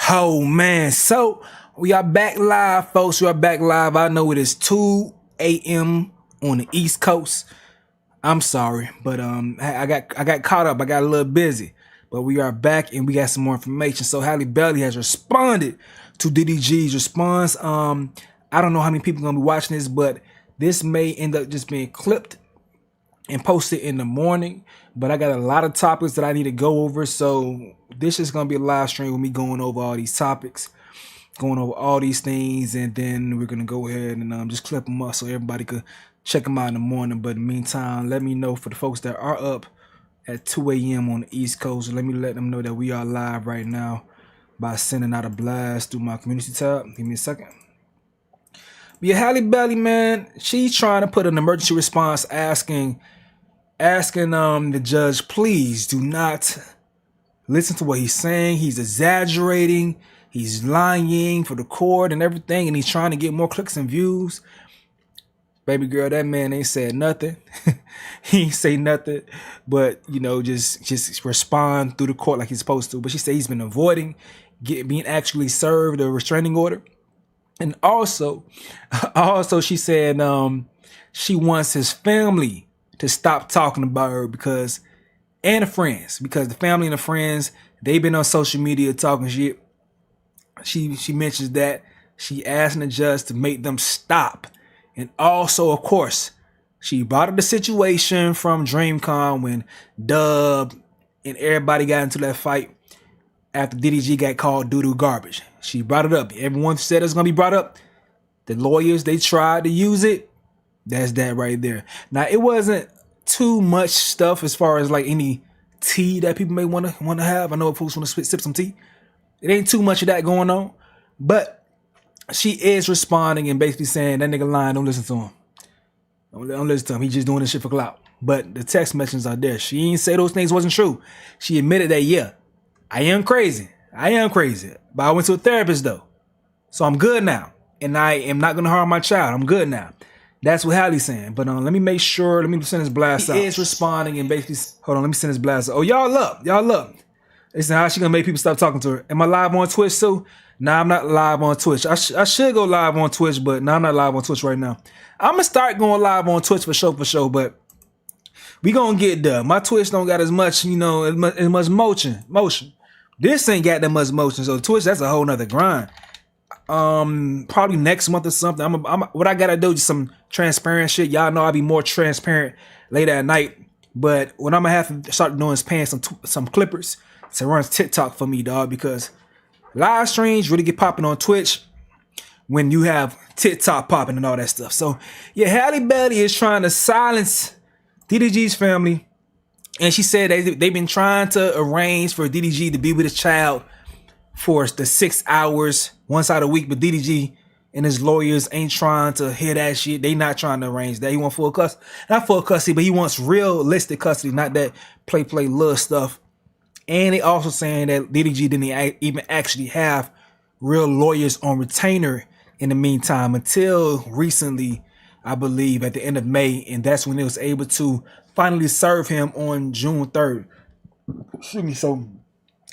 Oh man, so we are back live, folks. We are back live. I know it is 2 a.m. on the East Coast. I'm sorry, but I got caught up. I got a little busy, but we are back and we got some more information. So Halle has responded to DDG's response. I don't know how many people are gonna be watching this, but this may end up just being clipped and posted in the morning. But I got a lot of topics that I need to go over, so this is gonna be a live stream with me going over all these topics, going over all these things, and then we're gonna go ahead and just clip them up so everybody could check them out in the morning. But in the meantime, let me know for the folks that are up at 2 a.m. on the East Coast. Let them know that we are live right now by sending out a blast through my community tab. Give me a second. But yeah, Halle, man, she's trying to put an emergency response asking the judge, please do not listen to what he's saying. He's exaggerating. He's lying for the court and everything, and he's trying to get more clicks and views. Baby girl, that man ain't said nothing. He ain't say nothing, but just respond through the court like he's supposed to. But she said he's been avoiding being actually served a restraining order, and also she said she wants his family to stop talking about her because the family and the friends, they've been on social media talking shit. She mentions that she asking the judge to make them stop. And also, of course, she brought up the situation from DreamCon when Dub and everybody got into that fight after DDG got called doo-doo garbage. She brought it up. Everyone said it was going to be brought up. The lawyers, they tried to use it. That's that right there. Now, it wasn't too much stuff as far as like any tea that people may want to have. I know if folks want to sip some tea. It ain't too much of that going on. But she is responding and basically saying that nigga lying, don't listen to him. Don't listen to him. He just doing this shit for clout. But the text messages are there. She ain't say those things wasn't true. She admitted that, yeah, I am crazy. But I went to a therapist though. So I'm good now. And I am not going to harm my child. I'm good now. That's what Halle's saying. But let me make sure. Let me send his blast out. He is responding and basically, hold on, let me send his blast out. Oh, y'all up. Listen, how she going to make people stop talking to her? Am I live on Twitch too? Nah, I'm not live on Twitch. I should go live on Twitch, but no, I'm not live on Twitch right now. I'm going to start going live on Twitch for sure, but we going to get there. My Twitch don't got as much, as much motion. This ain't got that much motion, so Twitch, that's a whole nother grind. Probably next month or something. What I gotta do is some transparent shit. Y'all know I'll be more transparent later at night. But what I'm gonna have to start doing is paying some clippers to run TikTok for me, dog, because live streams really get popping on Twitch when you have TikTok popping and all that stuff. So yeah, Halle is trying to silence DDG's family, and she said they've been trying to arrange for DDG to be with his child for the 6 hours once out a week, but DDG and his lawyers ain't trying to hear that shit. They not trying to arrange that. He want full custody, not full custody, but he wants realistic custody, not that play little stuff. And they also saying that DDG didn't even actually have real lawyers on retainer in the meantime until recently, I believe at the end of May, and that's when they was able to finally serve him on June 3rd. Excuse me. So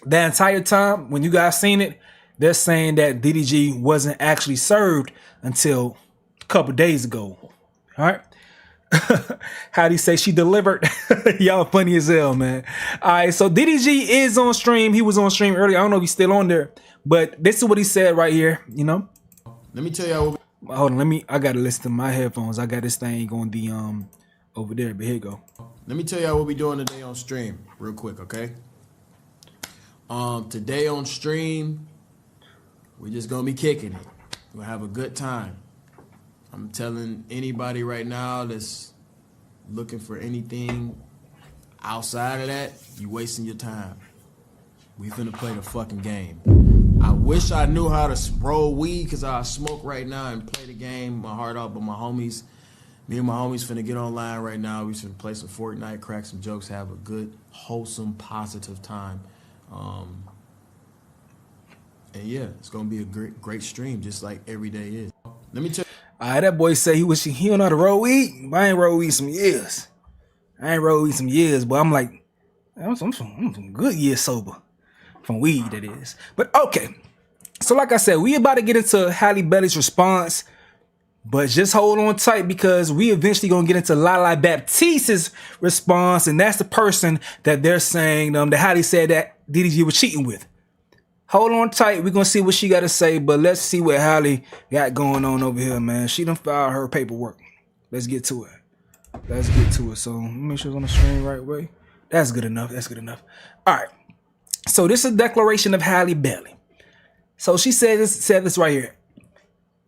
the entire time, when you guys seen it, they're saying that DDG wasn't actually served until a couple days ago. All right. How do you say she delivered? Y'all funny as hell, man. All right. So DDG is on stream. He was on stream earlier. I don't know if he's still on there, but this is what he said right here. Let me tell y'all. Hold on. I got to listen to my headphones. I got this thing on the over there, but here you go. Let me tell y'all what we doing today on stream real quick, okay? Today on stream, we're just gonna be kicking it. We'll have a good time. I'm telling anybody right now that's looking for anything outside of that, you wasting your time. We finna play the fucking game. I wish I knew how to roll weed because I smoke right now and play the game my heart out, but me and my homies finna get online right now. We finna play some Fortnite, crack some jokes, have a good, wholesome, positive time. And yeah, it's gonna be a great stream, just like every day is. Let me tell you. All right, that boy say he don't know how to roll weed. I ain't roll weed some years. But I'm like, I'm some good years sober from weed, that is. But okay, So like I said, we about to get into Halle Berry's response, but just hold on tight because we eventually gonna get into Lala Baptiste's response, and that's the person that they're saying that Halle said that DDG was cheating with. Hold on tight. We're gonna see what she got to say, but let's see what Halle got going on over here, man. She done filed her paperwork. Let's get to it. Let's get to it. So let me make sure it's on the screen right way. That's good enough. That's good enough. All right. So this is a declaration of Halle Berry. So she said this right here.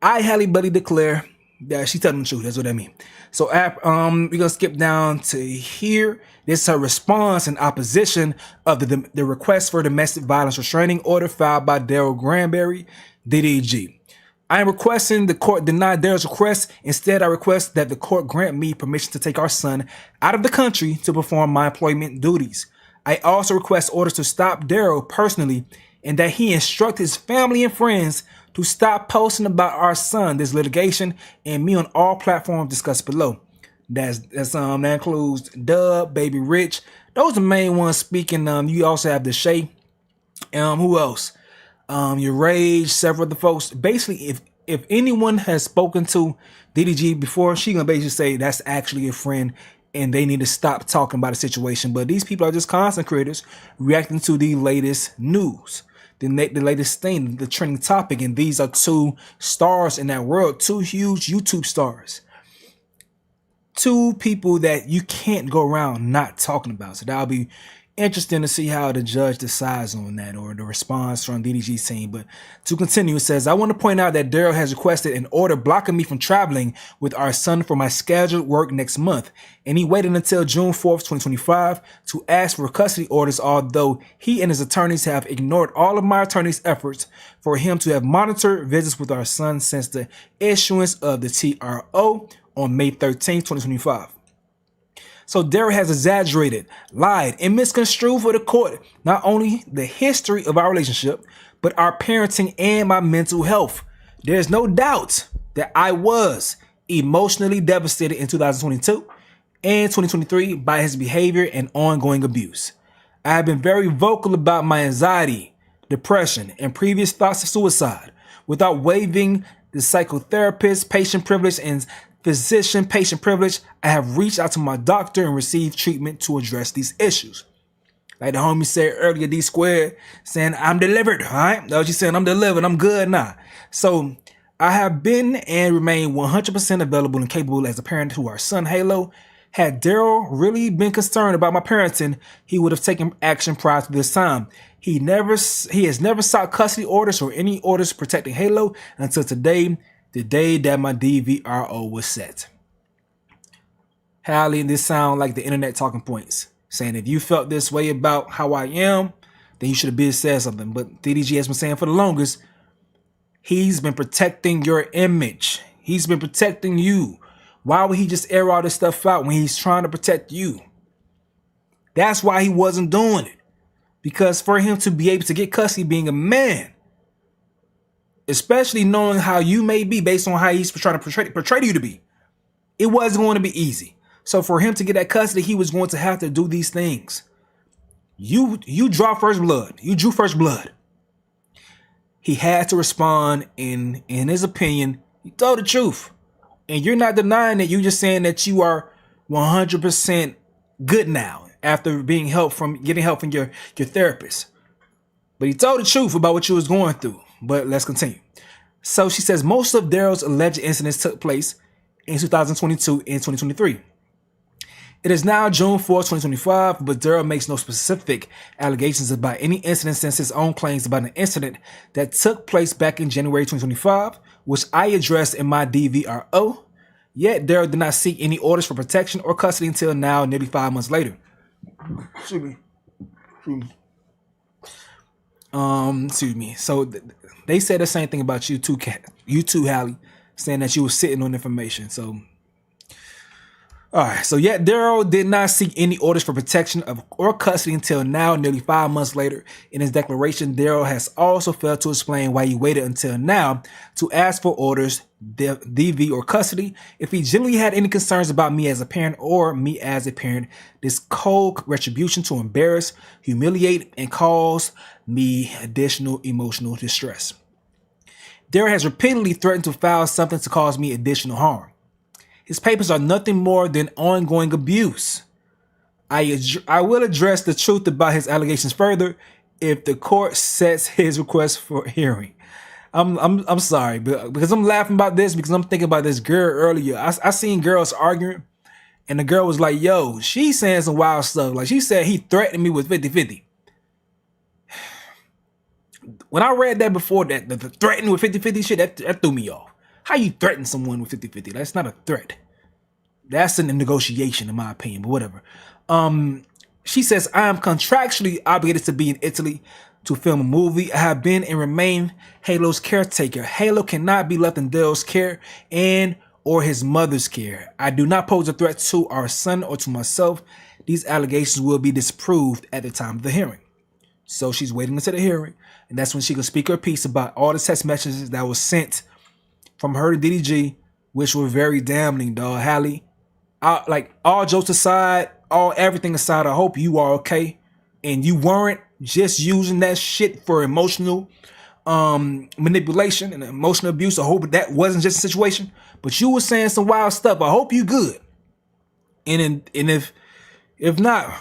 I, Halle Berry, declare that she's telling the truth. That's what that means. So we're gonna skip down to here. This is her response in opposition of the request for domestic violence restraining order filed by Daryl Granberry, DDG. I am requesting the court deny Daryl's request. Instead, I request that the court grant me permission to take our son out of the country to perform my employment duties. I also request orders to stop Daryl personally and that he instruct his family and friends to stop posting about our son, this litigation, and me on all platforms discussed below. That includes Dub, Baby Rich. Those are the main ones speaking. You also have the Shay. Who else? Your Rage, several other folks. Basically, if anyone has spoken to DDG before, she gonna basically say that's actually a friend and they need to stop talking about the situation. But these people are just content creators reacting to the latest news, the latest thing, the trending topic. And these are two stars in that world, two huge YouTube stars. Two people that you can't go around not talking about. So that'll be interesting to see how the judge decides on that, or the response from DDG's team. But to continue, it says, I want to point out that Daryl has requested an order blocking me from traveling with our son for my scheduled work next month. And he waited until June 4th, 2025 to ask for custody orders, although he and his attorneys have ignored all of my attorney's efforts for him to have monitored visits with our son since the issuance of the TRO on May 13, 2025. So Daryl has exaggerated, lied, and misconstrued for the court not only the history of our relationship, but our parenting and my mental health. There's no doubt that I was emotionally devastated in 2022 and 2023 by his behavior and ongoing abuse. I have been very vocal about my anxiety, depression, and previous thoughts of suicide without waiving the psychotherapist, patient privilege, and physician-patient privilege. I have reached out to my doctor and received treatment to address these issues. Like the homie said earlier, D Squared, saying, I'm delivered, all right? That's what you saying, I'm delivered, I'm good now. So I have been and remain 100% available and capable as a parent to our son, Halo. Had Daryl really been concerned about my parenting, he would have taken action prior to this time. He has never sought custody orders or any orders protecting Halo until today, the day that my DVRO was set. Halle, this sound like the internet talking points, saying if you felt this way about how I am, then you should have been said something. But DDG has been saying for the longest, he's been protecting your image. He's been protecting you. Why would he just air all this stuff out when he's trying to protect you? That's why he wasn't doing it. Because for him to be able to get custody being a man, especially knowing how you may be based on how he's trying to portray you to be, it wasn't going to be easy. So for him to get that custody, he was going to have to do these things. You draw first blood. You drew first blood. He had to respond in his opinion. He told the truth. And you're not denying it. You're just saying that you are 100% good now after getting help from your therapist. But he told the truth about what you was going through. But let's continue. So she says most of Daryl's alleged incidents took place in 2022 and 2023. It is now June 4, 2025, but Daryl makes no specific allegations about any incident since his own claims about an incident that took place back in January 2025, which I addressed in my DVRO. Yet Daryl did not seek any orders for protection or custody until now, nearly 5 months later. Excuse me. So they said the same thing about you too, Halle, saying that you were sitting on information. So, all right. So yet Daryl did not seek any orders for protection or custody until now, nearly 5 months later. In his declaration, Daryl has also failed to explain why he waited until now to ask for orders, DV, or custody. If he genuinely had any concerns about me as a parent or me as a parent, this cold retribution to embarrass, humiliate, and cause me additional emotional distress. Daryl has repeatedly threatened to file something to cause me additional harm. His papers are nothing more than ongoing abuse. I will address the truth about his allegations further if the court sets his request for hearing. I'm sorry, because I'm laughing about this because I'm thinking about this girl earlier. I seen girls arguing, and the girl was like, yo, she's saying some wild stuff. Like, she said he threatened me with 50-50. When I read that before, that the threatening with 50-50 shit, that threw me off. How you threaten someone with 50-50? That's not a threat. That's a negotiation, in my opinion, but whatever. She says, I am contractually obligated to be in Italy to film a movie. I have been and remain Halo's caretaker. Halo cannot be left in Daryl's care and or his mother's care. I do not pose a threat to our son or to myself. These allegations will be disproved at the time of the hearing. So she's waiting until the hearing, and that's when she can speak her piece about all the text messages that was sent from her to DDG, which were very damning, dog. Halle, like, all jokes aside, everything aside, I hope you are okay, and you weren't just using that shit for emotional manipulation and emotional abuse. I hope that wasn't just a situation, but you were saying some wild stuff. I hope you good. And if not,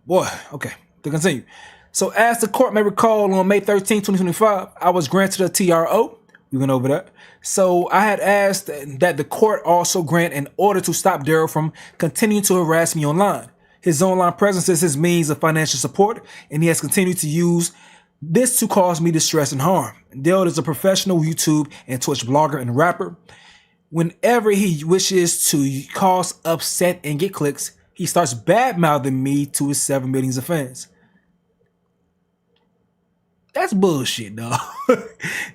boy, okay, to continue. So as the court may recall, on May 13, 2025, I was granted a TRO. We went over that. So I had asked that the court also grant an order to stop Daryl from continuing to harass me online. His online presence is his means of financial support, and he has continued to use this to cause me distress and harm. Daryl is a professional YouTube and Twitch blogger and rapper. Whenever he wishes to cause upset and get clicks, he starts bad-mouthing me to his 7 million of fans. That's bullshit, dog.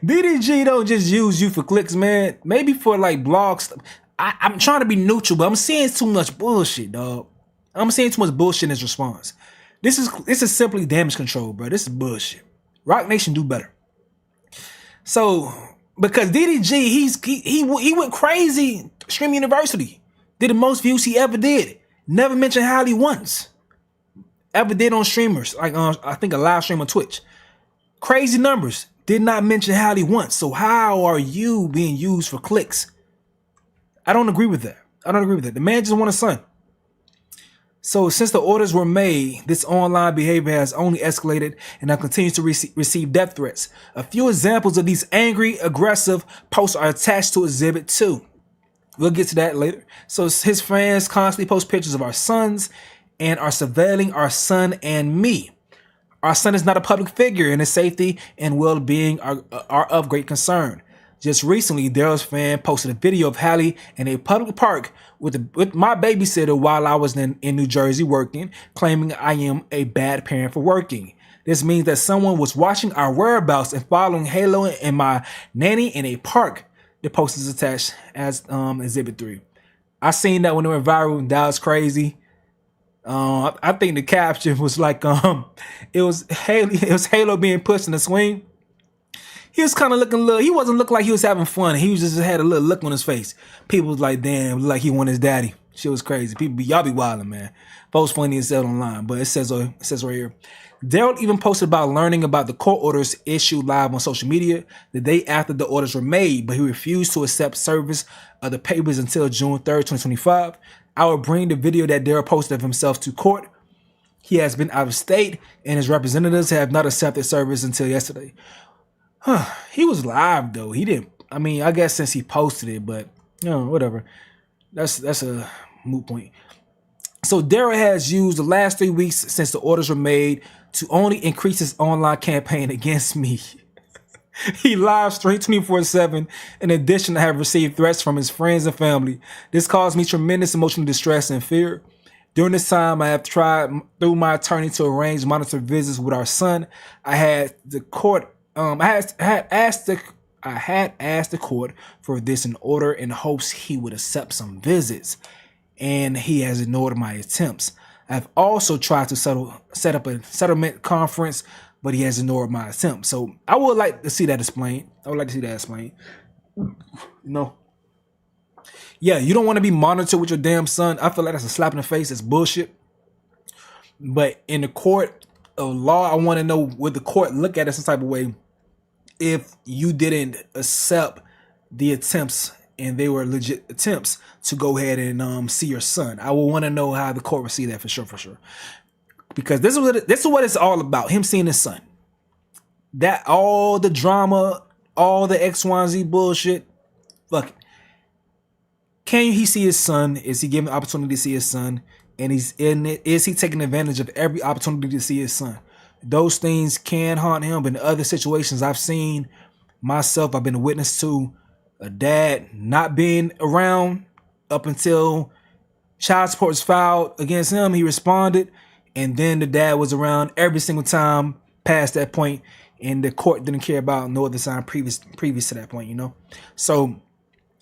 DDG don't just use you for clicks, man. Maybe for like blogs. I'm trying to be neutral, but I'm seeing too much bullshit, dog. I'm seeing too much bullshit in his response. This is simply damage control, bro. This is bullshit. Rock Nation do better. So, because DDG, he went crazy. Stream University did the most views he ever did. Never mentioned Halle once. Ever did on streamers, like I think a live stream on Twitch. Crazy numbers. Did not mention Halle once. So how are you being used for clicks? I don't agree with that. The man just want a son. So since the orders were made, this online behavior has only escalated and now continues to receive death threats. A few examples of these angry, aggressive posts are attached to Exhibit 2. We'll get to that later. So his fans constantly post pictures of our sons and are surveilling our son and me. Our son is not a public figure, and his safety and well-being are of great concern. Just recently, Daryl's fan posted a video of Halle in a public park with my babysitter while I was in New Jersey working, claiming I am a bad parent for working. This means that someone was watching our whereabouts and following Halo and my nanny in a park. The post is attached as Exhibit 3. I seen that when it went viral. That was crazy. I think the caption was like, it was Halo being pushed in the swing. He was kind of looking he wasn't looking like he was having fun. He was just had a little look on his face. People was like, damn, like he wanted his daddy. Shit was crazy. Y'all be wilding, man. Folks funny as hell online, but it says right here. Daryl even posted about learning about the court orders issued live on social media the day after the orders were made, but he refused to accept service of the papers until June 3rd, 2025. I will bring the video that Daryl posted of himself to court. He has been out of state, and his representatives have not accepted service until yesterday. He was live, though. He didn't. I mean, I guess since he posted it, but whatever. That's a moot point. So Daryl has used the last 3 weeks since the orders were made to only increase his online campaign against me. He live streamed 24/7. In addition, I have received threats from his friends and family. This caused me tremendous emotional distress and fear. During this time, I have tried through my attorney to arrange monitored visits with our son. I had asked the court for this in order in hopes he would accept some visits, and he has ignored my attempts. I've also tried to set up a settlement conference, but he has ignored my attempt. So I would like to see that explained. No. Yeah, you don't want to be monitored with your damn son. I feel like that's a slap in the face. It's bullshit. But in the court of law, I want to know, would the court look at it some type of way if you didn't accept the attempts, and they were legit attempts to go ahead and see your son. I will want to know how the court will see that for sure. Because this is what it's all about, him seeing his son. That all the drama, all the X, Y, and Z bullshit, fuck it. Can he see his son? Is he given the opportunity to see his son? And is he taking advantage of every opportunity to see his son? Those things can haunt him, but in other situations I've seen myself, I've been a witness to a dad not being around up until child support was filed against him. He responded, and then the dad was around every single time past that point, and the court didn't care about no other sign previous to that point, you know? So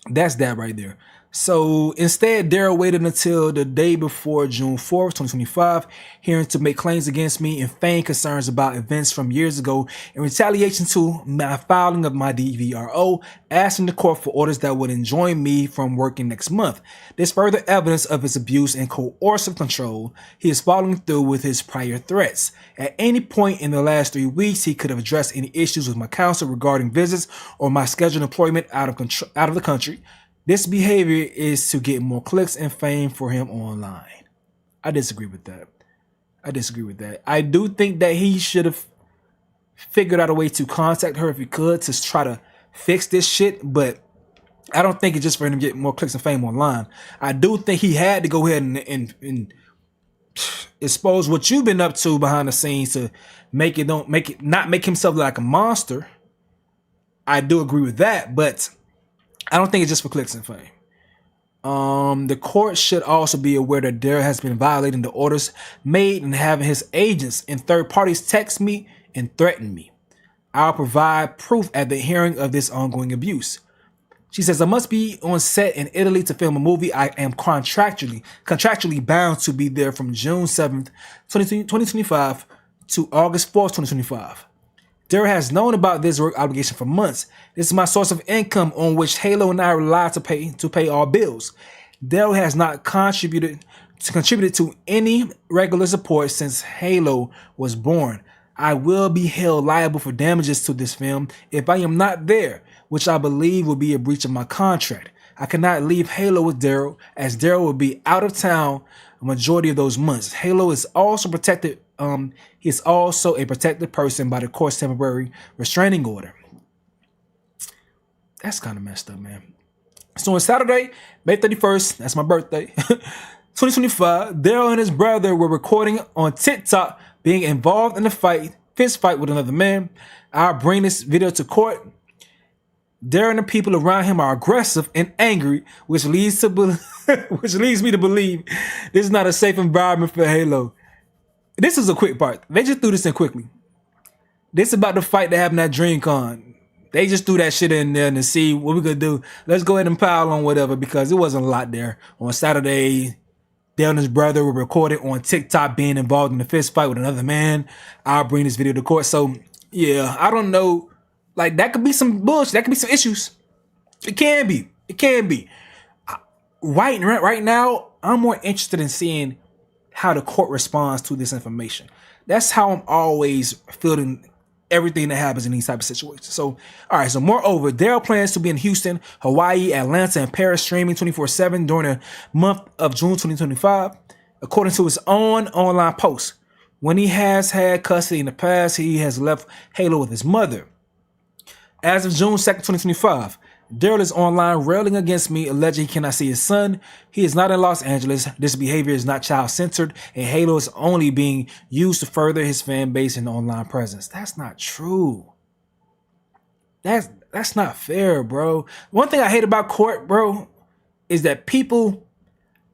that's that right there. So instead, Daryl waited until the day before June 4th, 2025, hearing to make claims against me and feign concerns about events from years ago in retaliation to my filing of my DVRO, asking the court for orders that would enjoin me from working next month. There's further evidence of his abuse and coercive control. He is following through with his prior threats. At any point in the last 3 weeks, he could have addressed any issues with my counsel regarding visits or my scheduled employment out of the country. This behavior is to get more clicks and fame for him online. I disagree with that. I do think that he should have figured out a way to contact her if he could to try to fix this shit, but I don't think it's just for him to get more clicks and fame online. I do think he had to go ahead and expose what you've been up to behind the scenes to not make himself like a monster. I do agree with that, but I don't think it's just for clicks and fame. The court should also be aware that Daryl has been violating the orders made and having his agents and third parties text me and threaten me. I'll provide proof at the hearing of this ongoing abuse. She says, I must be on set in Italy to film a movie. I am contractually bound to be there from June 7th, 2025 to August 4th, 2025. Daryl has known about this work obligation for months. This is my source of income on which Halo and I rely to pay all bills. Daryl has not contributed to any regular support since Halo was born. I will be held liable for damages to this film if I am not there, which I believe will be a breach of my contract. I cannot leave Halo with Daryl, as Daryl will be out of town a majority of those months. Halo is also protected. He is also a protected person by the court's temporary restraining order. That's kind of messed up, man. So on Saturday, May 31st, that's my birthday, 2025, Daryl and his brother were recording on TikTok being involved in a fist fight with another man. I'll bring this video to court. Daryl and the people around him are aggressive and angry, which leads me to believe this is not a safe environment for Halo. This is a quick part. They just threw this in quickly. This is about the fight that happened at DreamCon. They just threw that shit in there to see what we could do. Let's go ahead and pile on whatever, because it wasn't a lot there. On Saturday, Dale and his brother were recorded on TikTok being involved in a fist fight with another man. I'll bring this video to court. So, yeah, I don't know. Like, that could be some bullshit. That could be some issues. It can be. Right now, I'm more interested in seeing how the court responds to this information. That's how I'm always feeling everything that happens in these type of situations. So, all right. So, moreover, Daryl plans to be in Houston, Hawaii, Atlanta, and Paris streaming 24/7 during the month of June 2025, according to his own online post. When he has had custody in the past, he has left Halo with his mother. As of June 2nd, 2025, Daryl is online railing against me, alleging he cannot see his son. He is not in Los Angeles. This behavior is not child-centered, and Halo is only being used to further his fan base and online presence. That's not true. That's not fair, bro. One thing I hate about court, bro, is that people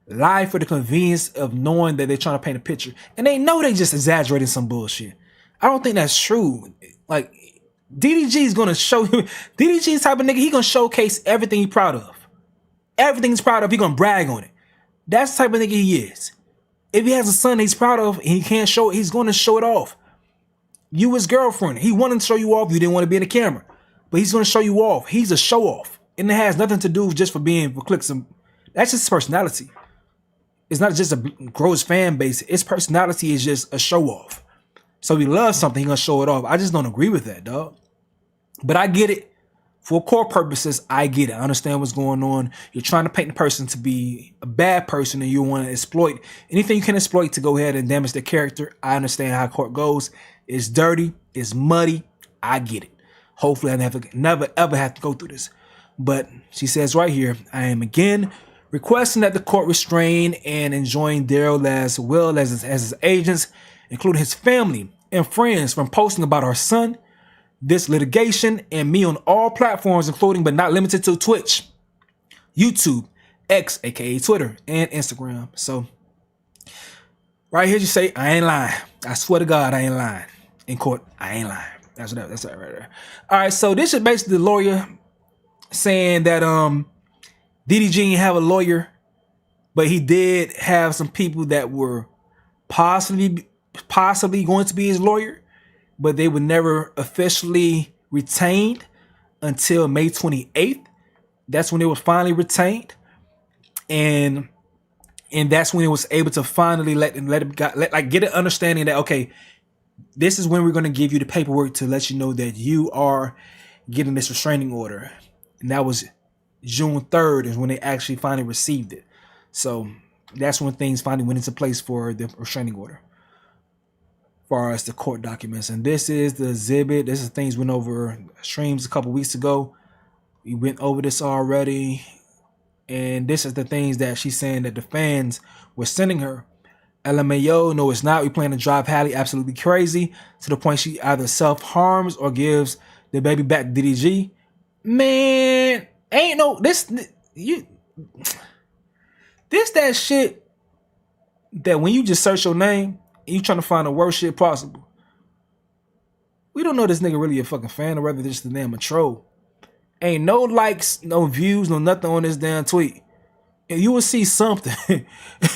lie for the convenience of knowing that they're trying to paint a picture, and they know they just exaggerating some bullshit. I don't think that's true. Like, DDG is gonna show you. DDG is the type of nigga, he gonna showcase everything he's proud of. Everything he's proud of, he gonna brag on it. That's the type of nigga he is. If he has a son he's proud of and he can't show it, he's gonna show it off. You his girlfriend, he wanted to show you off, you didn't want to be in the camera. But he's gonna show you off. He's a show off. And it has nothing to do just for clicks and that's just his personality. It's not just a gross fan base. His personality is just a show off. So if he loves something, he's gonna show it off. I just don't agree with that, dog. But I get it. For core purposes, I get it. I understand what's going on. You're trying to paint the person to be a bad person and you want to exploit anything you can exploit to go ahead and damage their character. I understand how court goes. It's dirty. It's muddy. I get it. Hopefully I never ever have to go through this. But she says right here, I am again requesting that the court restrain and enjoin Daryl as well as his agents, including his family and friends, from posting about our son, this litigation, and me on all platforms, including but not limited to Twitch, YouTube, X, aka Twitter, and Instagram. So right here you say, I ain't lying. I swear to God, I ain't lying. In court, I ain't lying. That's that right there. All right, so this is basically the lawyer saying that DDG didn't have a lawyer, but he did have some people that were possibly going to be his lawyer, but they were never officially retained until May 28th. That's when they were finally retained. And that's when it was able to finally let get an understanding that, okay, this is when we're going to give you the paperwork to let you know that you are getting this restraining order. And that was June 3rd is when they actually finally received it. So that's when things finally went into place for the restraining order, as far as the court documents. And this is the exhibit. This is things went over streams a couple weeks ago. We went over this already. And this is the things that she's saying that the fans were sending her. LMAO, no, it's not. We plan to drive Halle absolutely crazy to the point she either self-harms or gives the baby back to DDG. Man, ain't no this that shit that when you just search your name and you trying to find the worst shit possible. We don't know this nigga really a fucking fan or whether just the damn a troll. Ain't no likes, no views, no nothing on this damn tweet. And you will see something.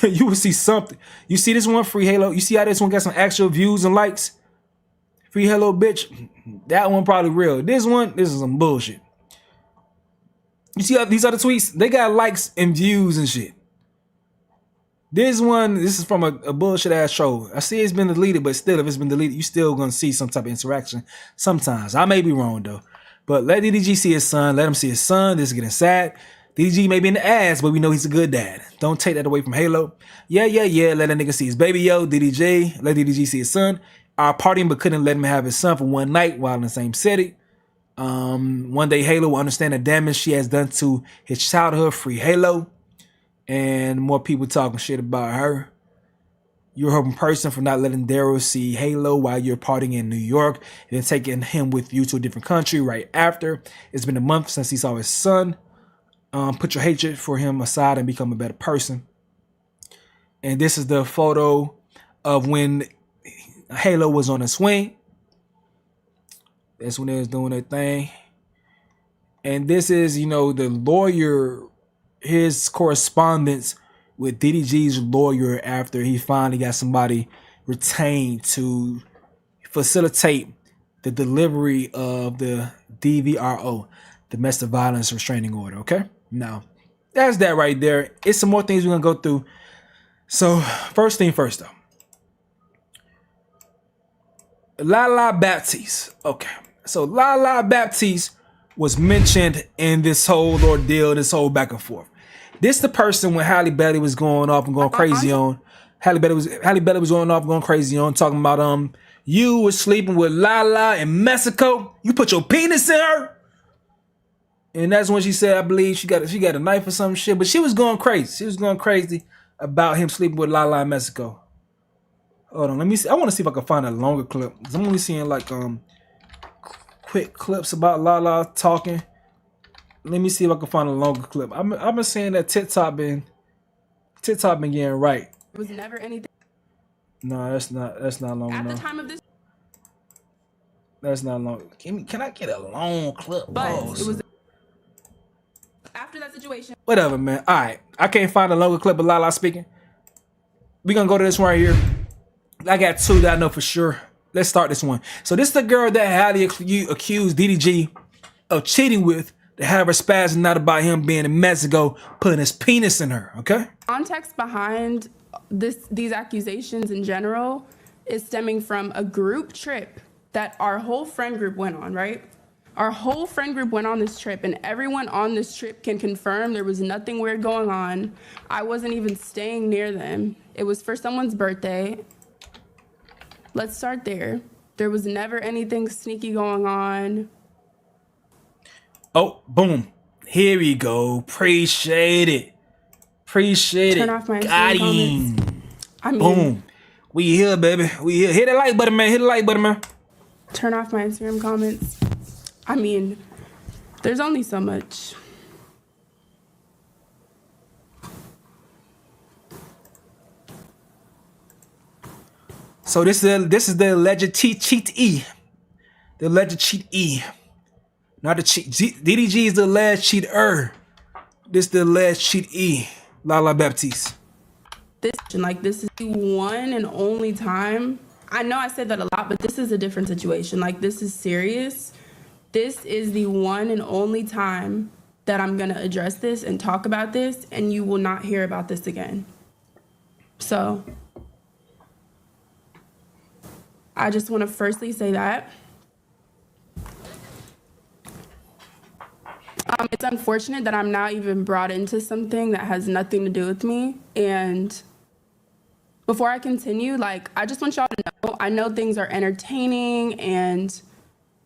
You will see something. You see this one, Free Halo. You see how this one got some actual views and likes? Free Halo, bitch. That one probably real. This is some bullshit. You see how these other tweets? They got likes and views and shit. This is from a bullshit ass troll. I see it's been deleted, but still, if it's been deleted, you still gonna see some type of interaction sometimes. I may be wrong though. But let DDG see his son. Let him see his son. This is getting sad. DDG may be in the ass, but we know he's a good dad. Don't take that away from Halo. Yeah. Let that nigga see his baby, yo. DDG. Let DDG see his son. Our partying, but couldn't let him have his son for one night while in the same city. One day Halo will understand the damage she has done to his childhood. Free Halo. And more people talking shit about her. You're a horrible person for not letting Daryl see Halo while you're partying in New York and then taking him with you to a different country right after. It's been a month since he saw his son. Put your hatred for him aside and become a better person. And this is the photo of when Halo was on a swing. That's when they was doing their thing. And this is, the lawyer, his correspondence with DDG's lawyer after he finally got somebody retained to facilitate the delivery of the DVRO, domestic violence restraining order. Okay, now that's that right there. It's some more things we're gonna go through. So first thing first though, Lala Baptiste. Okay, so Lala Baptiste was mentioned in this whole ordeal, this whole back and forth. This the person when Halle Berry was going off and going crazy on. Halle Berry was going off and going crazy on, talking about you was sleeping with Lala in Mexico. You put your penis in her. And that's when she said, I believe she got a knife or some shit. But she was going crazy. She was going crazy about him sleeping with Lala in Mexico. Hold on, let me see. I want to see if I can find a longer clip. Because I'm only seeing like quick clips about Lala talking. Let me see if I can find a longer clip. I've been saying that TikTok been getting right. It was never anything. No, that's not long enough. At the time of this, that's not long. Can I get a long clip? But it was after that situation. Whatever, man. All right, I can't find a longer clip of Lala speaking. We gonna go to this one right here. I got two that I know for sure. Let's start this one. So this is the girl that Halle accused DDG of cheating with. To have her spazzing out about him being in Mexico, putting his penis in her, okay? Context behind these accusations in general is stemming from a group trip that our whole friend group went on, right? Our whole friend group went on this trip, and everyone on this trip can confirm there was nothing weird going on. I wasn't even staying near them. It was for someone's birthday. Let's start there. There was never anything sneaky going on. Oh, boom. Here we go. Appreciate it. Appreciate Turn it. off my Got Instagram him. I mean, Boom. We here, baby. We here. Hit the like button, man. Hit the like button, man. turn off my Instagram comments. I mean, there's only so much. So this is the alleged cheat E. The alleged cheat E. Not the cheat. DDG is the alleged cheater. This the alleged cheat E. Lala Baptiste. This is the one and only time. I know I said that a lot, but this is a different situation. Like, this is serious. This is the one and only time that I'm gonna address this and talk about this, and you will not hear about this again. So I just want to firstly say that. It's unfortunate that I'm now even brought into something that has nothing to do with me. And before I continue, like, I just want y'all to know, I know things are entertaining, and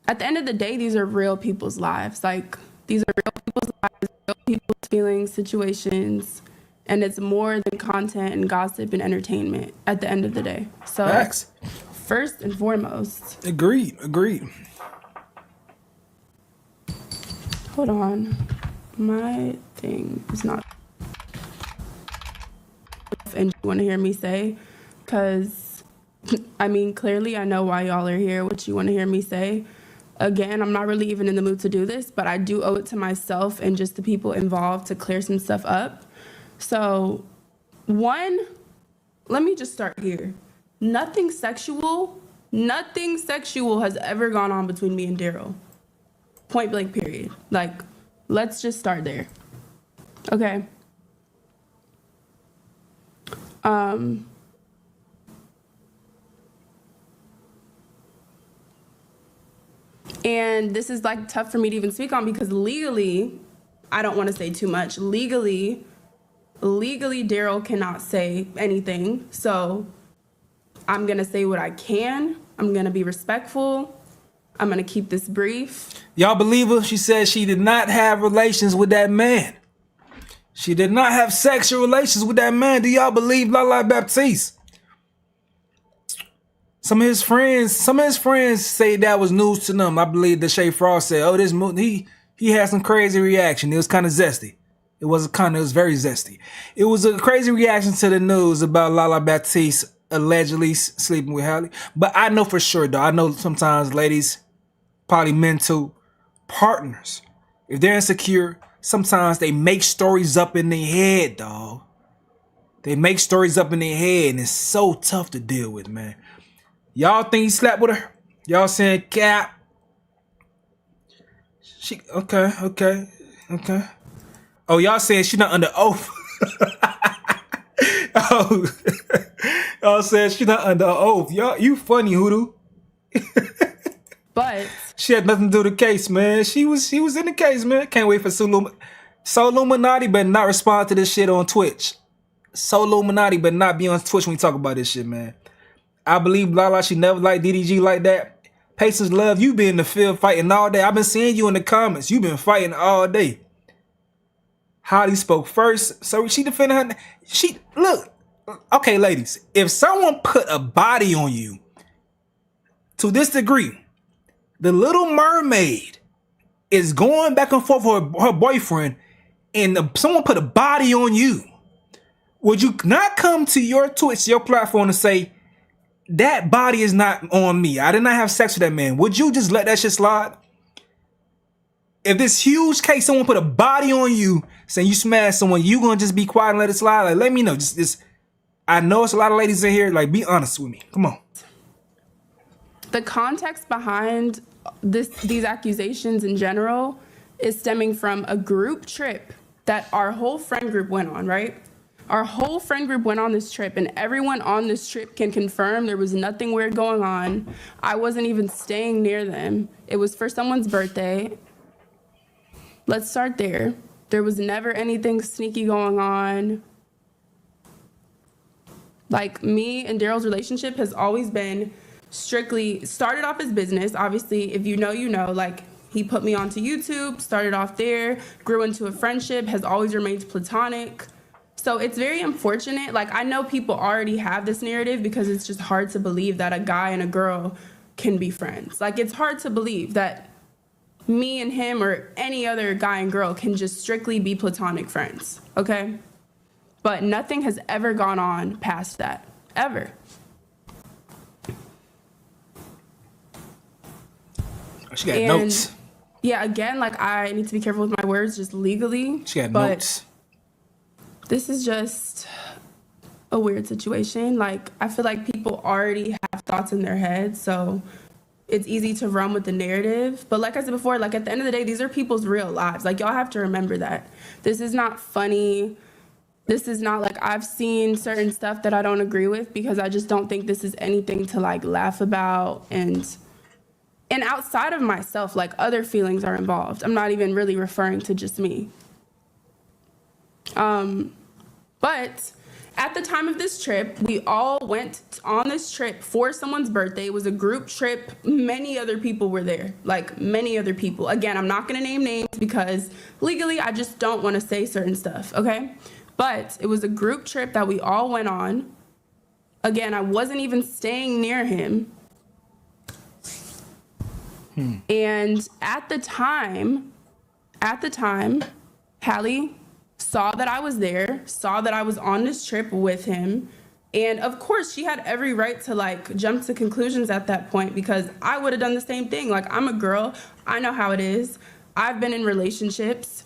at the end of the day, these are real people's lives. Like, these are real people's lives, real people's feelings, situations, and it's more than content and gossip and entertainment at the end of the day. So, Facts. first and foremost. Agreed. Hold on. My thing is not. And you want to hear me say? Because, I mean, clearly I know why y'all are here, what you want to hear me say. Again, I'm not really even in the mood to do this, but I do owe it to myself and just the people involved to clear some stuff up. So, one, let me just start here. Nothing sexual has ever gone on between me and Daryl. Point blank, period. Like, let's just start there. Okay. And this is like tough for me to even speak on because legally, I don't want to say too much. Legally, Daryl cannot say anything. So I'm going to say what I can. I'm going to be respectful. I'm going to keep this brief. Y'all believe her? She said she did not have relations with that man. She did not have sexual relations with that man. Do y'all believe Lala Baptiste? Some of his friends say that was news to them. I believe that Shay Frost said, "Oh, this movie, he had some crazy reaction. It was kind of zesty. It was very zesty. It was a crazy reaction to the news about Lala Baptiste allegedly sleeping with Halle. But I know for sure, though. I know sometimes ladies, probably men too, partners, if they're insecure, sometimes they make stories up in their head, dog. They make stories up in their head, and it's so tough to deal with, man. Y'all think he slept with her? Y'all saying cap? She okay. Oh, y'all saying she not under oath? Oh, y'all saying she not under oath? Y'all, you funny, hoodoo. But She had nothing to do with the case, man. She was in the case, man. Can't wait for So Illuminati better not respond to this shit on Twitch. So Illuminati better not be on Twitch when we talk about this shit, man. I believe Lala, she never liked DDG like that. Patience Love, you been in the field fighting all day. I've been seeing you in the comments. You been fighting all day. Halle spoke first, so she defended her. Look, okay, ladies, if someone put a body on you to this degree, the Little Mermaid is going back and forth with her boyfriend, and someone put a body on you, would you not come to your Twitch, your platform, and say, that body is not on me? I did not have sex with that man. Would you just let that shit slide? If this huge case, someone put a body on you, saying you smashed someone, you gonna just be quiet and let it slide? Like, let me know. Just I know it's a lot of ladies in here. Like, be honest with me. Come on. the context behind these accusations in general is stemming from a group trip that our whole friend group went on, right? Our whole friend group went on this trip, and everyone on this trip can confirm there was nothing weird going on. I wasn't even staying near them. It was for someone's birthday. Let's start there. There was never anything sneaky going on. Like, me and Daryl's relationship has always been strictly started off as business. Obviously, if you know, you know, like, he put me onto YouTube, started off there, grew into a friendship, has always remained platonic. So it's very unfortunate. Like, I know people already have this narrative because it's just hard to believe that a guy and a girl can be friends. Like, it's hard to believe that me and him or any other guy and girl can just strictly be platonic friends, okay? But nothing has ever gone on past that, ever. She got notes. Yeah, again, like, I need to be careful with my words just legally. She got notes. This is just a weird situation. Like, I feel like people already have thoughts in their head, so it's easy to run with the narrative. But like I said before, like, at the end of the day, these are people's real lives. Like, y'all have to remember that. This is not funny. This is not like, I've seen certain stuff that I don't agree with because I just don't think this is anything to, like, laugh about. And outside of myself, like, other feelings are involved. I'm not even really referring to just me. But at the time of this trip, we all went on this trip for someone's birthday. It was a group trip. Many other people were there, like, many other people. Again, I'm not going to name names because legally I just don't want to say certain stuff, okay? But it was a group trip that we all went on. Again, I wasn't even staying near him. And at the time, Halle saw that I was there, saw that I was on this trip with him. And of course, she had every right to, like, jump to conclusions at that point because I would have done the same thing. Like, I'm a girl. I know how it is. I've been in relationships.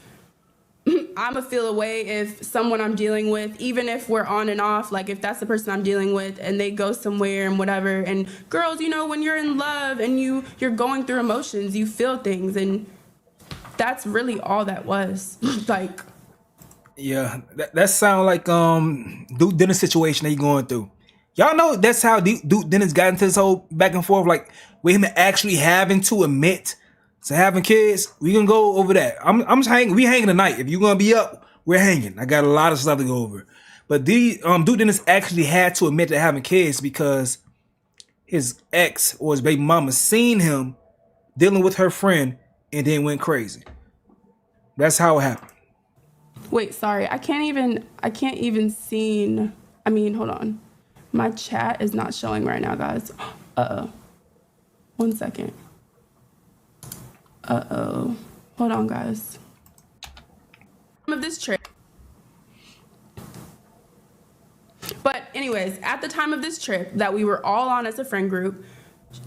I'ma feel away if someone I'm dealing with, even if we're on and off, like, if that's the person I'm dealing with and they go somewhere and whatever. And girls, you know, when you're in love and you're going through emotions, you feel things. And that's really all that was. Like, yeah, that sound like Duke Dennis situation that he going through. Y'all know that's how Duke Dennis got into this whole back and forth, like, with him actually having to admit to having kids. We can go over that. I'm just hanging. We hanging tonight. If you're gonna be up, we're hanging. I got a lot of stuff to go over. But Duke Dennis actually had to admit to having kids because his ex or his baby mama seen him dealing with her friend and then went crazy. That's how it happened. wait, sorry. I can't even see. I mean, hold on. My chat is not showing right now, guys. Uh-oh. 1 second. Uh-oh. Hold on, guys. Of this trip. But anyways, at the time of this trip that we were all on as a friend group,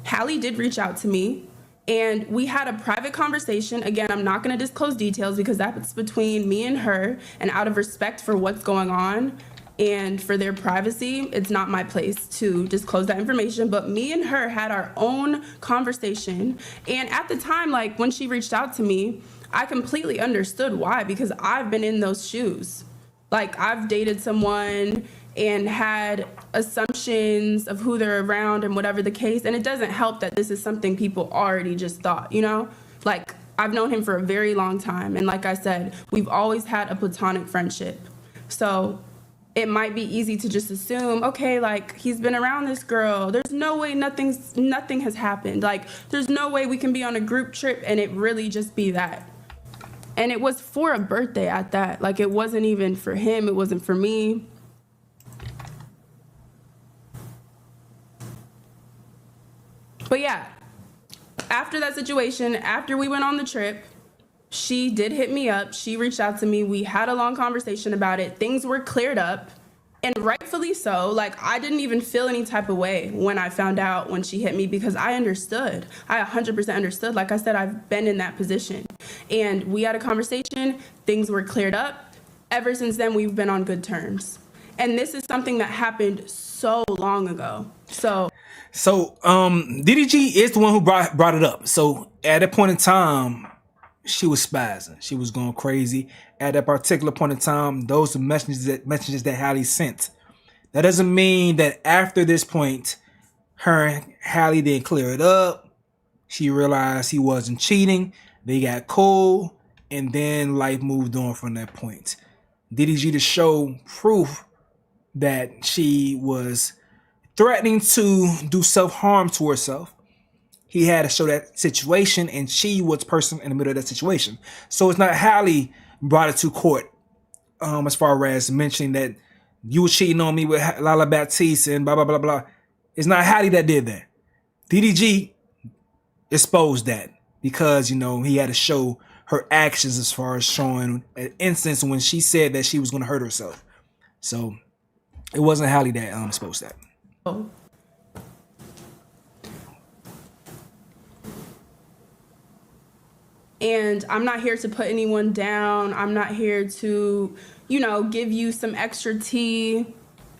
Halle did reach out to me and we had a private conversation. Again, I'm not going to disclose details because that's between me and her, and out of respect for what's going on and for their privacy, it's not my place to disclose that information. But me and her had our own conversation. And at the time, like, when she reached out to me, I completely understood why, because I've been in those shoes. Like, I've dated someone and had assumptions of who they're around and whatever the case. And it doesn't help that this is something people already just thought, you know? Like, I've known him for a very long time. And like I said, we've always had a platonic friendship. So it might be easy to just assume, okay, like, he's been around this girl. There's no way nothing has happened. Like, there's no way we can be on a group trip and it really just be that. And it was for a birthday at that. Like, it wasn't even for him. It wasn't for me. But yeah, after that situation, after we went on the trip, she did hit me up. She reached out to me. We had a long conversation about it. Things were cleared up, and rightfully so. Like, I didn't even feel any type of way when I found out when she hit me, because I understood. I 100% understood. Like I said, I've been in that position. And we had a conversation. Things were cleared up. Ever since then, we've been on good terms. And this is something that happened so long ago. So DDG is the one who brought it up. So at that point in time, she was spazzing. She was going crazy. At that particular point in time, those are messages that Halle sent. That doesn't mean that after this point, her and Halle didn't clear it up. She realized he wasn't cheating. They got cool. And then life moved on from that point. DDG to show proof that she was threatening to do self-harm to herself. He had to show that situation, and she was the person in the middle of that situation. So it's not Halle brought it to court, as far as mentioning that you were cheating on me with Lala Baptiste and blah, blah, blah, blah. It's not Halle that did that. DDG exposed that because, you know, he had to show her actions as far as showing an instance when she said that she was going to hurt herself. So it wasn't Halle that exposed that. Oh. And I'm not here to put anyone down. I'm not here to, you know, give you some extra tea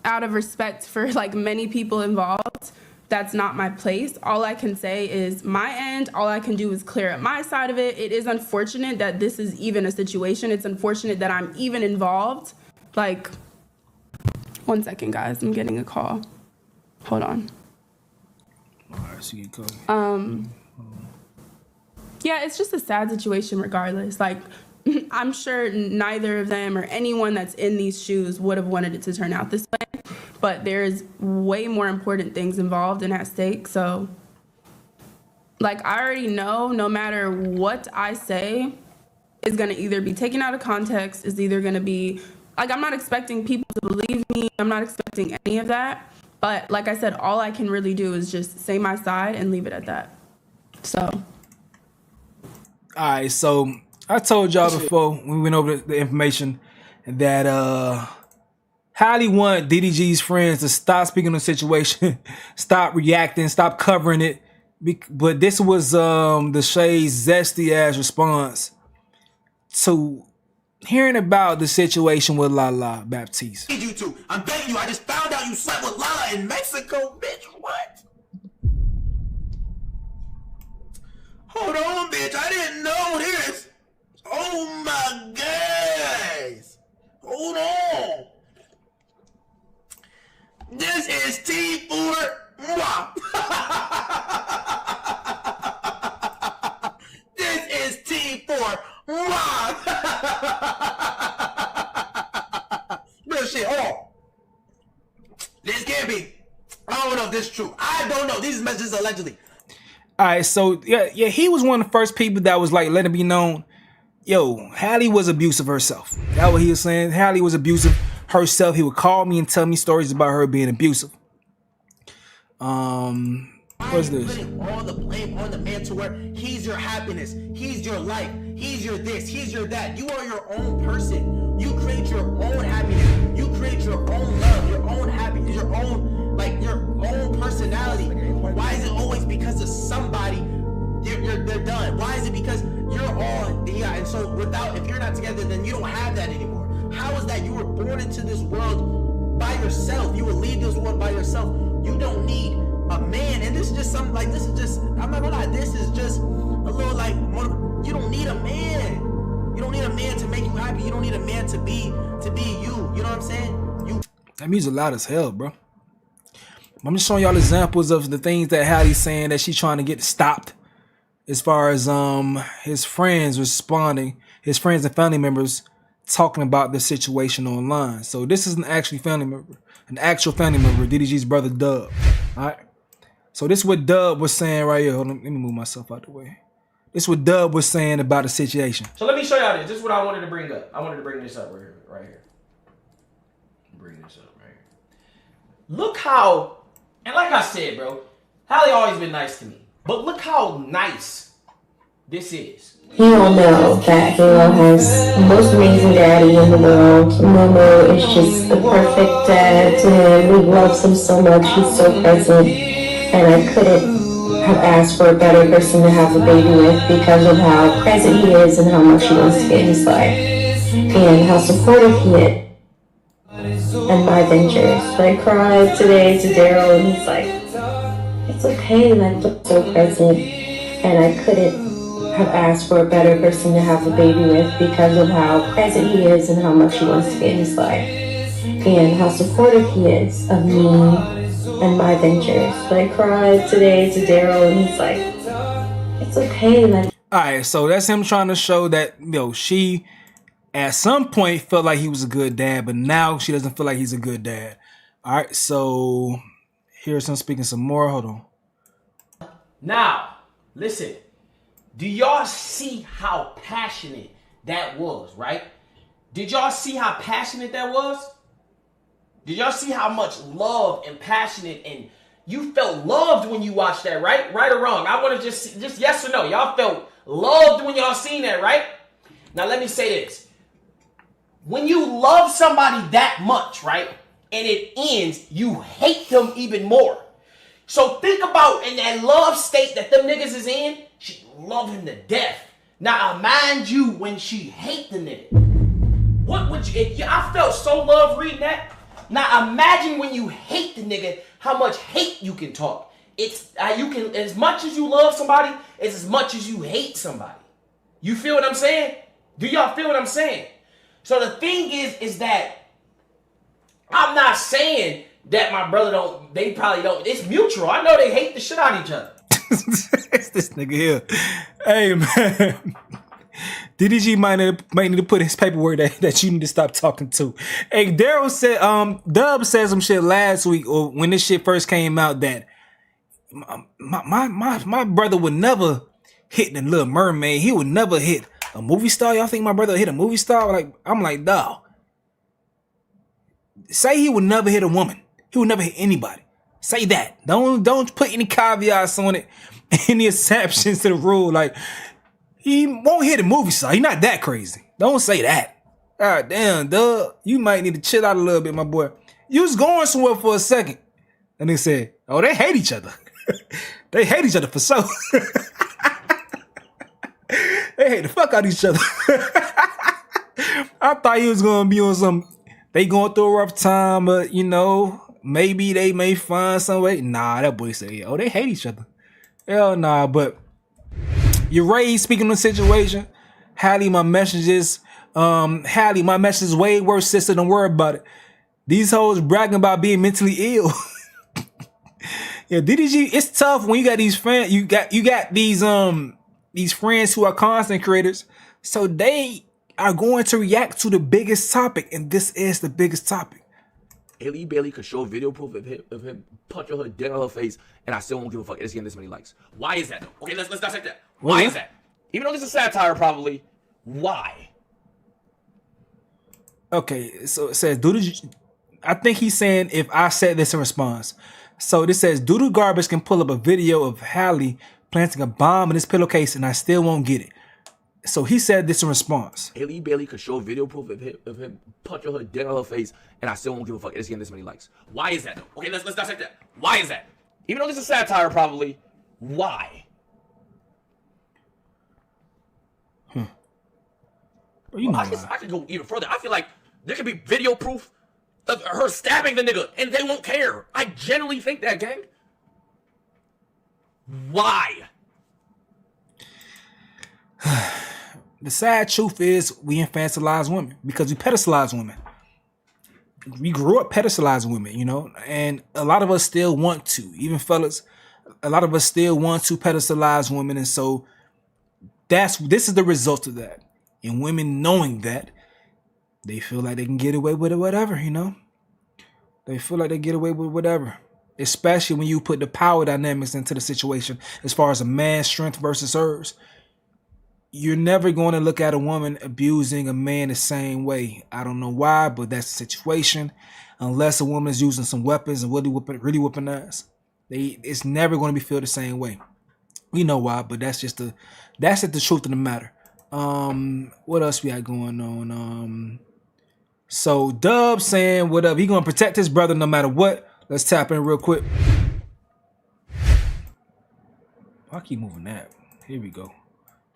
out of respect for like many people involved. That's not my place. All I can say is my end. All I can do is clear up my side of it. It is unfortunate that this is even a situation. It's unfortunate that I'm even involved. Like, 1 second, guys. I'm getting a call. Hold on. All right, so you go. Yeah, it's just a sad situation regardless. Like, I'm sure neither of them or anyone that's in these shoes would have wanted it to turn out this way. But there's way more important things involved and at stake. So, like, I already know no matter what I say is going to either be taken out of context, is either going to be, like, I'm not expecting people to believe me. I'm not expecting any of that. But like I said, all I can really do is just say my side and leave it at that. So. All right, so I told y'all before we went over the information that Halle wanted DDG's friends to stop speaking on the situation, stop reacting, stop covering it. But this was the Shay's zesty ass response to hearing about the situation with Lala Baptiste. You two, I'm begging you. I just found out you slept with Lala in Mexico, bitch. What? Hold on, bitch. I didn't know this. Oh my guys. Hold on. This is T for moi. This is T for moi. Real shit. Hold on. This can't be. I don't know if this is true. I don't know. These messages allegedly. All right, so yeah, he was one of the first people that was like letting it be known, yo, Halle was abusive herself. That's what he was saying. Halle was abusive herself. He would call me and tell me stories about her being abusive. What's this? Putting all the blame on the man to where he's your happiness, he's your life, he's your this, he's your that. You are your own person. You create your own happiness. You create your own love, your own happiness, your own personality. Why is it always because of somebody they're done? Why is it because you're all and so if you're not together, then you don't have that anymore. How is that? You were born into this world by yourself. You will leave this world by yourself. You don't need a man. And this is just something like, this is just, I'm not gonna lie, this is just a little like, you don't need a man. You don't need a man to make you happy. You don't need a man to be you. You know what I'm saying? That music loud as hell, bro. I'm just showing y'all examples of the things that Halle's saying that she's trying to get stopped. As far as his friends responding, his friends and family members talking about the situation online. So this is an actual family member, DDG's brother Dub. All right. So this is what Dub was saying right here. Hold on, let me move myself out the way. This is what Dub was saying about the situation. So let me show y'all this. This is what I wanted to bring up. I wanted to bring this up right here. Bring this up right here. Look how, and like I said, bro, Halle always been nice to me. But look how nice this is. He don't know that Halo has the most amazing daddy in the world. Momo is just the perfect dad to him. He loves him so much. He's so present. And I couldn't have asked for a better person to have a baby with because of how present he is and how much he wants to get in his life. And how supportive he is. And my ventures. I cried today to Daryl and he's like, it's okay that I'm so present, and I couldn't have asked for a better person to have a baby with because of how present he is and how much he wants to be in his life and how supportive he is of me and my ventures. But I cried today to Daryl and he's like, it's okay. Like, all right, so that's him trying to show that, you know, she at some point felt like he was a good dad, but now she doesn't feel like he's a good dad. All right, so here's him speaking some more. Hold on. Now, listen. Do y'all see how passionate that was, right? Did y'all see how passionate that was? Did y'all see how much love and passionate and you felt loved when you watched that, right? Right or wrong? I want to just yes or no. Y'all felt loved when y'all seen that, right? Now let me say this. When you love somebody that much, right, and it ends, you hate them even more. So think about in that love state that them niggas is in, she love him to death. Now mind you when she hate the nigga. What would you, I felt so love reading that. Now imagine when you hate the nigga, how much hate you can talk. It's you can, as much as you love somebody, it's as much as you hate somebody. You feel what I'm saying? Do y'all feel what I'm saying? So the thing is that I'm not saying that my brother they probably don't. It's mutual. I know they hate the shit out of each other. It's this nigga here. Hey, man. DDG might need to put his paperwork that you need to stop talking to. Hey, Daryl said, Dub said some shit last week or when this shit first came out that my brother would never hit the Little Mermaid. He would never hit a movie star. Y'all think my brother would hit a movie star? Like, I'm like, no. Say he would never hit a woman. He would never hit anybody. Say that. Don't put any caveats on it, any exceptions to the rule. Like, he won't hit a movie star. He's not that crazy. Don't say that. God damn, Doug. You might need to chill out a little bit, my boy. You was going somewhere for a second. And they said, oh, they hate each other. They hate each other for so. They hate the fuck out of each other. I thought he was going to be on some, they going through a rough time, but, you know, maybe they may find some way. Nah, that boy said, oh, they hate each other. Hell nah, but you're Ray speaking of the situation. Halle, my message is way worse, sister. Don't worry about it. These hoes bragging about being mentally ill. Yeah, DDG, it's tough when you got these friends. You got these friends who are content creators, so they are going to react to the biggest topic, and this is the biggest topic. Haley Bailey could show video proof of him punching her dead on her face, and I still won't give a fuck. It's getting this many likes. Why is that though? Okay, let's dissect that. Why is that? Even though this is satire, probably. Why? Okay, so it says, I think he's saying if I said this in response. So this says, Doodle Garbage can pull up a video of Halle planting a bomb in his pillowcase, and I still won't get it. So he said this in response. Haley Bailey could show video proof of him punching her dead on her face, and I still won't give a fuck. It's getting this many likes. Why is that though? Okay, let's dissect that. Why is that? Even though this is satire, probably. Why? Well, you know I could go even further. I feel like there could be video proof of her stabbing the nigga, and they won't care. I genuinely think that, gang. Why? The sad truth is we infantilize women because we pedestalize women. We grew up pedestalizing women, you know, and a lot of us still want to, even fellas, a lot of us still want to pedestalize women. And so this is the result of that. And women knowing that, they feel like they can get away with it, whatever, you know. They feel like they get away with whatever. Especially when you put the power dynamics into the situation as far as a man's strength versus hers. You're never going to look at a woman abusing a man the same way. I don't know why, but that's the situation. Unless a woman is using some weapons and really whooping ass. It's never going to be feel the same way. We know why, but that's just the truth of the matter. What else we got going on? So Dub saying what up? He gonna protect his brother no matter what. Let's tap in real quick. I keep moving that. Here we go.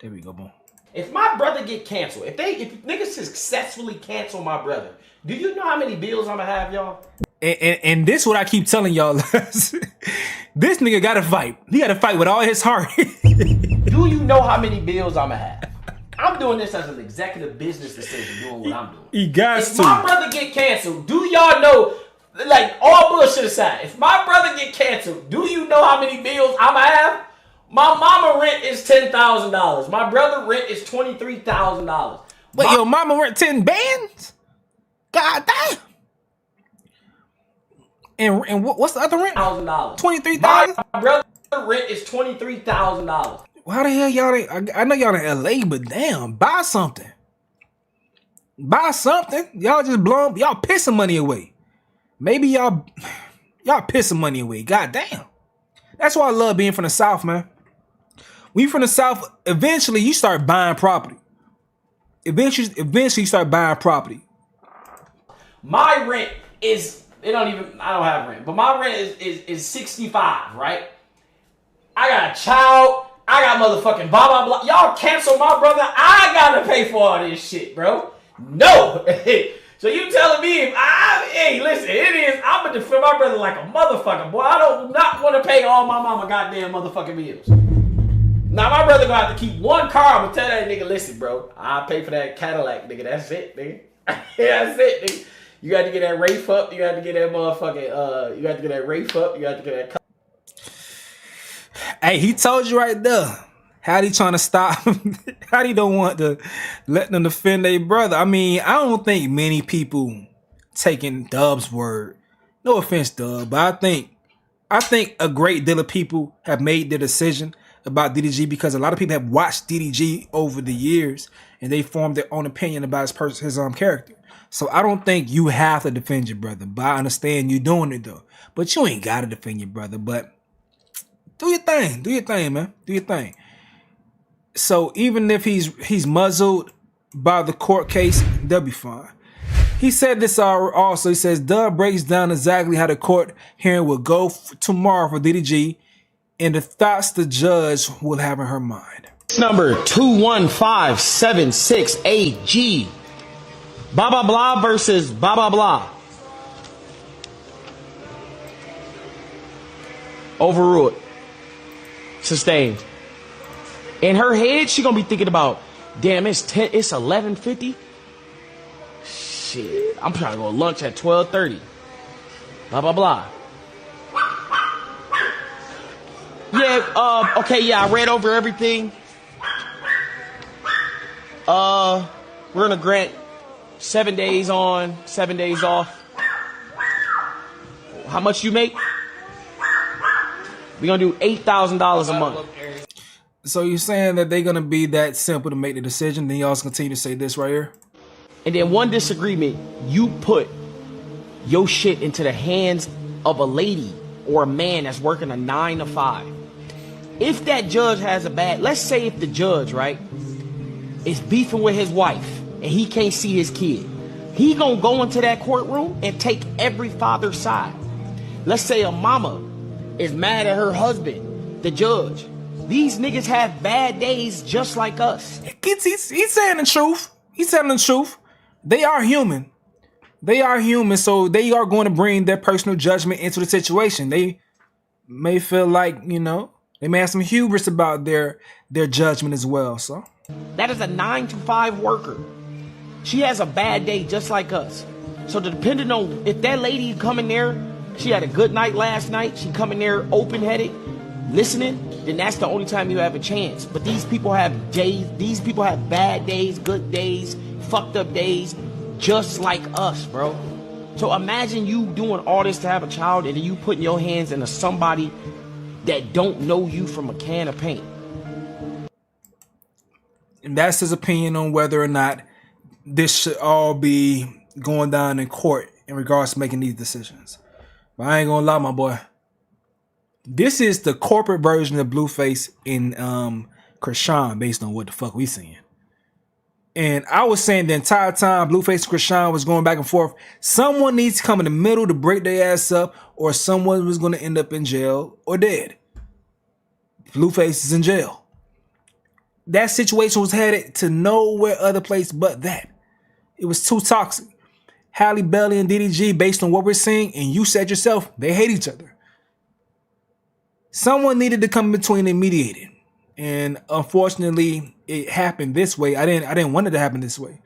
There we go, boom. If my brother get canceled, if niggas successfully cancel my brother, do you know how many bills I'm gonna have, y'all? And this what I keep telling y'all. This nigga gotta fight. He gotta fight with all his heart. Do do you know how many bills I'ma have? I'm doing this as an executive business decision, doing what I'm doing. He got If my brother get canceled, do y'all know, like, all bullshit aside, if my brother get canceled, do you know how many bills I'ma have? My mama rent is $10,000. My brother rent is $23,000. Wait, your mama rent 10 bands? God damn. And what's the other rent? $1,000. $23,000? My brother rent is $23,000. How the hell y'all ain't, I know y'all in LA, but damn, buy something. Buy something. Y'all just blowing, y'all pissing money away. Maybe y'all pissing money away. God damn. That's why I love being from the South, man. When you from the South, eventually you start buying property. Eventually you start buying property. My rent is, I don't have rent, but my rent is 65, right? I got a child. I got motherfucking blah, blah, blah. Y'all cancel my brother. I gotta pay for all this shit, bro. No. So you telling me, hey, listen, it is, I'm gonna defend my brother like a motherfucker, boy. I don't not want to pay all my mama goddamn motherfucking bills. Now my brother gonna have to keep one car. I'm gonna tell that nigga, listen, bro, I'll pay for that Cadillac, nigga. That's it, nigga. That's it, nigga. You got to get that Rafe up. You got to get that motherfucking, you got to get that Rafe up. You got to get that. Hey, he told you right there. How he trying to stop? How he don't want to let them defend their brother? I mean, I don't think many people taking Dub's word. No offense, Dub, but I think a great deal of people have made their decision about DDG because a lot of people have watched DDG over the years and they formed their own opinion about his character. So I don't think you have to defend your brother, but I understand you doing it though. But you ain't gotta defend your brother. But do your thing, man. Do your thing. So even if he's muzzled by the court case, they'll be fine. He said this also. He says Dub breaks down exactly how the court hearing will go tomorrow for DDG and the thoughts the judge will have in her mind. Number 21576AG. Blah blah blah versus blah blah blah. Overruled. Sustained. In her head, she gonna be thinking about, damn, it's 11:50. Shit, I'm trying to go to lunch at 12:30. Blah blah blah. Yeah. Okay. Yeah. I read over everything. We're gonna grant 7 days on, 7 days off. How much you make? We're gonna do $8,000 a month. So you're saying that they're gonna be that simple to make the decision? Then you also continue to say this right here. And then one disagreement, you put your shit into the hands of a lady or a man that's working a 9 to 5. If that judge has a bad, let's say if the judge, right, is beefing with his wife and he can't see his kid, he gonna go into that courtroom and take every father's side. Let's say a mama is mad at her husband, the judge. These niggas have bad days just like us. He's saying the truth. He's telling the truth. They are human. They are human, so they are going to bring their personal judgment into the situation. They may feel like, you know, they may have some hubris about their judgment as well. So that is a 9 to 5 worker. She has a bad day just like us. So depending on if that lady come in there, she had a good night last night, she come in there open-headed, listening, then that's the only time you have a chance. But these people have days, these people have bad days, good days, fucked up days, just like us, bro. So imagine you doing all this to have a child and then you putting your hands into somebody that don't know you from a can of paint. And that's his opinion on whether or not this should all be going down in court in regards to making these decisions. But I ain't gonna lie, my boy. This is the corporate version of Blueface in Krishan based on what the fuck we seeing. And I was saying the entire time Blueface and Krishan was going back and forth, someone needs to come in the middle to break their ass up, or someone was going to end up in jail or dead. Blueface is in jail. That situation was headed to nowhere other place but that. It was too toxic. Halle Belly and DDG, based on what we're seeing, and you said yourself, they hate each other. Someone needed to come in between and mediate it. and unfortunately, it happened this way. I didn't want it to happen this way.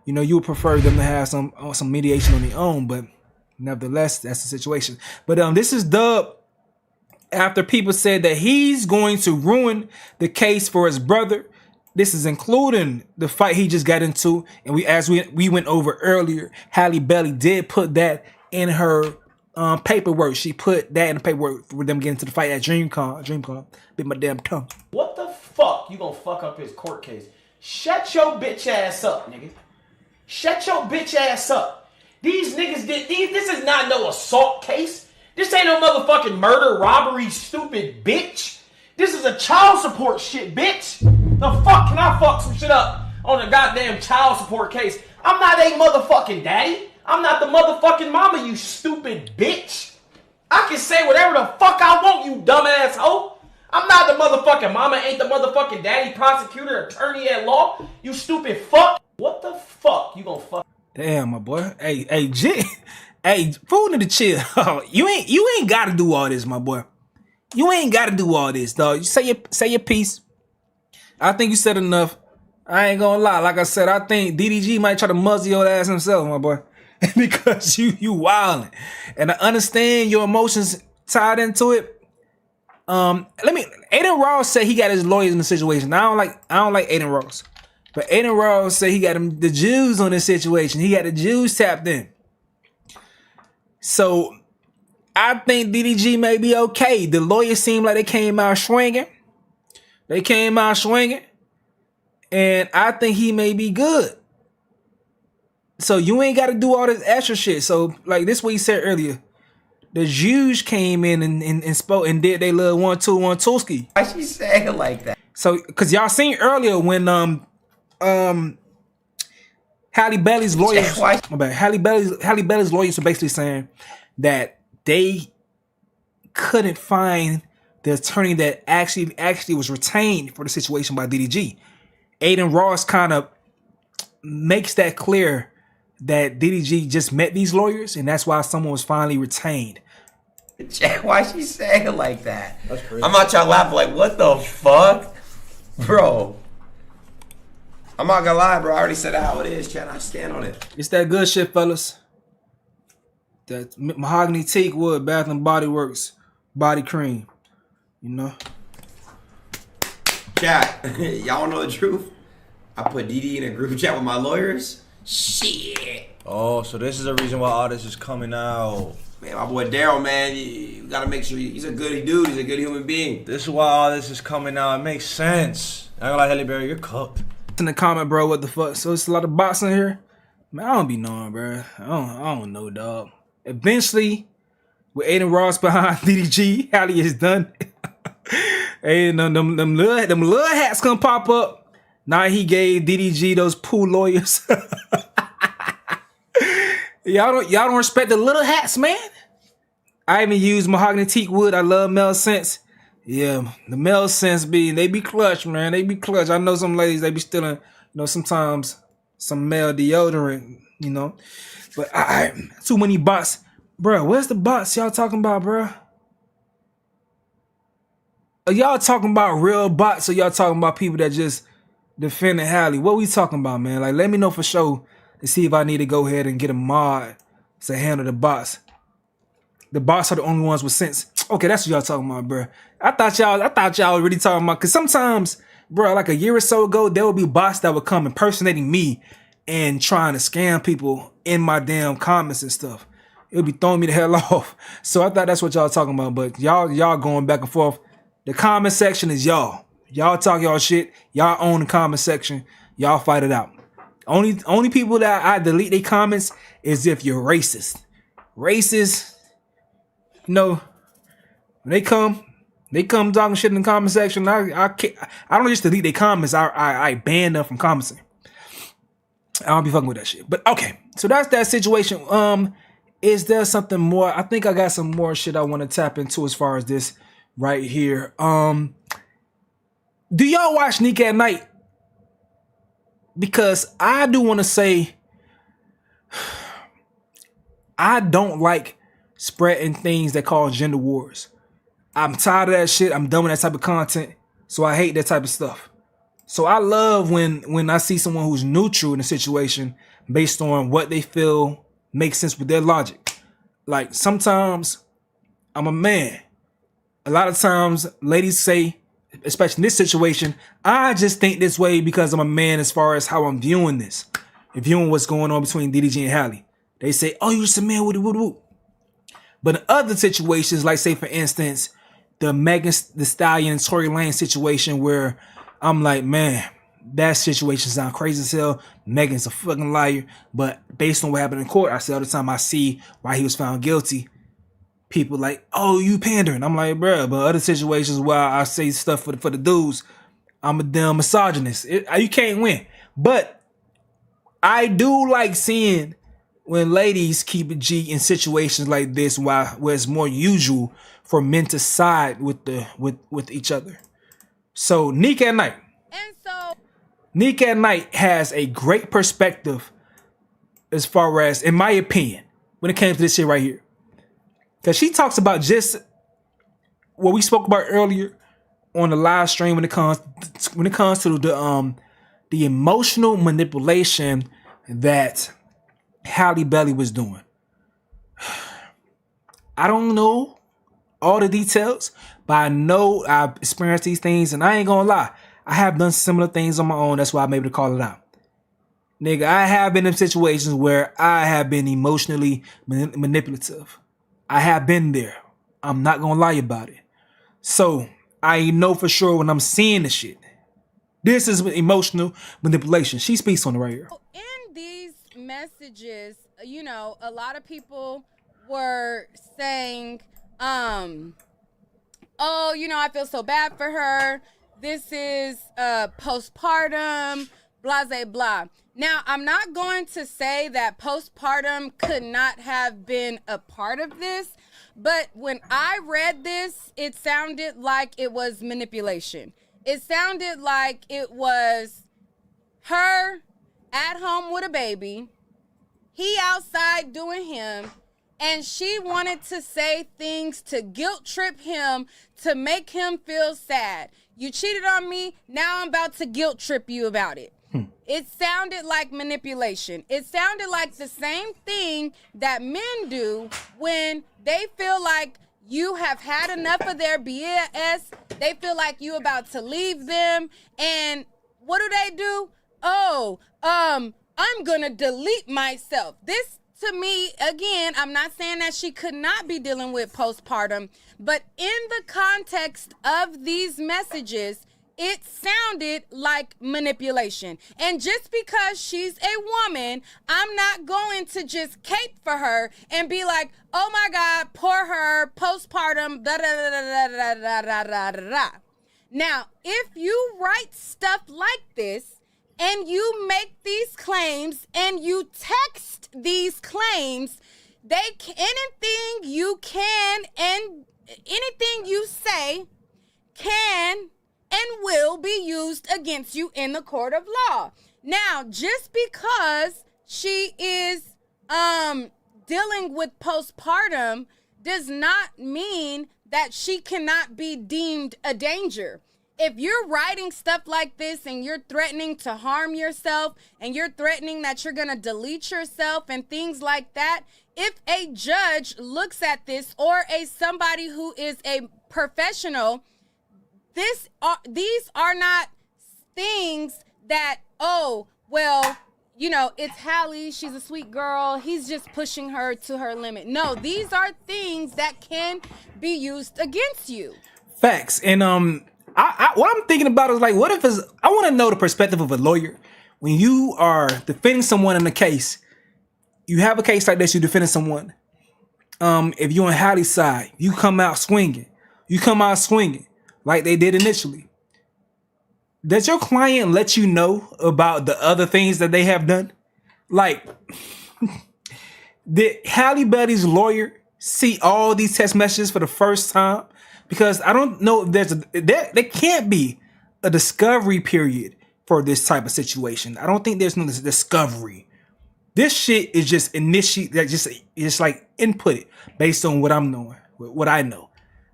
You know, you would prefer them to have some mediation on their own, but nevertheless, that's the situation. But this is Dub after people said that he's going to ruin the case for his brother. This is including the fight he just got into, and we went over earlier. Halle Belly did put that in her paperwork. She put that in the paperwork for them getting to the fight at DreamCon. Bit my damn tongue. What the fuck you gonna fuck up his court case? Shut your bitch ass up, nigga. Shut your bitch ass up. These niggas this is not no assault case. This ain't no motherfucking murder, robbery, stupid bitch. This is a child support shit, bitch. The fuck can I fuck some shit up on a goddamn child support case? I'm not a motherfucking daddy. I'm not the motherfucking mama, you stupid bitch. I can say whatever the fuck I want, you dumbass hoe. I'm not the motherfucking mama, ain't the motherfucking daddy, prosecutor, attorney at law, you stupid fuck. What the fuck you gonna fuck? Damn, my boy. Hey, G. Hey, fool need to chill. You ain't gotta do all this, my boy. You ain't gotta do all this, dog. You say your piece. I think you said enough. I ain't gonna lie. Like I said, I think DDG might try to muzzle your ass himself, my boy. Because you wildin'. And I understand your emotions tied into it. Aiden Ross said he got his lawyers in the situation. I don't like Aiden Ross. But Aiden Ross said he got the Jews on this situation. He got the Jews tapped in. So I think DDG may be okay. The lawyers seem like they came out swinging. And I think he may be good. So you ain't got to do all this extra shit. So like this what he said earlier. The Jews came in and spoke and did they little 1-2 ski. Why she saying it like that? So cause y'all seen earlier when Halle Belly's lawyers, Halle Belly's lawyers were basically saying that they couldn't find the attorney that actually was retained for the situation by DDG. Aiden Ross kind of makes that clear that DDG just met these lawyers, and that's why someone was finally retained. Why she saying it like that? That's crazy. I'm not trying to laugh like, what the fuck? Bro. I'm not gonna lie, bro. I already said how it is, Chad. I stand on it. It's that good shit, fellas. That mahogany teak wood, Bath and Body Works body cream. You know? Chat, y'all know the truth? I put DD in a group chat with my lawyers. Shit. Oh, so this is the reason why all this is coming out. Man, my boy Daryl, man, you gotta make sure he's a good dude. He's a good human being. This is why all this is coming out. It makes sense. I ain't gonna lie, Halle Berry, you're cooked. In the comment, bro, what the fuck? So it's a lot of bots in here. Man, I don't be knowing, bro. I don't know, dog. Eventually, with Aiden Ross behind DDG, Halle is done. Hey, them little hats gonna pop up. Now he gave DDG those pool lawyers. Y'all don't respect the little hats, man. I even use mahogany teak wood. I love male scents. Yeah, the male scents they be clutch, man. They be clutch. I know some ladies, they be stealing, sometimes some male deodorant, But too many bots. Bro, where's the bots y'all talking about, bro? Are y'all talking about real bots or y'all talking about people that just defending Halle? What we talking about, man? Like, let me know for sure to see if I need to go ahead and get a mod to handle the bots. The bots are the only ones with sense. Okay, that's what y'all talking about, bro. I thought y'all were really talking about, because sometimes, bro, like a year or so ago, there would be bots that would come impersonating me and trying to scam people in my damn comments and stuff. It would be throwing me the hell off. So I thought that's what y'all talking about, but y'all going back and forth. The comment section is y'all. Y'all talk y'all shit. Y'all own the comment section. Y'all fight it out. Only people that I delete their comments is if you're racist. Racist, when they come talking shit in the comment section. I don't just delete their comments. I ban them from commenting. I don't be fucking with that shit. But okay, so that's that situation. Is there something more? I think I got some more shit I want to tap into as far as this right here. Do y'all watch Nick at Night? Because I do want to say I don't like spreading things that cause gender wars. I'm tired of that shit. I'm done with that type of content. So I hate that type of stuff. So I love when I see someone who's neutral in a situation based on what they feel makes sense with their logic. Like sometimes I'm a man. A lot of times ladies say, especially in this situation, I just think this way because I'm a man as far as how I'm viewing this. And viewing what's going on between DDG and Halle. They say, oh, you're just a man, woo. But in other situations, like say for instance, the Megan Thee Stallion and Tory Lanez situation where I'm like, man, that situation sounds crazy as hell. Megan's a fucking liar. But based on what happened in court, I say all the time I see why he was found guilty. People like, oh, you pandering. I'm like, bruh, but other situations where I say stuff for the dudes, I'm a damn misogynist. You can't win. But I do like seeing when ladies keep it G in situations like this where it's more usual for men to side with each other. So Nick at Night. And so Nick at Night has a great perspective as far as, in my opinion, when it came to this shit right here. Because she talks about just what we spoke about earlier on the live stream when it comes to the emotional manipulation that Halle Belly was doing. I don't know all the details, but I know I've experienced these things, and I ain't gonna lie, I have done similar things on my own. That's why I'm able to call it out. Nigga, I have been in situations where I have been emotionally manipulative. I have been there. I'm not gonna lie about it. So I know for sure when I'm seeing the shit. This is emotional manipulation. She speaks on it right here. in these messages, you know, a lot of people were saying, oh, you know, I feel so bad for her. This is postpartum, blah, blah, blah. Now, I'm not going to say that postpartum could not have been a part of this, but when I read this, it sounded like it was manipulation. It sounded like it was her at home with a baby, he outside doing him, and she wanted to say things to guilt trip him, to make him feel sad. You cheated on me, now I'm about to guilt trip you about it. It sounded like manipulation. It sounded like the same thing that men do when they feel like you have had enough of their BS. They feel like you about to leave them. And what do? Oh, I'm gonna delete myself. This, to me, again, I'm not saying that she could not be dealing with postpartum, but in the context of these messages, it sounded like manipulation. And just because she's a woman, I'm not going to just cape for her and be like, oh my God, poor her, postpartum, da da da da da da da da da da. Now, if you write stuff like this and you make these claims and you text these claims, anything you can and anything you say can and will be used against you in the court of law. Now, just because she is dealing with postpartum does not mean that she cannot be deemed a danger. If you're writing stuff like this and you're threatening to harm yourself and you're threatening that you're going to delete yourself and things like that, if a judge looks at this or somebody who is a professional, these are not things that, oh, well, you know, it's Halle, she's a sweet girl, he's just pushing her to her limit. No, these are things that can be used against you. Facts. And what I'm thinking about is like, what if I want to know the perspective of a lawyer. When you are defending someone in a case, you have a case like this, you're defending someone. If you're on Halle's side, you come out swinging. Like they did initially. Does your client let you know about the other things that they have done? Like, did Halle Belly's lawyer see all these text messages for the first time? Because I don't know if there can't be a discovery period for this type of situation. I don't think there's no discovery. This shit is just just like input based on what I'm knowing, what I know.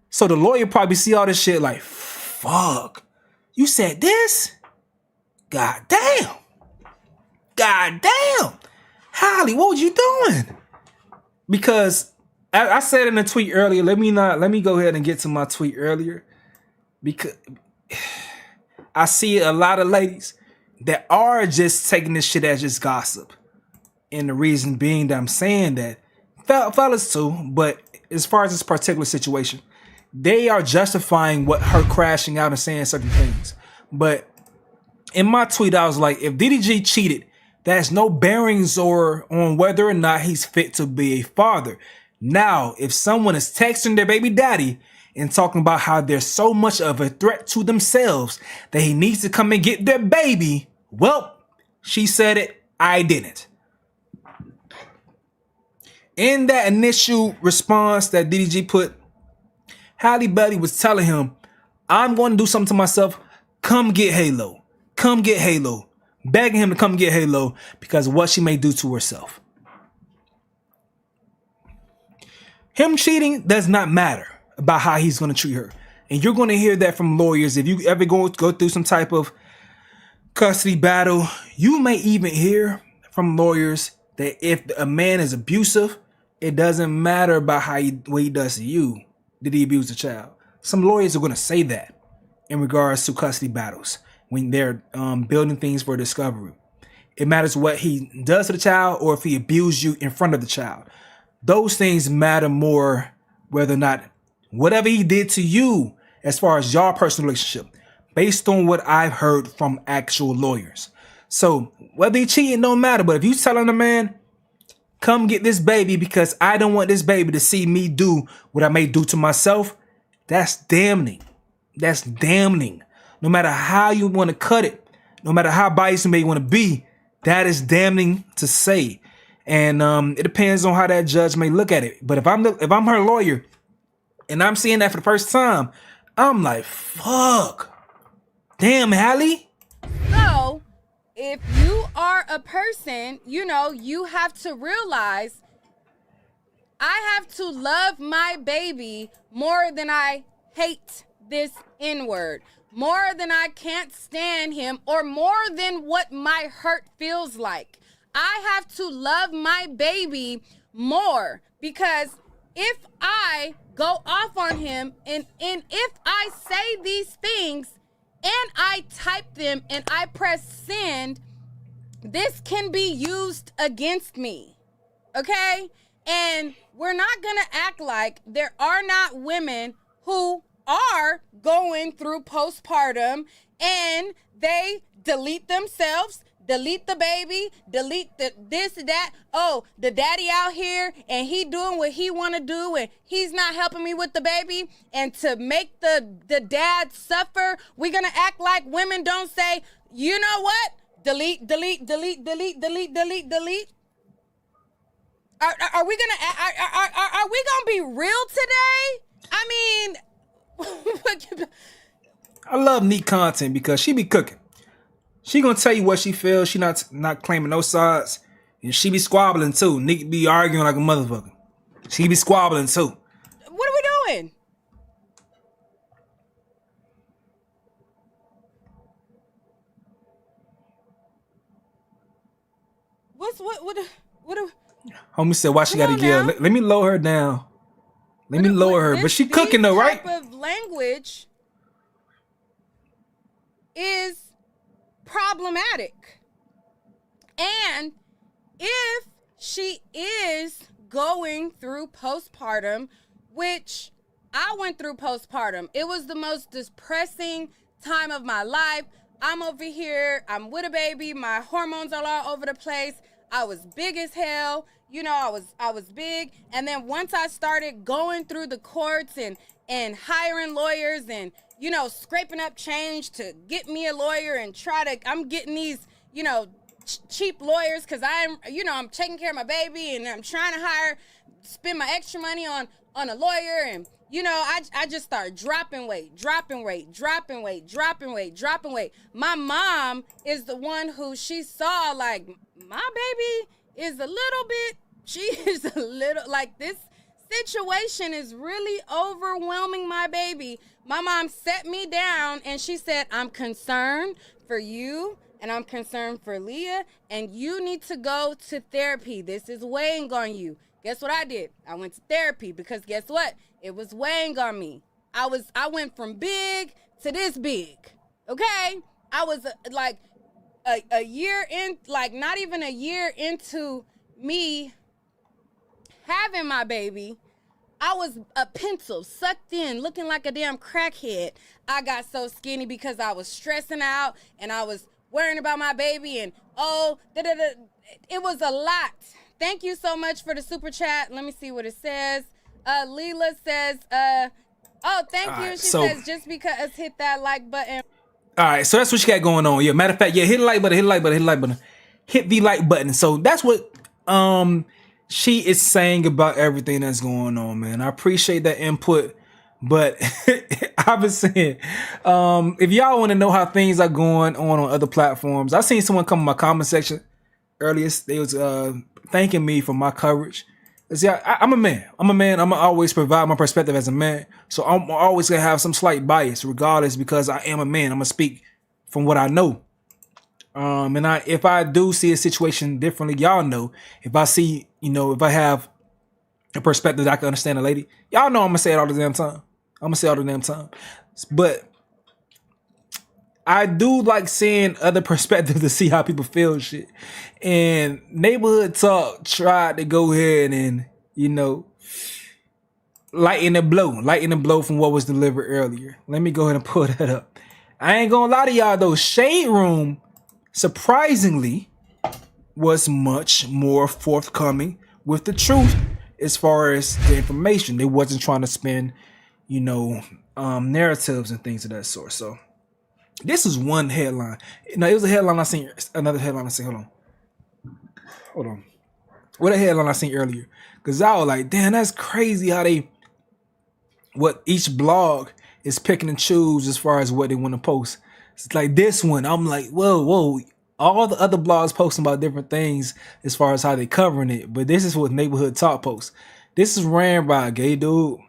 So the lawyer probably see all this shit like, fuck. You said this? God damn. God damn. Halle, what was you doing? Because I said in a tweet earlier, let me go ahead and get to my tweet earlier. Because I see a lot of ladies that are just taking this shit as just gossip. And the reason being that I'm saying that, fellas too, but as far as this particular situation, they are justifying what her crashing out and saying certain things. But in my tweet, I was like, if DDG cheated, that has no bearings on whether or not he's fit to be a father. Now, if someone is texting their baby daddy and talking about how they're so much of a threat to themselves that he needs to come and get their baby, well, she said it, I didn't. In that initial response that DDG put, Halle Belly was telling him, I'm going to do something to myself. Come get Halo. Come get Halo. Begging him to come get Halo because of what she may do to herself. Him cheating does not matter about how he's going to treat her. And you're going to hear that from lawyers. If you ever go through some type of custody battle, you may even hear from lawyers that if a man is abusive, it doesn't matter about what he does to you. Did he abuse the child? Some lawyers are going to say that in regards to custody battles when they're building things for discovery. It matters what he does to the child or if he abused you in front of the child. Those things matter more whether or not whatever he did to you as far as your personal relationship, based on what I've heard from actual lawyers. So whether he cheating don't matter, but if you telling a man, come get this baby because I don't want this baby to see me do what I may do to myself, that's damning. That's damning. No matter how you want to cut it, no matter how biased you may want to be, that is damning to say. And it depends on how that judge may look at it. But if I'm her lawyer and I'm seeing that for the first time, I'm like, fuck. Damn, Halle. So, if you are a person, you have to realize I have to love my baby more than I hate this N-word, more than I can't stand him, or more than what my hurt feels like. I have to love my baby more because if I go off on him and if I say these things and I type them and I press send, this can be used against me, okay? And we're not gonna act like there are not women who are going through postpartum and they delete themselves, delete the baby, delete this, that. Oh, the daddy out here and he doing what he want to do and he's not helping me with the baby. And to make the dad suffer, we're going to act like women don't say, you know what? Delete, delete, delete, delete, delete, delete, delete. Are we gonna be real today? I mean, I love neat content because she be cooking. She gonna tell you what she feels. She not claiming no sides. And she be squabbling too. Nick be arguing like a motherfucker. She be squabbling too. What are we doing? What Homie said, why she gotta yell? Let me lower her down. Let me lower her. But she cooking though, right? This type of language is problematic. And if she is going through postpartum, which I went through postpartum, it was the most depressing time of my life. I'm over here, I'm with a baby, my hormones are all over the place. I was big as hell. I was big. And then once I started going through the courts and hiring lawyers and, scraping up change to get me a lawyer and I'm getting these, cheap lawyers because I'm taking care of my baby and I'm trying to spend my extra money on a lawyer. And, I just started dropping weight. My mom is the one who she saw like, my baby is a little bit, she is a little like this situation is really overwhelming my baby. My mom set me down and she said, I'm concerned for you and I'm concerned for Leah, and you need to go to therapy. This is weighing on you. Guess what I did? I went to therapy because guess what? It was weighing on me. I went from big to this big. Okay? I was like a year in, like not even a year into me having my baby. I was a pencil sucked in, looking like a damn crackhead. I got so skinny because I was stressing out and I was worrying about my baby and it was a lot. Thank you so much for the super chat. Let me see what it says. Leela says, thank you. She says, just because hit that like button. All right, so that's what you got going on. Yeah, matter of fact, yeah, hit the like button, hit the like button, hit the like button. Hit the like button. So that's what she is saying about everything that's going on, man. I appreciate that input, but I've been saying, if y'all want to know how things are going on other platforms, I seen someone come in my comment section earlier. They was thanking me for my coverage. See, I'm a man. I'm gonna always provide my perspective as a man. So I'm always gonna have some slight bias, regardless, because I am a man. I'm gonna speak from what I know. And if I do see a situation differently, y'all know. If I see, if I have a perspective that I can understand a lady, y'all know I'm gonna say it all the damn time. But I do like seeing other perspectives to see how people feel and shit. And Neighborhood Talk tried to go ahead and, lighten the blow from what was delivered earlier. Let me go ahead and pull that up. I ain't gonna lie to y'all though, Shade Room surprisingly was much more forthcoming with the truth as far as the information. They wasn't trying to spin, narratives and things of that sort. So this is one headline. It was a headline I seen. Another headline I seen. Hold on. What a headline I seen earlier. Because I was like, damn, that's crazy how what each blog is picking and choose as far as what they want to post. It's like this one. I'm like, whoa. All the other blogs posting about different things as far as how they covering it. But this is what Neighborhood Talk posts. This is ran by a gay dude.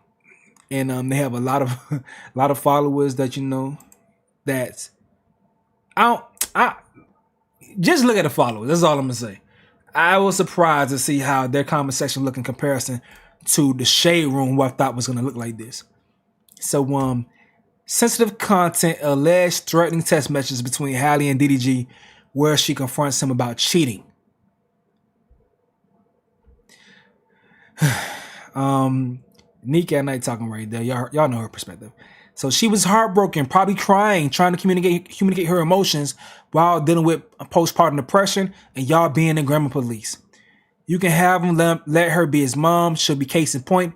And they have a lot of followers that that I just look at the followers. That's all I'm gonna say. I was surprised to see how their comment section look in comparison to the Shade Room, who I thought was gonna look like this. So sensitive content, alleged threatening text messages between Halle and DDG, where she confronts him about cheating. Nika at night talking right there. Y'all know her perspective. So she was heartbroken, probably crying, trying to communicate her emotions while dealing with postpartum depression and y'all being the grammar police. You can have him let her be his mom. She'll be case in point.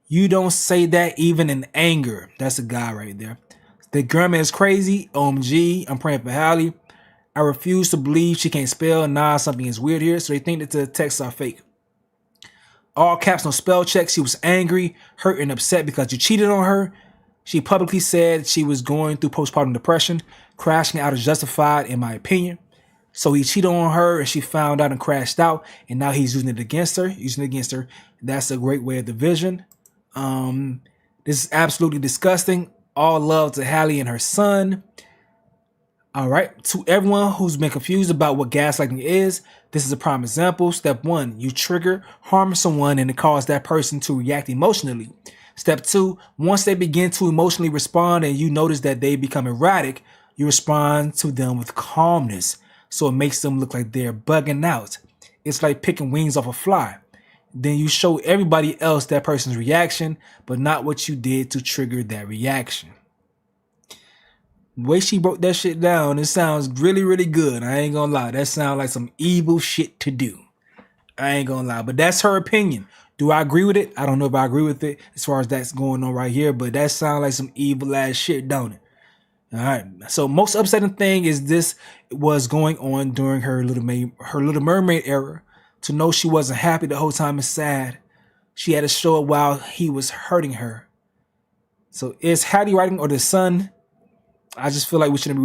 You don't say that even in anger. That's a guy right there. The grammar is crazy. OMG. I'm praying for Halle. I refuse to believe she can't spell. Nah, something is weird here. So they think that the texts are fake. All caps, no spell checks. She was angry, hurt, and upset because you cheated on her. She publicly said she was going through postpartum depression. Crashing out is justified, in my opinion. So he cheated on her, and she found out and crashed out, and now he's using it against her. That's a great way of division. This is absolutely disgusting. All love to Halle and her son. All right. To everyone who's been confused about what gaslighting is, this is a prime example. Step 1, you trigger, harm someone, and it causes that person to react emotionally. Step 2, once they begin to emotionally respond and you notice that they become erratic, you respond to them with calmness. So it makes them look like they're bugging out. It's like picking wings off a fly. Then you show everybody else that person's reaction, but not what you did to trigger that reaction. The way she broke that shit down, it sounds really, really good. I ain't gonna lie. That sounds like some evil shit to do. I ain't gonna lie. But that's her opinion. Do I agree with it? I don't know if I agree with it as far as that's going on right here, but that sounds like some evil ass shit, don't it? All right. So most upsetting thing is this was going on during her Little Mermaid era. To know she wasn't happy the whole time is sad. She had to show it while he was hurting her. So is Halle writing or the son? I just feel like we shouldn't be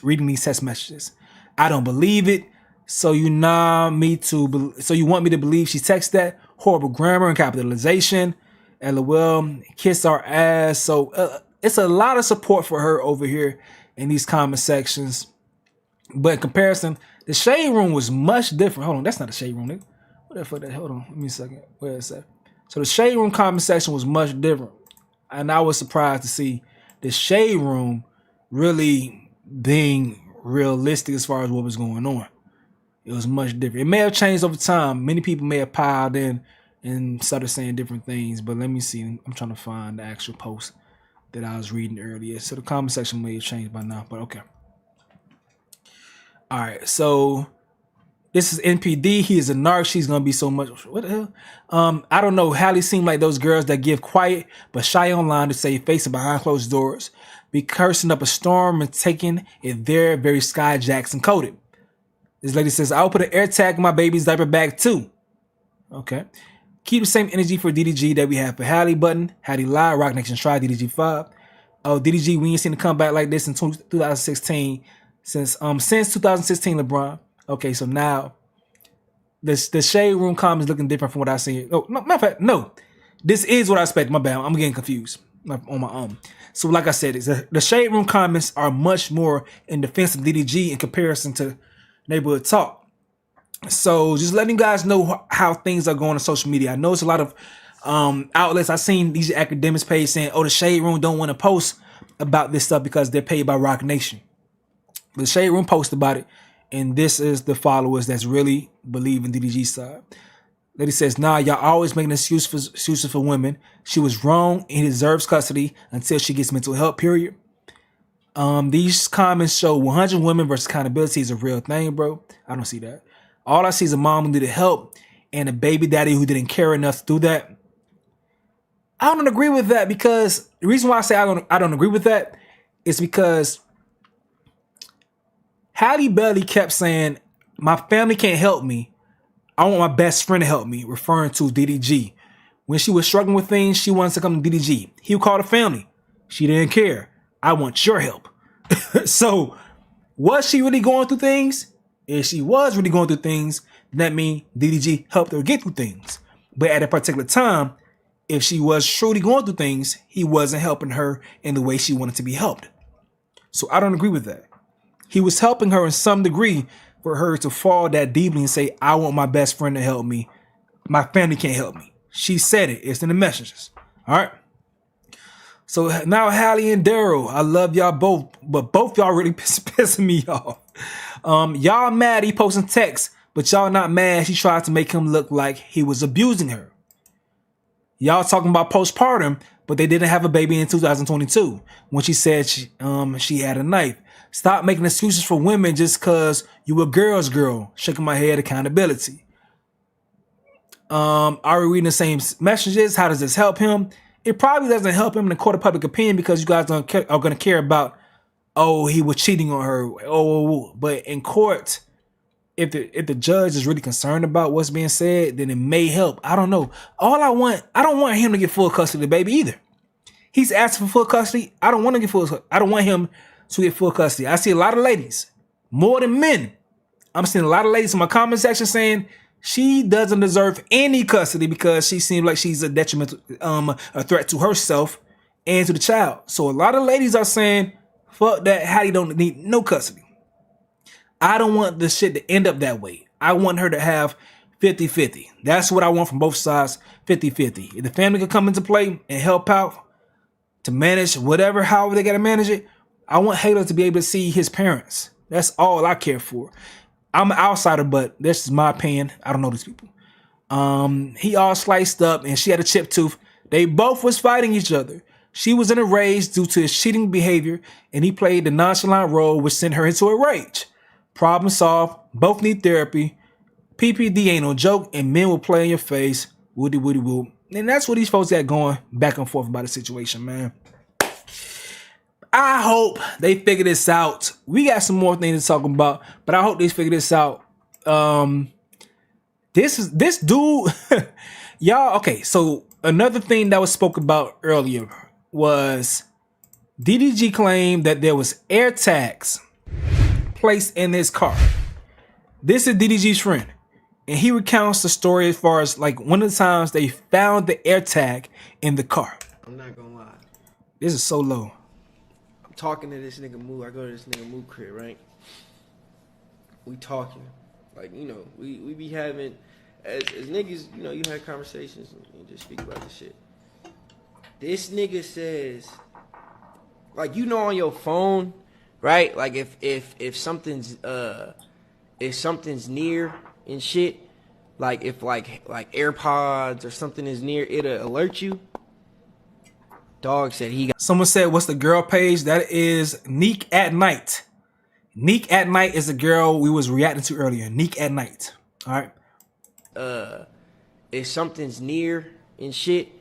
reading these text messages. I don't believe it. So you want me to believe she texted that? horrible grammar and capitalization. LOL, kiss our ass. So it's a lot of support for her over here in these comment sections. But in comparison, the shade room was much different. Hold on, that's not the shade room, nigga. What the fuck that? Hold on, give me a second. Where is that? So the shade room comment section was much different. And I was surprised to see the shade room really being realistic as far as what was going on. It was much different. It may have changed over time. Many people may have piled in and started saying different things. But let me see. I'm trying to find the actual post that I was reading earlier. So the comment section may have changed by now, but okay. All right, so this is NPD. He is a narc. She's gonna be so much. What the hell? I don't know. Halle seemed like those girls that give quiet but shy online to save face behind closed doors, be cursing up a storm and taking it there, very Sky Jackson coded. This lady says, I'll put an AirTag in my baby's diaper bag too. Okay. Keep the same energy for DDG that we have for Halle button. Halle live. Rock Nation try DDG 5. Oh, DDG, we ain't seen a comeback like this in 2016 since 2016 LeBron. Okay, so now the shade room comments looking different from what I see. Oh, no, matter of fact, no. This is what I expected. My bad. I'm getting confused on my own. So like I said, the shade room comments are much more in defense of DDG in comparison to Neighborhood Talk. So just letting you guys know how things are going on social media. I know it's a lot of outlets. I've seen these academics page saying, oh, the shade room don't want to post about this stuff because they're paid by Rock Nation. The shade room post about it. And this is the followers that's really believe in DDG's side. Lady says, nah, y'all always making excuses for women. She was wrong and he deserves custody until she gets mental help, period. These comments show 100 women versus accountability is a real thing, bro. I don't see that. All I see is a mom who needed help and a baby daddy who didn't care enough to do that. I don't agree with that because the reason why I say I don't agree with that is because Halle Belly kept saying, my family can't help me. I want my best friend to help me, referring to DDG. When she was struggling with things, she wanted to come to DDG. He would call the family. She didn't care. I want your help. So, was she really going through things? If she was really going through things, then that means DDG helped her get through things. But at a particular time, if she was truly going through things, he wasn't helping her in the way she wanted to be helped. So I don't agree with that. He was helping her in some degree for her to fall that deeply and say, I want my best friend to help me. My family can't help me. She said it. It's in the messages. All right. So now Halle and Daryl, I love y'all both, but both y'all really pissing me off. Y'all mad he posting texts, but y'all not mad she tried to make him look like he was abusing her. Y'all talking about postpartum, but they didn't have a baby in 2022 when she said she had a knife. Stop making excuses for women just because you a girl's girl. Shaking my head, accountability. Are we reading the same messages? How does this help him? It probably doesn't help him in the court of public opinion because you guys are going to care about, oh, he was cheating on her. Oh, but in court, if the judge is really concerned about what's being said, then it may help. I don't know. I don't want him to get full custody of the baby either. He's asking for full custody. I don't want him to get full custody. I see a lot of ladies, more than men. I'm seeing a lot of ladies in my comment section saying she doesn't deserve any custody because she seems like she's a detrimental, a threat to herself and to the child. So a lot of ladies are saying, fuck that, Halle don't need no custody. I don't want this shit to end up that way. I want her to have 50-50. That's what I want from both sides, 50-50. If the family can come into play and help out to manage whatever, however they got to manage it, I want Halle to be able to see his parents. That's all I care for. I'm an outsider, but this is my opinion. I don't know these people. He all sliced up and she had a chipped tooth. They both was fighting each other. She was in a rage due to his cheating behavior and he played the nonchalant role which sent her into a rage. Problem solved. Both need therapy. PPD ain't no joke and men will play in your face. Woody woody woo. And that's what these folks got going back and forth about the situation, man. I hope they figure this out. We got some more things to talk about, but I hope they figure this out. This dude, y'all. Okay, so another thing that was spoke about earlier was DDG claimed that there was AirTags placed in his car. This is DDG's friend. And he recounts the story as far as like one of the times they found the AirTag in the car. I'm not gonna lie. This is so low. I'm talking to this nigga Moo. I go to this nigga Moo crib, right? We talking. Like, you know, we be having, as niggas, you know, you have conversations and you just speak about this shit. This nigga says, like, you know, on your phone, right? Like if something's near and shit, like if like AirPods or something is near, it'll alert you. Dog said he got. Someone said, what's the girl page? That is Neek at Night. Neek at Night is the girl we was reacting to earlier. Neek at Night. All right. If something's near and shit,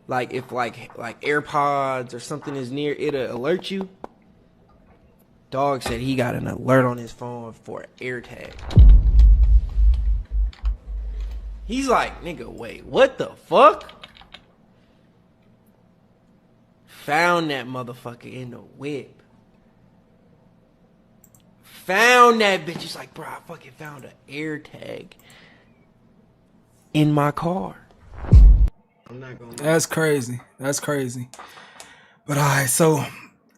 like if like AirPods or something is near, it'll alert you. Dog said he got an alert on his phone for AirTag. He's like, nigga, wait, what the fuck? Found that motherfucker in the whip. Found that bitch. He's like, bro, I fucking found an AirTag in my car. I'm not gonna lie. That's crazy. That's crazy. But all right, so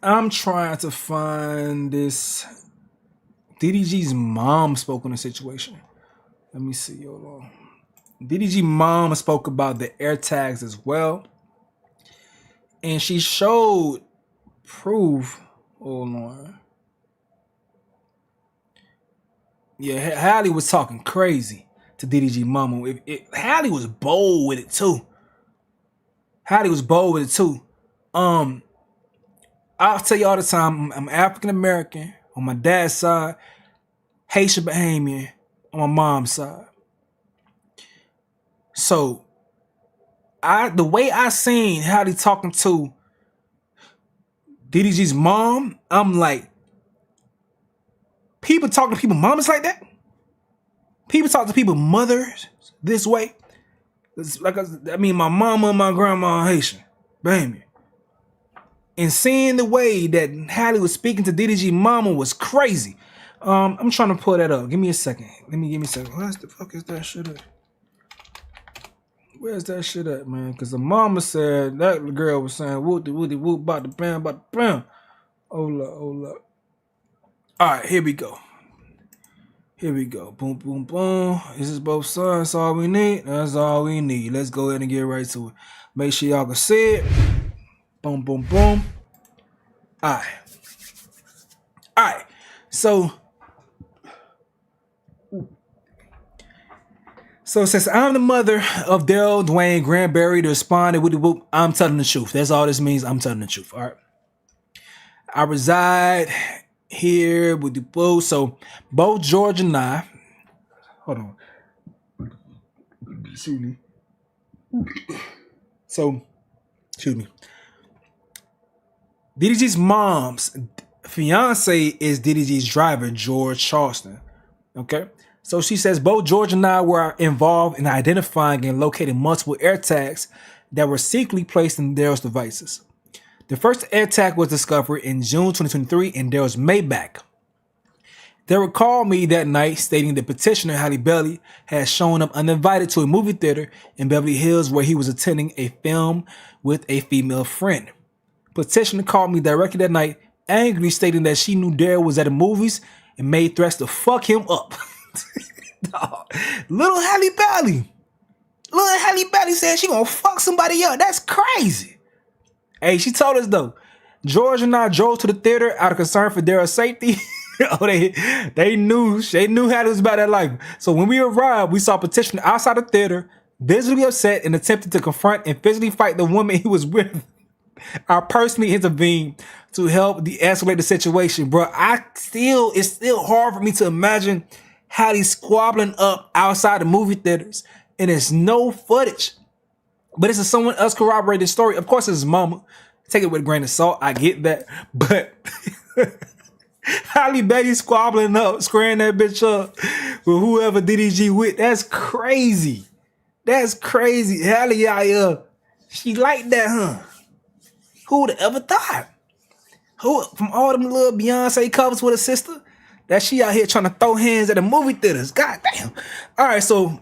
I'm trying to find this. DDG's mom spoke on the situation. Let me see. Hold on. DDG mom spoke about the AirTags as well. And she showed proof. Hold on. Yeah, Halle was talking crazy to DDG mama. Halle was bold with it too. Halle was bold with it too. I'll tell you all the time, I'm African American on my dad's side, Haitian Bahamian on my mom's side. So the way I seen Halle talking to DDG's mom, I'm like, people talking to people mamas like that? People talk to people mothers this way? It's like I mean, my mama and my grandma are Haitian, Bahamian. And seeing the way that Halle was speaking to DDG mama was crazy. I'm trying to pull that up. Give me a second. Give me a second. Where the fuck is that shit at? Where's that shit at, man? Because the mama said, that girl was saying, whoop, whoop, about the bam. Hold up. All right, here we go. Boom, boom, boom. This is both sons. That's all we need. That's all we need. Let's go ahead and get right to it. Make sure y'all can see it. Boom, boom, boom. All right. So it says, I'm the mother of Daryl Dwayne Granberry. To respond, whoop, I'm telling the truth. That's all this means. I'm telling the truth. All right. I reside here with the boo. So both George and I, hold on. Excuse me. DDG's mom's fiance is DDG's driver, George Charleston. Okay. So she says both George and I were involved in identifying and locating multiple AirTags that were secretly placed in Daryl's devices. The first AirTag was discovered in June 2023 in Daryl's Maybach. Daryl called me that night stating the petitioner, Halle Bailey, had shown up uninvited to a movie theater in Beverly Hills where he was attending a film with a female friend. Petitioner called me directly that night, angrily stating that she knew Daryl was at the movies and made threats to fuck him up. Little Halle Bailey said she gonna fuck somebody up. That's crazy. Hey, she told us though, George and I drove to the theater out of concern for Daryl's safety. they knew Halle was about that life. So when we arrived, we saw Petitioner outside the theater, visibly upset and attempted to confront and physically fight the woman he was with. I personally intervened to help de-escalate the situation, bro. It's still hard for me to imagine Halle squabbling up outside the movie theaters, and there's no footage. But it's someone else corroborated the story. Of course, it's his mama. Take it with a grain of salt. I get that. But Halle Bailey squabbling up, squaring that bitch up with whoever DDG with. That's crazy. Halle out here. She like that, huh? Who would have ever thought? Who from all them little Beyonce covers with her sister? that she out here trying to throw hands at the movie theaters. God damn. All right, so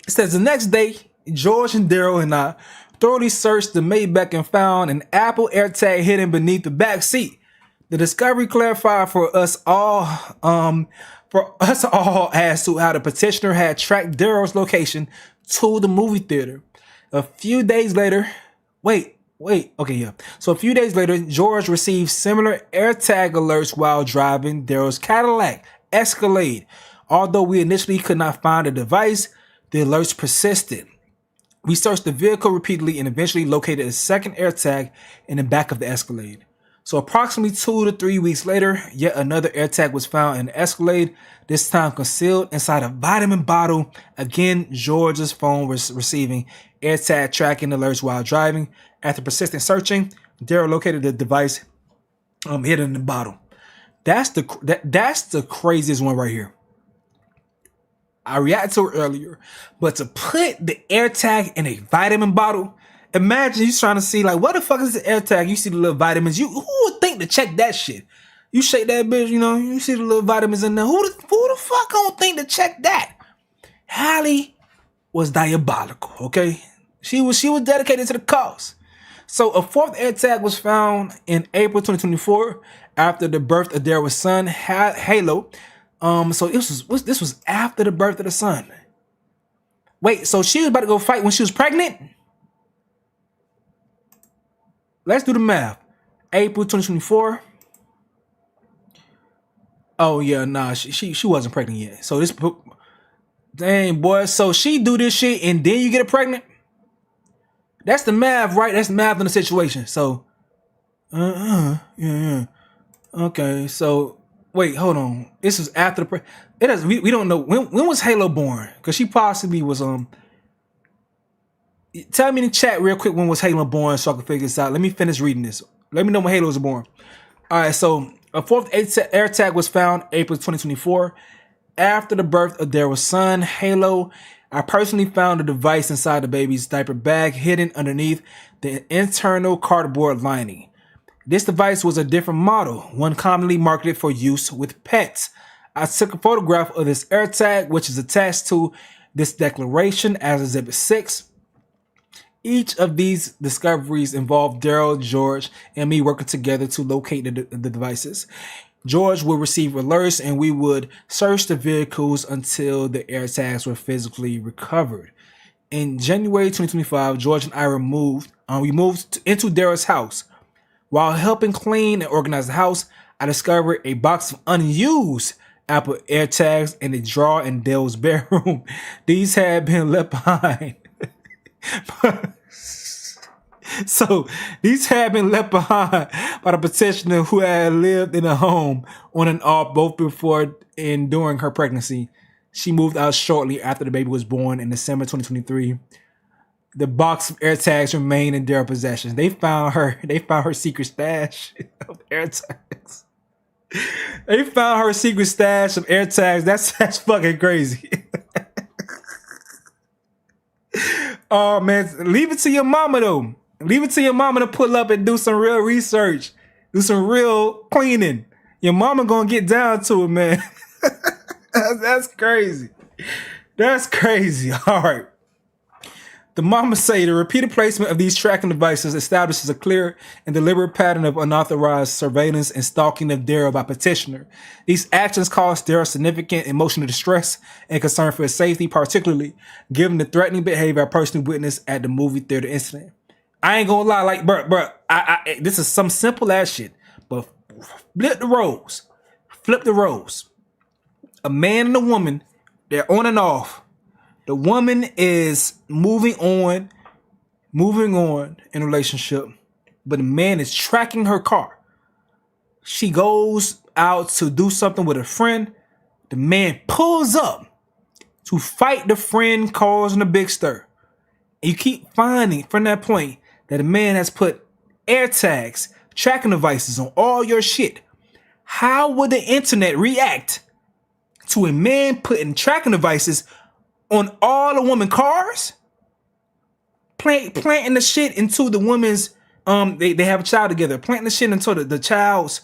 it says the next day, George and Daryl and I thoroughly searched the Maybach and found an Apple AirTag hidden beneath the back seat. The discovery clarified for us all as to how the petitioner had tracked Daryl's location to the movie theater. A few days later, So a few days later, George received similar AirTag alerts while driving Daryl's Cadillac Escalade. Although we initially could not find the device, the alerts persisted. We searched the vehicle repeatedly and eventually located a second AirTag in the back of the Escalade. So approximately 2 to 3 weeks later, yet another AirTag was found in the Escalade, this time concealed inside a vitamin bottle. Again, George's phone was receiving AirTag tracking alerts while driving. After persistent searching, Daryl located the device hidden in the bottle. That's the craziest one right here. I reacted to it earlier, but to put the AirTag in a vitamin bottle, imagine you trying to see like what the fuck is the AirTag? You see the little vitamins. Who would think to check that shit? You shake that bitch, you see the little vitamins in there. Who the fuck gonna think to check that? Halle was diabolical. Okay, she was dedicated to the cause. So a fourth AirTag was found in April 2024 after the birth of Daryl's son, Halle. So this was after the birth of the son. Wait, so she was about to go fight when she was pregnant? Let's do the math. April 2024. Oh yeah, nah, she wasn't pregnant yet. So this, dang boy. So she do this shit and then you get her pregnant. That's the math, right? That's the math in the situation. So, yeah. Okay, so. Wait, hold on. This was after the it doesn't. We don't know when was Halle born because she possibly was Tell me in the chat real quick when was Halle born so I can figure this out. Let me finish reading this. Let me know when Halle was born. All right, so a fourth AirTag was found April 2024 after the birth of Daryl's son, Halle. I personally found the device inside the baby's diaper bag hidden underneath the internal cardboard lining. This device was a different model, one commonly marketed for use with pets. I took a photograph of this AirTag, which is attached to this declaration as Exhibit 6. Each of these discoveries involved Daryl, George, and me working together to locate the devices. George would receive alerts and we would search the vehicles until the AirTags were physically recovered. In January 2025, George and I moved into Daryl's house. While helping clean and organize the house, I discovered a box of unused Apple AirTags in a drawer in Daryl's bedroom. These had been left behind. So these had been left behind by the petitioner who had lived in a home on and off both before and during her pregnancy. She moved out shortly after the baby was born in December 2023. The box of AirTags remained in their possession. They found her secret stash of AirTags. They found her secret stash of AirTags. That's fucking crazy. Oh man, leave it to your mama though. Leave it to your mama to pull up and do some real research. Do some real cleaning. Your mama gonna get down to it, man. That's crazy. That's crazy. All right. The mama say the repeated placement of these tracking devices establishes a clear and deliberate pattern of unauthorized surveillance and stalking of Daryl by petitioner. These actions caused Daryl significant emotional distress and concern for his safety, particularly given the threatening behavior I personally witnessed at the movie theater incident. I ain't gonna lie, like, bro, this is some simple ass shit, but flip the roles. Flip the roles. A man and a woman, they're on and off. The woman is moving on in a relationship, but the man is tracking her car. She goes out to do something with a friend. The man pulls up to fight the friend, causing a big stir. And you keep finding from that point that the man has put AirTags, tracking devices on all your shit. How would the internet react to a man putting tracking devices on all the women's cars, planting the shit into the woman's, they have a child together, planting the shit into the child's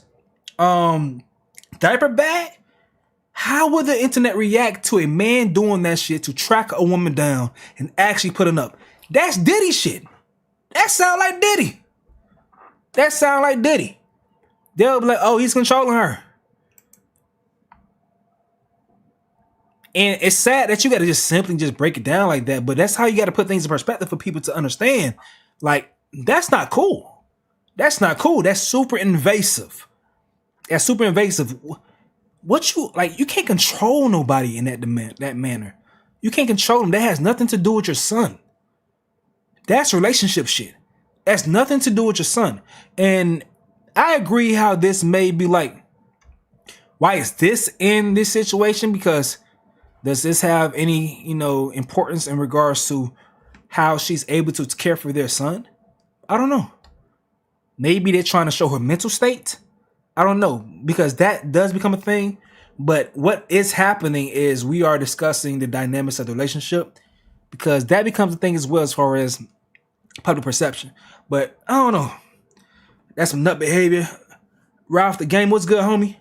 diaper bag? How would the internet react to a man doing that shit to track a woman down and actually putting up? That's Diddy shit. That sound like Diddy. That sound like Diddy. They'll be like, oh, he's controlling her. And it's sad that you got to just simply just break it down like that. But that's how you got to put things in perspective for people to understand. Like, that's not cool. That's not cool. That's super invasive. That's super invasive. What you like? You can't control nobody in that manner. You can't control them. That has nothing to do with your son. That's relationship shit. That's nothing to do with your son. And I agree how this may be like, why is this in this situation? Because does this have any, importance in regards to how she's able to care for their son? I don't know. Maybe they're trying to show her mental state. I don't know, because that does become a thing. But what is happening is we are discussing the dynamics of the relationship, because that becomes a thing as well as far as public perception. But I don't know. That's some nut behavior. Ralph the Game, what's good, homie?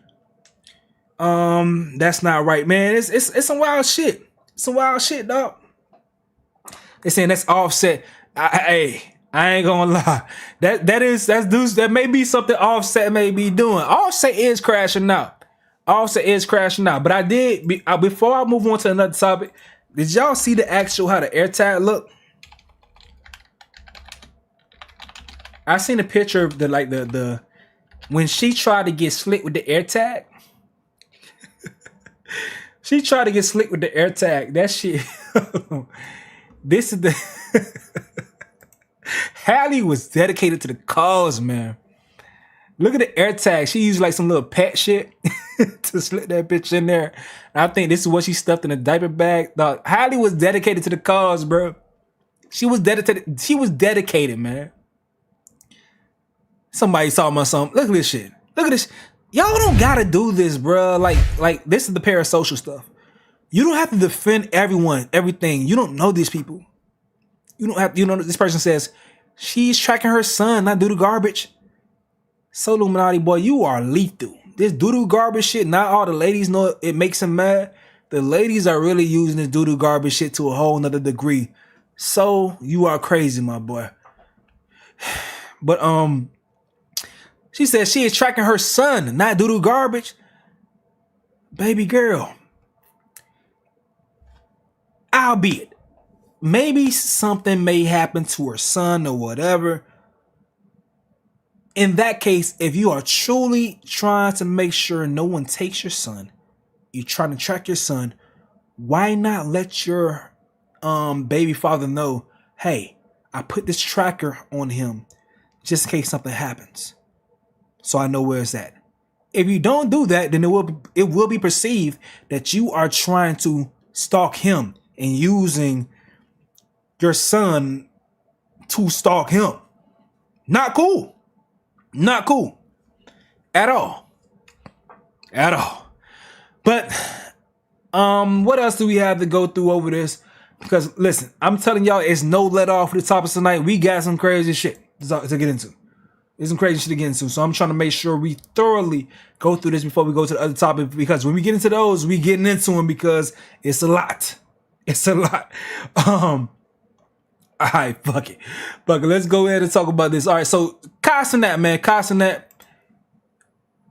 That's not right, man. It's some wild shit. Some wild shit, dog. They're saying that's Offset. I ain't gonna lie. That may be something Offset may be doing. Offset is crashing out. Offset is crashing out. But I did before I move on to another topic. Did y'all see the actual how the AirTag look? I seen a picture of the when she tried to get slick with the AirTag. She tried to get slick with the AirTag. That shit. This is the Halle was dedicated to the cause, man. Look at the AirTag. She used like some little pet shit to slip that bitch in there. And I think this is what she stuffed in a diaper bag. Dog, Halle was dedicated to the cause, bro. She was dedicated. She was dedicated, man. Somebody saw my son. Look at this shit. Look at this. Y'all don't gotta do this, bro. Like this is the parasocial stuff. You don't have to defend everyone, everything. You don't know these people. You don't have. This person says she's tracking her son, not doo-doo garbage. So Illuminati boy, you are lethal. This doo-doo garbage shit. Not all the ladies know it makes them mad. The ladies are really using this doo-doo garbage shit to a whole nother degree. So you are crazy, my boy. But she says she is tracking her son, not doo-doo garbage. Baby girl. Albeit, maybe something may happen to her son or whatever. In that case, if you are truly trying to make sure no one takes your son, you're trying to track your son, why not let your baby father know, hey, I put this tracker on him just in case something happens, so I know where it's at. If you don't do that, then it will be perceived that you are trying to stalk him and using your son to stalk him. Not cool. Not cool. At all. At all. But what else do we have to go through over this? Because listen, I'm telling y'all, it's no let off for the topics tonight. We got some crazy shit to get into. There's some crazy shit to get into. So I'm trying to make sure we thoroughly go through this before we go to the other topic. Because when we get into those, we getting into them because it's a lot. It's a lot. All right, fuck it. Fuck it. Let's go ahead and talk about this. All right, so Casanat, man. Casanat.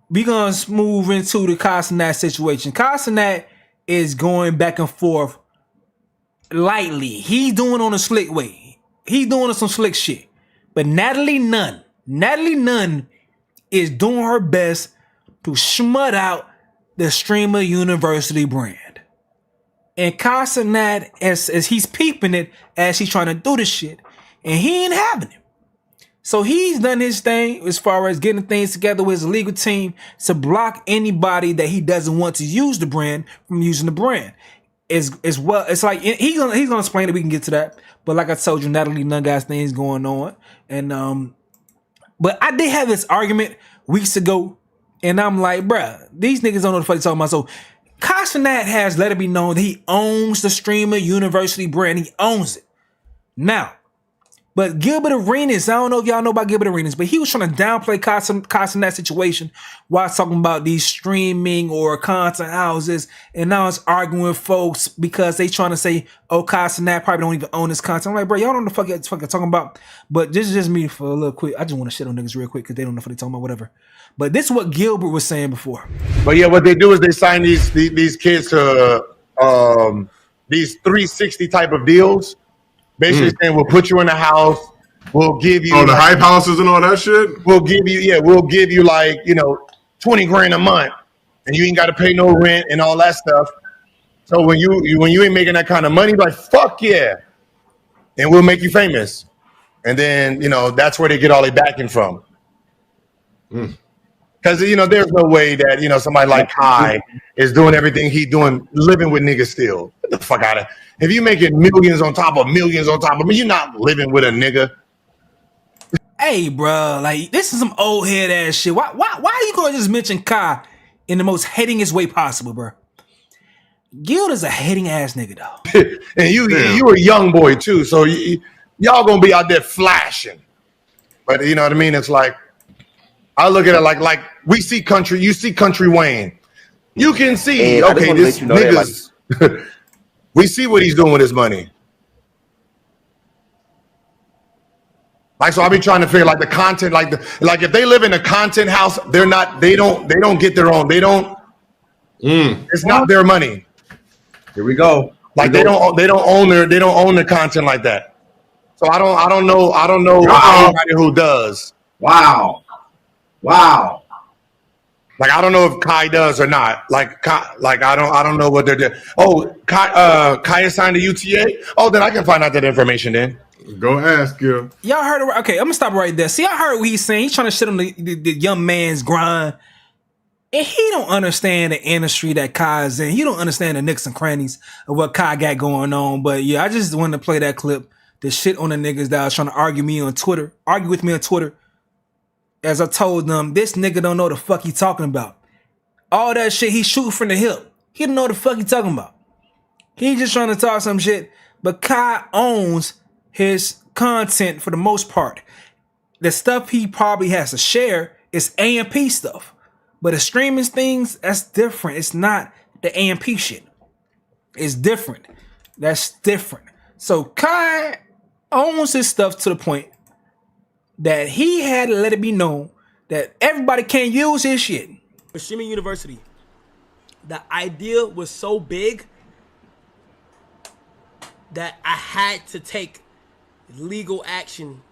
We gonna move into the Casanat situation. Casanat is going back and forth lightly. He's doing on a slick way. He's doing some slick shit. But Natalie Nunn is doing her best to smut out the Streamer University brand. And Casanat, as he's peeping it as he's trying to do this shit, and he ain't having it. So he's done his thing as far as getting things together with his legal team to block anybody that he doesn't want to use the brand from using the brand. As well, it's like he's gonna explain it. We can get to that. But like I told you, Natalie Nunn got things going on, and but I did have this argument weeks ago, and I'm like, bruh, these niggas don't know what the fuck they're talking about. So Casanat has let it be known that he owns the Streamer University brand. He owns it. Now, But Gilbert Arenas, I don't know if y'all know about Gilbert Arenas, but he was trying to downplay Cost in that situation while talking about these streaming or content houses. And now it's arguing with folks because they trying to say, oh, Cost and that probably don't even own this content. I'm like, bro, y'all don't know what the fuck you're talking about. But this is just me for a little quick. I just want to shit on niggas real quick because they don't know what they're talking about, whatever. But this is what Gilbert was saying before. But yeah, what they do is they sign these kids to these 360 type of deals. Basically saying we'll put you in the house, we'll give you the hype houses and all that shit. We'll give you like 20 grand a month, and you ain't got to pay no rent and all that stuff. So when you ain't making that kind of money, like fuck yeah, and we'll make you famous, and then that's where they get all their backing from. Because there's no way that somebody like Kai is doing everything he doing, living with niggas still. Get the fuck out of. If you making millions on top of millions on top of me, you're not living with a nigga. Hey, bro, like this is some old head ass shit. Why are you gonna just mention Kai in the most hatingest way possible, bro? Guild is a hating ass nigga though. And you a young boy too, so y'all gonna be out there flashing. But you know what I mean? It's like I look at it like we see country, you see Country Wayne. You can see, okay, this nigga's we see what he's doing with his money. Like, so I'll be trying to figure like the content, like if they live in a content house, they don't get their own. It's not their money. Here we go. Like they don't own the content like that. So I don't know anybody who does. Wow. Like I don't know if Kai does or not. Like I don't know what they're doing. Oh, Kai is signed to UTA. Oh, then I can find out that information then. Go ask you. Y'all heard it? Okay, I'm gonna stop right there. See, I heard what he's saying. He's trying to shit on the young man's grind, and he don't understand the industry that Kai is in. He don't understand the nicks and crannies of what Kai got going on. But yeah, I just wanted to play that clip. The shit on the niggas that was trying to argue with me on Twitter. As I told them, this nigga don't know the fuck he talking about. All that shit, he shooting from the hip. He don't know the fuck he talking about. He just trying to talk some shit. But Kai owns his content for the most part. The stuff he probably has to share is AMP stuff. But the streaming things, that's different. It's not the AMP shit. It's different. That's different. So Kai owns his stuff to the point that he had to let it be known that everybody can't use his shit. Miscellaneous University, the idea was so big that I had to take legal action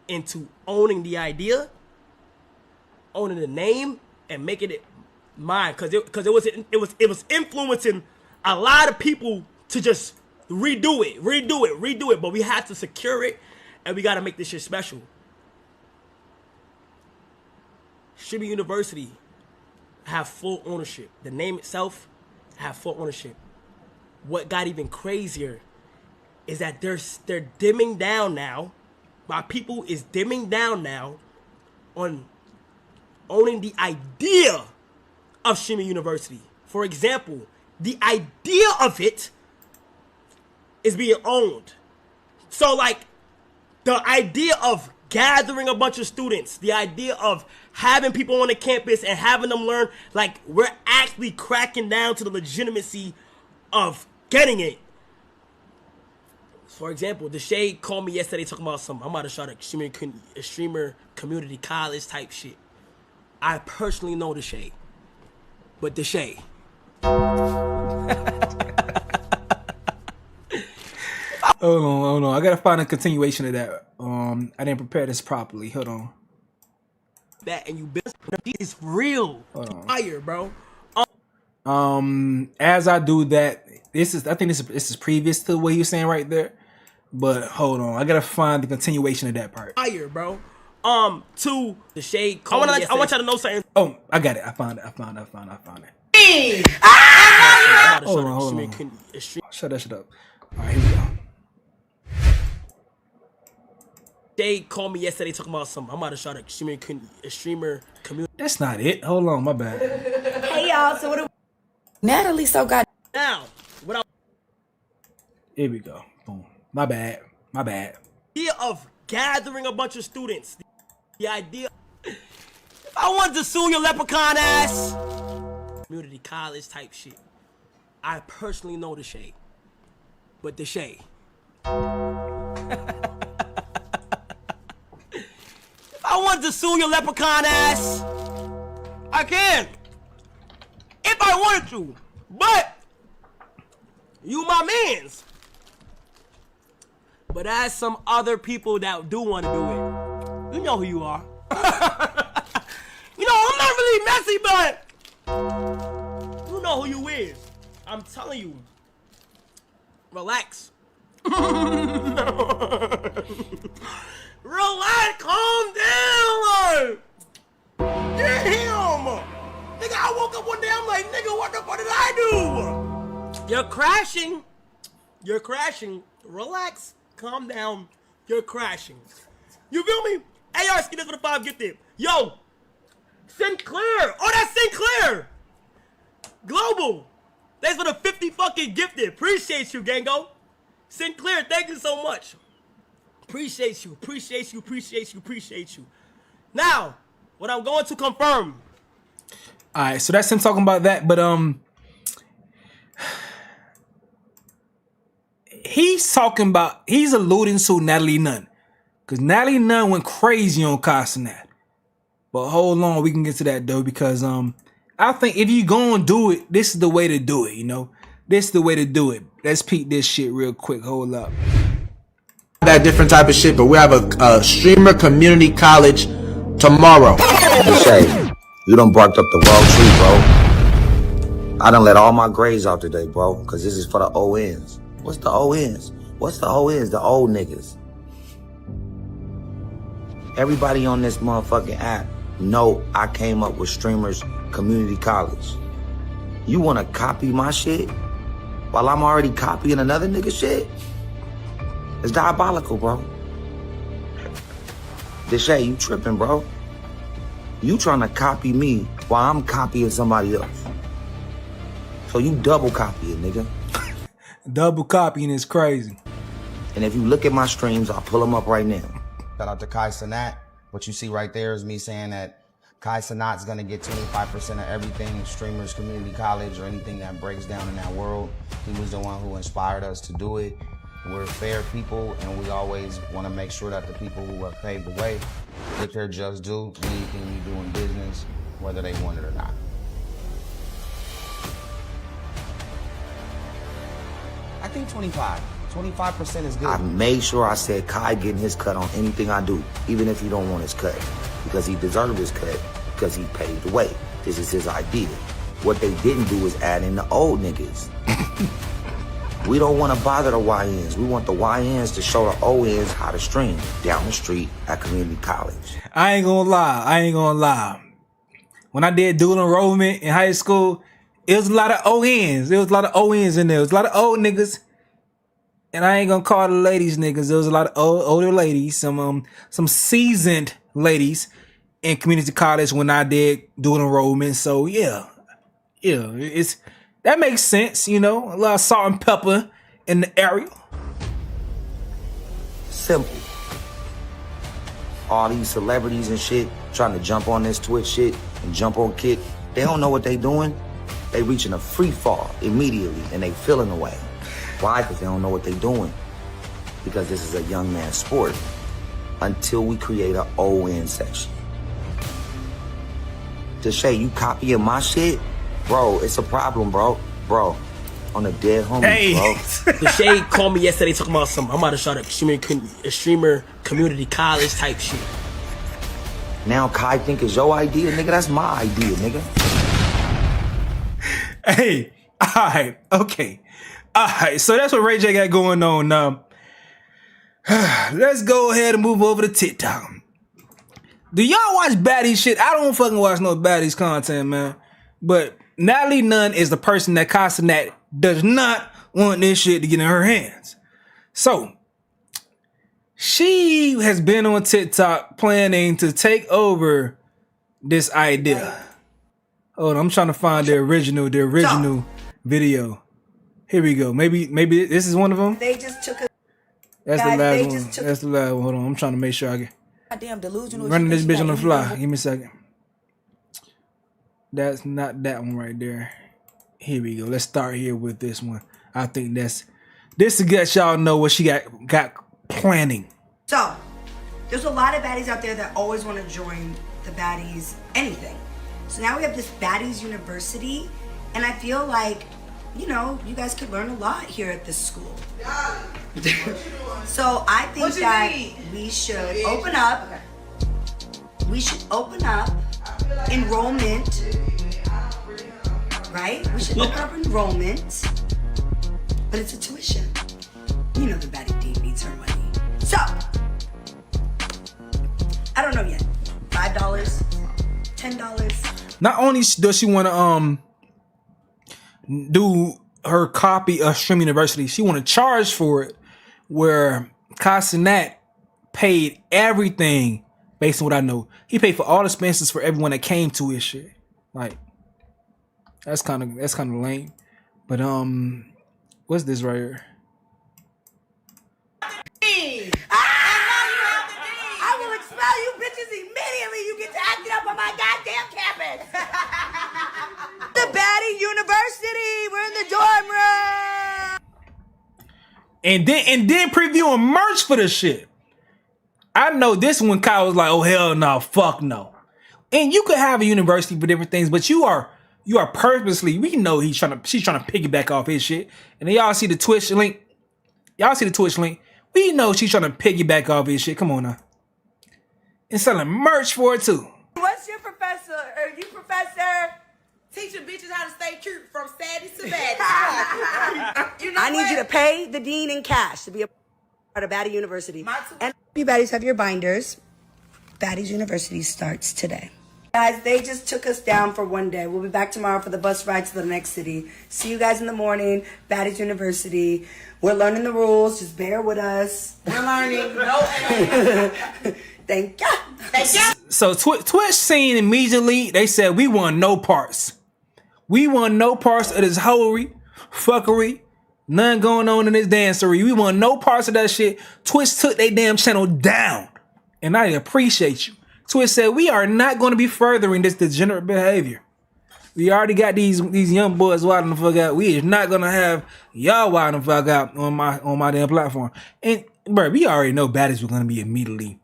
into owning the idea, owning the name, and making it mine. Because it was influencing a lot of people to just redo it. But we have to secure it, and we got to make this shit special. Shimmy University have full ownership. The name itself have full ownership. What got even crazier is that they're dimming down now. My people is dimming down now on owning the idea of Shimmy University. For example, the idea of it is being owned. So like the idea of gathering a bunch of students, the idea of having people on the campus and having them learn, like we're actually cracking down to the legitimacy of getting it. For example, the Shade called me yesterday talking about I'm about to start a streamer community college type shit. I personally know the Shade, but the Shade. Hold on. I gotta find a continuation of that. I didn't prepare this properly. Hold on. That and you business is real. Fire, bro. As I do that, I think this is previous to what he was saying right there. But hold on, I gotta find the continuation of that part. Fire, bro. To the Shade. I want y'all to know something. Oh, I got it. I found it. Hey! Hold on. Shut that shit up. All right, here we go. They called me yesterday talking about I'm about to start a streamer community. That's not it. Hold on, my bad. Hey y'all, so what? Natalie so got now. What? Here we go. Boom. My bad. Idea of gathering a bunch of students. The idea, if I wanted to sue your leprechaun ass, community college type shit. I personally know the shade, but the shade. If I wanted to sue your leprechaun ass, I can. If I wanted to, but you my mans. But as some other people that do want to do it, you know who you are. You know, I'm not really messy, but you know who you is. I'm telling you. Relax. Relax, calm down. Damn. Nigga, I woke up one day, I'm like, nigga, what the fuck did I do? You're crashing. You're crashing. Relax. Calm down. You're crashing. You feel me? AR Ski, that's for the 5 gifted. Yo, Sinclair. Oh, that's Sinclair. Global. Thanks for the 50 fucking gifted. Appreciate you, Gango. Sinclair, thank you so much. Appreciate you. Appreciate you. Appreciate you. Appreciate you. Now, what I'm going to confirm. All right, so that's him talking about that, but he's alluding to Natalie Nunn, because Natalie Nunn went crazy on Casanat. But hold on, we can get to that though, because I think if you gonna do it, this is the way to do it. You know, this is the way to do it. Let's peek this shit real quick. Hold up. That different type of shit, but we have a streamer community college tomorrow. Shay, you done barked up the wrong tree, bro. I done let all my grades out today, bro, because this is for the ONs. What's the ONs? What's the ONs? The old niggas. Everybody on this motherfucking app know I came up with Streamers Community College. You wanna copy my shit while I'm already copying another nigga shit? It's diabolical, bro. Deshae, you tripping, bro. You trying to copy me while I'm copying somebody else. So you double copying, nigga. Double copying is crazy. And if you look at my streams, I'll pull them up right now. Shout out to Kai Sanat. What you see right there is me saying that Kai Sanat's gonna get 25% of everything Streamers Community College or anything that breaks down in that world. He was the one who inspired us to do it. We're fair people, and we always want to make sure that the people who have paved the way get their just due anything you do in business, whether they want it or not. I think 25% is good. I made sure I said Kai getting his cut on anything I do, even if he don't want his cut, because he deserved his cut, because he paved the way. This is his idea. What they didn't do is add in the old niggas. We don't want to bother the YNs. We want the YNs to show the ONs how to stream down the street at community college. I ain't gonna lie. When I did dual enrollment in high school, it was a lot of ONs. There was a lot of ONs in there. It was a lot of old niggas. And I ain't gonna call the ladies niggas. There was a lot of older ladies, some seasoned ladies in community college when I did dual enrollment. So yeah, it's that makes sense, you know. A lot of salt and pepper in the area. Simple. All these celebrities and shit trying to jump on this Twitch shit and jump on Kick. They don't know what they doing. They reaching a free fall immediately and they feeling away. Why? Because they don't know what they doing. Because this is a young man's sport. Until we create an ON section. Deshae, you copying my shit? Bro, it's a problem, bro. Bro, on a dead homie, bro. Deshae called me yesterday talking about I'm about to start a streamer community college type shit. Now Kai think it's your idea, nigga. That's my idea, nigga. Hey, alright, okay. Alright, so that's what Ray J got going on now. Let's go ahead and move over to TikTok. Do y'all watch Baddies shit? I don't fucking watch no Baddies content, man. But Natalie Nunn is the person that Casanat does not want this shit to get in her hands. So, she has been on TikTok planning to take over this idea. Hold on, I'm trying to find the original video. Here we go. Maybe this is one of them. They just took a That's Guys, the last they one. just took- That's the last one. Hold on. I'm trying to make sure I get Goddamn delusional. running this She bitch on the got fly. anything. Give me a second. That's not that one right there. Here we go. Let's start here with this one. I think this to get y'all know what she got planning. So, there's a lot of baddies out there that always want to join the Baddies anything. So now we have this Baddies University, and I feel like, you know, you guys could learn a lot here at this school. So I think that we should open up. We should open up enrollment. Right? We should open up enrollment. But it's a tuition. You know the Baddie D needs her money. So, I don't know yet. $5, $10. Not only does she want to do her copy of Stream University, she want to charge for it. Where Casanat paid everything based on what I know. He paid for all expenses for everyone that came to his shit. Like that's kind of lame. But what's this right here? I will expel you bitches immediately. You get to acting up on my goddamn campus. The Baddies University. We're in the dorm room. And then previewing merch for the shit. I know this one Kyle was like, oh hell no, fuck no. And you could have a university for different things, but you are purposely, we know she's trying to piggyback off his shit. And then y'all see the Twitch link. We know she's trying to piggyback off his shit. Come on now. And selling merch for it too. What's your professor? Are you professor? Teaching bitches how to stay cute from Sadie to Baddies. I need you to pay the dean in cash to be a part of Baddies University. And you baddies have your binders. Baddies University starts today. Guys, they just took us down for one day. We'll be back tomorrow for the bus ride to the next city. See you guys in the morning. Baddies University. We're learning the rules. Just bear with us. We're learning. Thank you. Thank you. So Twitch seen immediately, they said, we want no parts. We want no parts of this hoery, fuckery, none going on in this dancery. We want no parts of that shit. Twitch took their damn channel down. And I appreciate you. Twitch said, we are not going to be furthering this degenerate behavior. We already got these young boys wilding the fuck out. We is not going to have y'all wilding the fuck out on my damn platform. And, bro, we already know baddies were going to be immediately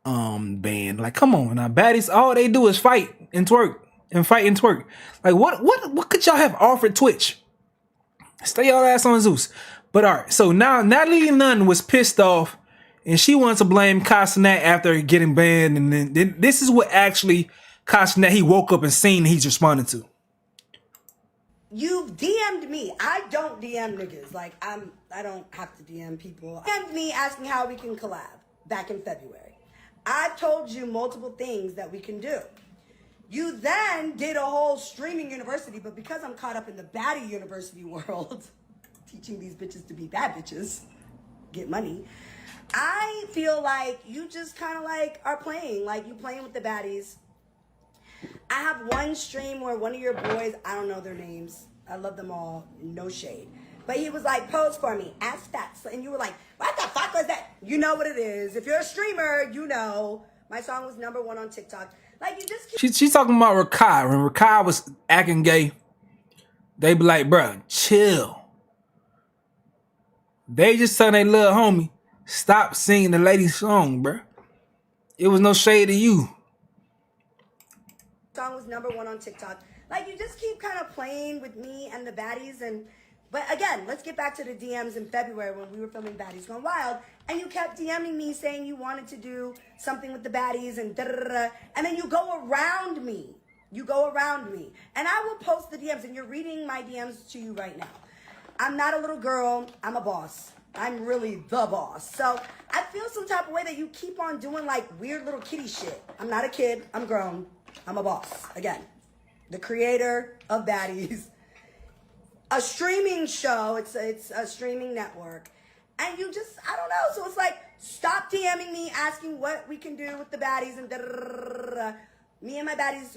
banned. Like, come on now. Baddies, all they do is fight and twerk. And fight and twerk. Like, what could y'all have offered Twitch? Stay y'all ass on Zeus. But all right, so now Natalie Nunn was pissed off, and she wants to blame Casanat after getting banned. And then this is what actually Casanat, he woke up and seen he's responding to. You've DM'd me. I don't DM niggas. Like, I don't have to DM people. DM'd me asking how we can collab back in February. I've told you multiple things that we can do. You then did a whole streaming university, but because I'm caught up in the Baddie University world, teaching these bitches to be bad bitches, get money, I feel like you just kind of like are playing, like you playing with the baddies. I have one stream where one of your boys, I don't know their names, I love them all, no shade, but he was like, pose for me, ask that, and you were like, what the fuck was that? You know what it is. If you're a streamer, you know. My song was #1 on TikTok. Like, you just keep... She's talking about Rakai. When Rakai was acting gay, they be like, bruh, chill. They just telling their little homie, stop singing the lady's song, bruh. It was no shade to you. Song was #1 on TikTok. Like, you just keep kind of playing with me and the baddies. But again, let's get back to the DMs in February when we were filming Baddies Gone Wild, and you kept DMing me saying you wanted to do something with the baddies and da-da-da-da, and then you go around me. You go around me. And I will post the DMs, and you're reading my DMs to you right now. I'm not a little girl. I'm a boss. I'm really the boss. So I feel some type of way that you keep on doing like weird little kitty shit. I'm not a kid. I'm grown. I'm a boss. Again, the creator of Baddies. A streaming show. It's a streaming network. And you just, I don't know. So it's like, stop DMing me asking what we can do with the baddies and da-da-da-da-da. Me and my baddies,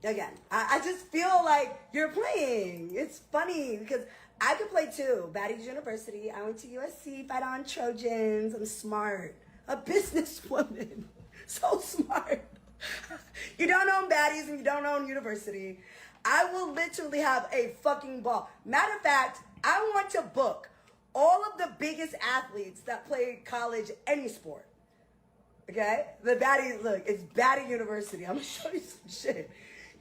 again, I just feel like you're playing. It's funny because I could play too. Baddies University. I went to USC, fight on Trojans. I'm smart. A businesswoman. So smart. You don't own Baddies and you don't own University. I will literally have a fucking ball. Matter of fact, I want to book all of the biggest athletes that play college, any sport. Okay? The Baddies, look, it's Baddies University. I'm gonna show you some shit.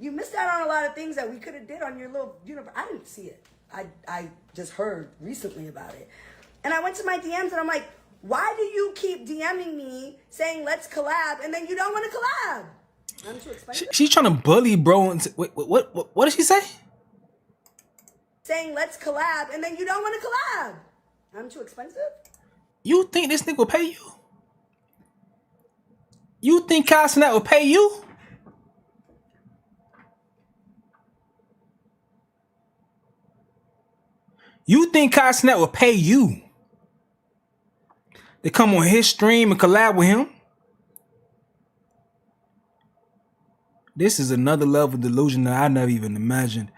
You missed out on a lot of things that we could have did on your little university. I didn't see it. I just heard recently about it. And I went to my DMs and I'm like, why do you keep DMing me saying let's collab and then you don't want to collab? I'm too expensive. She's trying to bully bro. Into, what did she say? Saying let's collab and then you don't want to collab. I'm too expensive? You think this nigga will pay you? You think Cosnet will pay you? You think Cosnet will pay you to come on his stream and collab with him? This is another level of delusion that I never even imagined.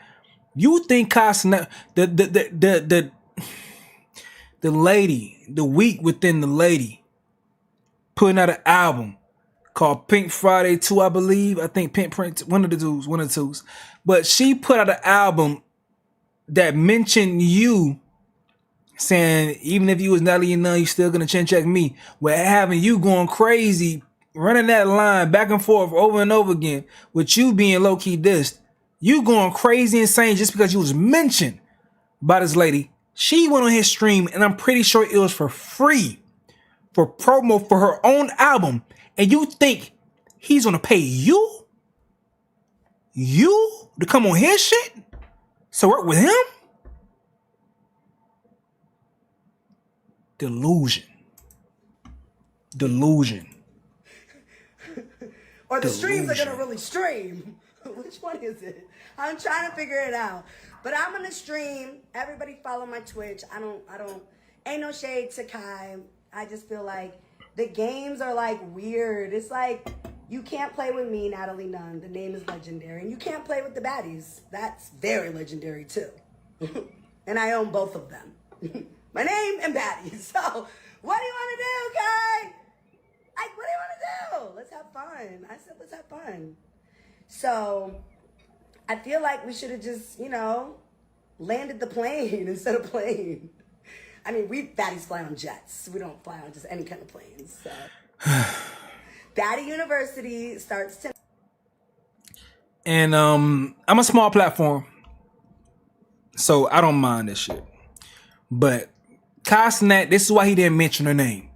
You think Cosnet, the lady, the week within the lady, putting out an album called Pink Friday 2, I believe. I think Pink Print, one of the twos. But she put out an album that mentioned you, saying even if you was Nelly and none, you still gonna chin check me. We're having you going crazy, running that line back and forth over and over again, with you being low key dissed. You going crazy insane just because you was mentioned by this lady. She went on his stream, and I'm pretty sure it was for free, for promo for her own album. And you think he's gonna pay you? You to come on his shit? So work with him? Delusion. Or the streams are gonna really stream. Which one is it? I'm trying to figure it out. But I'm gonna stream. Everybody follow my Twitch. I don't, ain't no shade to Kai. I just feel like the games are like weird. It's like, you can't play with me, Natalie Nunn. The name is legendary. And you can't play with the Baddies. That's very legendary too. And I own both of them. My name and Baddies. So, what do you want to do, Kai? Like, what do you want to do? Let's have fun. I said, let's have fun. So, I feel like we should have just, landed the plane instead of playing. I mean, we Baddies fly on jets. We don't fly on just any kind of planes. So, Baddies University starts tonight. And I'm a small platform, so I don't mind this shit. But Cosnet, this is why he didn't mention her name.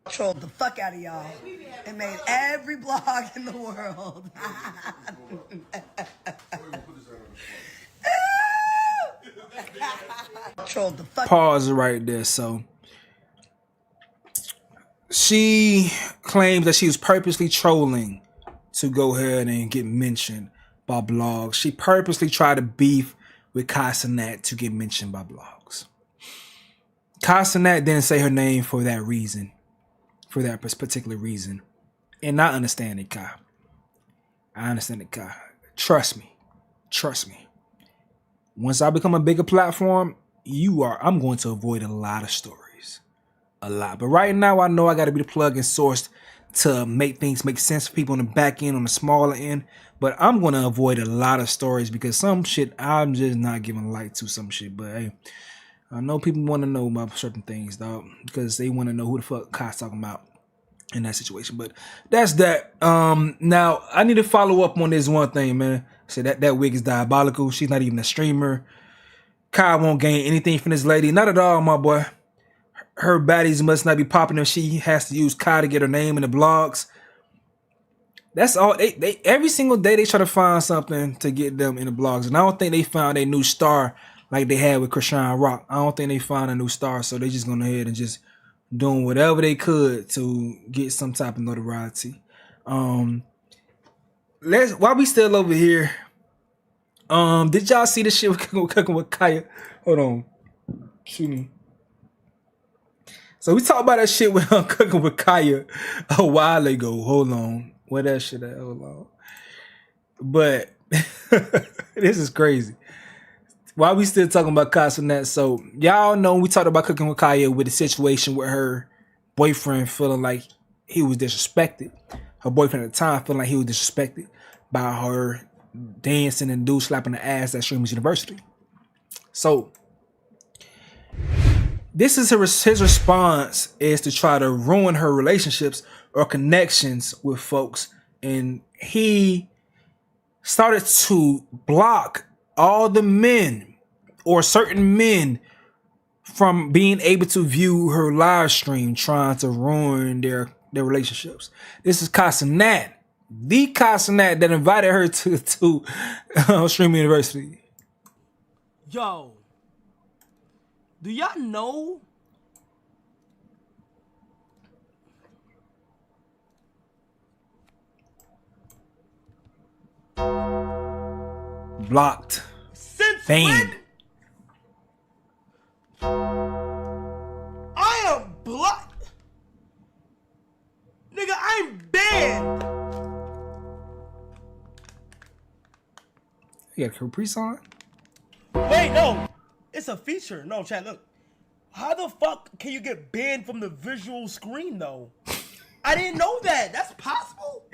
Trolled the fuck out of y'all and made every blog in the world. Trolled the fuck. Pause right there. So she claims that she was purposely trolling to go ahead and get mentioned by blogs. She purposely tried to beef with Cosnet to get mentioned by blogs. Cosnet didn't say her name for that reason, for that particular reason. And I understand it, Kai. Trust me. Once I become a bigger platform, I'm going to avoid a lot of stories. A lot. But right now, I know I got to be the plug and source to make things make sense for people on the back end, on the smaller end. But I'm going to avoid a lot of stories because some shit I'm just not giving light to some shit. But hey, I know people want to know about certain things, dog, because they want to know who the fuck Kai's talking about in that situation. But that's that. Now I need to follow up on this one thing, man. Say that wig is diabolical. She's not even a streamer. Kai won't gain anything from this lady. Not at all, my boy. Her baddies must not be popping if she has to use Kai to get her name in the blogs. That's all. They every single day they try to find something to get them in the blogs. And I don't think they found a new star like they had with Krishan Rock. I don't think they found a new star. So they just going ahead and just doing whatever they could to get some type of notoriety. While we still over here, did y'all see the shit with cooking with Kaya? Hold on. Excuse me. So we talked about that shit with cooking with Kaya a while ago. Hold on. Where that shit at? Hold on. But this is crazy. Why we still talking about Casanat? So y'all know we talked about Cooking with Kaya with the situation with her boyfriend feeling like he was disrespected. Her boyfriend at the time feeling like he was disrespected by her dancing and dude slapping the ass at Streamers University. So this is his response is to try to ruin her relationships or connections with folks. And he started to block all the men or certain men from being able to view her live stream, trying to ruin their relationships. This is Casanat, the Casanat that invited her to Streaming University. Yo, do y'all know? Blocked. Banned. I am blocked. Nigga, I'm banned. You got a Caprice on? Wait, no. It's a feature. No, chat, look. How the fuck can you get banned from the visual screen, though? I didn't know that. That's possible?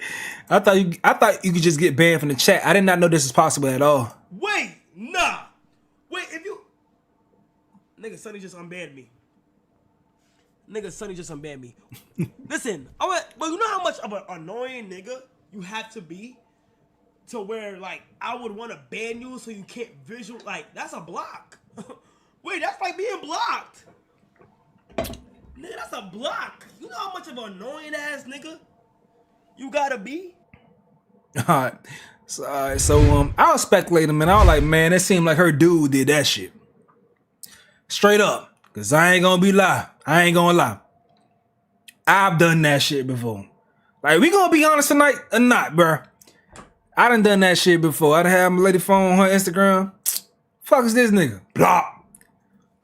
I thought you could just get banned from the chat. I did not know this was possible at all. Wait, nah. Wait, if you... Nigga, Sonny just unbanned me. Listen, but you know how much of an annoying nigga you have to be to where, like, I would want to ban you so you can't visual... Like, that's a block. Wait, that's like being blocked. Nigga, that's a block. You know how much of an annoying ass nigga you gotta be? Alright. So I was speculating, man. I was like, man, it seemed like her dude did that shit. Straight up. Cause I ain't gonna lie. I've done that shit before. Like, we gonna be honest tonight or not, bruh? I done that shit before. I done had my lady phone on her Instagram. Fuck is this nigga? Blah.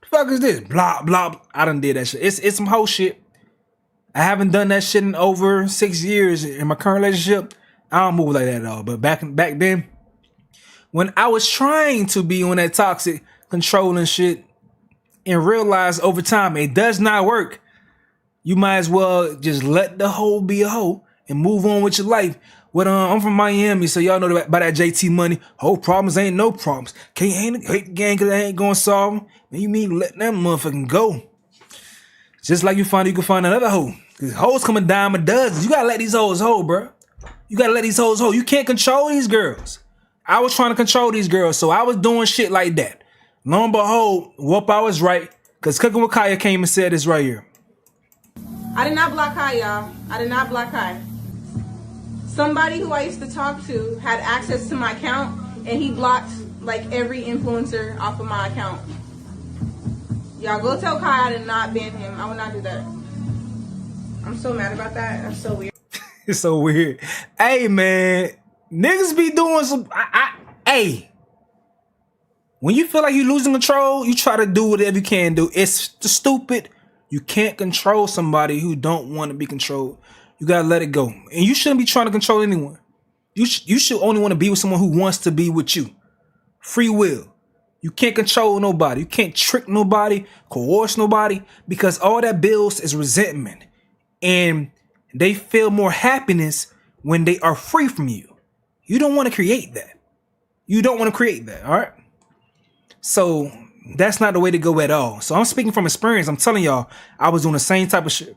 Fuck is this? Blah, blah. I done did that shit. It's some whole shit. I haven't done that shit in over 6 years in my current relationship. I don't move like that at all. But back then, when I was trying to be on that toxic controlling shit and realized over time it does not work, you might as well just let the hoe be a hoe and move on with your life. But I'm from Miami, so y'all know about that JT money. Whole problems ain't no problems. Can't hate the gang because I ain't gonna solve them. Man, you mean let that motherfucking go? Just like you can find another hoe. Cause hoes come a dime a dozen. You gotta let these hoes hoe, bro. You gotta let these hoes hoe. You can't control these girls. I was trying to control these girls, so I was doing shit like that. Lo and behold, whoop, I was right. Cause Cooking with Kaya came and said this right here. I did not block Kai, y'all. I did not block Kai. Somebody who I used to talk to had access to my account, and he blocked like every influencer off of my account. Y'all go tell Kai I did not ban him. I will not do that. I'm so mad about that. That's so weird. It's so weird. Hey, man. Niggas be doing some... Hey. When you feel like you're losing control, you try to do whatever you can do. It's stupid. You can't control somebody who don't want to be controlled. You gotta let it go. And you shouldn't be trying to control anyone. You should only want to be with someone who wants to be with you. Free will. You can't control nobody. You can't trick nobody, coerce nobody, because all that builds is resentment. And they feel more happiness when they are free from you. You don't want to create that. All right? So that's not the way to go at all. So I'm speaking from experience. I'm telling y'all, I was doing the same type of shit.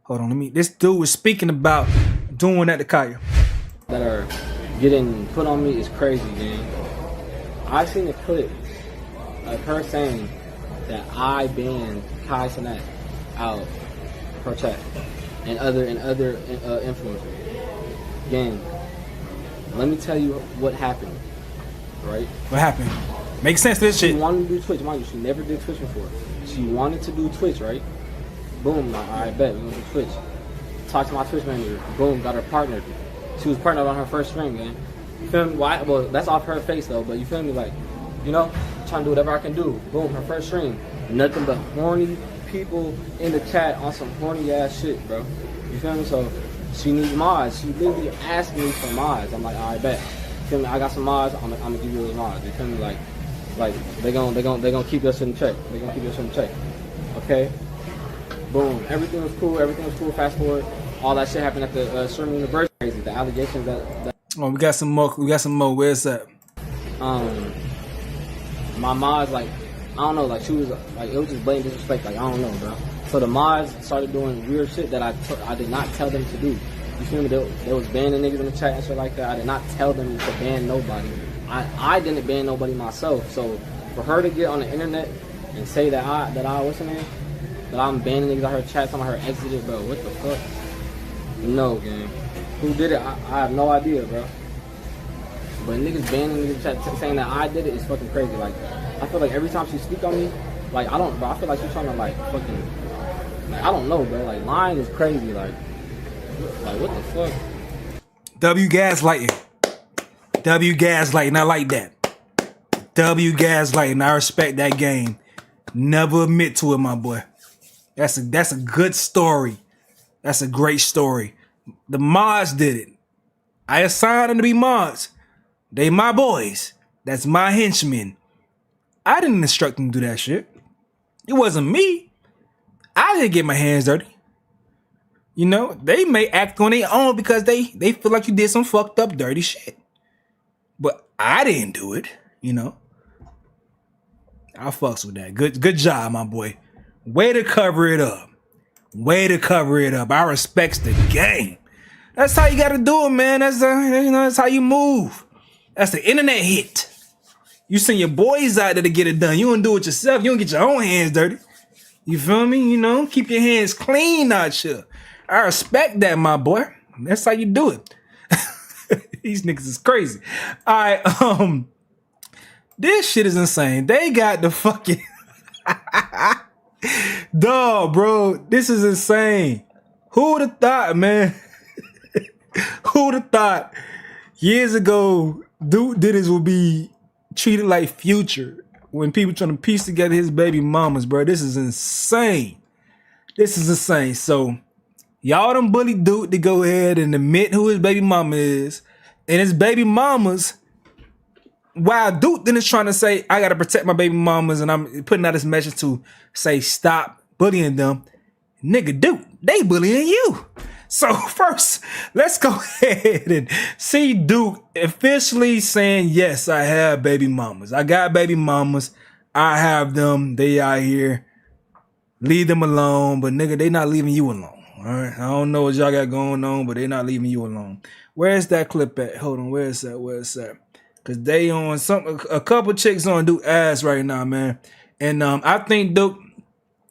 Hold on, this dude was speaking about doing that to Kaya. That are getting put on me is crazy, man. I seen a clip of her saying that I banned Kai Cenat out her chat and other influencers. Gang, let me tell you what happened, right? What happened? Make sense to this shit. She wanted to do Twitch, mind you, she never did Twitch before. She wanted to do Twitch, right? Boom, I bet we're gonna do Twitch. Talked to my Twitch manager. Boom, got her partnered. She was partnered on her first stream, man. You feel me? Why? Well, that's off her face though, but you feel me? Like, you know, trying to do whatever I can do. Boom, her first stream. Nothing but horny people in the chat on some horny ass shit, bro. You feel me? So she needs mods. She literally asked me for mods. I'm like, all right, bet. Feel me? I got some mods. I'm gonna give you those mods. You feel me? Like they gonna keep us in check. They gonna keep us in check. Okay. Boom. Everything was cool. Everything was cool. Fast forward. All that shit happened at the Sherman University. Crazy. The allegations that. Oh, we got some more. We got some more. Where's that? My mods, like, I don't know, like, she was, like, it was just blatant disrespect, like, I don't know, bro. So the mods started doing weird shit that I did not tell them to do. You feel me? They was banning niggas in the chat and shit like that. I did not tell them to ban nobody. I didn't ban nobody myself. So for her to get on the internet and say that what's her name? That I'm banning niggas out her chat, talking about her exited, bro. What the fuck? No, gang. Who did it? I have no idea, bro. But niggas banning niggas chat saying that I did it is fucking crazy. Like, I feel like every time she speak on me, like, I feel like she's trying to, like, fucking, like, I don't know, bro. Like, lying is crazy. Like what the fuck? W gaslighting. W gaslighting. I like that. W gaslighting. I respect that game. Never admit to it, my boy. That's a good story. That's a great story. The mods did it. I assigned them to be mods. They my boys. That's my henchmen. I didn't instruct them to do that shit. It wasn't me. I didn't get my hands dirty. You know, they may act on their own because they feel like you did some fucked up dirty shit. But I didn't do it, you know. I fucks with that. Good job, my boy. Way to cover it up. Way to cover it up. I respects the game. That's how you gotta do it, man. That's how you move. That's the internet hit. You send your boys out there to get it done. You don't do it yourself. You don't get your own hands dirty. You feel me? You know, keep your hands clean out here. I respect that, my boy. That's how you do it. These niggas is crazy. All right, this shit is insane. They got the fucking dog, bro. This is insane. Who would have thought, man? Who would have thought years ago Dude Diddy's would be treated like Future when people trying to piece together his baby mamas, bro? This is insane. This is insane. So y'all done bullied Dude to go ahead and admit who his baby mama is. And his baby mamas, while Dude then is trying to say, I gotta protect my baby mamas, and I'm putting out this message to say stop bullying them. Nigga, Dude, they bullying you. So first, let's go ahead and see Duke officially saying, yes, I have baby mamas. I got baby mamas. I have them. They out here. Leave them alone. But nigga, they not leaving you alone. All right. I don't know what y'all got going on, but they not leaving you alone. Where's that clip at? Hold on. Where is that? Where is that? Because they on a couple chicks on Duke ass right now, man. And I think Duke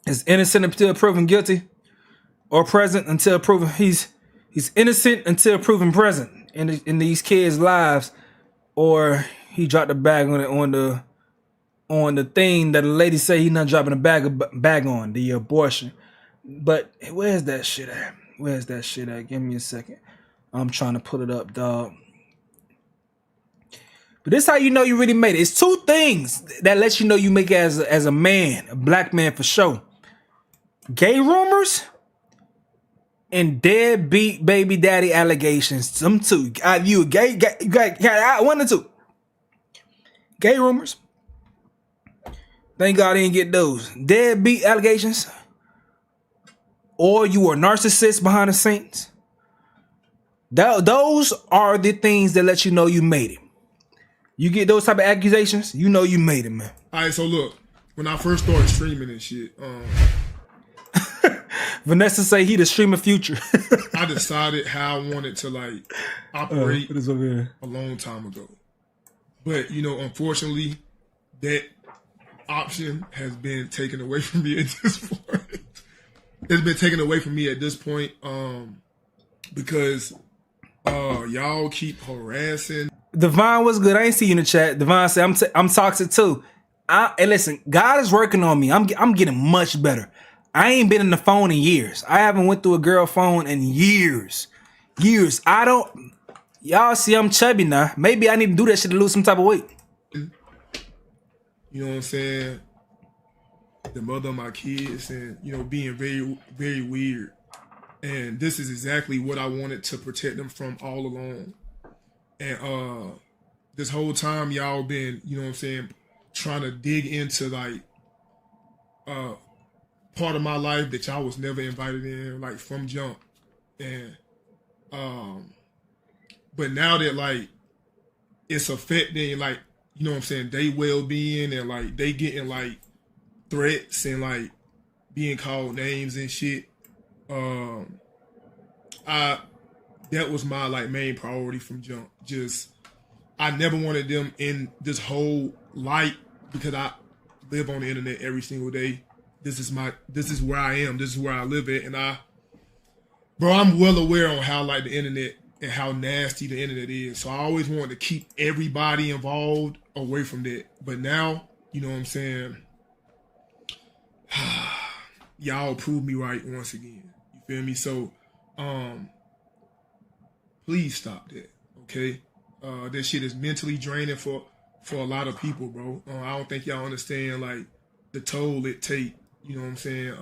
is innocent until proven guilty. Or present until proven he's innocent until proven present in these kids' lives, or he dropped a bag on the thing that the lady say he not dropping a bag on the abortion. But where's that shit at? Where's that shit at? Give me a second. I'm trying to pull it up, dog. But this how you know you really made it. It's two things that lets you know you make it as a man, a black man for sure. Gay rumors. And deadbeat baby daddy allegations. Them two. You gay, one or two. Gay rumors. Thank God he didn't get those. Deadbeat allegations. Or you are a narcissist behind the scenes. Those are the things that let you know you made it. You get those type of accusations, you know you made it, man. All right, so look. When I first started streaming and shit, Vanessa say he the streamer future. I decided how I wanted to like operate a long time ago. But you know, unfortunately, that option has been taken away from me at this point. It's been taken away from me at this point because y'all keep harassing. Devon was good. I ain't see you in the chat. Devon said I'm toxic too. And listen, God is working on me. I'm getting much better. I ain't been in the phone in years. I haven't went through a girl phone in years. Y'all see I'm chubby now. Maybe I need to do that shit to lose some type of weight. You know what I'm saying? The mother of my kids and, you know, being very, very weird. And this is exactly what I wanted to protect them from all along. And this whole time y'all been, you know what I'm saying, trying to dig into like part of my life that y'all was never invited in, like from jump. And but now that like it's affecting like, you know what I'm saying, they well-being and like they getting like threats and like being called names and shit. That was my like main priority from jump. Just I never wanted them in this whole light because I live on the internet every single day. This is where I am. This is where I live at. And I'm well aware on how like the internet and how nasty the internet is. So I always wanted to keep everybody involved away from that. But now, you know what I'm saying? Y'all proved me right once again. You feel me? So, please stop that, okay? That shit is mentally draining for a lot of people, bro. I don't think y'all understand, like, the toll it take, you know what I'm saying,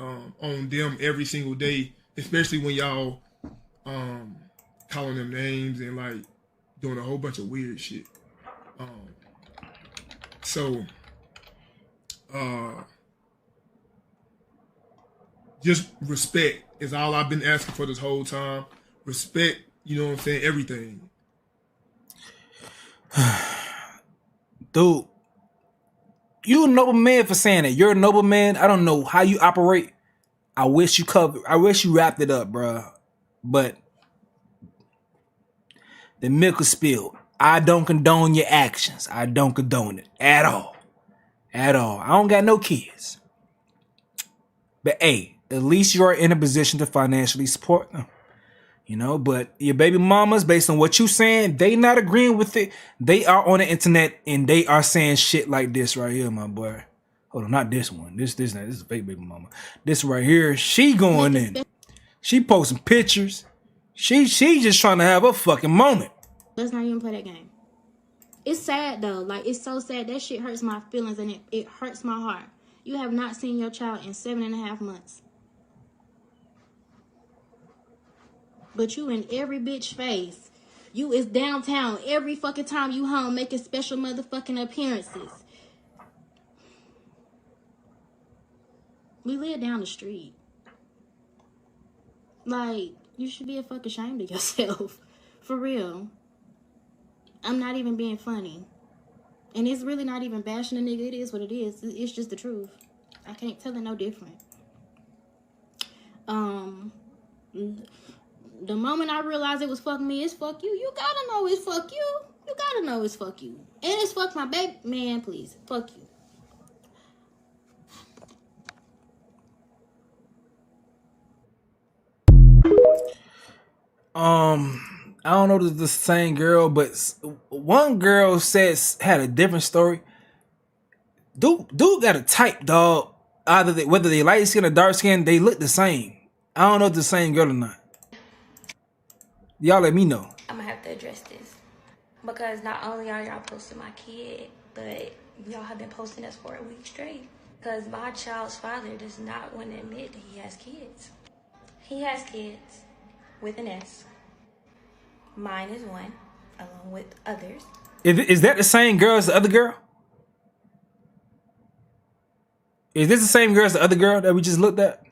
on them every single day, especially when y'all calling them names and, like, doing a whole bunch of weird shit. Just respect is all I've been asking for this whole time. Respect, you know what I'm saying, everything. Dude, you a noble man for saying it. You're a noble man. I don't know how you operate. I wish you wrapped it up, bro. But the milk is spilled. I don't condone your actions. I don't condone it at all. At all. I don't got no kids. But hey, at least you are in a position to financially support them. You know, but your baby mamas, based on what you saying, they not agreeing with it. They are on the internet and they are saying shit like this right here, my boy. Hold on, not this one. This is a fake baby mama. This right here, she going in. She posting pictures. She just trying to have a fucking moment. Let's not even play that game. It's sad though. Like, it's so sad. That shit hurts my feelings and it hurts my heart. You have not seen your child in 7.5 months. But you in every bitch face. You is downtown every fucking time you home making special motherfucking appearances. We live down the street. Like, you should be a fucking ashamed of yourself. For real. I'm not even being funny. And it's really not even bashing a nigga. It is what it is. It's just the truth. I can't tell it no different. The moment I realized it was fuck me, it's fuck you. You gotta know it's fuck you. You gotta know it's fuck you. And it's fuck my baby. Man, please. Fuck you. I don't know if it's the same girl, but one girl had a different story. Dude got a type, dog. Whether they light skin or dark skin, they look the same. I don't know if it's the same girl or not. Y'all let me know. I'm gonna have to address this because not only are y'all posting my kid, but y'all have been posting us for a week straight. Because my child's father does not want to admit that he has kids. He has kids with an S. Mine is one, along with others. Is that the same girl as the other girl? Is this the same girl as the other girl that we just looked at?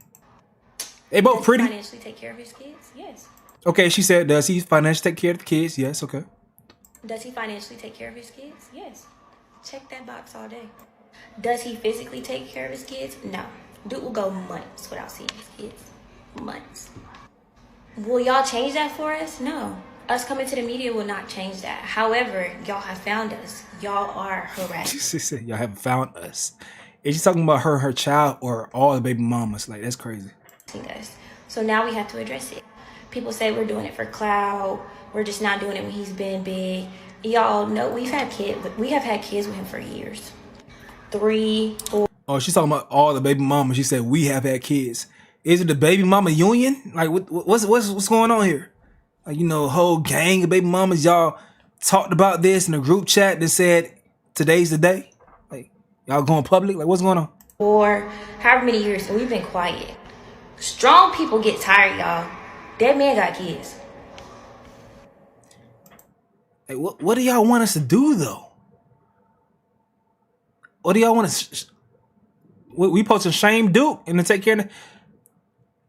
They both pretty. Does he financially take care of his kids? Yes. Okay, she said, does he financially take care of the kids? Yes, okay. Does he financially take care of his kids? Yes. Check that box all day. Does he physically take care of his kids? No. Dude will go months without seeing his kids. Months. Will y'all change that for us? No. Us coming to the media will not change that. However, y'all have found us. Y'all are harassing. She said, y'all haven't found us. Is she talking about her child, or all the baby mamas? Like, that's crazy. Us. So now we have to address it. People say we're doing it for clout. We're just not doing it when he's been big. Y'all know we have had kids with him for years. 3, 4. Oh, she's talking about all the baby mamas. She said we have had kids. Is it the baby mama union? Like, what's going on here? Like, you know, a whole gang of baby mamas. Y'all talked about this in a group chat that said today's the day. Like, y'all going public? Like, what's going on? For however many years, and we've been quiet. Strong people get tired, y'all. That man got kids. Hey, what do y'all want us to do though? What do y'all want us? We supposed to shame Duke and to take care of the,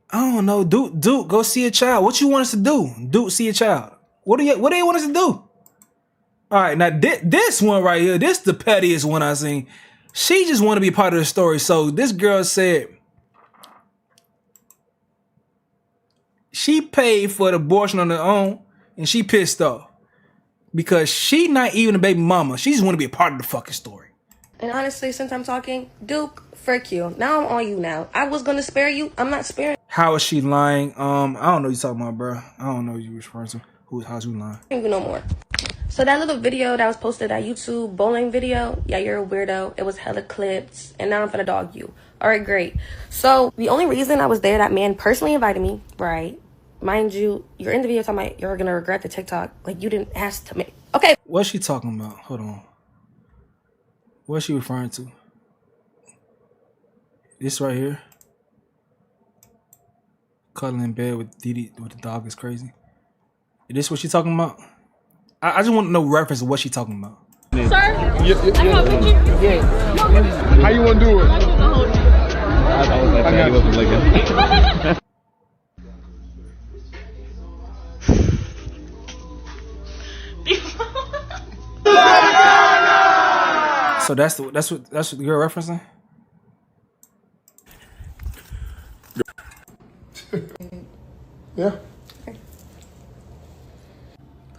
I don't know, Duke, go see a child. What you want us to do? Duke, see a child. What do you want us to do? All right, now this one right here, this the pettiest one I seen. She just want to be part of the story. So this girl said she paid for the abortion on her own, and she pissed off because she not even a baby mama. She just want to be a part of the fucking story. And honestly, since I'm talking, Duke, frick you. Now I'm on you now. I was gonna spare you. I'm not sparing How is she lying? I don't know what you talking about, bro. I don't know what you referring to. How's you lying? you no more. So that little video that was posted at YouTube, bowling video, yeah, you're a weirdo. It was hella clipped, and now I'm gonna dog you. All right, great. So the only reason I was there, that man personally invited me, right? Mind you, you're in the video talking about you're gonna regret the TikTok. Like, you didn't ask to make. Okay. What's she talking about? Hold on. What's she referring to? This right here. Cuddling in bed with DD with the dog is crazy. Is this what she talking about? I just want to know reference of what she talking about. Sir, I have a picture. Yeah. How you want to do it? I wasn't looking. So that's what you're referencing? Yeah.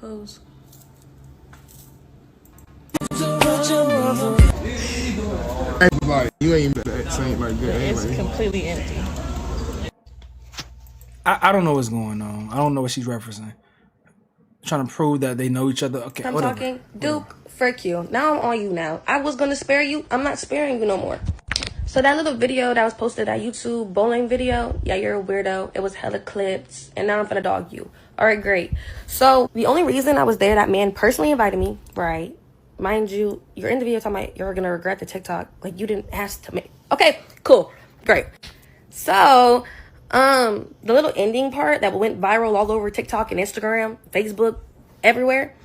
Pose. Like, you ain't saying like good. It's completely empty. I don't know what's going on. I don't know what she's referencing. Trying to prove that they know each other. Okay, I'm whatever. talking, Duke, frick you. Now I'm on you now. I was gonna spare you. I'm not sparing you no more. So that little video that was posted at YouTube, bowling video, yeah, you're a weirdo. It was hella clipped, and now I'm gonna dog you. All right, great. So the only reason I was there, that man personally invited me, right? Mind you, you're in the video talking about you're gonna regret the TikTok. Like, you didn't ask to make. Okay, cool, great. So, the little ending part that went viral all over TikTok and Instagram, Facebook, everywhere,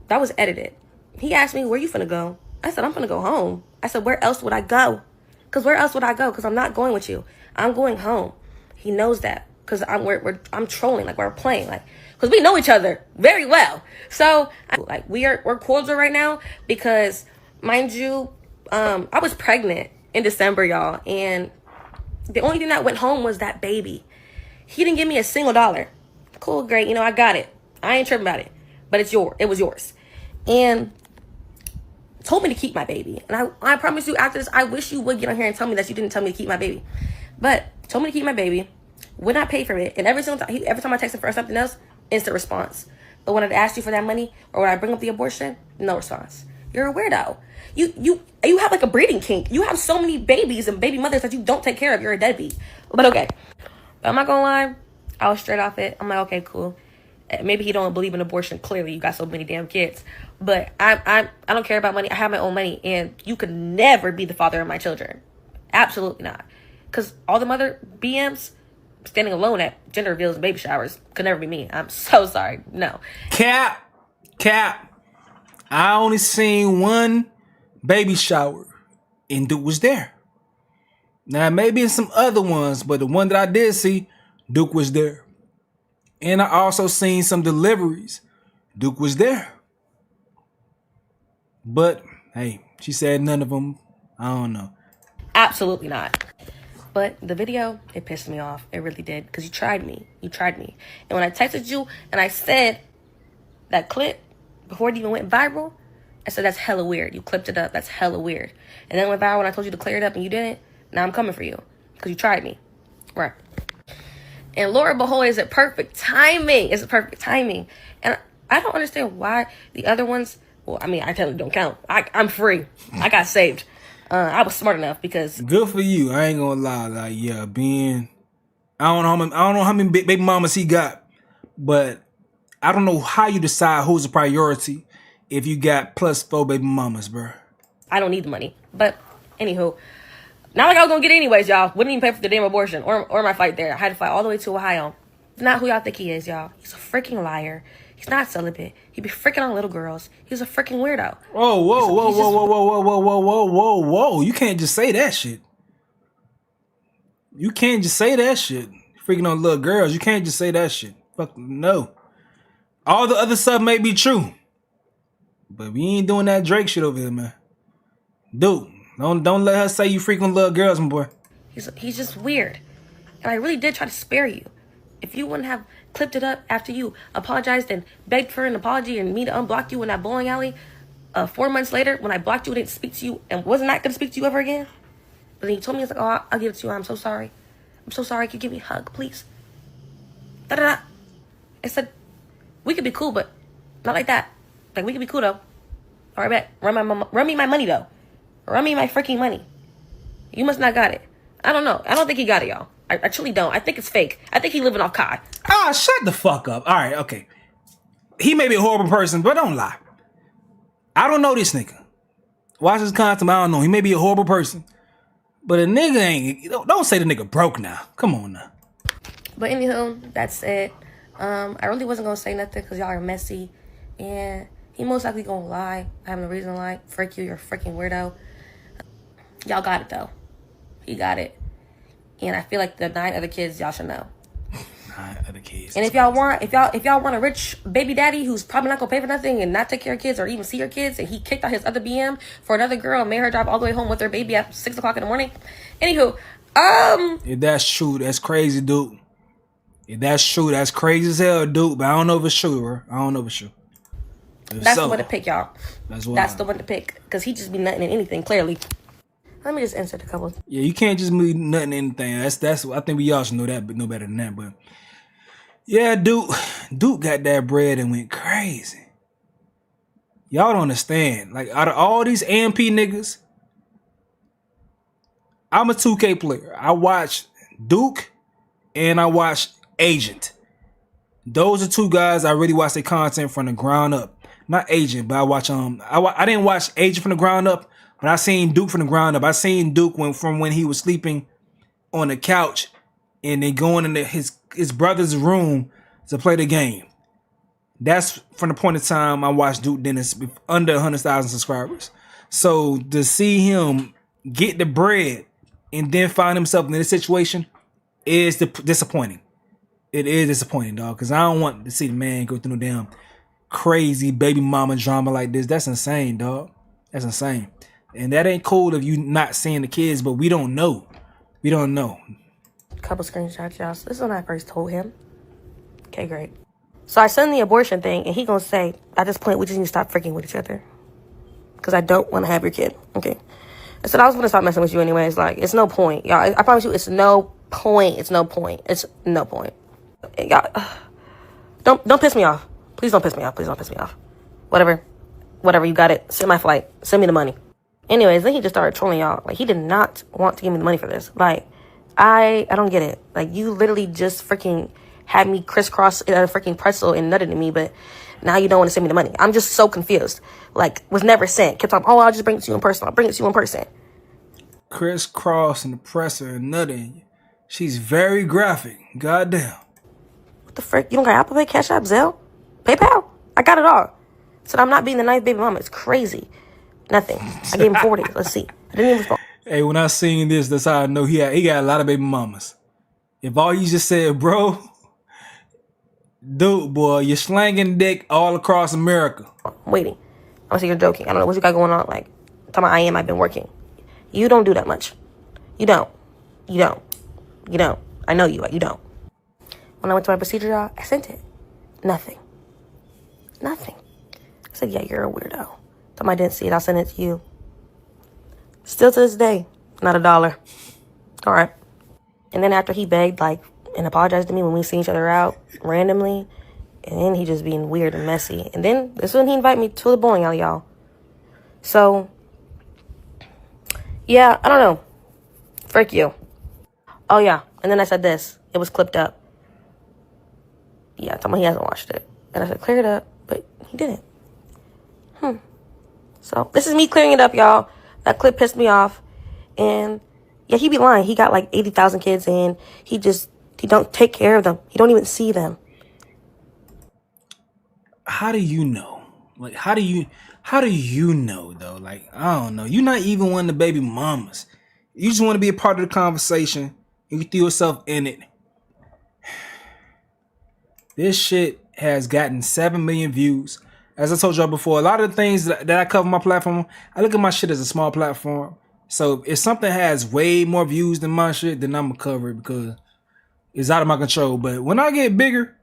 that was edited. He asked me, where you finna go? I said, I'm finna go home. I said, where else would I go? Because where else would I go? Because I'm not going with you. I'm going home. He knows that. Because I'm trolling, like, we're playing, like, because we know each other very well. So, like, we're cordial right now because, mind you, I was pregnant in December, y'all, and the only thing that went home was that baby. He didn't give me a single dollar. Cool, great, I got it. I ain't tripping about it, but it was yours. And told me to keep my baby. And I promise you, after this, I wish you would get on here and tell me that you didn't tell me to keep my baby. But told me to keep my baby, would not pay for it. And every time I text him for something else, instant response. But when I'd ask you for that money, or when I bring up the abortion, no response. You're a weirdo. You have like a breeding kink. You have so many babies and baby mothers that you don't take care of. You're a deadbeat. But okay. But I'm not gonna lie. I was straight off it. I'm like, okay, cool. Maybe he don't believe in abortion. Clearly, you got so many damn kids. But I don't care about money. I have my own money, and you could never be the father of my children. Absolutely not. Because all the mother BMs standing alone at gender reveals and baby showers could never be me. I'm so sorry. No. Cap. I only seen one baby shower, and Duke was there. Now, maybe in some other ones, but the one that I did see, Duke was there. And I also seen some deliveries. Duke was there. But, hey, she said none of them. I don't know. Absolutely not. But the video, it pissed me off. It really did. Because you tried me. And when I texted you and I said that clip, before it even went viral, I said, that's hella weird. You clipped it up. That's hella weird. And then it went viral when I told you to clear it up and you didn't. Now I'm coming for you. Because you tried me. Right. And Lord and behold, is it perfect timing? And I don't understand why the other ones, well, I mean, I tell you don't count. I'm free. I got saved. I was smart enough because good for you. I ain't gonna lie. Like, yeah, being I don't know how many baby mamas he got, but I don't know how you decide who's a priority if you got +4 baby mamas, bro. I don't need the money. But anywho, not like I was gonna get it anyways, y'all. Wouldn't even pay for the damn abortion or my fight there. I had to fight all the way to Ohio Not who y'all think he is, y'all. He's a freaking liar. He's not celibate. He be freaking on little girls. He's a freaking weirdo. Whoa. You can't just say that shit. You can't just say that shit. Freaking on little girls. You can't just say that shit. Fuck no. All the other stuff may be true. But we ain't doing that Drake shit over here, man. Dude, don't let her say you freaking little girls, my boy. He's just weird. And I really did try to spare you. If you wouldn't have clipped it up after you apologized and begged for an apology and me to unblock you in that bowling alley, 4 months later, when I blocked you and didn't speak to you and was not going to speak to you ever again. But then you told me, it's like, oh, I'll give it to you. I'm so sorry. I'm so sorry. Can you give me a hug, please? Da-da-da. I said, we could be cool, but not like that. Like, we could be cool, though. All right, bet. Run me my money, though. Run me my freaking money. You must not got it. I don't know. I don't think he got it, y'all. I truly don't. I think it's fake. I think he living off Kai. Ah, shut the fuck up. All right, okay. He may be a horrible person, but don't lie. I don't know this nigga. Watch his content, I don't know. He may be a horrible person. But a nigga ain't... Don't say the nigga broke now. Come on now. But anywho, that's it. I really wasn't going to say nothing because y'all are messy. And he most likely going to lie. I have no reason to lie. Frick you, you're a freaking weirdo. Y'all got it, though. He got it. And I feel like the 9 other kids, y'all should know. 9 other kids. And if y'all want a rich baby daddy who's probably not gonna pay for nothing and not take care of kids or even see your kids, and he kicked out his other BM for another girl and made her drive all the way home with her baby at 6 o'clock in the morning. Anywho, if that's true, that's crazy, dude. If that's true, that's crazy as hell, dude. But I don't know if it's true, bro. I don't know if it's true. That's the one to pick, y'all. That's the one to pick because he just be nutting in anything. Clearly. Let me just answer the couple. Yeah, you can't just move nothing anything. That's I think we all should know that, but no better than that. But yeah, Duke got that bread and went crazy. Y'all don't understand. Like, out of all these AMP niggas, I'm a 2K player. I watch Duke and I watch Agent. Those are 2 guys I really watch their content from the ground up. Not Agent, but I watch I didn't watch Agent from the ground up. But I seen Duke from the ground up. I seen Duke from when he was sleeping on the couch and then going into his brother's room to play the game. That's from the point of time I watched Duke Dennis under 100,000 subscribers. So to see him get the bread and then find himself in this situation is disappointing. It is disappointing, dog, because I don't want to see the man go through no damn crazy baby mama drama like this. That's insane, dog. That's insane. And that ain't cool if you not seeing the kids, but we don't know. We don't know. Couple screenshots, y'all. So this is when I first told him. Okay, great. So I send the abortion thing, and he gonna say, at this point, we just need to stop freaking with each other. Because I don't want to have your kid. Okay. I said, I was gonna stop messing with you anyways. Like, it's no point. Y'all, I promise you, it's no point. It's no point. It's no point. Y'all, don't piss me off. Please don't piss me off. Please don't piss me off. Whatever, you got it. Send my flight. Send me the money. Anyways, then he just started trolling y'all. Like, he did not want to give me the money for this. Like, I don't get it. Like, you literally just freaking had me crisscross a freaking pretzel and nutted at me, but now you don't want to send me the money. I'm just so confused. Like, was never sent. Kept on, oh, I'll just bring it to you in person. I'll bring it to you in person. Crisscross and the presser and nutting. She's very graphic. Goddamn. What the frick? You don't got Apple Pay, Cash App, Zelle, PayPal? I got it all. Said I'm not being the nice baby mama. It's crazy. Nothing. I gave him 40. Let's see. I didn't even respond. Hey, when I seen this, that's how I know he got a lot of baby mamas. If all you just said, bro, dude, boy, you're slanging dick all across America. I'm waiting. I'm saying you're joking. I don't know what you got going on. Like, talking about I've been working. You don't do that much. You don't. I know you, but you don't. When I went to my procedure, y'all, I sent it. Nothing. I said, yeah, you're a weirdo. Time I didn't see it, I'll send it to you. Still to this day, not $1. All right. And then after he begged, like, and apologized to me when we seen each other out randomly, and then he just being weird and messy. And then this is when he invited me to the bowling alley, y'all. So, yeah, I don't know. Frick you. Oh, yeah. And then I said this. It was clipped up. Yeah, told me he hasn't watched it. And I said, clear it up. But he didn't. So, this is me clearing it up, y'all. That clip pissed me off. And, yeah, he be lying. He got like 80,000 kids, and he just He don't take care of them. He don't even see them. How do you know? Like, how do you know though? Like, I don't know. You're not even one of the baby mamas. You just want to be a part of the conversation. And you threw yourself in it. This shit has gotten 7 million views. As I told y'all before, a lot of the things that I cover on my platform, I look at my shit as a small platform. So if something has way more views than my shit, then I'm gonna cover it because it's out of my control. But when I get bigger,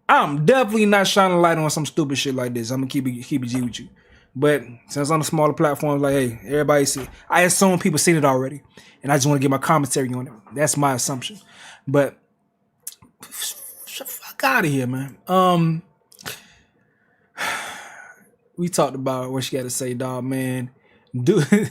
I'm definitely not shining a light on some stupid shit like this. I'm gonna keep it G with you. But since on the smaller platforms, like, hey, everybody see it. I assume people seen it already. And I just want to get my commentary on it. That's my assumption. But fuck out of here, man. We talked about what she got to say, dog, man. Dude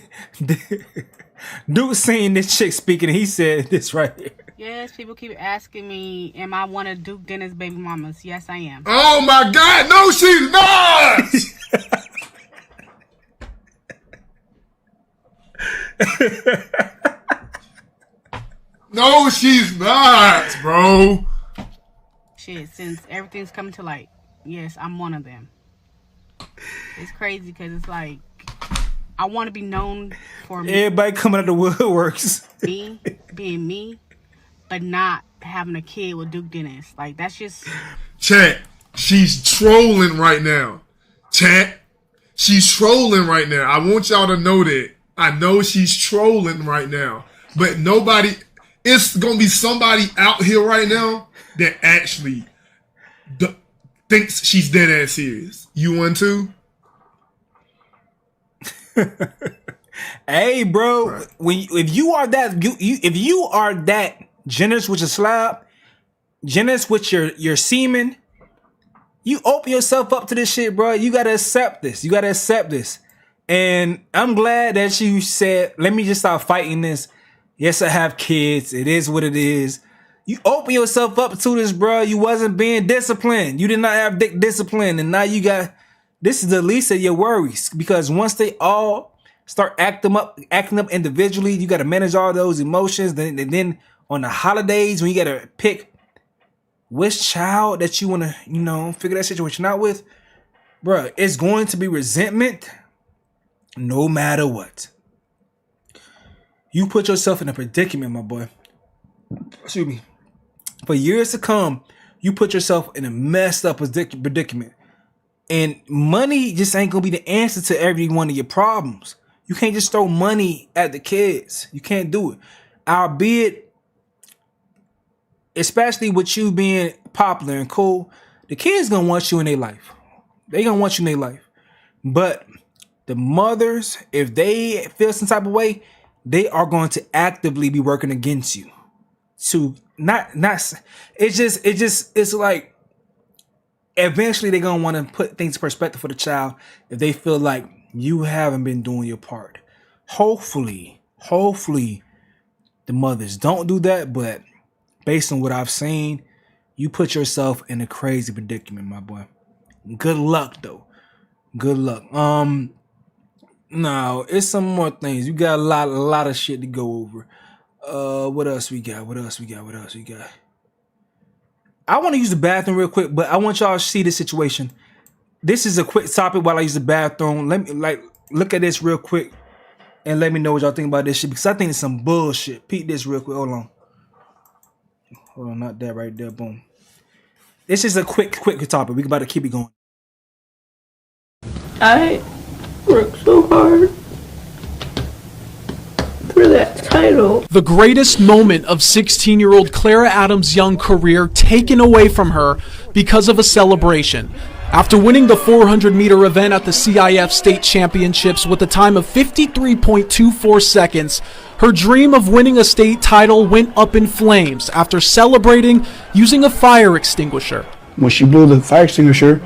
seeing this chick speaking, and he said this right here. Yes, people keep asking me, am I one of Duke Dennis' baby mamas? Yes, I am. Oh my God, no, she's not! No, she's not, bro. Shit, since everything's coming to light, yes, I'm one of them. It's crazy because it's like, I want to be known for me. Everybody coming out the woodworks. Me, being me, but not having a kid with Duke Dennis. Like, that's just... Chat, she's trolling right now. Chat, she's trolling right now. I want y'all to know that. I know she's trolling right now. But nobody... It's going to be somebody out here right now that actually thinks she's dead ass serious. You want to? Hey, bro, right. If you are that generous with your slab, generous with your semen, you open yourself up to this shit, bro. You gotta accept this. You gotta accept this. And I'm glad that you said, let me just start fighting this. Yes, I have kids. It is what it is. You open yourself up to this, bro. You wasn't being disciplined. You did not have discipline, and now you got. This is the least of your worries, because once they all start acting up individually, you got to manage all those emotions. Then on the holidays, when you got to pick which child that you want to, figure that situation out with, bro, it's going to be resentment, no matter what. You put yourself in a predicament, my boy. Excuse me. For years to come, you put yourself in a messed up predicament. And money just ain't gonna be the answer to every one of your problems. You can't just throw money at the kids. You can't do it. Albeit, especially with you being popular and cool, the kids gonna want you in their life. They gonna want you in their life. But the mothers, if they feel some type of way, they are going to actively be working against you. To it's like eventually they're gonna want to put things in perspective for the child if they feel like you haven't been doing your part. Hopefully the mothers don't do that, but based on what I've seen, you put yourself in a crazy predicament, my boy. Good luck though. Good luck. No, it's some more things. You got a lot of shit to go over. What else we got? I want to use the bathroom real quick, but I want y'all to see this situation. This is a quick topic while I use the bathroom. Let me look at this real quick and let me know what y'all think about this shit, because I think it's some bullshit. Peep this real quick. Hold on, not that right there. Boom. This is a quick topic. We about to keep it going. I worked so hard for that title. The greatest moment of 16-year-old Clara Adams' young career taken away from her because of a celebration. After winning the 400-meter event at the CIF State Championships with a time of 53.24 seconds, her dream of winning a state title went up in flames after celebrating using a fire extinguisher. When she blew the fire extinguisher,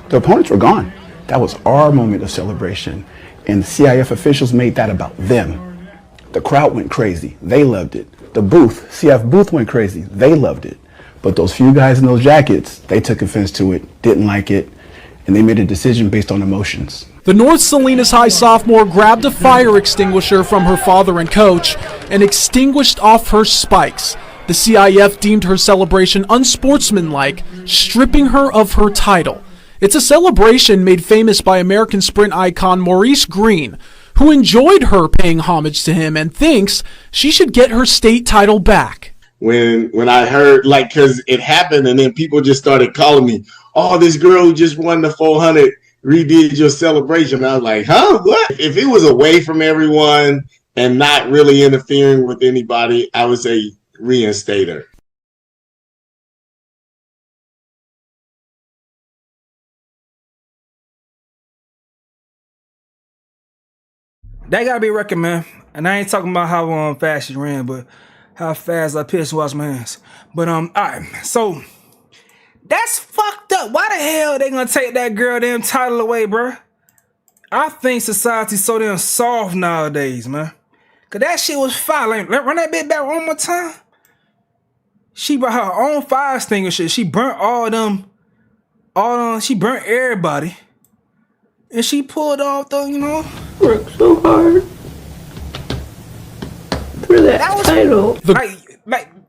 the opponents were gone. That was our moment of celebration, and the CIF officials made that about them. The crowd went crazy. They loved it. The booth, CF booth went crazy. They loved it. But those few guys in those jackets, they took offense to it, didn't like it, and they made a decision based on emotions. The North Salinas High sophomore grabbed a fire extinguisher from her father and coach and extinguished off her spikes. The CIF deemed her celebration unsportsmanlike, stripping her of her title. It's a celebration made famous by American sprint icon Maurice Green, who enjoyed her paying homage to him and thinks she should get her state title back. When I heard, like, because it happened and then people just started calling me, oh, this girl who just won the 400 redid your celebration. I was like, huh, what? If it was away from everyone and not really interfering with anybody, I would say reinstate her. That gotta be a record, man. And I ain't talking about how fast she ran, but how fast I pissed wash my hands. But alright, so that's fucked up. Why the hell they gonna take that girl damn title away, bruh? I think society's so damn soft nowadays, man. Cause that shit was fire. Like, run that bit back one more time. She brought her own fire extinguisher. She burnt she burnt everybody. And she pulled off the, Worked so hard for that title.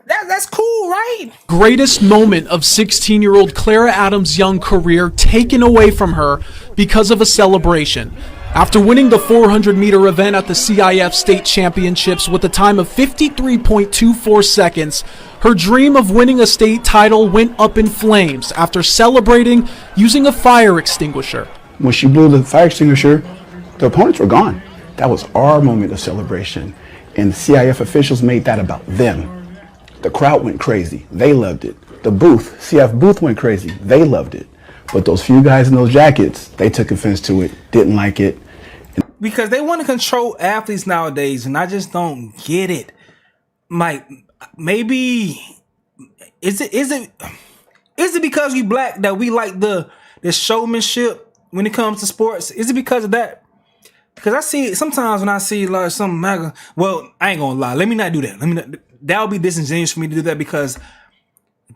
That's cool, right? Greatest moment of 16-year-old Clara Adams' young career taken away from her because of a celebration. After winning the 400-meter event at the CIF State Championships with a time of 53.24 seconds, her dream of winning a state title went up in flames after celebrating using a fire extinguisher. When she blew the fire extinguisher, the opponents were gone. That was our moment of celebration. And the CIF officials made that about them. The crowd went crazy. They loved it. The booth, CIF booth went crazy. They loved it. But those few guys in those jackets, they took offense to it, didn't like it. Because they want to control athletes nowadays, and I just don't get it. Like, maybe is it because we black that we like the showmanship when it comes to sports? Is it because of that? Because I see sometimes when I see like some MAGA, well, I ain't gonna lie. Let me not do that. That would be disingenuous for me to do that, because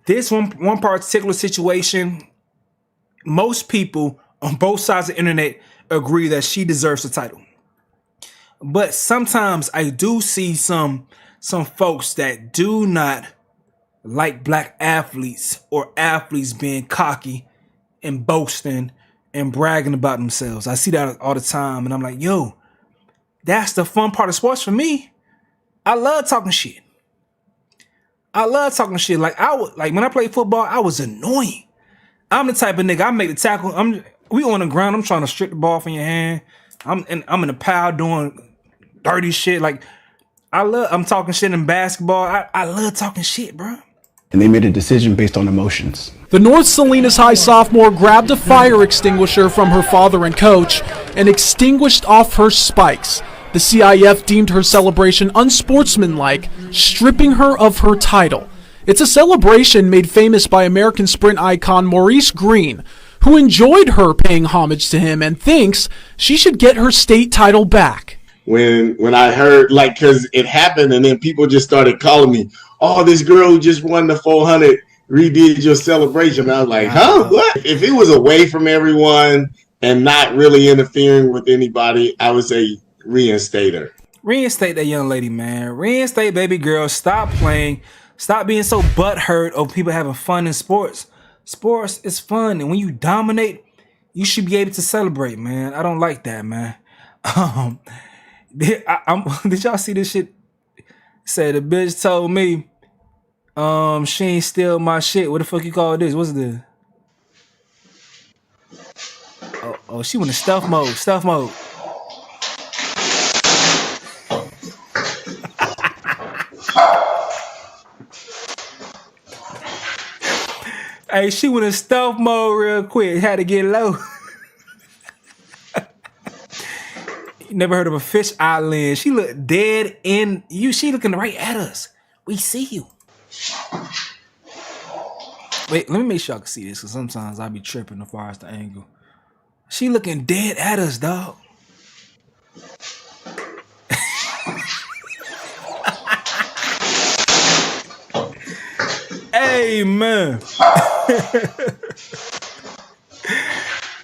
this one particular situation, most people on both sides of the internet agree that she deserves the title. But sometimes I do see some folks that do not like black athletes or athletes being cocky and boasting and bragging about themselves. I see that all the time, and I'm like, yo, that's the fun part of sports for me. I love talking shit. Like when I played football, I was annoying. I'm the type of nigga, I make the tackle. We on the ground, I'm trying to strip the ball from your hand. I'm in the pile doing dirty shit. Like, I'm talking shit in basketball. I love talking shit, bro. And they made a decision based on emotions. The North Salinas High sophomore grabbed a fire extinguisher from her father and coach and extinguished off her spikes. The CIF deemed her celebration unsportsmanlike, stripping her of her title. It's a celebration made famous by American sprint icon Maurice Green, who enjoyed her paying homage to him and thinks she should get her state title back. When I heard, like, because it happened and then people just started calling me, oh, this girl who just won the 400 redid your celebration. I was like, huh, what? If it was away from everyone and not really interfering with anybody, I would say reinstate her. Reinstate that young lady, man. Reinstate baby girl. Stop playing. Stop being so butthurt of people having fun in sports. Sports is fun, and when you dominate, you should be able to celebrate, man. I don't like that, man. Did y'all see this shit? Said the bitch told me, she ain't steal my shit. What the fuck you call this? What's this? Oh, she went in stealth mode. Hey, she went in stealth mode real quick. Had to get low. You never heard of a fish island? She looked dead in you. She looking right at us. We see you. Wait, let me make sure I can see this, because sometimes I be tripping as far as the angle. She looking dead at us, dog. Hey, man.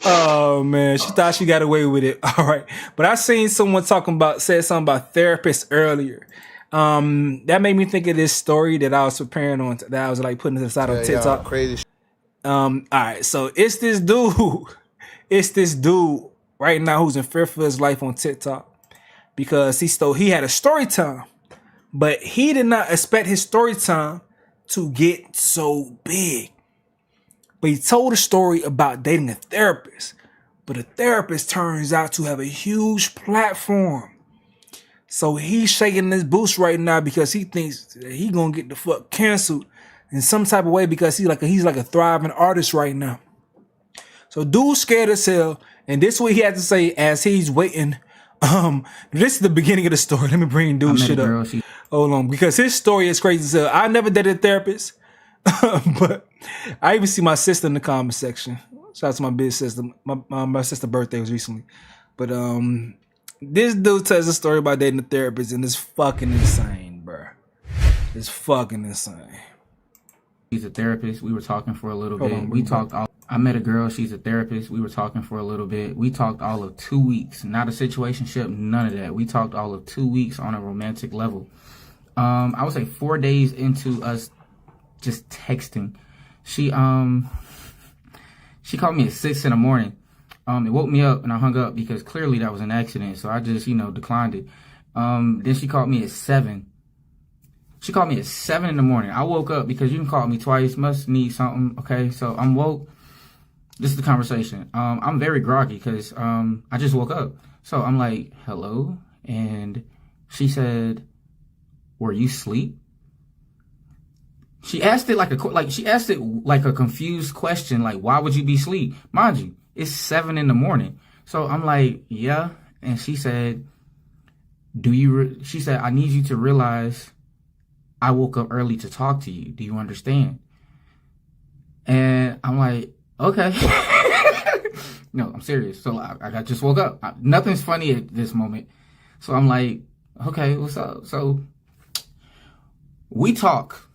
Oh, man. She thought she got away with it. All right. But I seen someone said something about therapists earlier. That made me think of this story that I was preparing on, that I was like putting to the side on TikTok. Crazy. All right, so it's this dude right now who's in fear for his life on TikTok because he had a story time, but he did not expect his story time to get so big. But he told a story about dating a therapist, but the therapist turns out to have a huge platform. So he's shaking this boost right now because he thinks that he gonna get the fuck canceled in some type of way because he's like a thriving artist right now. So dude's scared as hell, and this is what he had to say as he's waiting. This is the beginning of the story. Let me bring dude's shit up. Hold on, because his story is crazy as hell. I never dated a therapist, but I even see my sister in the comment section. Shout out to my big sister. My sister's birthday was recently, but this dude tells a story about dating a therapist, and it's fucking insane, bro. It's fucking insane. She's a therapist. We were talking for a little bit. I met a girl. She's a therapist. We were talking for a little bit. We talked all of 2 weeks. Not a situationship. None of that. We talked all of 2 weeks on a romantic level. I would say 4 days into us just texting, she called me at 6 in the morning. It woke me up and I hung up because clearly that was an accident. So I just, declined it. Then she called me at 7. She called me at 7 in the morning. I woke up because you can call me twice. Must need something. Okay, so I'm woke. This is the conversation. I'm very groggy because I just woke up. So I'm like, hello? And she said, were you asleep? She asked it like a confused question, like, why would you be asleep? Mind you, it's 7 in the morning. So I'm like, yeah. And she said, she said, I need you to realize I woke up early to talk to you. Do you understand? And I'm like, okay. No, I'm serious. So I just woke up. Nothing's funny at this moment. So I'm like, okay, what's up? So we talk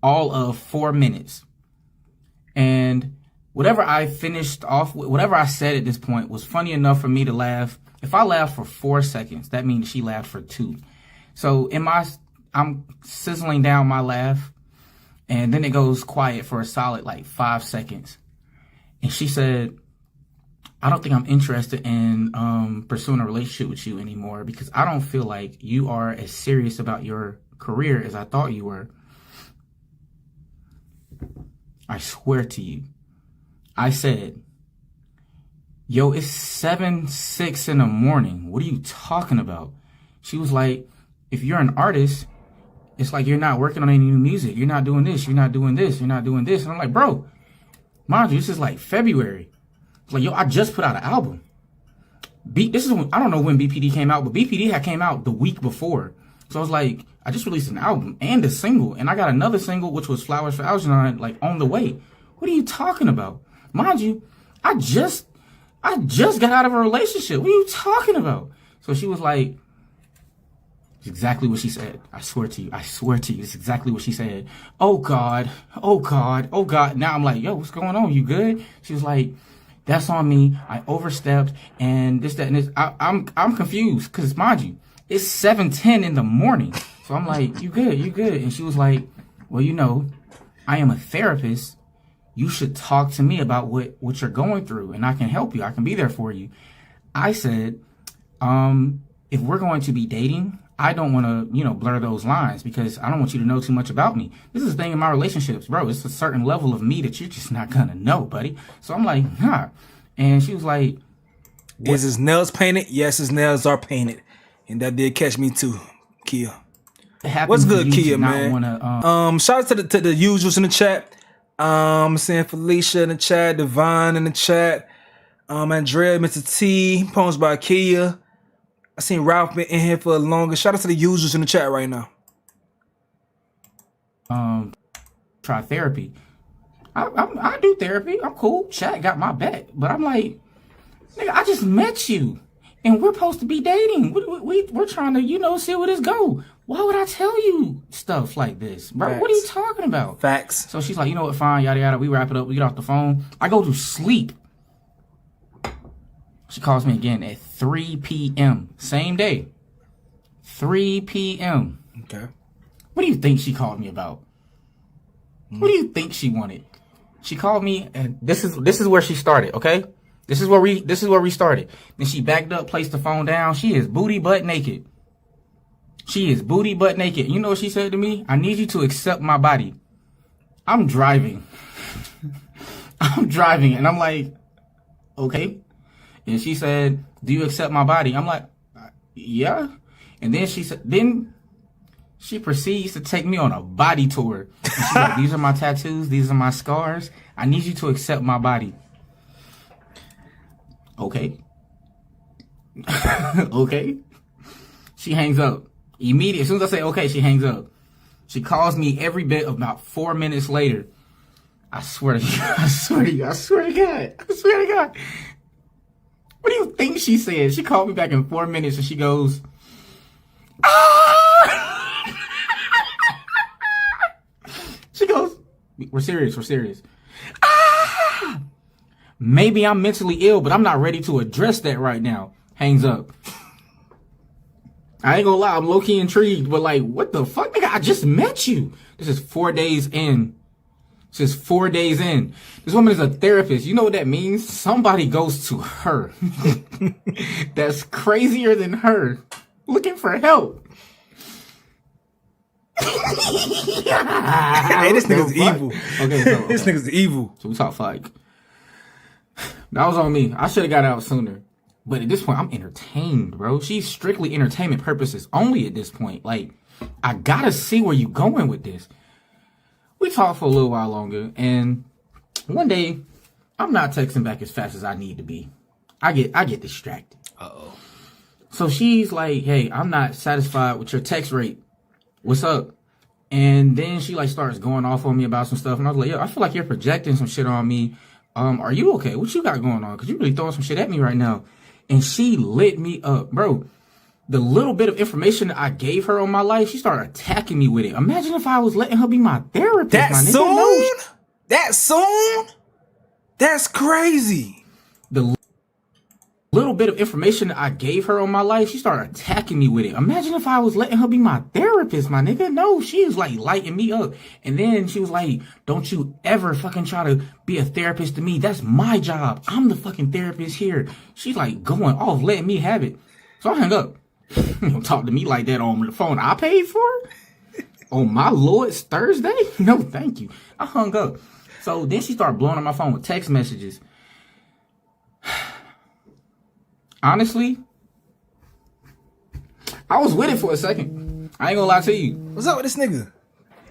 all of 4 minutes. And whatever I finished off with, whatever I said at this point was funny enough for me to laugh. If I laughed for 4 seconds, that means she laughed for 2. So I'm sizzling down my laugh, and then it goes quiet for a solid 5 seconds. And she said, I don't think I'm interested in pursuing a relationship with you anymore because I don't feel like you are as serious about your career as I thought you were. I swear to you. I said, yo, it's 7:06 in the morning. What are you talking about? She was like, if you're an artist, it's like you're not working on any new music. You're not doing this. You're not doing this. You're not doing this. And I'm like, bro, mind you, this is like February. It's like, yo, I just put out an album. I don't know when BPD came out, but BPD had came out the week before. So I was like, I just released an album and a single. And I got another single, which was Flowers for Algernon, on the way. What are you talking about? Mind you, I just got out of a relationship. What are you talking about? So she was like, it's exactly what she said. I swear to you. I swear to you. It's exactly what she said. Oh God. Oh God. Oh God. Now I'm like, yo, what's going on? You good? She was like, that's on me. I overstepped and this, that, and this. I'm confused because mind you, it's 7:10 in the morning. So I'm like, you good? You good? And she was like, well, I am a therapist. You should talk to me about what you're going through and I can help you. I can be there for you. I said, if we're going to be dating, I don't want to, blur those lines because I don't want you to know too much about me. This is the thing in my relationships, bro. It's a certain level of me that you're just not going to know, buddy. So I'm like, nah. And she was like, is his nails painted? Yes, his nails are painted. And that did catch me too, Kia. What's good, Kia, man? Shout out to the usuals in the chat. Seeing Felicia in the chat, Divine in the chat, Andrea, Mr. T, poems by Kia. I seen Ralph been in here for the longest. Shout out to the users in the chat right now. Try therapy. I do therapy. I'm cool. Chat got my back. But I'm like, nigga, I just met you. And we're supposed to be dating. We're trying to, see where this go. Why would I tell you stuff like this, bro? Facts. What are you talking about? Facts. So she's like, you know what, fine, yada, yada. We wrap it up. We get off the phone. I go to sleep. She calls me again at 3 p.m. Same day. 3 p.m. Okay. What do you think she called me about? What do you think she wanted? She called me, and this is where she started. Okay, this is where we started. Then she backed up, placed the phone down. She is booty butt naked. She is booty butt naked. You know what she said to me? I need you to accept my body. I'm driving. I'm driving, and I'm like, okay. And she said, do you accept my body? I'm like, yeah. And then she proceeds to take me on a body tour. And she's like, these are my tattoos. These are my scars. I need you to accept my body. Okay. Okay. She hangs up. Immediately, as soon as I say okay, she hangs up. She calls me every bit of about 4 minutes later. I swear to God. I swear to God. I swear to God. I swear to God. What do you think she said? She called me back in 4 minutes and she goes, ah! She goes, we're serious, we're serious. Ah! Maybe I'm mentally ill, but I'm not ready to address that right now. Hangs up. I ain't gonna lie, I'm low-key intrigued, but like, what the fuck, nigga? I just met you. This is 4 days in. This is 4 days in. This woman is a therapist. You know what that means? Somebody goes to her. That's crazier than her. Looking for help. Hey, this nigga's evil. Okay, so this nigga's evil. So we talk like, that was on me. I should have got out sooner. But at this point, I'm entertained, bro. She's strictly entertainment purposes only at this point. Like, I gotta see where you going with this. We talked for a little while longer, and one day, I'm not texting back as fast as I need to be. I get distracted. Uh-oh. So she's like, hey, I'm not satisfied with your text rate. What's up? And then she like starts going off on me about some stuff, and I was like, yo, I feel like you're projecting some shit on me. Are you okay? What you got going on? Because you really throwing some shit at me right now. And she lit me up, bro. The little bit of information that I gave her on my life, she started attacking me with it. Imagine if I was letting her be my therapist. That my nigga. soon? No. That soon? That's crazy. The little bit of information that I gave her on my life, she started attacking me with it. Imagine if I was letting her be my therapist, my nigga. No, she was like lighting me up. And then she was like, don't you ever fucking try to be a therapist to me. That's my job. I'm the fucking therapist here. She's like going off, letting me have it. So I hung up. You don't talk to me like that on the phone I paid for? On my Lord's Thursday? No, thank you. I hung up. So then she started blowing on my phone with text messages. Honestly, I was with it for a second. I ain't gonna lie to you. What's up with this nigga?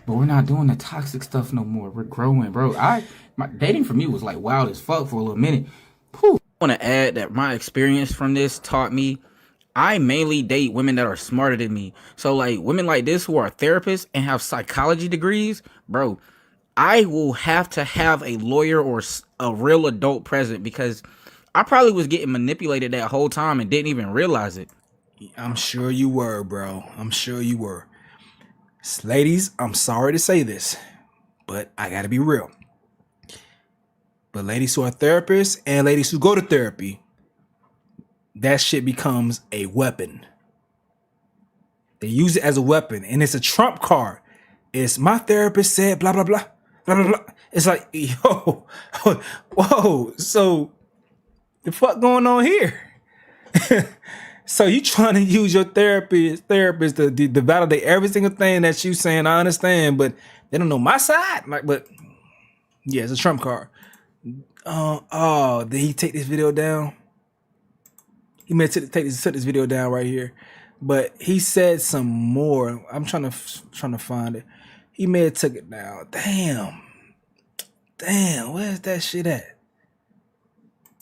But we're not doing the toxic stuff no more. We're growing, bro. My dating for me was like wild as fuck for a little minute. Whew. I want to add that my experience from this taught me I mainly date women that are smarter than me. So like women like this who are therapists and have psychology degrees, bro, I will have to have a lawyer or a real adult present because I probably was getting manipulated that whole time and didn't even realize it. I'm sure you were, bro. I'm sure you were. Ladies, I'm sorry to say this, but I gotta be real. But ladies who are therapists and ladies who go to therapy, that shit becomes a weapon. They use it as a weapon, and it's a trump card. It's my therapist said blah, blah, blah, blah, blah, blah. It's like, yo, whoa, so the fuck going on here? So you trying to use your therapist to validate every single thing that you saying, I understand, but they don't know my side? Like, but yeah, it's a trump card. Did he take this video down? He may took this video down right here, but he said some more. I'm trying to find it. He may have took it down. Damn, where's that shit at?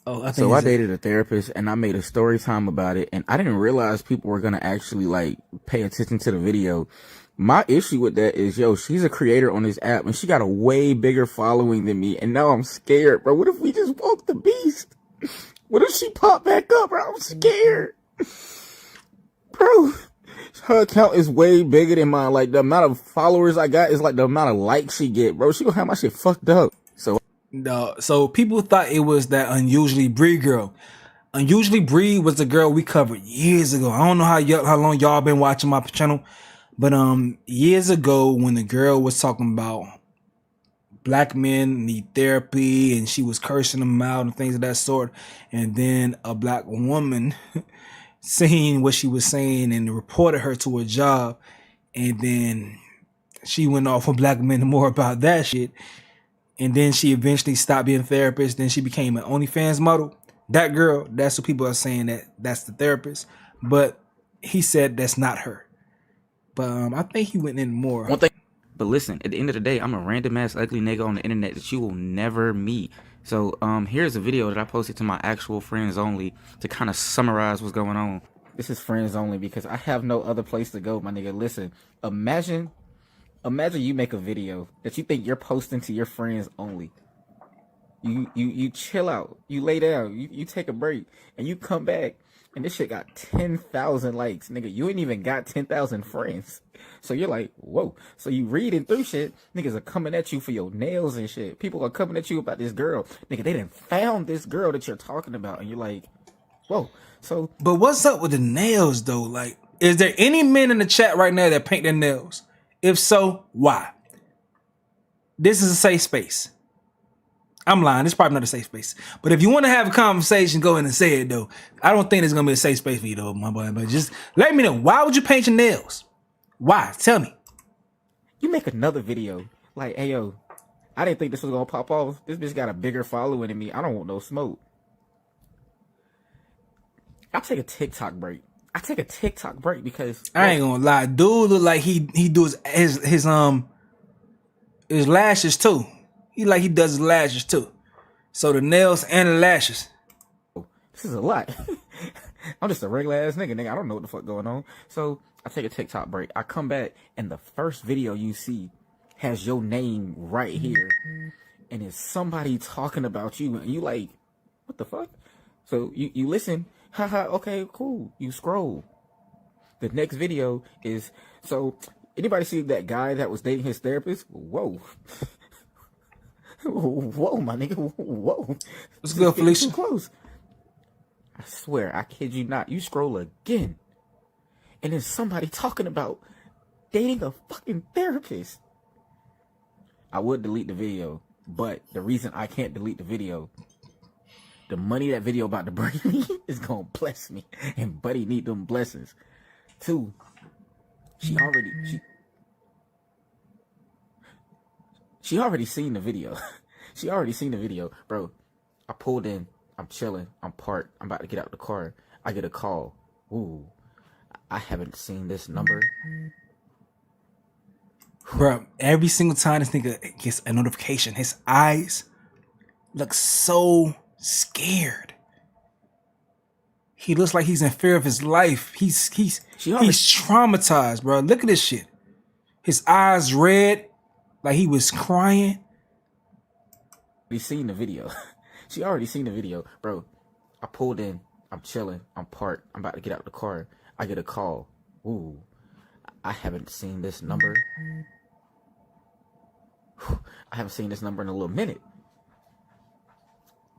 Oh, I dated a therapist and I made a story time about it, and I didn't realize people were gonna actually like pay attention to the video. My issue with that is, yo, she's a creator on this app and she got a way bigger following than me, and now I'm scared, bro. What if we just woke the beast? What if she popped back up, bro? I'm scared. Bro, her account is way bigger than mine. Like, the amount of followers I got is like the amount of likes she get, bro. She gonna have my shit fucked up. So people thought it was that unusually Bree girl. Unusually Breed was the girl we covered years ago. I don't know how long y'all been watching my channel, but years ago when the girl was talking about black men need therapy and she was cursing them out and things of that sort, and then a black woman seen what she was saying and reported her to a job, and then she went off with black men more about that shit, and then she eventually stopped being a therapist. Then she became an OnlyFans model. That girl, that's what people are saying that's the therapist, but he said that's not her. But I think he went in more. One thing, but listen, at the end of the day, I'm a random ass ugly nigga on the internet that you will never meet. So here's a video that I posted to my actual friends only to kind of summarize what's going on. This is friends only because I have no other place to go, my nigga. Listen, imagine you make a video that you think you're posting to your friends only. You chill out, you lay down, you take a break, and you come back, and this shit got 10,000 likes, nigga. You ain't even got 10,000 friends. So you're like, whoa. So you reading through shit, niggas are coming at you for your nails and shit. People are coming at you about this girl. Nigga, they done found this girl that you're talking about, and you're like, whoa. So, but what's up with the nails though? Like, is there any men in the chat right now that paint their nails? If so, why? This is a safe space. I'm lying. It's probably not a safe space. But if you want to have a conversation, go in and say it, though. I don't think it's going to be a safe space for you, though, my boy. But just let me know. Why would you paint your nails? Why? Tell me. You make another video. Like, hey, yo, I didn't think this was going to pop off. This bitch got a bigger following than me. I don't want no smoke. I'll take a TikTok break. I take a TikTok break because... I ain't going to lie. Dude look like he do his lashes, too. He does his lashes too. So the nails and the lashes. This is a lot. I'm just a regular ass nigga. I don't know what the fuck going on. So I take a TikTok break. I come back and the first video you see has your name right here. And it's somebody talking about you. And you like, what the fuck? So you listen. Haha, okay, cool. You scroll. The next video is, so anybody see that guy that was dating his therapist? Whoa. Whoa, my nigga. Whoa. What's good, Felicia? Too close. I swear, I kid you not. You scroll again. And there's somebody talking about dating a fucking therapist. I would delete the video, but the reason I can't delete the video, the money that video about to bring me is gonna bless me. And buddy need them blessings. 2, she already seen the video. She already seen the video. Bro, I pulled in. I'm chilling. I'm parked. I'm about to get out the car. I get a call. Ooh, I haven't seen this number. Bro, every single time this nigga gets a notification, his eyes look so scared. He looks like he's in fear of his life. He's traumatized, bro. Look at this shit. His eyes red. Like he was crying. She seen the video. She already seen the video. Bro, I pulled in. I'm chilling. I'm parked. I'm about to get out the car. I get a call. Ooh, I haven't seen this number. I haven't seen this number in a little minute.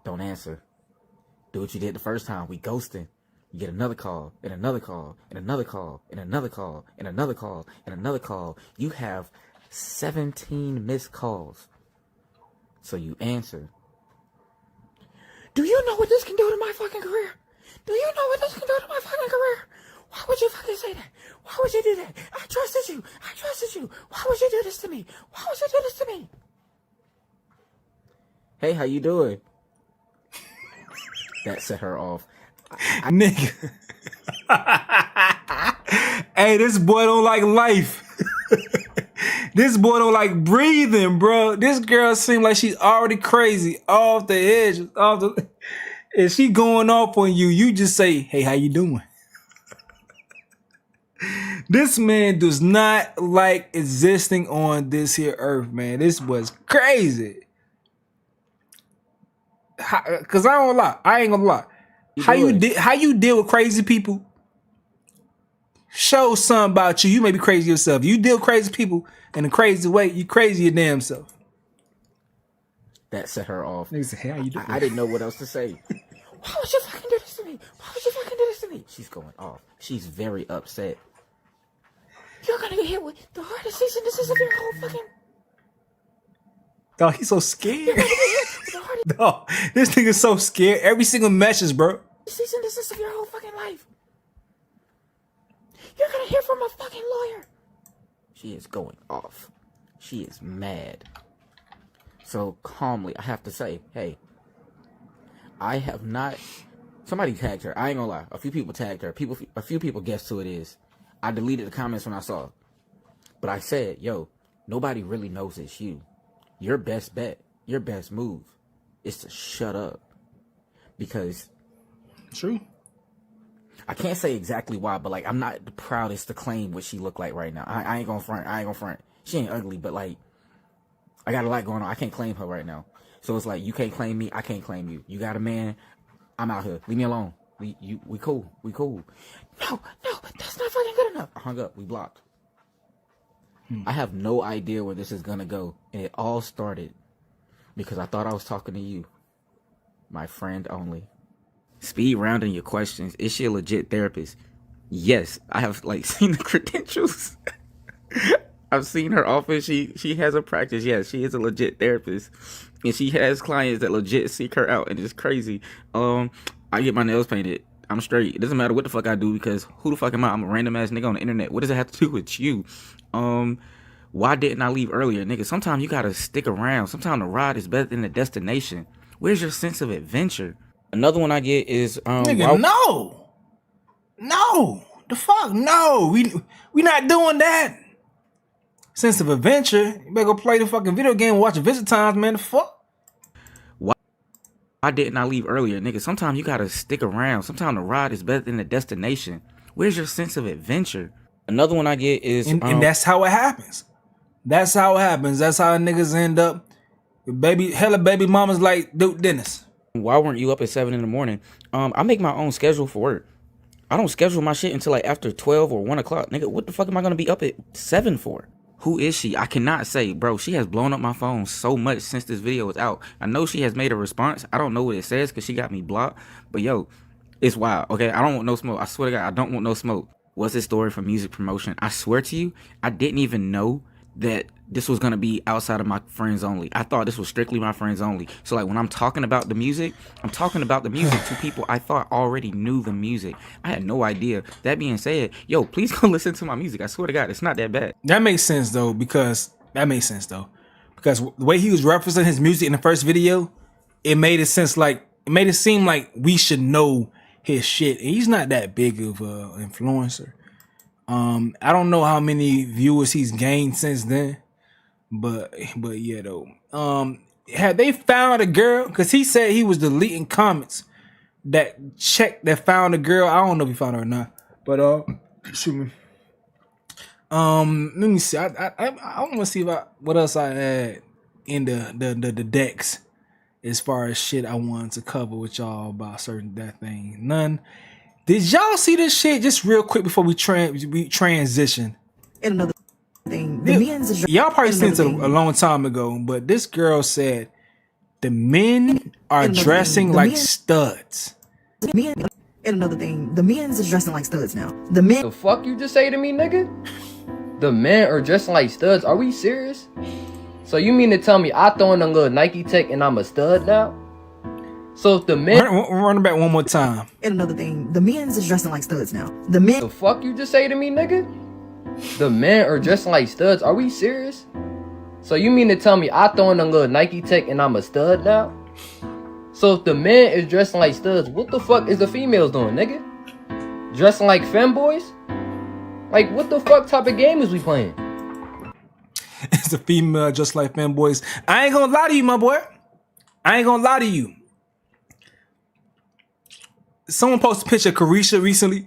Don't answer. Do what you did the first time. We ghosting. You get another call, and another call, and another call, and another call, and another call, and another call. You have 17 missed calls. So you answer. Do you know what this can do to my fucking career? Do you know what this can do to my fucking career? Why would you fucking say that? Why would you do that? I trusted you. I trusted you. Why would you do this to me? Why would you do this to me? Hey, how you doing? That set her off. Nigga. Hey, this boy don't like life. This boy don't like breathing, bro. This girl seems like she's already crazy, off the edge, and she going off on you. You just say, hey, how you doing? This man does not like existing on this here earth, man. This was crazy. Cause I don't lie. I ain't gonna lie. How you deal with crazy people? Show something about you. You may be crazy yourself. You deal with crazy people in a crazy way. You crazy your damn self. That set her off. Nigga said, hey, how you doing? I didn't know what else to say. Why would you fucking do this to me? could you fucking do this to me? She's going off. She's very upset. You're gonna get hit with the hardest cease and desist of your whole fucking... Dog, he's so scared. Dog, this nigga's so scared. Every single message, bro. Cease and desist of your whole fucking life. You're gonna hear from a fucking lawyer. She is going off. She is mad. So calmly, I have to say, hey, I have not... Somebody tagged her. I ain't gonna lie. A few people tagged her. A few people guessed who it is. I deleted the comments when I saw it. But I said, yo, nobody really knows it's you. Your best bet, your best move is to shut up. Because... True. I can't say exactly why, but like, I'm not the proudest to claim what she look like right now. I ain't gonna front. She ain't ugly, but like, I got a lot going on. I can't claim her right now. So it's like, you can't claim me, I can't claim you. You got a man, I'm out here. Leave me alone. We cool. No, that's not fucking good enough. I hung up, we blocked. I have no idea where this is gonna go. And it all started because I thought I was talking to you. My friend only. Speed rounding your questions. Is she a legit therapist? Yes, I have like seen the credentials. I've seen her office. She has a practice. Yes, she is a legit therapist, and she has clients that legit seek her out, and it's crazy. I get my nails painted. I'm straight. It doesn't matter what the fuck I do because who the fuck am I? I'm a random ass nigga on the internet. What does it have to do with you? Why didn't I leave earlier, nigga? Sometimes you gotta stick around. Sometimes the ride is better than the destination. Where's your sense of adventure? Another one I get is nigga, no, the fuck, no, we not doing that. Sense of adventure, you better go play the fucking video game, watch the visit times, man. The fuck. Why didn't I leave earlier, nigga? Sometimes you gotta stick around. Sometimes the ride is better than the destination. Where's your sense of adventure? Another one I get is and that's how it happens. That's how it happens. That's how niggas end up. Hella baby mamas like Duke Dennis. Why weren't you up at 7 in the morning? I make my own schedule for work. I don't schedule my shit until like after 12 or 1 o'clock. Nigga, what the fuck am I gonna be up at 7 for? Who is she? I cannot say, bro. She has blown up my phone so much since this video was out. I know she has made a response. I don't know what it says because she got me blocked. But yo, it's wild, okay? I don't want no smoke. I swear to God, I don't want no smoke. What's this story for music promotion? I swear to you, I didn't even know that this was gonna be outside of my friends only. I thought this was strictly my friends only. So like when I'm talking about the music, I'm talking about the music to people I thought already knew the music. I had no idea. That being said, yo, please go listen to my music. I swear to God, it's not that bad. That makes sense though, because the way he was referencing his music in the first video, it made it seem like we should know his shit. And he's not that big of a influencer. I don't know how many viewers he's gained since then, but yeah though. Had they found a girl? Because he said he was deleting comments that found a girl. I don't know if he found her or not, but shoot me. Let me see. I want to see what else I had in the decks as far as shit I wanted to cover with y'all about that thing. None. Did y'all see this shit just real quick before we transition? And another thing, y'all probably seen it a long time ago, but this girl said the men are dressing like studs. And another thing, the men's are dressing like studs now. The men. The fuck you just say to me, nigga? The men are dressing like studs? Are we serious? So you mean to tell me I throw in a little Nike Tech and I'm a stud now? So if the men... Run it back one more time. And another thing, the men's is dressing like studs now. The men... The fuck you just say to me, nigga? The men are dressing like studs? Are we serious? So you mean to tell me I throw in a little Nike Tech and I'm a stud now? So if the man is dressing like studs, what the fuck is the females doing, nigga? Dressing like femboys? Like, what the fuck type of game is we playing? It's a female just like femboys. I ain't gonna lie to you, my boy. I ain't gonna lie to you. Someone posted a picture of Carisha recently,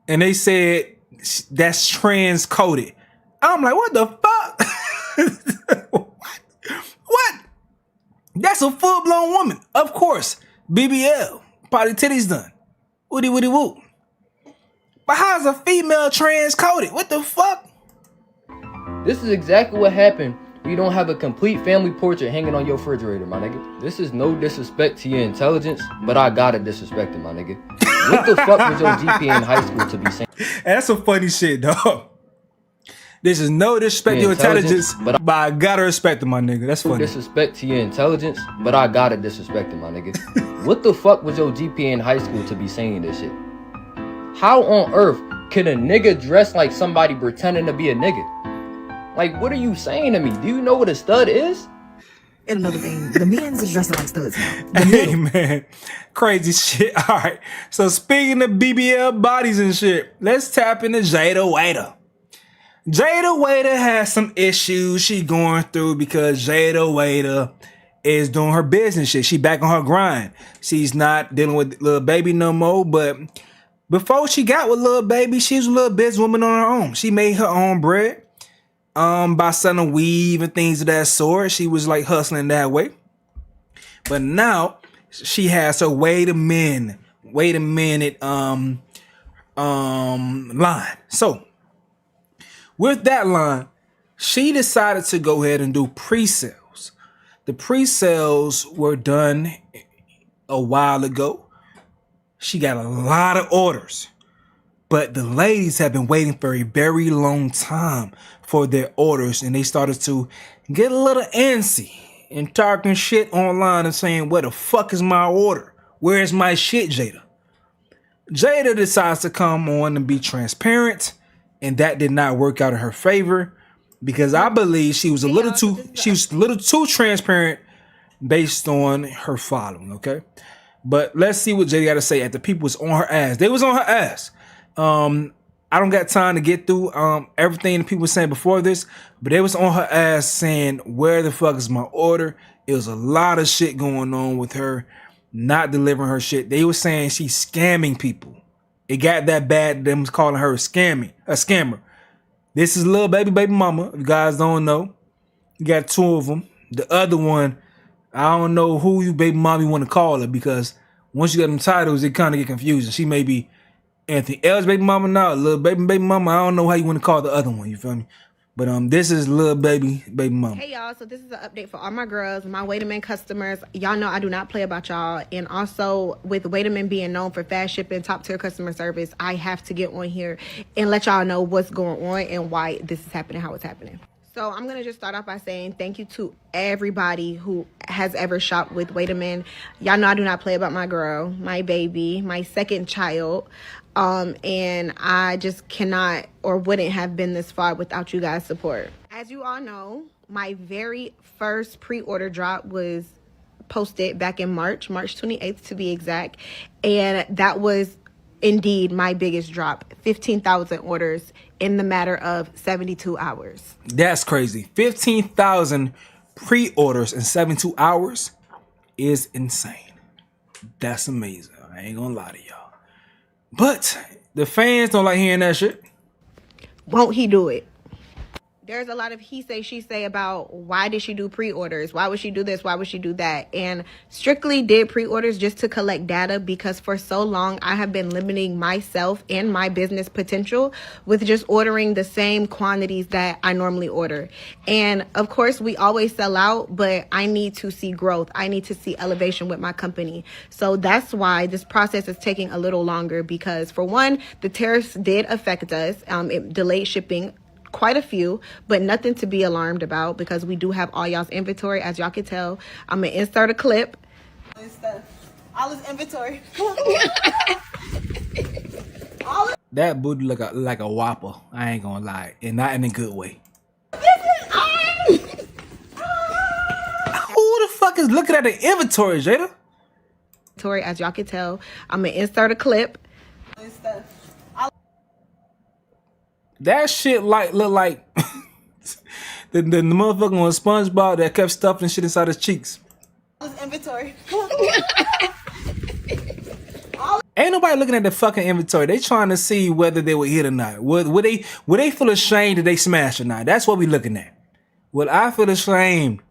and they said that's trans-coded. I'm like, what the fuck? What? That's a full-blown woman. Of course. BBL. Potty titties done. Woody woody woo. But how's a female trans-coded? What the fuck? This is exactly what happened when you don't have a complete family portrait hanging on your refrigerator, my nigga. This is no disrespect to your intelligence, but I gotta disrespect it, my nigga. What the fuck was your GPA in high school to be saying? That's some funny shit, dog. This is no disrespect to your intelligence, but I gotta respect it, my nigga. That's funny. Disrespect to your intelligence, but I gotta disrespect it, my nigga. What the fuck was your GPA in high school to be saying this shit? How on earth can a nigga dress like somebody pretending to be a nigga? Like, what are you saying to me? Do you know what a stud is? And another thing, the men's is dressing like studs now. Hey, man. Crazy shit. All right. So speaking of BBL bodies and shit, let's tap into Jada Waiter. Jada Waiter has some issues she going through because Jada Waiter is doing her business shit. She back on her grind. She's not dealing with Lil Baby no more, but before she got with Lil Baby, she was a little businesswoman on her own. She made her own bread by selling weave and things of that sort. She was like hustling that way. But now she has her wait a minute line. So with that line, she decided to go ahead and do pre-sales. The pre-sales were done a while ago. She got a lot of orders, but the ladies have been waiting for a very long time for their orders, and they started to get a little antsy and talking shit online and saying, "Where the fuck is my order? Where's my shit, Jada?" Jada decides to come on and be transparent, and that did not work out in her favor because I believe she was a little too transparent based on her following. Okay, but let's see what Jada got to say. After people was on her ass, they was on her ass. I don't got time to get through everything the people were saying before this, but they was on her ass saying, "Where the fuck is my order?" It was a lot of shit going on with her not delivering her shit. They were saying she's scamming people. It got that bad. Them was calling her a scammer. This is Lil Baby mama. If you guys don't know, you got two of them. The other one, I don't know who you baby mommy want to call her because once you get them titles, it kind of get confusing. She may be Anthony L's baby mama now, Lil Baby mama. I don't know how you want to call the other one. You feel me? But this is Lil Baby mama. Hey y'all, so this is an update for all my girls, my Wait a Minute customers. Y'all know I do not play about y'all. And also with Wait a Minute being known for fast shipping, top tier customer service, I have to get on here and let y'all know what's going on and why this is happening, how it's happening. So I'm going to just start off by saying thank you to everybody who has ever shopped with Wait a Minute. Y'all know I do not play about my girl, my baby, my second child. And I just cannot or wouldn't have been this far without you guys' support. As you all know, my very first pre-order drop was posted back in March 28th to be exact. And that was indeed my biggest drop, 15,000 orders in the matter of 72 hours. That's crazy. 15,000 pre-orders in 72 hours is insane. That's amazing. I ain't gonna lie to y'all. But the fans don't like hearing that shit. Won't he do it? There's a lot of he say, she say about why did she do pre-orders? Why would she do this? Why would she do that? And strictly did pre-orders just to collect data because for so long I have been limiting myself and my business potential with just ordering the same quantities that I normally order. And of course we always sell out, but I need to see growth. I need to see elevation with my company. So that's why this process is taking a little longer because for one, the tariffs did affect us. It delayed shipping quite a few, but nothing to be alarmed about because we do have all y'all's inventory. As y'all can tell, I'm gonna insert a clip. All this inventory. That booty look like a whopper. I ain't gonna lie, and not in a good way. Who the fuck is looking at the inventory, Jada? As y'all can tell, I'm gonna insert a clip. That shit look like the motherfucker on SpongeBob that kept stuffing shit inside his cheeks. Inventory. Ain't nobody looking at the fucking inventory. They trying to see whether they were hit or not. Would they feel ashamed that they smashed or not? That's what we looking at. Would I feel ashamed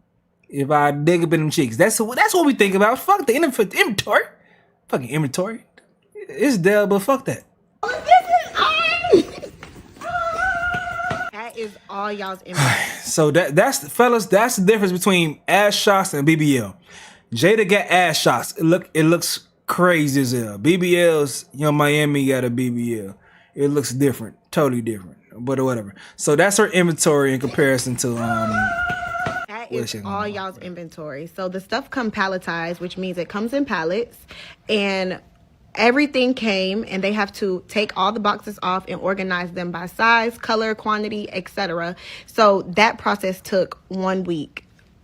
if I dig up in them cheeks? That's what we think about. Fuck the inventory. Fucking inventory. It's there, but fuck that. That is all y'all's inventory. So that's the difference between ass shots and BBL. Jada got ass shots. It looks crazy as hell. BBLs, Young Miami got a BBL. It looks different, totally different, but whatever. So that's her inventory in comparison to That is all y'all's inventory. So the stuff come palletized, which means it comes in pallets, and everything came, and they have to take all the boxes off and organize them by size, color, quantity, etc. So that process took 1 week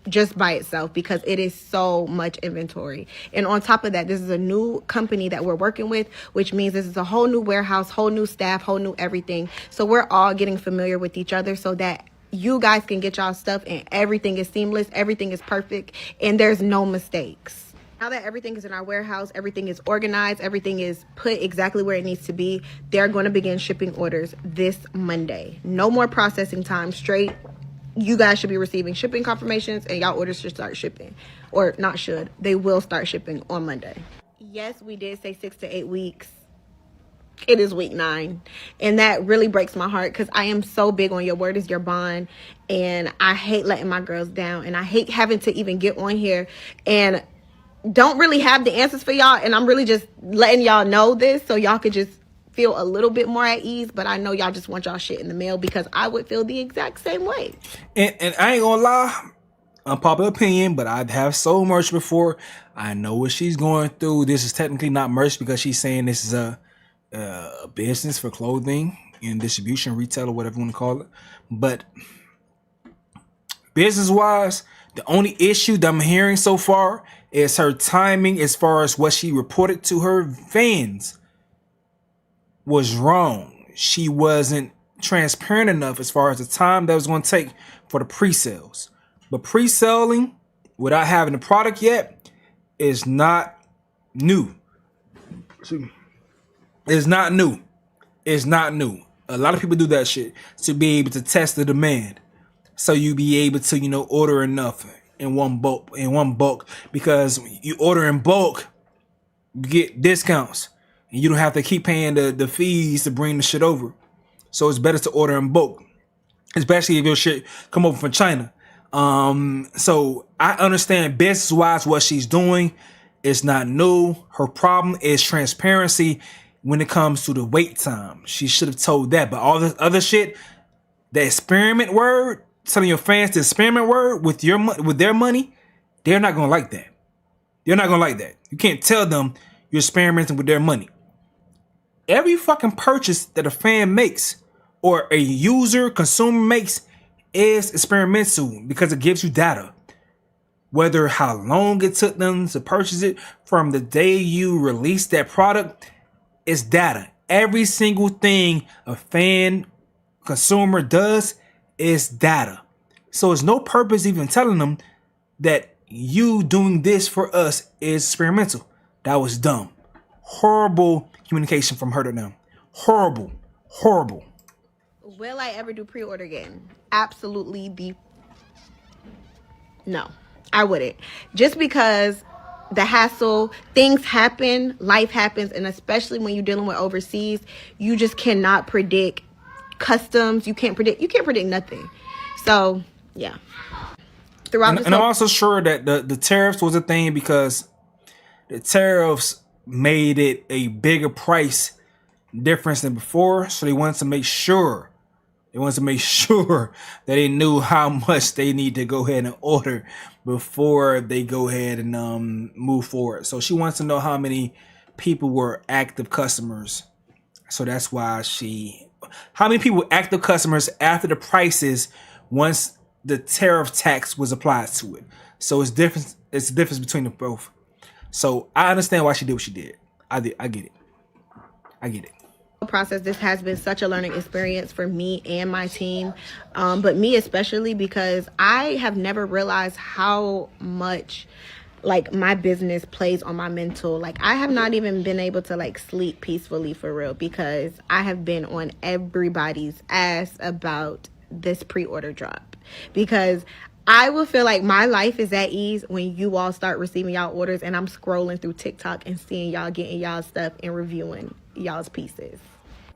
just by itself because it is so much inventory. And on top of that, this is a new company that we're working with, which means this is a whole new warehouse, whole new staff, whole new everything. So we're all getting familiar with each other so that you guys can get y'all stuff and everything is seamless, everything is perfect, and there's no mistakes. Now that everything is in our warehouse, everything is organized, everything is put exactly where it needs to be, they're going to begin shipping orders this Monday. No more processing time, straight. You guys should be receiving shipping confirmations and y'all orders should start shipping. Or not should, they will start shipping on Monday. Yes, we did say 6 to 8 weeks. It is week 9. And that really breaks my heart because I am so big on your word is your bond. And I hate letting my girls down. And I hate having to even get on here and don't really have the answers for y'all. And I'm really just letting y'all know this so y'all could just feel a little bit more at ease. But I know y'all just want y'all shit in the mail because I would feel the exact same way. And I ain't gonna lie, unpopular opinion, but I've have sold merch before. I know what she's going through. This is technically not merch because she's saying this is a business for clothing and distribution, retail, or whatever you want to call it. But business-wise, the only issue that I'm hearing so far is her timing as far as what she reported to her fans was wrong. She wasn't transparent enough as far as the time that was going to take for the pre-sales. But pre-selling without having the product yet is not new. It's not new. It's not new. A lot of people do that shit to be able to test the demand. So you be able to, order enough in one bulk, because when you order in bulk, you get discounts and you don't have to keep paying the fees to bring the shit over. So it's better to order in bulk, especially if your shit come over from China. So I understand business wise what she's doing. It's not new. Her problem is transparency when it comes to the wait time. She should have told that. But all this other shit, the experiment word, telling your fans the experiment word with their money, they're not gonna like that. They're not gonna like that. You can't tell them you're experimenting with their money. Every fucking purchase that a fan makes or a user, consumer makes is experimental because it gives you data. Whether how long it took them to purchase it from the day you release that product is data. Every single thing a fan, consumer does is data. So there's no purpose even telling them that you doing this for us is experimental. That was dumb. Horrible communication from her to them. Horrible. Horrible. Will I ever do pre-order again? Absolutely no, I wouldn't. Just because the hassle, things happen, life happens, and especially when you're dealing with overseas, you just cannot predict customs. You can't predict nothing. So yeah. And I'm also sure that the tariffs was a thing because the tariffs made it a bigger price difference than before. So they wanted to make sure that they knew how much they need to go ahead and order before they go ahead and move forward. So she wants to know how many people were active customers. So that's why how many people were active customers after the prices once the tariff tax was applied to it. So it's different. It's the difference between the both. So I understand why she did what she did. I get it. Process. This has been such a learning experience for me and my team, but me especially because I have never realized how much my business plays on my mental. I have not even been able to sleep peacefully for real because I have been on everybody's ass about this pre-order drop, because I will feel like my life is at ease when you all start receiving y'all orders and I'm scrolling through TikTok and seeing y'all getting y'all stuff and reviewing y'all's pieces.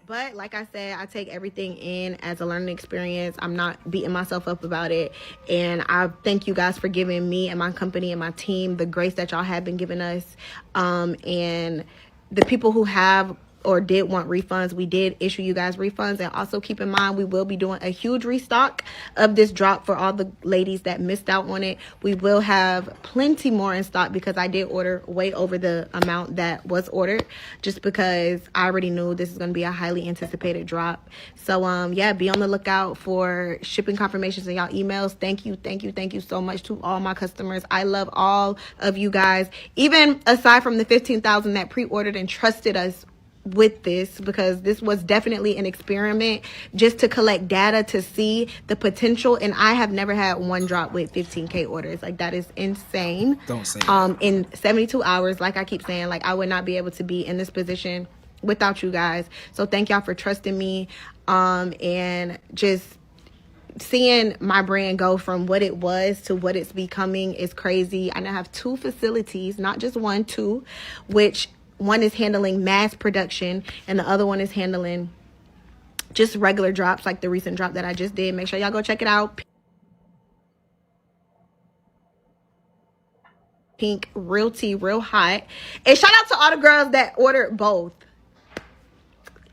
But like I said, I take everything in as a learning experience. I'm not beating myself up about it. And I thank you guys for giving me and my company and my team the grace that y'all have been giving us. And the people who have or did want refunds, we did issue you guys refunds. And also keep in mind, we will be doing a huge restock of this drop for all the ladies that missed out on it. We will have plenty more in stock because I did order way over the amount that was ordered, just because I already knew this is going to be a highly anticipated drop. So yeah, be on the lookout for shipping confirmations in y'all emails. Thank you so much to all my customers. I love all of you guys, even aside from the 15,000 that pre-ordered and trusted us with this, because this was definitely an experiment just to collect data to see the potential. And I have never had one drop with 15K orders. Like, that is insane. Don't say that. In 72 hours, like I keep saying, like, I would not be able to be in this position without you guys. So thank y'all for trusting me, and just seeing my brand go from what it was to what it's becoming is crazy. I now have 2 facilities, not just 1, 2, which one is handling mass production and the other one is handling just regular drops, like the recent drop that I just did. Make sure y'all go check it out. Pink, real tea, real hot. And shout out to all the girls that ordered both.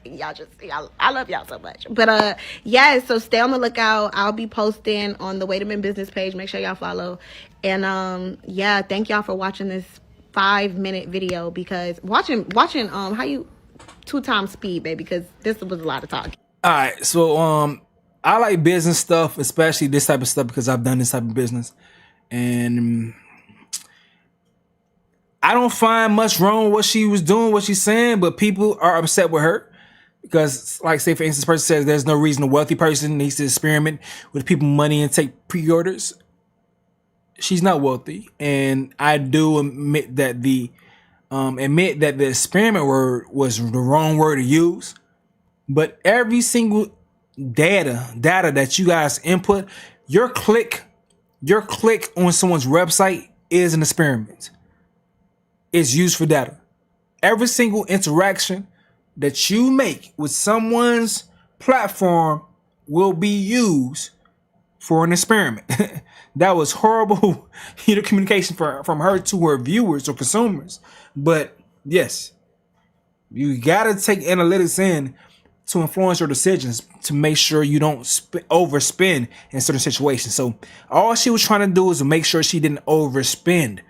Y'all, I love y'all so much. But yeah, so stay on the lookout. I'll be posting on the Wait a Minute business page. Make sure y'all follow. And yeah, thank y'all for watching this 5-minute video, because watching how you 2 times speed, baby, because this was a lot of talk. All right, so I like business stuff, especially this type of stuff, because I've done this type of business, and I don't find much wrong with what she was doing, what she's saying, but people are upset with her because, like, say for instance, this person says there's no reason a wealthy person needs to experiment with people's money and take pre-orders. She's not wealthy, and I do admit that the experiment word was the wrong word to use. But every single data that you guys input, your click on someone's website is an experiment. It's used for data. Every single interaction that you make with someone's platform will be used for an experiment. That was horrible communication from her to her viewers or consumers. But yes, you gotta take analytics in to influence your decisions to make sure you don't overspend in certain situations. So all she was trying to do is to make sure she didn't overspend.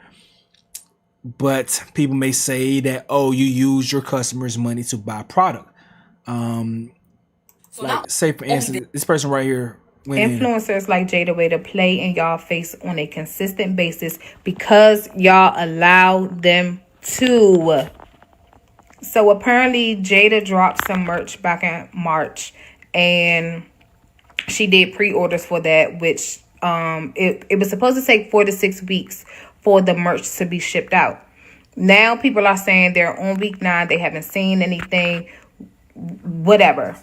But people may say that, oh, you use your customers' money to buy product. Like, say for instance, this person right here. Influencers like Jada Way to play in y'all face on a consistent basis because y'all allow them to. So apparently Jada dropped some merch back in March, and she did pre-orders for that, which it was supposed to take 4 to 6 weeks for the merch to be shipped out. Now people are saying they're on week 9, they haven't seen anything, whatever.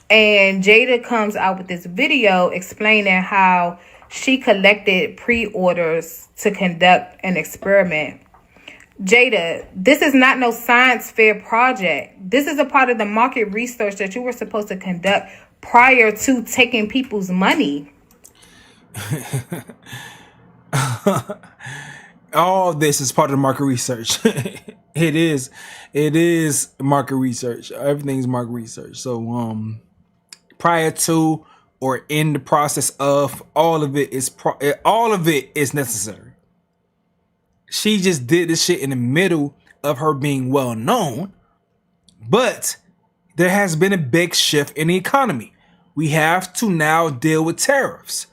And Jada comes out with this video explaining how she collected pre-orders to conduct an experiment. Jada, this is not no science fair project. This is a part of the market research that you were supposed to conduct prior to taking people's money. All this is part of the market research. It is market research. Everything's market research. So prior to or in the process of, all of it is necessary. She just did this shit in the middle of her being well known, but there has been a big shift in the economy. We have to now deal with tariffs.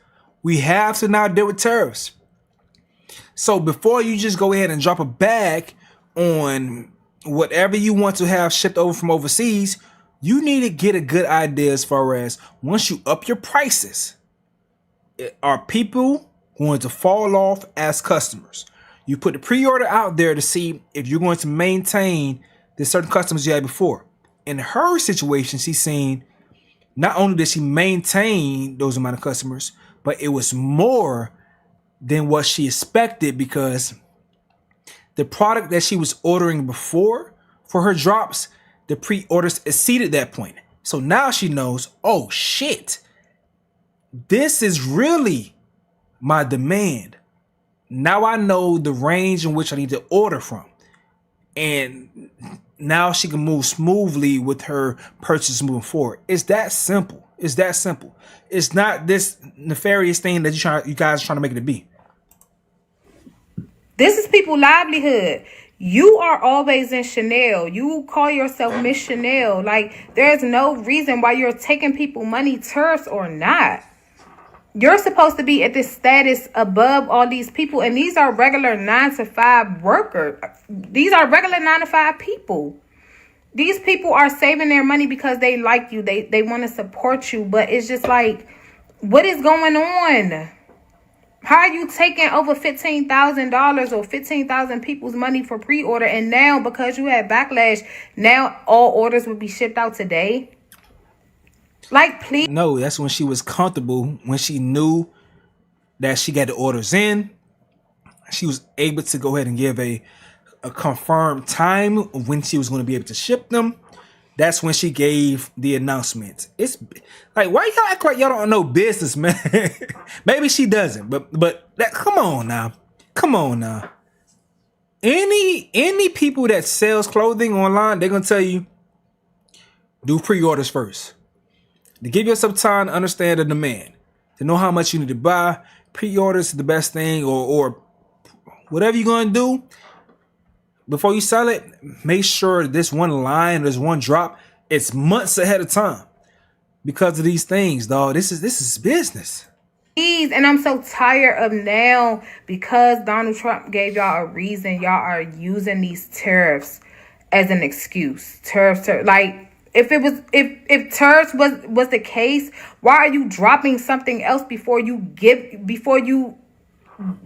So before you just go ahead and drop a bag on whatever you want to have shipped over from overseas, you need to get a good idea as far as, once you up your prices, are people going to fall off as customers? You put the pre-order out there to see if you're going to maintain the certain customers you had before. In her situation, she's saying not only did she maintain those amount of customers, but it was more than what she expected, because the product that she was ordering before for her drops, the pre-orders exceeded that point. So now she knows, oh shit, this is really my demand. Now I know the range in which I need to order from. And now she can move smoothly with her purchase moving forward. It's that simple. It's that simple. It's not this nefarious thing that you guys are trying to make it to be. This is people's livelihood. You are always in Chanel. You call yourself Miss Chanel. Like, there's no reason why you're taking people money, tourists or not. You're supposed to be at this status above all these people. And these are regular 9-to-5 workers. These are regular 9-to-5 people. These people are saving their money because they like you. They want to support you. But it's just like, what is going on? How are you taking over $15,000 or 15,000 people's money for pre-order? And now, because you had backlash, now all orders will be shipped out today? Like, please. No, that's when she was comfortable, when she knew that she got the orders in. She was able to go ahead and give a confirmed time of when she was going to be able to ship them. That's when she gave the announcement. It's like, why y'all act like y'all don't know business, man? Maybe she doesn't, but that, come on now. Any people that sells clothing online, they're gonna tell you, do pre-orders first. To give yourself time to understand the demand, to know how much you need to buy. Pre-orders is the best thing, or whatever you're gonna do. Before you sell it, make sure this one line, this one drop, it's months ahead of time. Because of these things, dog. This is business. And I'm so tired of now, because Donald Trump gave y'all a reason, y'all are using these tariffs as an excuse. Tariffs. Like, if tariffs was the case, why are you dropping something else before you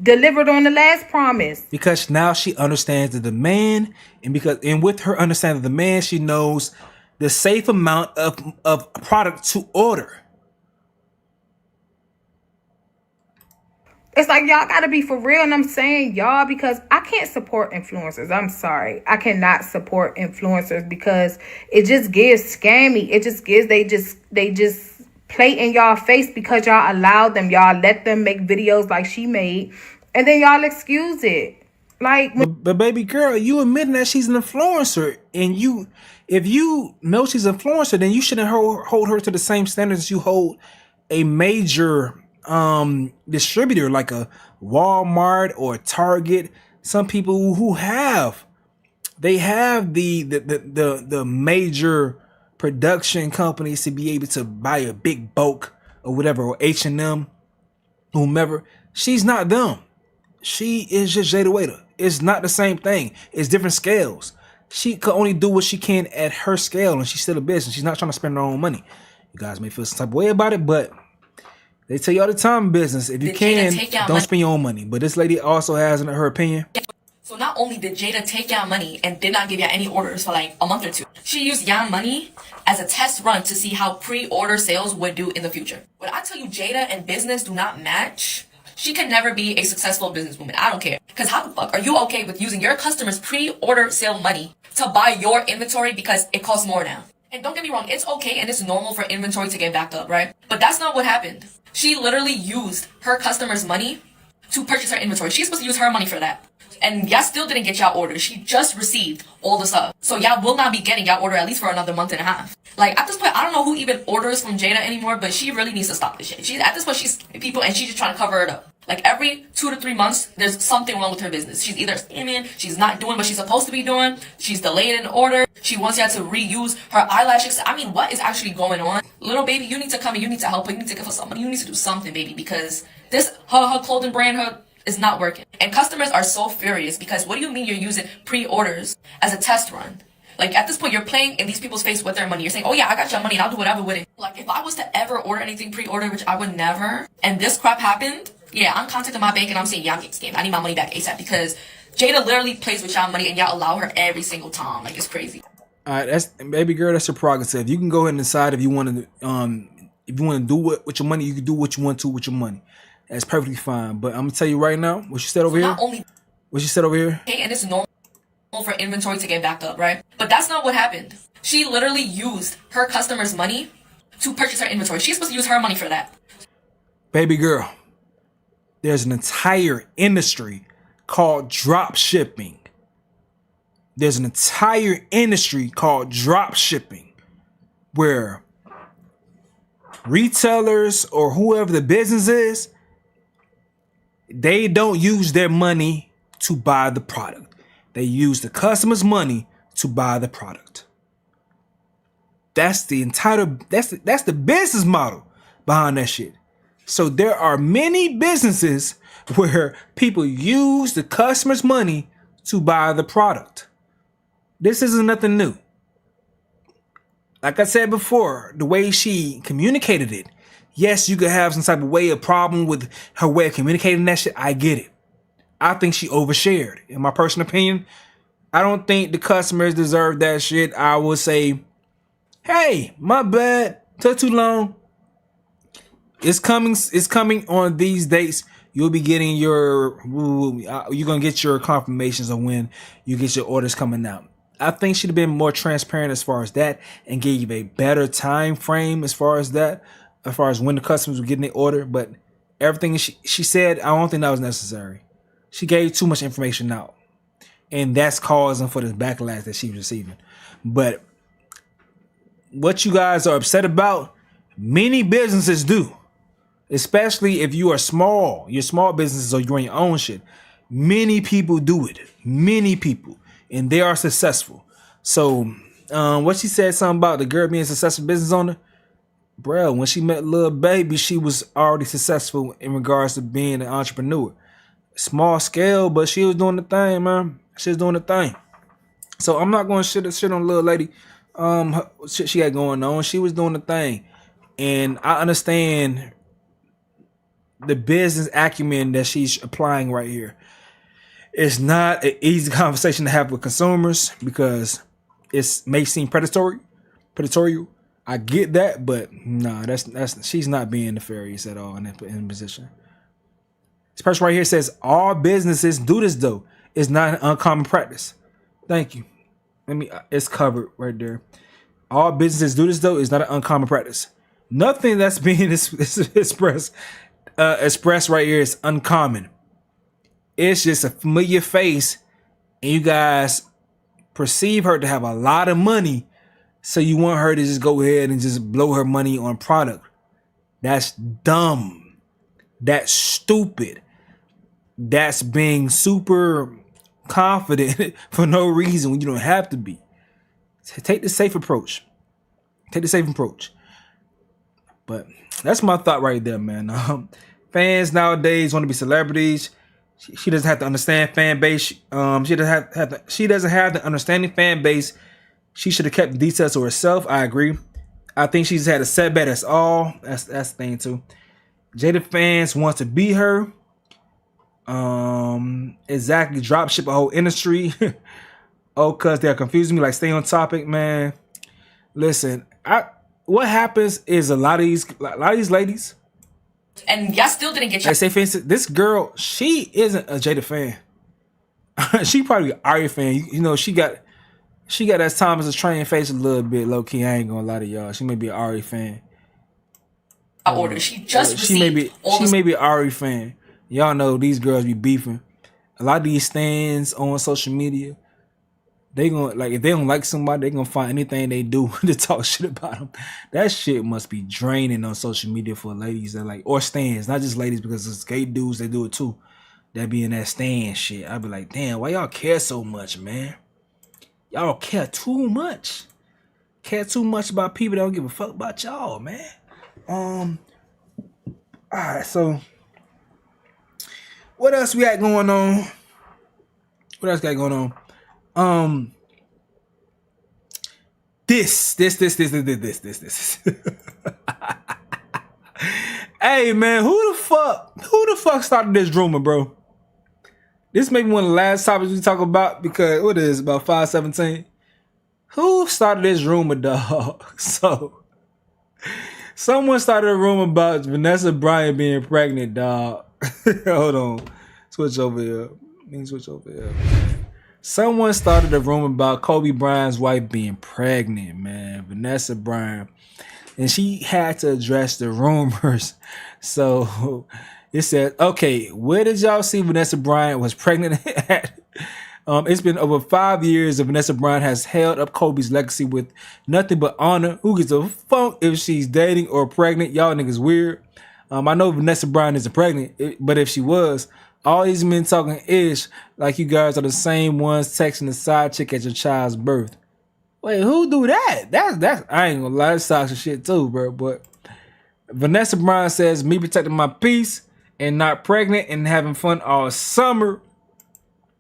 delivered on the last promise? Because now she understands the demand, and with her understanding the demand, she knows the safe amount of product to order. It's like, y'all gotta be for real. And I'm saying y'all because I can't support influencers. I'm sorry. I cannot support influencers because it just gives scammy. It just gives, they just play in y'all face because y'all allowed them. Y'all let them make videos like she made, and then y'all excuse it. Like, but baby girl, you admitting that she's an influencer, and if you know she's an influencer, then you shouldn't hold her to the same standards as you hold a major distributor like a Walmart or Target. Some people who have the major production companies to be able to buy a big bulk or whatever, or H&M, whomever. She's not them. She is just Jada Waiter. It's not the same thing. It's different scales. She can only do what she can at her scale, and she's still a business. She's not trying to spend her own money. You guys may feel some type of way about it, but they tell you all the time in business, if you can, don't spend your own money. But this lady also has her opinion. So not only did Jada take y'all money and did not give y'all any orders for like a month or two, she used y'all money as a test run to see how pre-order sales would do in the future. When I tell you Jada and business do not match, she can never be a successful businesswoman. I don't care. Because how the fuck are you okay with using your customers' pre-order sale money to buy your inventory because it costs more now? And don't get me wrong, it's okay and it's normal for inventory to get backed up, right? But that's not what happened. She literally used her customers' money to purchase her inventory. She's supposed to use her money for that. And y'all still didn't get y'all orders. She just received all the stuff. So y'all will not be getting y'all order at least for another month and a half. Like, at this point, I don't know who even orders from Jada anymore, but she really needs to stop this shit. At this point, she's people and she's just trying to cover it up. Like, every 2 to 3 months, there's something wrong with her business. She's either scamming, she's not doing what she's supposed to be doing, she's delayed an order, she wants y'all to reuse her eyelashes. I mean, what is actually going on? Little baby, you need to come and you need to help her. You need to give her some money. You need to do something, baby, because this, her clothing brand, is not working. And customers are so furious because what do you mean you're using pre-orders as a test run? Like, at this point, you're playing in these people's face with their money. You're saying, oh yeah, I got your money and I'll do whatever with it. Like, if I was to ever order anything pre-order, which I would never, and this crap happened, yeah, I'm contacting my bank and I'm saying, yeah, I'm getting scammed. I need my money back ASAP because Jada literally plays with y'all money and y'all allow her every single time. Like, it's crazy. All right, that's, baby girl, that's your prerogative. You can go ahead and decide if you want to do what with your money. You can do what you want to with your money. That's perfectly fine. But I'm gonna tell you right now, what she said over here. What she said over here. Okay, and it's normal for inventory to get backed up, right? But that's not what happened. She literally used her customers' money to purchase her inventory. She's supposed to use her money for that. Baby girl, there's an entire industry called drop shipping. There's an entire industry called drop shipping where retailers or whoever the business is, they don't use their money to buy the product. They use the customer's money to buy the product. That's the entire, that's the business model behind that shit. So there are many businesses where people use the customer's money to buy the product. This isn't nothing new. Like I said before, the way she communicated it, yes, you could have some type of way of problem with her way of communicating that shit. I get it. I think she overshared. In my personal opinion, I don't think the customers deserve that shit. I would say, hey, my bad, took too long. It's coming on these dates. You'll be getting you're gonna get your confirmations of when you get your orders coming out. I think she'd have been more transparent as far as that and gave a better time frame as far as that, as far as when the customers were getting their order. But everything she said, I don't think that was necessary. She gave too much information out, and that's causing for this backlash that she's receiving. But what you guys are upset about, many businesses do. Especially if you are small, you're small businesses or you're on your own shit. Many people do it. Many people. And they are successful. So, what she said something about the girl being a successful business owner. Bro, when she met Lil Baby, she was already successful in regards to being an entrepreneur. Small scale, but she was doing the thing, man. She was doing the thing. So, I'm not going to shit on Lil Lady. Shit she had going on. She was doing the thing. And I understand the business acumen that she's applying right here. It's not an easy conversation to have with consumers because it may seem predatory. I get that, but nah, that's she's not being nefarious at all in that position. This person right here says all businesses do this though. It's not an uncommon practice. Thank you. It's covered right there. All businesses do this though. It's not an uncommon practice. Nothing that's being expressed right here is uncommon. It's just a familiar face, and you guys perceive her to have a lot of money, so you want her to just go ahead and just blow her money on product. That's dumb. That's stupid. That's being super confident for no reason when you don't have to be. Take the safe approach. But that's my thought right there, man. Fans nowadays want to be celebrities. She doesn't have to understand fan base. She doesn't have the understanding fan base. She should have kept the details to herself. I agree. I think she's had a setback. That's all. That's the thing too. Jada fans want to be her. Exactly. Drop ship a whole industry. Cause they're confusing me. Like, stay on topic, man. Listen, what happens is a lot of these ladies. And y'all still didn't get your... I say, for instance, this girl, she isn't a Jada fan. She probably an Ari fan. You know, she got that Thomas the Train face a little bit low key. I ain't gonna lie to y'all. She may be an Ari fan. Order. She just she may be an Ari fan. Y'all know these girls be beefing. A lot of these stands on social media, they gonna, like, if they don't like somebody, they gonna find anything they do to talk shit about them. That shit must be draining on social media for ladies that like, or stands, not just ladies, because it's gay dudes, they do it too. That be in that stand shit. I be like, damn, why y'all care so much, man? Y'all care too much. Care too much about people that don't give a fuck about y'all, man. Alright, so what else we got going on? This. Hey man, who the fuck started this rumor, bro? This may be one of the last topics we talk about because what is it, about 5:17? Who started this rumor, dog? So someone started a rumor about Vanessa Bryant being pregnant, dog. Hold on. Switch over here. Someone started a rumor about Kobe Bryant's wife being pregnant, man, Vanessa Bryant. And she had to address the rumors. So it said, okay, where did y'all see Vanessa Bryant was pregnant at? It's been over 5 years and Vanessa Bryant has held up Kobe's legacy with nothing but honor. Who gives a fuck if she's dating or pregnant? Y'all niggas weird. I know Vanessa Bryant isn't pregnant, but if she was, all these men talking ish like you guys are the same ones texting the side chick at your child's birth. Wait, who do that? That's I ain't gonna lie, that's toxic shit too, bro. But Vanessa Bryant says, me protecting my peace and not pregnant and having fun all summer.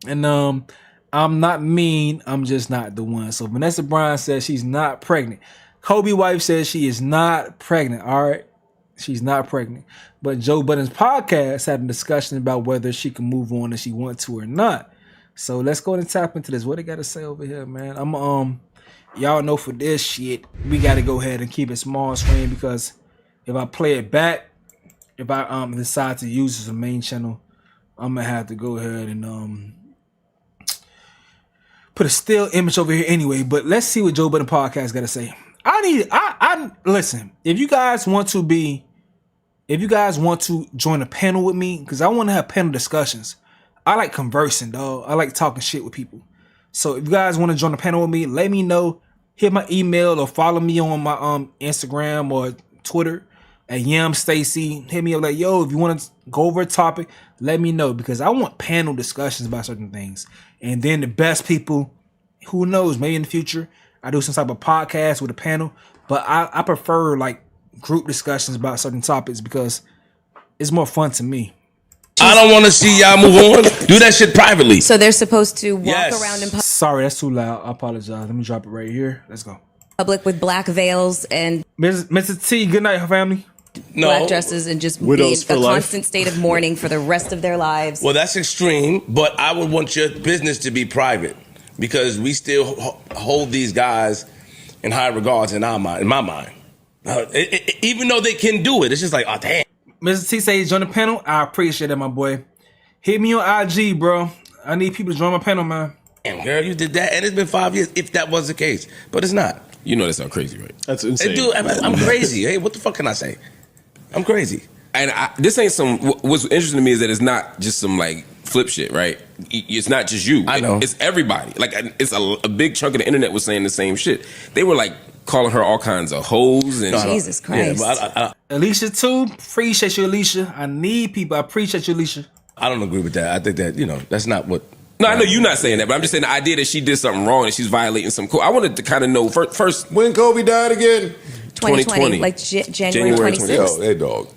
And I'm not mean, I'm just not the one. So Vanessa Bryant says she's not pregnant. Kobe's wife says she is not pregnant, all right? She's not pregnant. But Joe Budden's podcast had a discussion about whether she can move on if she wants to or not. So let's go and tap into this. What they got to say over here, man? Y'all know for this shit, we got to go ahead and keep it small screen because if I play it back, if I decide to use this as a main channel, I'm gonna have to go ahead and put a still image over here anyway. But let's see what Joe Budden podcast got to say. I listen, if you guys want to join a panel with me, because I want to have panel discussions. I like conversing, dog. I like talking shit with people. So if you guys want to join a panel with me, let me know. Hit my email or follow me on my Instagram or Twitter at YamStacy. Hit me up like, yo, if you want to go over a topic, let me know, because I want panel discussions about certain things. And then the best people, who knows, maybe in the future, I do some type of podcast with a panel, but I prefer like group discussions about certain topics because it's more fun to me. I don't want to see y'all move on. Do that shit privately. So they're supposed to walk around in Sorry, that's too loud. I apologize. Let me drop it right here. Let's go. public with black veils and Mr. T, good night, family. black dresses and just be in a constant state of mourning for the rest of their lives. Well, that's extreme, but I would want your business to be private because we still hold these guys in high regards in my mind. Even though they can do it, it's just like, oh, damn. Mr. T says join the panel. I appreciate it, my boy. Hit me on IG, bro. I need people to join my panel, man. Damn, girl, you did that, and it's been 5 years if that was the case. But it's not. You know that sounds crazy, right? That's insane. Hey, dude, I'm crazy. Hey, what the fuck can I say? I'm crazy. And this ain't some. What's interesting to me is that it's not just some like flip shit, right? It's not just you. I know. It's everybody. Like it's a big chunk of the internet was saying the same shit. They were like calling her all kinds of hoes and Jesus Christ. Yeah, Alicia too. Appreciate you, Alicia. I need people. I appreciate you, Alicia. I don't agree with that. I think that that's not what. No, I know you're not saying that, but I'm just saying the idea that she did something wrong and she's violating some code. I wanted to kind of know first when Kobe died again. 2020, like January 26th. Yo, hey, dog.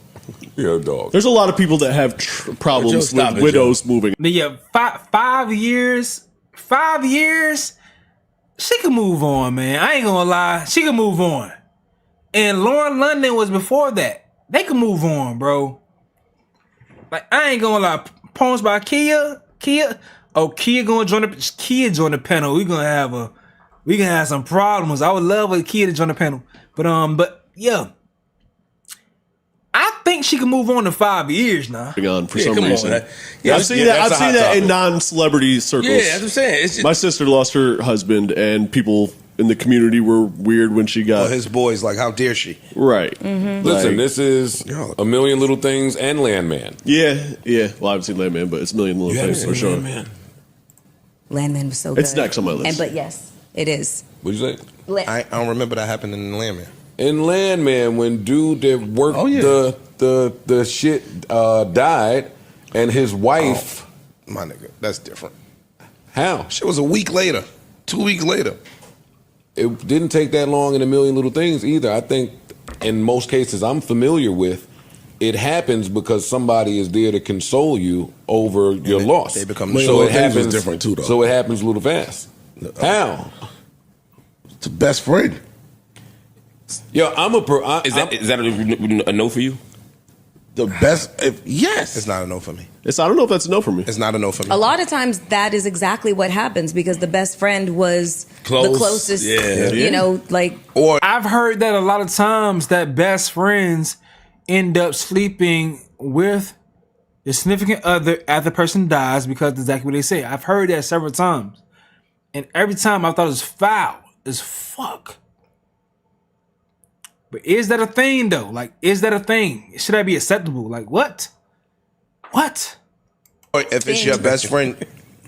Yo, dog. There's a lot of people that have problems with widows moving. But yeah, 5 years. 5 years. She can move on, man. I ain't gonna lie. She can move on. And Lauren London was before that. They can move on, bro. Like, I ain't gonna lie. Poems by Kia. Oh, Kia gonna join the panel. We gonna have some problems. I would love for Kia to join the panel. But yeah. I think she can move on to 5 years now. For some reason. I've seen that in non-celebrity circles. Yeah, that's what I'm saying. It's just, my sister lost her husband, and people in the community were weird when she got his boys. Like, how dare she? Right. Mm-hmm. Listen, this is A Million Little Things and Landman. Yeah. Well, I haven't seen Landman, but it's A Million Little Things for sure. Landman was so good. It's next on my list. But yes, it is. What'd you say? I don't remember that happening in Landman. In Landman, when dude that worked the shit died, and his wife, my nigga, that's different. How? She was a week later, 2 weeks later. It didn't take that long in A Million Little Things either. I think in most cases I'm familiar with, it happens because somebody is there to console you over your loss. They become so it happens was different too, though. So it happens a little fast. How? It's a best friend. Yo, is that a no for you? The best, yes. It's not a no for me. I don't know if that's a no for me. It's not a no for me. A lot of times that is exactly what happens because the best friend was the closest, Or I've heard that a lot of times that best friends end up sleeping with the significant other after the person dies because that's exactly what they say. I've heard that several times. And every time I thought it was foul as fuck. But is that a thing though? Like, is that a thing? Should that be acceptable? Like, what? What? Or if it's your best friend,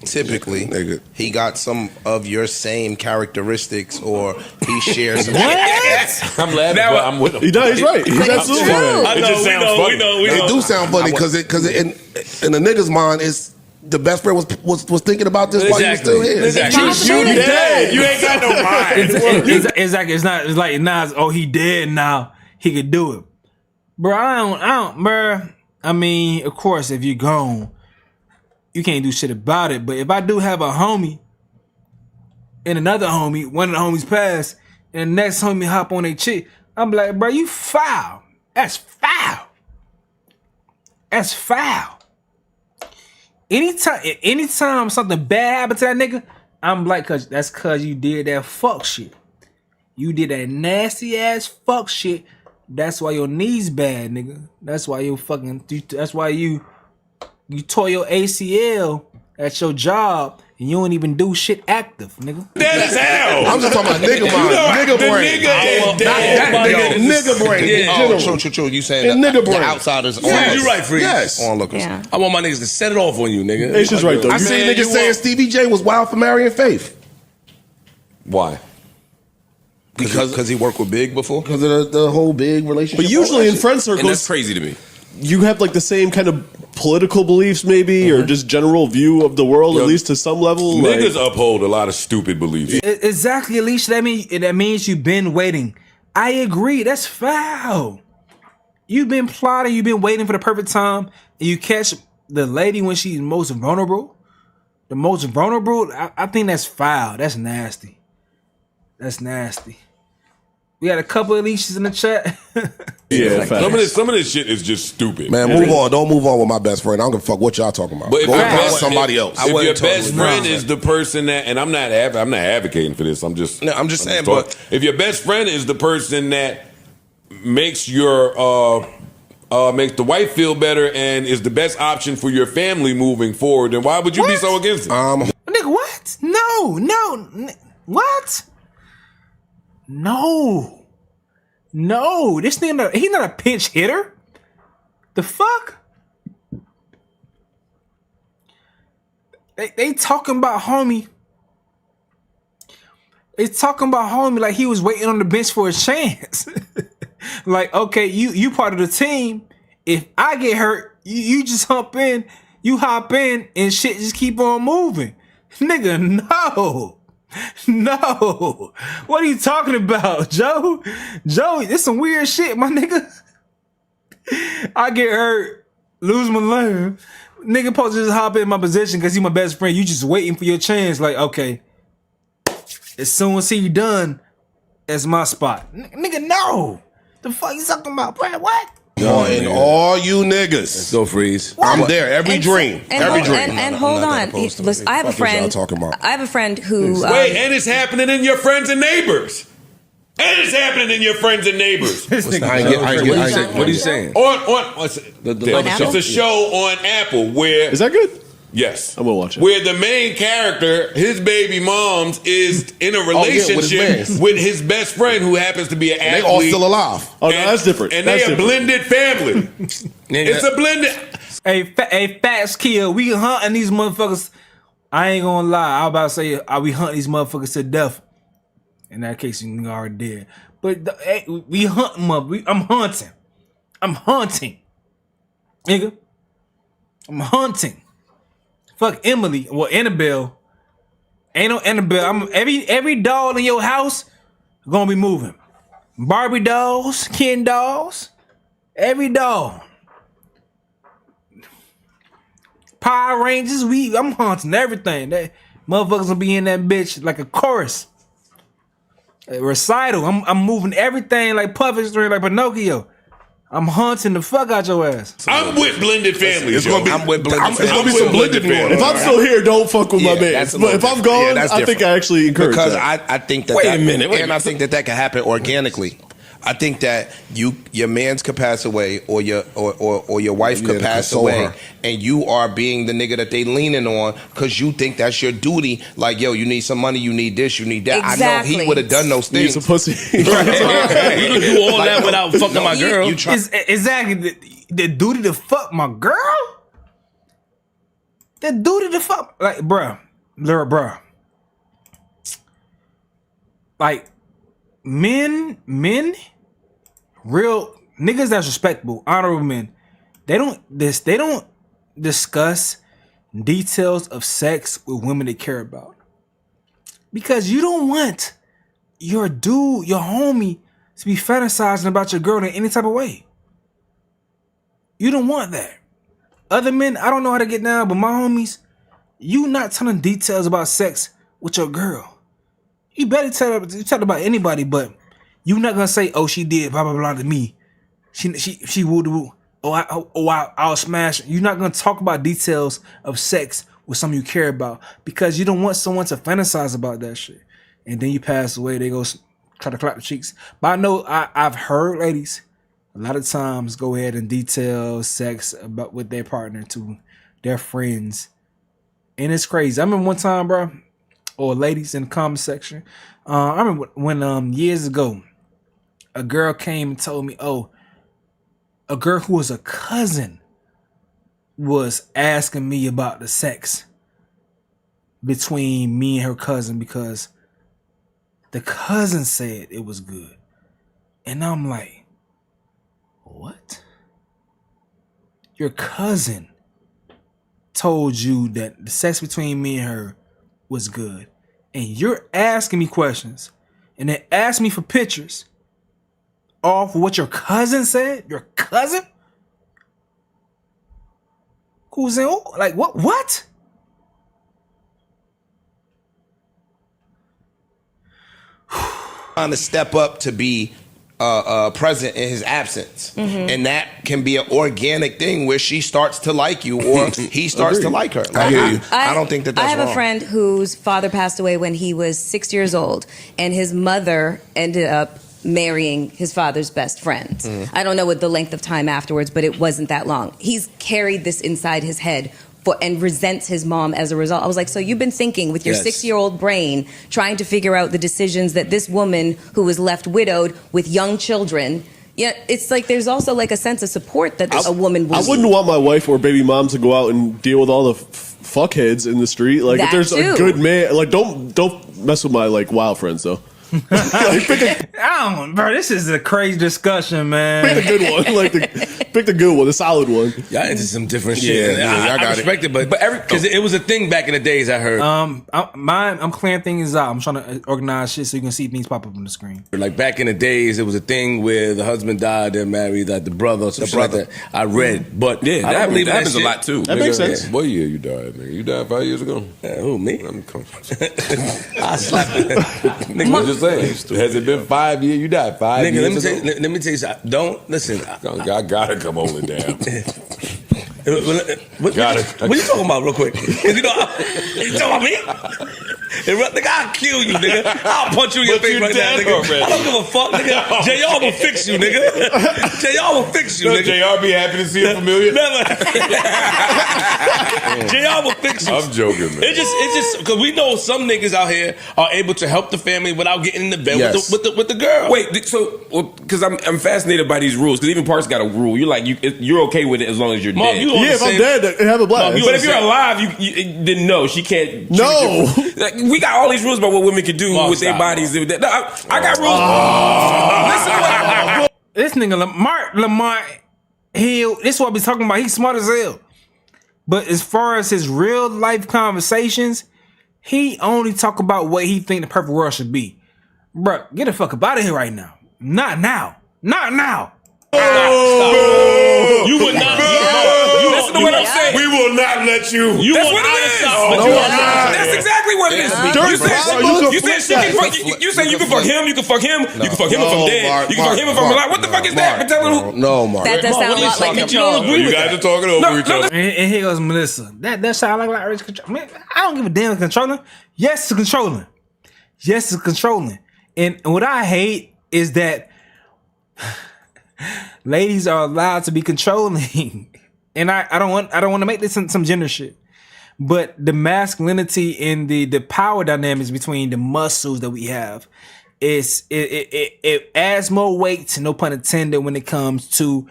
typically, he got some of your same characteristics, or he shares. What? I'm laughing, but I'm with him. He's right. He's absolutely right. It just sounds funny. It do sound funny because in the nigga's mind, it's the best friend was thinking about this while you was still here. Exactly. You dead. You ain't got no mind. Exactly. It's like Nas. Oh, he dead now. He could do it, bro. I don't, bro. I mean, of course, if you're gone, you can't do shit about it. But if I do have a homie and another homie, one of the homies pass, and the next homie hop on their chick, I'm like, bro, you foul. That's foul. That's foul. Anytime something bad happened to that nigga, I'm like, that's cause you did that fuck shit. You did that nasty ass fuck shit. That's why your knees bad, nigga. That's why that's why you tore your ACL at your job and you don't even do shit active, nigga. That is hell. I'm just talking about nigga mind, nigga brain. Nigga brain. Oh, true. You saying nigga brain. The outsiders? Yeah, you right, Freeze. Yes. Onlookers. Yeah. I want my niggas to set it off on you, nigga. It's just right though. I seen niggas saying Stevie J was wild for marrying Faith. Why? Because he worked with Big before? Because of the whole Big relationship. But usually in friend circles, And that's crazy to me. you have like the same kind of political beliefs maybe, or just general view of the world, at least to some level. Niggas uphold a lot of stupid beliefs. Exactly, Alicia. That means you've been waiting. I agree. That's foul. You've been plotting. You've been waiting for the perfect time, and you catch the lady when she's most vulnerable. The most vulnerable. I think that's foul. That's nasty. That's nasty. We had a couple of Alicias in the chat. Yeah, some of this shit is just stupid. Man, move on. Don't move on with my best friend. I don't give a fuck what y'all talking about. But Go with somebody else. If your best friend is the person that, and I'm not advocating for this. I'm just saying. But if your best friend is the person that makes your makes the wife feel better and is the best option for your family moving forward, then why would you be so against it? Nigga, what? No. What? No. This nigga, he's not a pinch hitter. The fuck? They talking about homie. They talking about homie like he was waiting on the bench for a chance. Like, okay, you part of the team. If I get hurt, you just hop in, and shit just keep on moving. Nigga, no. No. What are you talking about, Joe? Joe, this some weird shit, my nigga. I get hurt, lose my limb. Nigga supposed to just hop in my position because he my best friend. You just waiting for your chance. Like, okay, as soon as he done, that's my spot. Nigga, no. The fuck you talking about, bro? What? And all you niggas. Let's go, Freeze. I'm there. Every dream. And hold on. Listen, I have a friend. I have a friend who. Wait, and it's happening in your friends and neighbors. And it's happening in your friends and neighbors. What are you saying? It's a show on Apple where. Is that good? Yes. I'm gonna watch it. Where the main character, his baby mom's, is in a relationship with his best friend who happens to be an athlete. They all still alive. Oh, no, that's different. And they a blended family. It's a blended. Hey, Fats Kill, we hunting these motherfuckers. I ain't gonna lie. I was about to say, we hunting these motherfuckers to death. In that case, you already did. But we hunting, I'm hunting. Nigga. I'm hunting. Fuck Emily. Well, Annabelle. Ain't no Annabelle. Every doll in your house gonna be moving. Barbie dolls, Ken dolls, every doll. Power Rangers, I'm haunting everything. That motherfuckers gonna be in that bitch like a chorus. A recital. I'm moving everything like puppet string, like Pinocchio. I'm haunting the fuck out your ass. I'm with blended families. I'm with blended families. It's gonna be some blended families. If I'm still here, don't fuck with my man. But if I'm gone, I think I actually encourage because that. I think that. Wait a minute. And I think that can happen organically. I think that your man's could pass away, or your wife could pass away, and you are being the nigga that they leaning on because you think that's your duty. Like, yo, you need some money, you need this, you need that. Exactly. I know he would have done those things. Need some pussy. You can do all that without fucking my girl. Exactly. The duty to fuck my girl? The duty to fuck, like, bruh. Like, men, real niggas that's respectable, honorable men, they don't discuss details of sex with women they care about. Because you don't want your dude, your homie, to be fantasizing about your girl in any type of way. You don't want that. Other men, I don't know how to get down, but my homies, you not telling details about sex with your girl. You better tell about anybody, but you not gonna say, "Oh, she did blah blah blah to me." She woo. I'll smash. You're not gonna talk about details of sex with someone you care about because you don't want someone to fantasize about that shit. And then you pass away, they go try to clap the cheeks. But I know I've heard ladies a lot of times go ahead and detail sex about with their partner to their friends, and it's crazy. I remember one time, bro. Or ladies in the comment section. I remember when years ago, a girl came and told me, a girl who was a cousin was asking me about the sex between me and her cousin because the cousin said it was good. And I'm like, what? Your cousin told you that the sex between me and her was good, and you're asking me questions and then ask me for pictures off of what your cousin said? Your cousin? Who's in, like, what? Trying to step up to be present in his absence, and that can be an organic thing where she starts to like you or he starts to like her. Like, I don't think that's I have wrong. a friend whose father passed away when he was 6 years old, and his mother ended up marrying his father's best friend. I don't know what the length of time afterwards, but it wasn't that long. He's carried this inside his head and resents his mom as a result. I was like, so you've been thinking with your 6-year-old brain, trying to figure out the decisions that this woman who was left widowed with young children. Yeah, it's like there's also like a sense of support that a woman would. I wouldn't want my wife or baby mom to go out and deal with all the fuckheads in the street. Like, if there's a good man, like, don't mess with my like wild friends though. Bro, this is a crazy discussion, man. Pick the good one, pick the good one, the solid one. Y'all into some different shit. I I respect it, but because it was a thing back in the days. I heard. I'm clearing things out. I'm trying to organize shit so you can see things pop up on the screen. Like back in the days, it was a thing where the husband died, they're married, like the brother or something like that. I read, but Yeah, I don't believe that happens shit. a lot too. That makes sense. What year you died, nigga? You died 5 years ago. Who, me? I'm I slapped it. Nigga, I'm just saying. Has it been 5 years? You died 5 Nigga, years ago. let me tell you something. Don't listen. I gotta come hold it down. What you talking about, real quick? 'Cause you talking about me? Nigga, I'll kill you, nigga. I'll punch you in your face right now, nigga. Already. I don't give a fuck, nigga. JR will fix you, nigga. JR will fix you, nigga. JR be happy to see a familiar. Never. JR will fix you. I'm joking, man. It's just because we know some niggas out here are able to help the family without getting in the bed with the girl. Wait, so because I'm fascinated by these rules because even Parks got a rule. You're like you're okay with it as long as you're Mom, dead. you Yeah, if I'm dead, have a blast. But if you're alive, you didn't know she can't. No. Like, we got all these rules about what women can do with their bodies. No, I got rules. This nigga Lamar Hill, this is what I be talking about. He's smart as hell. But as far as his real life conversations, he only talk about what he think the perfect world should be. Bruh, get the fuck up out of here right now. Not now. Not now. You would not. Listen to what I'm saying. We will not let you. That's what it is. That's exactly what it is. You said she can fuck. You said you can fuck him. You can fuck him. You can fuck him if I'm dead. You can fuck him if I'm alive. What the fuck is that? No, Mark. That does sound a lot like control. You guys are talking over each other. And here goes Melissa. That sound like rich control. Man, I don't give a damn controlling. Yes, it's controlling. Yes, it's controlling. And what I hate is that ladies are allowed to be controlling, and I don't want to make this some gender shit, but the masculinity and the power dynamics between the muscles that we have it adds more weight, no pun intended, when it comes to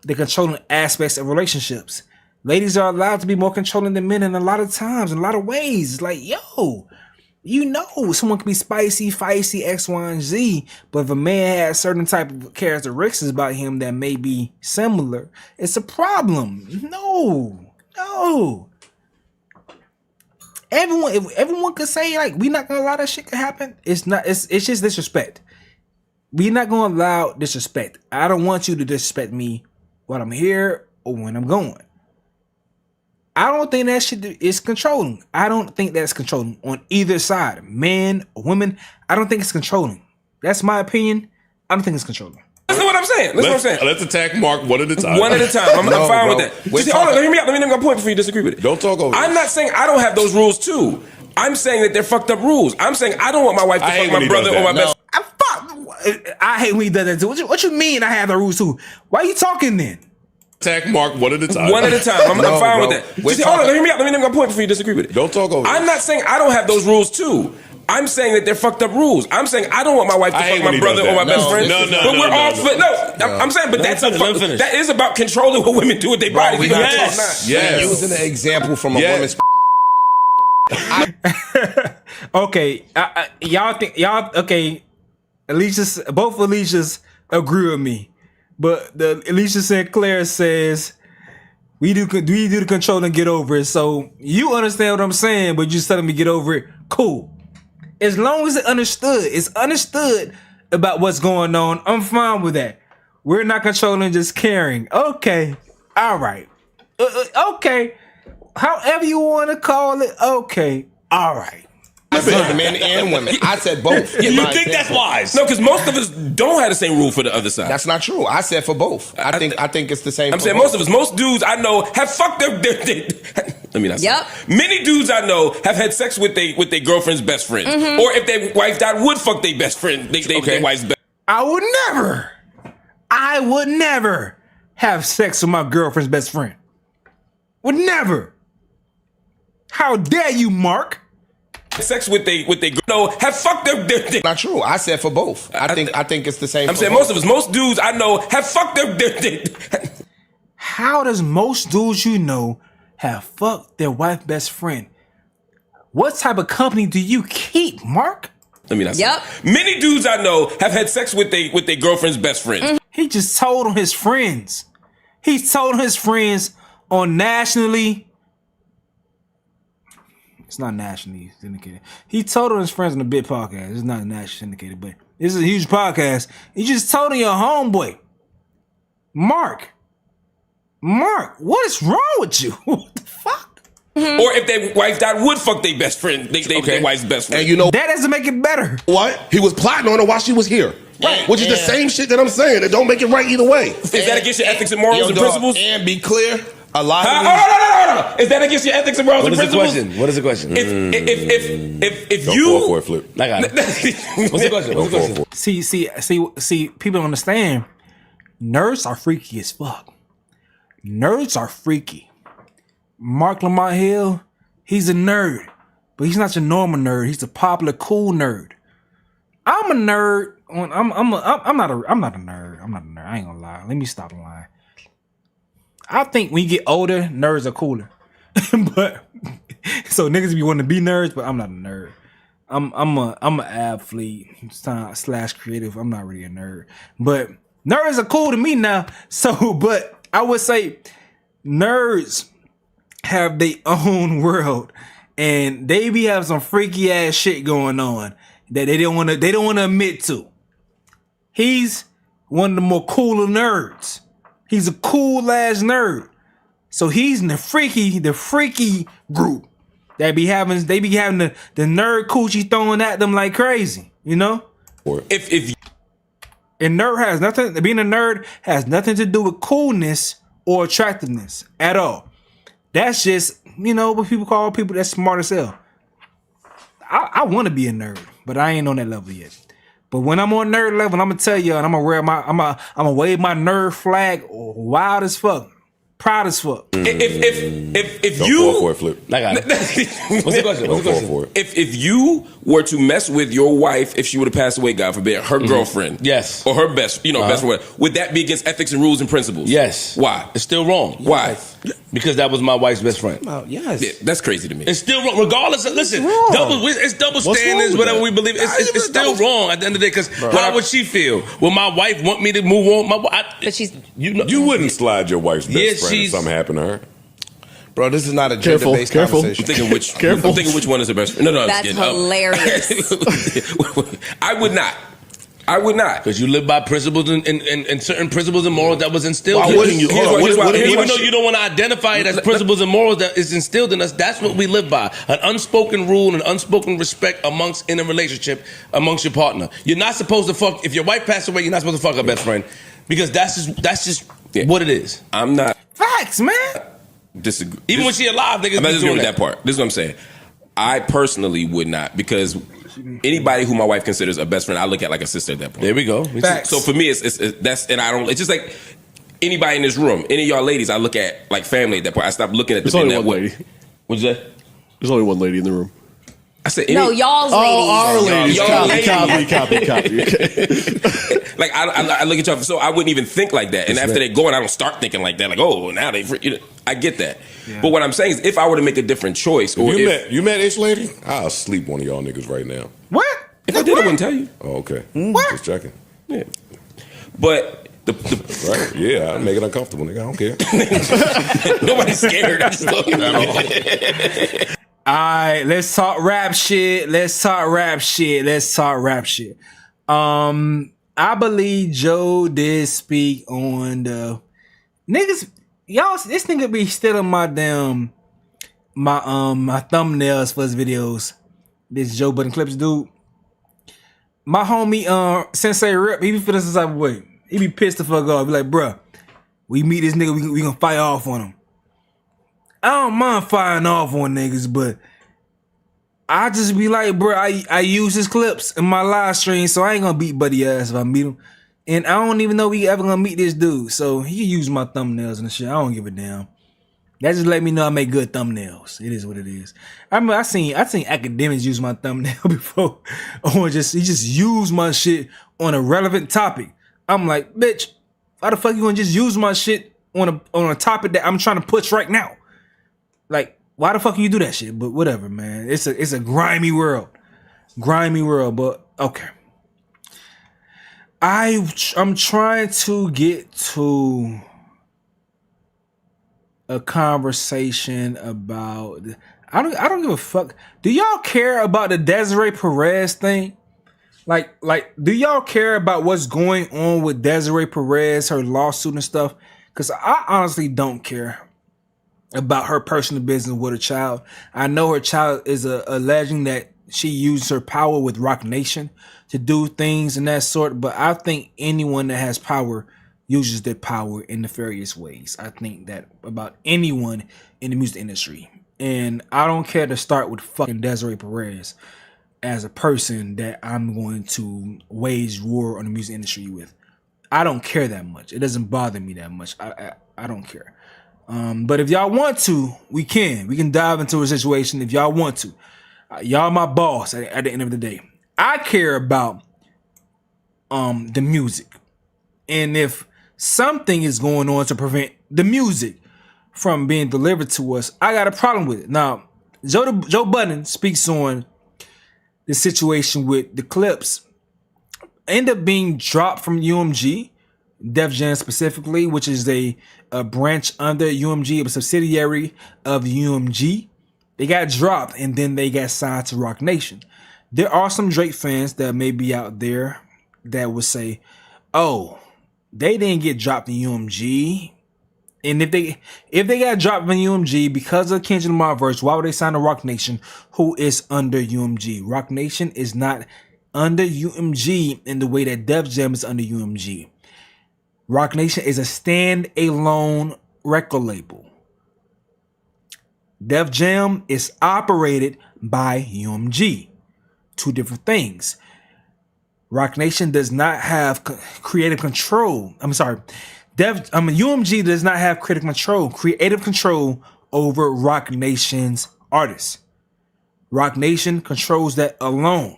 the controlling aspects of relationships. Ladies are allowed to be more controlling than men in a lot of times, in a lot of ways. Like, yo, you know, someone can be spicy, feisty, X, Y, and Z, but if a man has certain type of characteristics about him that may be similar, it's a problem. No. If everyone could say, like, we not gonna allow that shit to happen, it's just disrespect. We're not gonna allow disrespect. I don't want you to disrespect me while I'm here or when I'm going. I don't think that shit is controlling. I don't think that's controlling on either side, man or women. I don't think it's controlling. That's my opinion. I don't think it's controlling. Listen to what I'm saying. Let's attack Mark one at a time. One at a time. I'm fine with that. Hold on, hear me out. Let me make a point before you disagree with it. Don't talk over. I'm not saying I don't have those rules too. I'm saying that they're fucked up rules. I'm saying I don't want my wife to fuck my brother or my best. I hate when he does that too. What you mean I have the rules too? Why are you talking then? Attack Mark one at a time. One at a time. I'm fine with that. Hold on, hear me out. Let me make a point before you disagree with it. Don't talk over. I'm not saying I don't have those rules too. I'm saying that they're fucked up rules. I'm saying I don't want my wife to fuck my brother or my best friend. I'm saying, but that is about controlling what women do with their bodies. Yes. Using an example from a woman's. Okay, okay. Both Alicia's agree with me, but the Alicia Sinclair says we do the control and get over it. So you understand what I'm saying, but you just telling me get over it. Cool. As long as it's understood about what's going on, I'm fine with that. We're not controlling, just caring. Okay. All right. Okay. However you want to call it. Okay. All right. I said men and women. I said both. You think that's wise? No, because most of us don't have the same rule for the other side. That's not true. I said for both. I think it's the same. I'm saying most of us, most dudes I know have fucked their let me not say. Yep. Many dudes I know have had sex with their girlfriend's best friend, or if their wife died, would fuck their best friend. Their wife's best. I would never have sex with my girlfriend's best friend. Would never. How dare you, Mark? Sex with they have fucked their Not true. I said for both. I think it's the same. I'm saying most of us, most dudes I know have fucked their How does most dudes you know have fucked their wife's best friend? What type of company do you keep, Mark? Let me not say. Many dudes I know have had sex with their girlfriend's best friend. He just told on his friends. He told his friends on nationally. It's not nationally syndicated. He told on his friends on the big podcast. It's not nationally syndicated, but this is a huge podcast. He just told on your homeboy, Mark, what is wrong with you? What the fuck? Or if their wife died, would fuck their best friend. Their wife's best friend. And you know that doesn't make it better. What? He was plotting on her while she was here. Right. Which is the same shit that I'm saying. It don't make it right either way. Is that against your ethics and morals and principles? And be clear, a lot of no. Is that against your ethics and morals and principles? What is the question? If don't you fall for a flip. I got it. What's the question? See, people don't understand. Nerds are freaky as fuck. Nerds are freaky. Mark Lamont Hill, he's a nerd, but he's not your normal nerd. He's a popular, cool nerd. I'm a nerd. I'm not a nerd. I ain't gonna lie. Let me stop lying. I think when you get older, nerds are cooler. But so niggas be wanting to be nerds, but I'm not a nerd. I'm an athlete / creative. I'm not really a nerd. But nerds are cool to me now. So, but I would say nerds have their own world, and they be having some freaky ass shit going on that they don't want to admit to. He's one of the more cooler nerds. He's a cool ass nerd. So he's in the freaky group. They be having the nerd coochie throwing at them like crazy, you know? And being a nerd has nothing to do with coolness or attractiveness at all. That's just, what people call people that's smart as hell. I want to be a nerd, but I ain't on that level yet. But when I'm on nerd level, I'm gonna tell you, and I'm gonna wave my nerd flag wild as fuck. Proud as fuck. If Don't you fall for it, Flip. I got it. What's the question? Don't fall for it. If you were to mess with your wife, if she would have passed away, God forbid, her girlfriend, yes, or her best friend, would that be against ethics and rules and principles? Yes. Why? It's still wrong. Why? Because that was my wife's best friend. Yes. Yeah, that's crazy to me. It's still wrong. Regardless of, listen, it's double What's standards, wrong with whatever that? we believe. It's still wrong at the end of the day. Because how would she feel? Will my wife want me to move on? But she's, You wouldn't slide your wife's best Yeah, friend if something happened to her. Bro, this is not a Careful, gender-based careful. conversation. I'm thinking which one is the best friend. No, I'm that's just kidding. hilarious. I would not. Because you live by principles and certain principles and morals that was instilled Why in wouldn't you? Hold on. Even though you don't want to identify it as principles and morals that is instilled in us, that's what we live by. An unspoken rule and unspoken respect in a relationship amongst your partner. You're not supposed to fuck. If your wife passed away, you're not supposed to fuck her best friend. Because that's just what it is. I'm not. Facts, man. Disagree. Even when she alive, niggas I'm not be disagreeing doing with that part. This is what I'm saying. I personally would not, because anybody who my wife considers a best friend, I look at like a sister at that point. There we go. Facts. So for me, it's that's, and I don't. It's just like anybody in this room, any of y'all ladies, I look at like family at that point. I stop looking at There's them in only that one way. lady. What'd you say? There's only one lady in the room. I said no, y'all's ladies. Our ladies. Y'all Copy. Like I look at y'all, so I wouldn't even think like that. And after they go, and I don't start thinking like that. Like, oh, now they, I get that. Yeah. But what I'm saying is, if I were to make a different choice, or you met Ish Lady, I'll sleep one of y'all niggas right now. What? If I did, I wouldn't tell you. Oh, okay. What? Just checking. Yeah. But right, yeah, I make it uncomfortable, nigga. I don't care. Nobody's scared. I just look. All right, let's talk rap shit. I believe Joe did speak on the niggas. Y'all, this nigga be stealing my thumbnails for his videos. This Joe Budden Clips dude. My homie Sensei Rip, he be feeling some type of way. He be pissed the fuck off. Be like, bruh, we meet this nigga, we gonna fire off on him. I don't mind firing off on niggas, but I just be like, bro, I use his clips in my live stream, so I ain't gonna beat Buddy ass if I meet him. And I don't even know we ever gonna meet this dude. So he use my thumbnails and shit. I don't give a damn. That just let me know I make good thumbnails. It is what it is. I mean, I seen academics use my thumbnail before. Or he just used my shit on a relevant topic. I'm like, bitch, why the fuck you gonna just use my shit on a topic that I'm trying to push right now? Like, why the fuck you do that shit? But whatever, man. It's a grimy world. But okay. I'm trying to get to a conversation about, I don't give a fuck. Do y'all care about the Desiree Perez thing? Like, do y'all care about what's going on with Desiree Perez, her lawsuit and stuff? Because I honestly don't care about her personal business with her child. I know her child is alleging that she used her power with Rock Nation to do things in that sort, but I think anyone that has power uses their power in nefarious ways. I think that about anyone in the music industry. And I don't care to start with fucking Desiree Perez as a person that I'm going to wage war on the music industry with. I don't care that much. It doesn't bother me that much. I don't care. But if y'all want to, we can dive into a situation if y'all want to. Y'all my boss at the end of the day. I care about the music. And if something is going on to prevent the music from being delivered to us, I got a problem with it. Now, Joe Budden speaks on the situation with the clips. End up being dropped from UMG, Def Jam specifically, which is a branch under UMG, a subsidiary of UMG. They got dropped and then they got signed to Rock Nation. There are some Drake fans that may be out there that would say, oh, they didn't get dropped in UMG. And if they got dropped in UMG because of Kendrick Lamar verse, why would they sign to Rock Nation, who is under UMG? Rock Nation is not under UMG in the way that Def Jam is under UMG. Rock Nation is a stand-alone record label. Def Jam is operated by UMG. Two different things. Rock Nation does not have creative control. I'm sorry. UMG does not have creative control over Rock Nation's artists. Rock Nation controls that alone.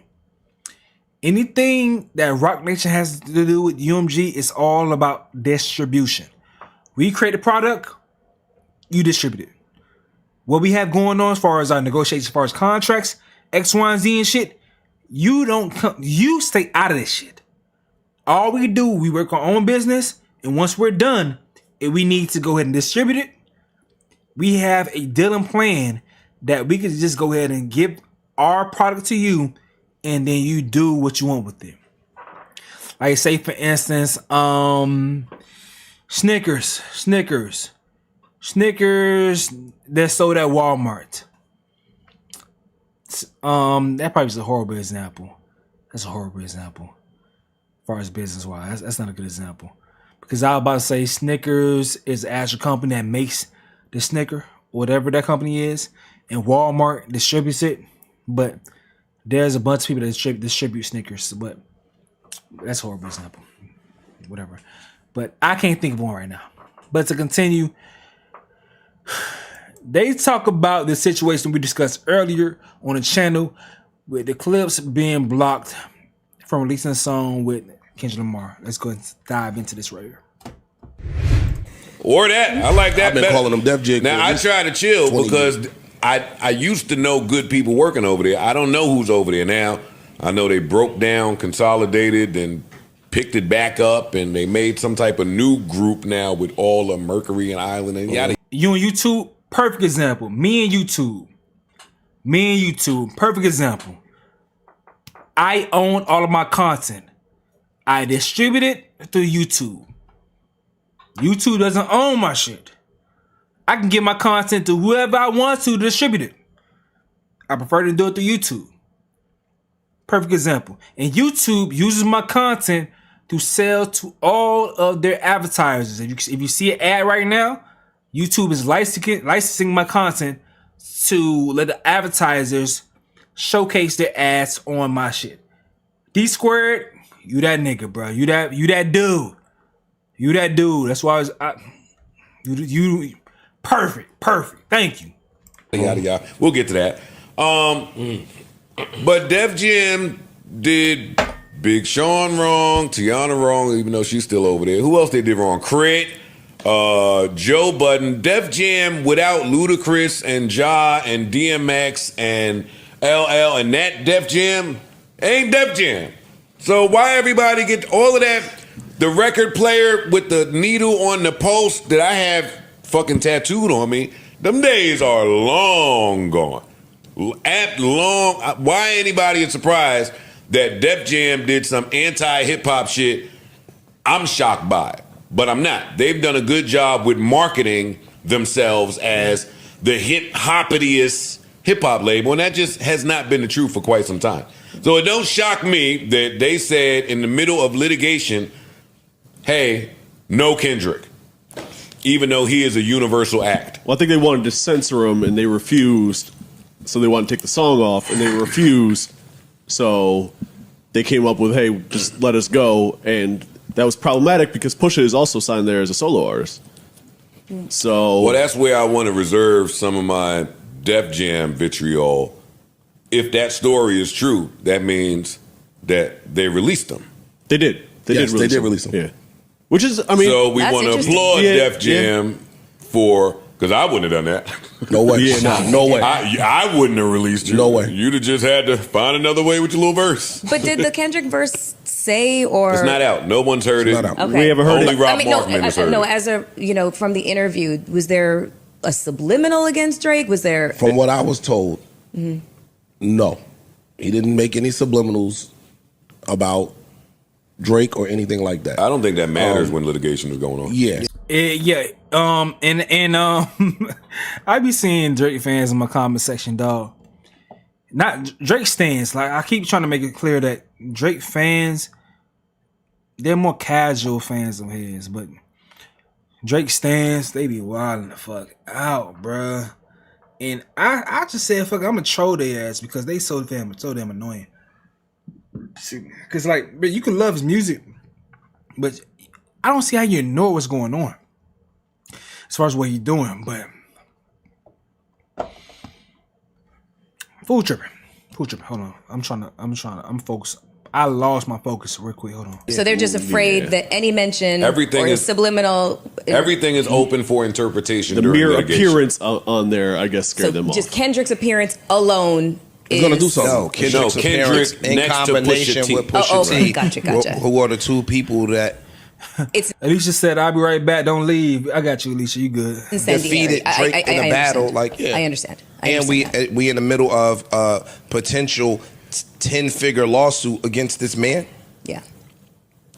Anything that Rock Nation has to do with UMG is all about distribution. We create a product, you distribute it. What we have going on as far as our negotiations, as far as contracts, X, Y, and Z and shit, you stay out of this shit. All we do, we work our own business, and once we're done, if we need to go ahead and distribute it, we have a deal and plan that we can just go ahead and give our product to you, and then you do what you want with it. Like say for instance, Snickers that's sold at Walmart. That probably is a horrible example. That's a horrible example. As far as business wise, that's not a good example. Because I was about to say Snickers is an actual company that makes the Snicker, whatever that company is, and Walmart distributes it. But there's a bunch of people that distribute Snickers, but that's a horrible example. Whatever. But I can't think of one right now. But to continue, they talk about the situation we discussed earlier on the channel with the clips being blocked from releasing a song with Kendrick Lamar. Let's go and dive into this right here. Or that. I like that. I've been calling them Def Jig. Now I try to chill because I used to know good people working over there. I don't know who's over there now. I know they broke down, consolidated, and picked it back up, and they made some type of new group now with all of Mercury and Island and yada. You and YouTube, perfect example. Me and YouTube, perfect example. I own all of my content. I distribute it through YouTube. YouTube doesn't own my shit. I can give my content to whoever I want to distribute it. I prefer to do it through YouTube. Perfect example. And YouTube uses my content to sell to all of their advertisers. If you see an ad right now, YouTube is licensing my content to let the advertisers showcase their ads on my shit. D Squared, you that nigga, bro. You that dude. You that dude. That's why you perfect. Thank you. Yada. We'll get to that. But Def Jam did Big Sean wrong, Tiana wrong, even though she's still over there. Who else they did wrong? Crit, Joe Budden. Def Jam without Ludacris and Ja and DMX and LL and that Def Jam ain't Def Jam. So why everybody get all of that? The record player with the needle on the post that I have fucking tattooed on me, them days are long gone. Why anybody is surprised that Def Jam did some anti-hip-hop shit, I'm shocked by it. But I'm not. They've done a good job with marketing themselves as the hip-hoppitiest hip-hop label, and that just has not been the truth for quite some time. So it don't shock me that they said in the middle of litigation, hey, no Kendrick, even though he is a universal act. Well, I think they wanted to censor him, and they refused. So they wanted to take the song off, and they refused. So they came up with, hey, just let us go. And that was problematic because Pusha is also signed there as a solo artist. So, well, that's where I want to reserve some of my Def Jam vitriol. If that story is true, that means that they released them. They did. They did release them. Yeah. Which is, I mean, so we want to applaud Def Jam for, because I wouldn't have done that. No way. No way. I wouldn't have released you. No way. You'd have just had to find another way with your little verse. But did the Kendrick verse say or? It's not out. No one's heard it. Okay. We haven't heard Only it. Rob Markman has heard it. As a, from the interview, was there a subliminal against Drake? Was there? From what I was told, no. He didn't make any subliminals about Drake or anything like that. I don't think that matters when litigation is going on. Yeah. I be seeing Drake fans in my comment section, dog. Not Drake stands. Like, I keep trying to make it clear that Drake fans, they're more casual fans of his, but Drake stands, they be wilding the fuck out, bruh. And I just said, fuck, I'm gonna troll their ass because they so damn annoying. Because like, but you can love his music, but I don't see how you know what's going on as far as what he's doing. But fool tripping. Hold on, I'm focused. I lost my focus real quick. Hold on. So they're just afraid that any mention or subliminal. Everything is open for interpretation. The during mere litigation. appearance on there, I guess, scared them off. Just Kendrick's appearance alone It's going to do something. No, Kendrick's appearance in next to combination Pusha T. with Pusha T. Gotcha. Who are the two people that Alicia said, "I'll be right back. Don't leave." I got you, Alicia. You good? defeated Drake in a battle? Like, yeah. I understand. And we in the middle of a potential 10-figure lawsuit against this man. Yeah.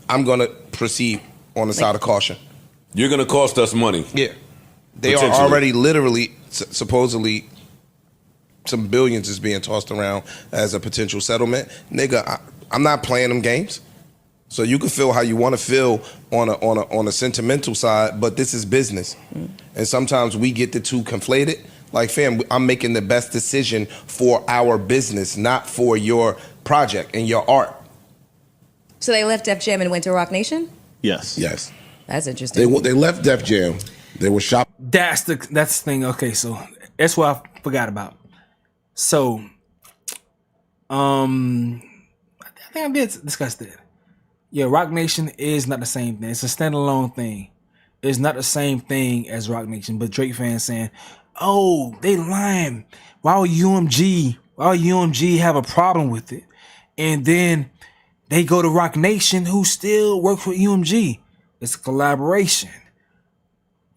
I'm going to proceed on the side of caution. You're going to cost us money. Yeah. They are already literally, supposedly, some billions is being tossed around as a potential settlement. Nigga, I'm not playing them games. So you can feel how you want to feel on a sentimental side, but this is business. And sometimes we get the two conflated. Like, fam, I'm making the best decision for our business, not for your project and your art. So they left Def Jam and went to Rock Nation? Yes. Yes. That's interesting. They left Def Jam. They were shopping. That's the thing. Okay, so that's what I forgot about. So, I think I did discuss that. Yeah, Rock Nation is not the same thing. It's a standalone thing. It's not the same thing as Rock Nation. But Drake fans saying, "Oh, they lying. Why would UMG have a problem with it?" And then they go to Rock Nation, who still works with UMG. It's a collaboration.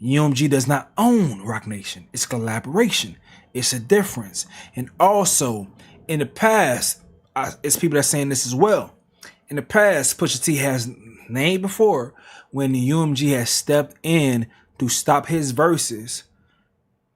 UMG does not own Rock Nation. It's collaboration. It's a difference. And also, in the past, it's people that are saying this as well. In the past, Pusha T has named before when the UMG has stepped in to stop his verses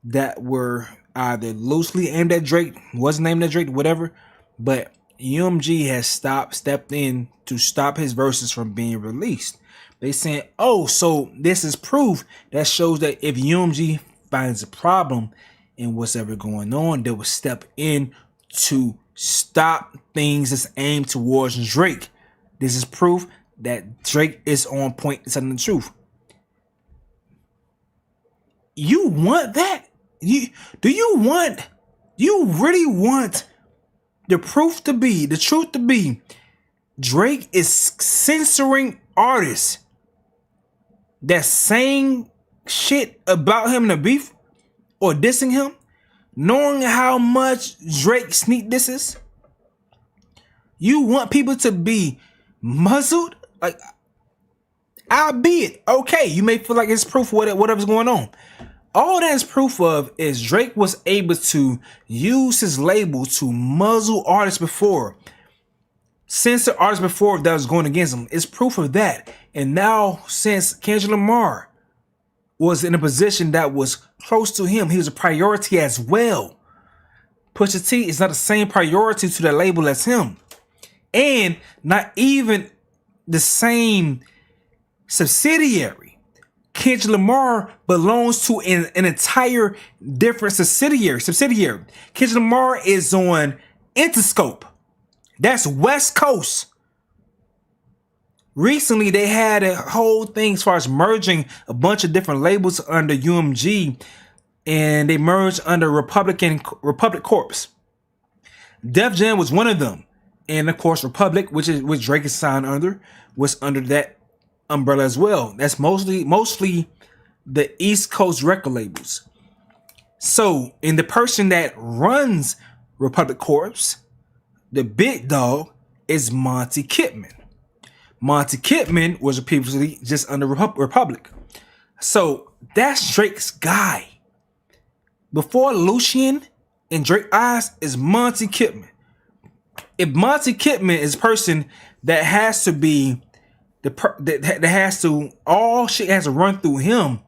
that were either loosely aimed at Drake, wasn't aimed at Drake, whatever, but UMG has stepped in to stop his verses from being released. They saying, "Oh, so this is proof that shows that if UMG finds a problem in what's ever going on, they will step in to stop things that's aimed towards Drake. This is proof that Drake is on point and telling the truth." You want that? You really want the truth to be Drake is censoring artists that's saying shit about him in a beef or dissing him, knowing how much Drake sneak disses? You want people to be muzzled? Like, albeit, okay, you may feel like it's proof of whatever's going on. All that's proof of is Drake was able to use his label to muzzle artists before, censor artists before that was going against him. It's proof of that. And now, since Kendrick Lamar was in a position that was close to him, he was a priority as well. Pusha T is not the same priority to that label as him. And not even the same subsidiary. Kendrick Lamar belongs to an entire different subsidiary. Kendrick Lamar is on Interscope. That's West Coast. Recently, they had a whole thing as far as merging a bunch of different labels under UMG, and they merged under Republic Corps. Def Jam was one of them. And of course, Republic, which Drake is signed under, was under that umbrella as well. That's mostly the East Coast record labels. So, in the person that runs Republic Corps, the big dog is Monty Kidman. Monty Kidman was previously just under Republic. So, that's Drake's guy. Before Lucian in Drake's eyes is Monty Kidman. If Monty Kidman is a person that has to be all shit has to run through him,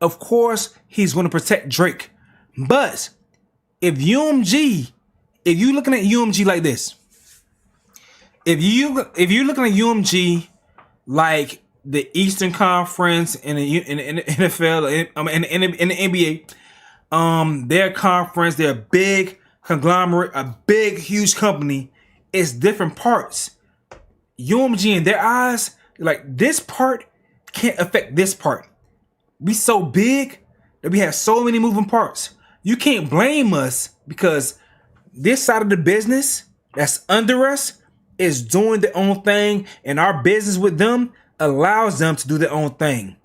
of course he's going to protect Drake. But if you're looking at UMG like this, if you're looking at UMG like the Eastern Conference in the NFL and the NBA, their conference, they're a big conglomerate, a big huge company it's different parts. UMG in their eyes, like this part can't affect this part. We so big that we have so many moving parts. You can't blame us because this side of the business that's under us is doing their own thing, and our business with them allows them to do their own thing.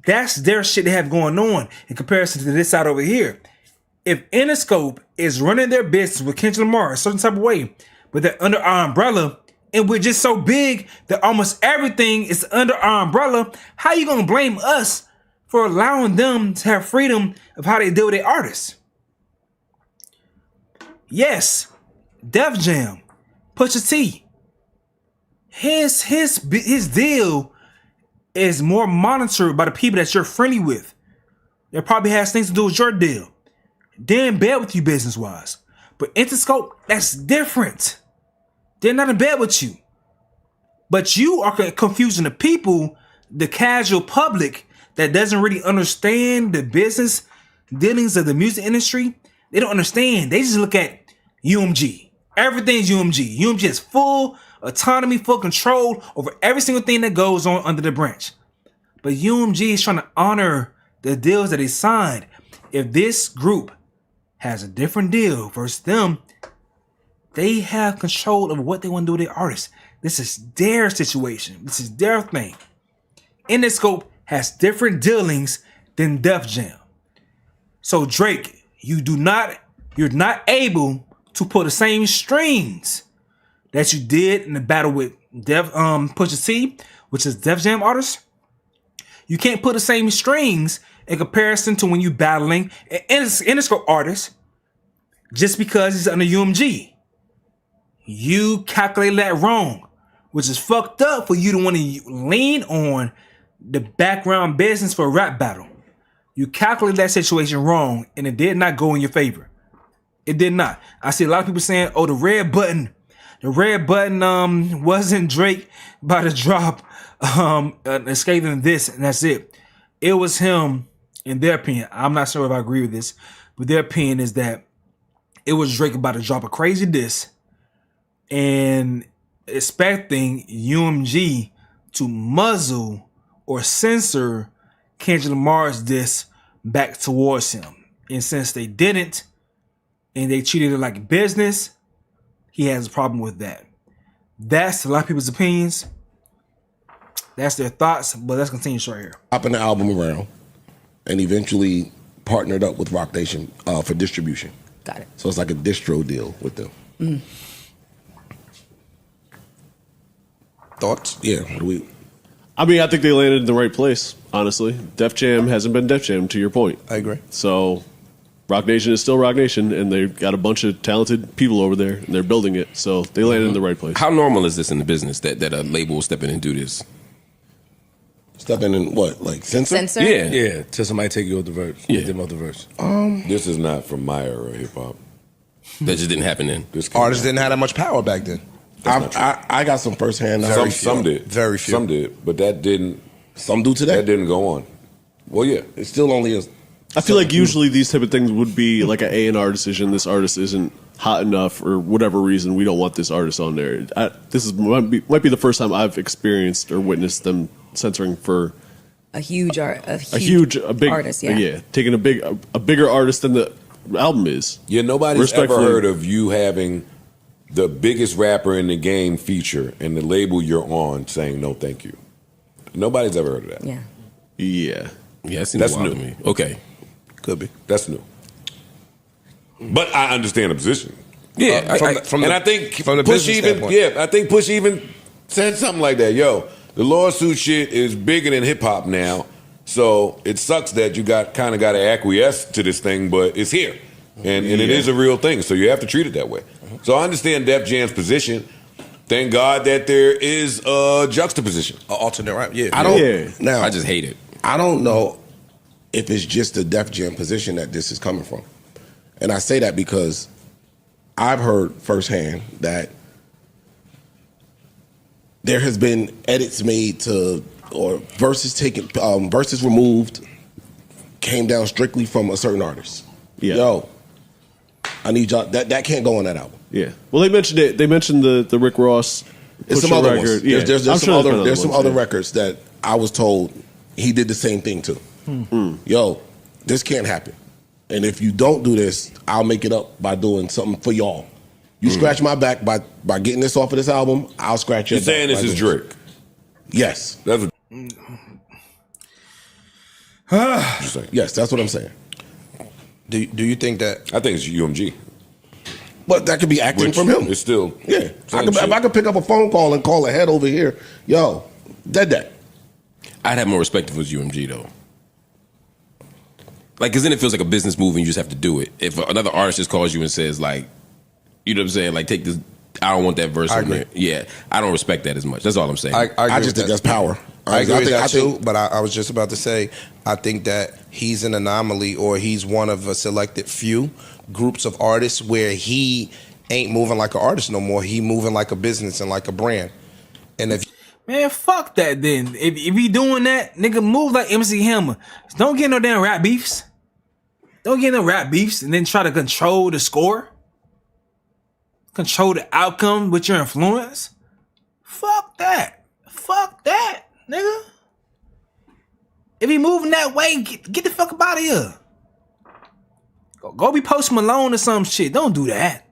That's their shit they have going on in comparison to this side over here. If Interscope is running their business with Kendrick Lamar a certain type of way, but they're under our umbrella, and we're just so big that almost everything is under our umbrella, how you gonna blame us for allowing them to have freedom of how they deal with their artists? Yes, Def Jam, Pusha T, his deal is more monitored by the people that you're friendly with. It probably has things to do with your deal. They're in bed with you business-wise. But Interscope, that's different. They're not in bed with you. But you are confusing the people, the casual public that doesn't really understand the business dealings of the music industry. They don't understand. They just look at UMG. Everything's UMG. UMG has full autonomy, full control over every single thing that goes on under the branch. But UMG is trying to honor the deals that they signed. If this group has a different deal versus them, they have control of what they want to do with their artists. This is their situation. This is their thing. Interscope has different dealings than Def Jam. So Drake, you're not able to pull the same strings that you did in the battle with Pusha T, which is Def Jam artists. You can't put the same strings in comparison to when you battling an Interscope artist just because he's under UMG. You calculate that wrong, which is fucked up for you to want to lean on the background business for a rap battle. You calculate that situation wrong, and it did not go in your favor. It did not. I see a lot of people saying, "Oh, the red button wasn't Drake about to drop escaping this, and that's it." It was him, in their opinion. I'm not sure if I agree with this, but their opinion is that it was Drake about to drop a crazy diss and expecting UMG to muzzle or censor Kendrick Lamar's diss back towards him. And since they didn't, and they treated it like business, he has a problem with that. That's a lot of people's opinions. That's their thoughts, but let's continue right here. Popping the album around and eventually partnered up with Rock Nation for distribution. Got it. So it's like a distro deal with them. Mm. Thoughts? Yeah. I mean, I think they landed in the right place, honestly. Def Jam hasn't been Def Jam, to your point. I agree. So Rock Nation is still Rock Nation, and they've got a bunch of talented people over there, and they're building it. So they landed in the right place. How normal is this in the business that a label will step in and do this? Step in and what? Like censor? Yeah. Till somebody take you off the verse. Yeah. Them off the verse. This is not from my era of hip hop. That just didn't happen then. Artists didn't have that much power back then. I got some firsthand. Some did. Very few. Some did, but that didn't. Some do today. That didn't go on. Well, yeah. It still only is. I feel like usually these type of things would be like an A&R decision. This artist isn't hot enough, or whatever reason, we don't want this artist on there. Might be the first time I've experienced or witnessed them censoring for a big artist. Yeah, taking a bigger artist than the album is. Yeah, nobody's ever heard of you having the biggest rapper in the game feature and the label you're on saying no, thank you. Nobody's ever heard of that. Yeah. Yeah. Yeah, that's new to me. Okay. Could be. That's new. But I understand the position. Yeah, I think Push even said something like that. Yo, the lawsuit shit is bigger than hip hop now, so it sucks that you got to acquiesce to this thing, but it's here, and it is a real thing, so you have to treat it that way. So I understand Def Jam's position. Thank God that there is a juxtaposition, an alternate rap. Yeah, Now I just hate it. I don't know if it's just the Def Jam position that this is coming from. And I say that because I've heard firsthand that there has been edits made to, or verses taken, verses removed, came down strictly from a certain artist. Yeah. Yo, I need y'all, that can't go on that album. Yeah. Well, they mentioned it. They mentioned the Rick Ross. There's some other ones. Yeah. There's some other records that I was told he did the same thing to. Yo, this can't happen. And if you don't do this, I'll make it up by doing something for y'all. You scratch my back by getting this off of this album, I'll scratch your back. You're saying this is Drake? Yes. That's yes, that's what I'm saying. Do you think that? I think it's UMG. But that could be acting from him. It's still if I could pick up a phone call and call a head over here, yo, dead. I'd have more respect if it was UMG though. Like, cause then it feels like a business move and you just have to do it. If another artist just calls you and says like, you know what I'm saying, like take this, I don't want that verse on there. Yeah, I don't respect that as much. That's all I'm saying. I just think that's power. I agree with that too, but I was just about to say, I think that he's an anomaly, or he's one of a selected few groups of artists where he ain't moving like an artist no more. He moving like a business and like a brand. And if Man, fuck that then. If he doing that, nigga, move like MC Hammer. Don't get no damn rap beefs. Don't get no rap beefs and then try to control the score. Control the outcome with your influence. Fuck that. Fuck that, nigga. If he moving that way, get the fuck up out of here. Go be Post Malone or some shit. Don't do that.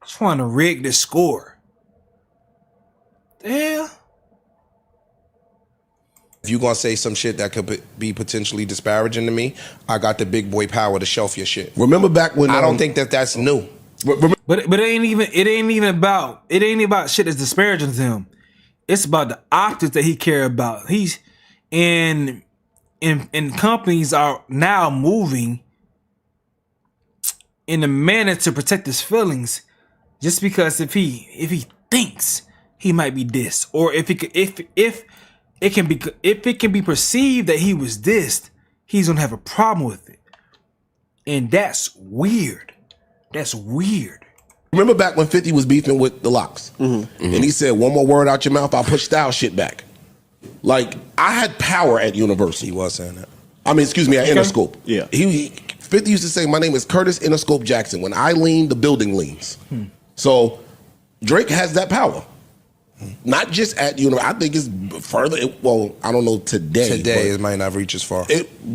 Trying to rig the score. The hell? If you gonna say some shit that could be potentially disparaging to me, I got the big boy power to shelf your shit. Remember back when I don't think that's new. But it ain't about shit that's disparaging to him. It's about the optics that he care about. He's and companies are now moving in a manner to protect his feelings, just because if he thinks he might be dissed, or if it can be perceived that he was dissed, he's gonna have a problem with it, and that's weird. That's weird. Remember back when 50 was beefing with the Locks, and he said, "One more word out your mouth, I'll push style shit back." Like, I had power at University. He was saying that. I mean, excuse me, at Interscope. Yeah. 50 used to say, "My name is Curtis Interscope Jackson. When I lean, the building leans." So Drake has that power. Not just at University. I think it's further. Well, I don't know today. Today, it might not reach as far.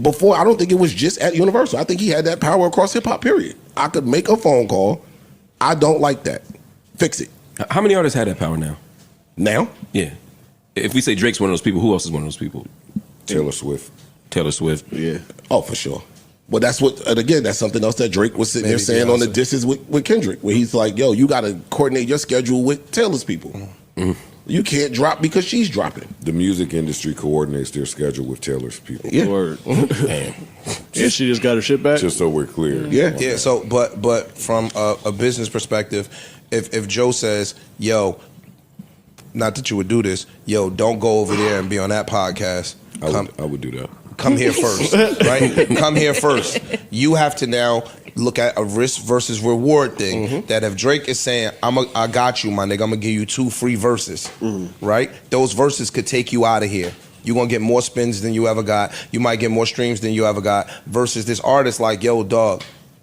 Before, I don't think it was just at Universal. I think he had that power across hip hop, period. I could make a phone call. I don't like that. Fix it. How many artists have that power now? Now? Yeah. If we say Drake's one of those people, who else is one of those people? Taylor Swift. Taylor Swift. Yeah. Oh, for sure. Well, that's what, and again, that's something else that Drake was sitting there saying on the disses with Kendrick, where he's like, yo, you got to coordinate your schedule with Taylor's people. You can't drop because she's dropping. The music industry coordinates their schedule with Taylor's people. Yeah. Word. Yeah, she just got her shit back. Just so we're clear. Yeah. So, but from a business perspective, if Joe says, yo, not that you would do this, yo, don't go over there and be on that podcast. I would do that. Come here first, right? Come here first. You have to now look at a risk versus reward thing. That if Drake is saying, I got you, my nigga, I'm gonna give you 2 free verses, right? Those verses could take you out of here. You're gonna get more spins than you ever got. You might get more streams than you ever got. Versus this artist like, yo, dog,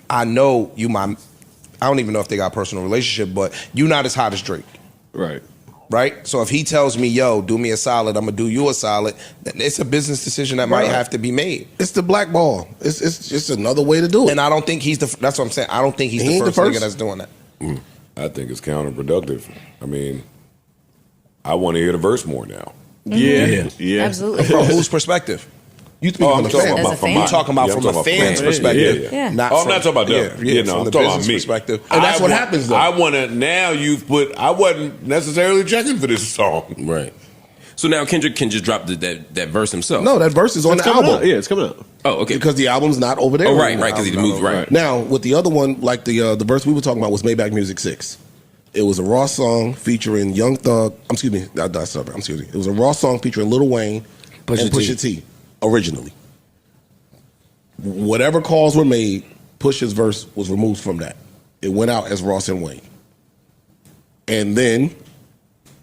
I know you I don't even know if they got a personal relationship, but you not as hot as Drake. Right? So if he tells me, yo, do me a solid, I'm gonna do you a solid, it's a business decision that might have to be made. It's the blackball. It's just another way to do it. And I don't think that's what I'm saying. I don't think he's the first nigga that's doing that. I think it's counterproductive. I mean, I want to hear the verse more now. Yeah. Absolutely. From whose perspective? You I'm talking about from a fan's perspective. Yeah. I'm not talking about them. I'm talking about me. Perspective. And that's what happens, though. I want to, now I wasn't necessarily checking for this song. Right. So now Kendrick can just drop that verse himself. No, that verse is on the album. Yeah, it's coming out. Oh, okay. Because the album's not over there. Oh, right, because he moved, right. Now, with the other one, like the verse we were talking about was Maybach Music 6. It was a Raw song featuring Young Thug. Excuse me. It was a Raw song featuring Lil Wayne and Pusha T originally. Whatever calls were made, Pusha's verse was removed from that. It went out as Ross and Wayne. And then,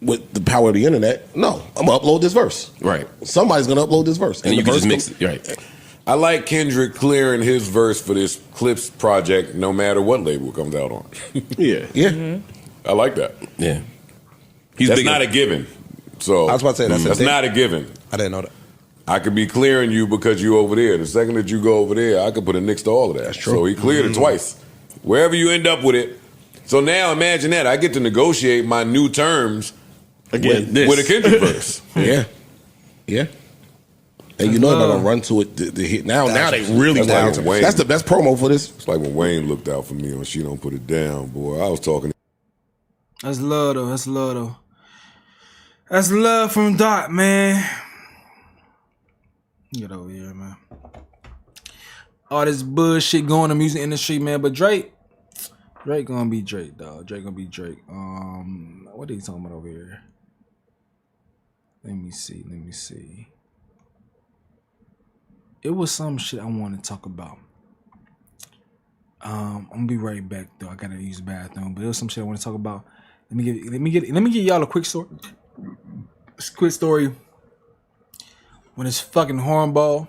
with the power of the internet, no, I'm going to upload this verse. Right. Somebody's going to upload this verse. And you can just mix it. Right. I like Kendrick clearing his verse for this Clips project, no matter what label it comes out on. Yeah. I like that. Yeah, that's not a given. So I was about to say that's not a given. I didn't know that. I could be clearing you because you over there. The second that you go over there, I could put a nix to all of that. That's true. So he cleared it twice. Wherever you end up with it. So now imagine that. I get to negotiate my new terms again with a Kendrick verse. Yeah. And you know they're gonna run to it to hit. Now they really that's, down. like That's the best promo for this. It's like when Wayne looked out for me on She Don't Put It Down, boy. I was talking. That's love though. That's love though. That's love from Doc, man. Get over here, man. All this bullshit going in the music industry, man. But Drake gonna be Drake, dog. Drake gonna be Drake. What are you talking about over here? Let me see. It was some shit I want to talk about. I'm gonna be right back though. I gotta use the bathroom, but it was some shit I want to talk about. Let me get y'all a quick story. When this fucking hornball,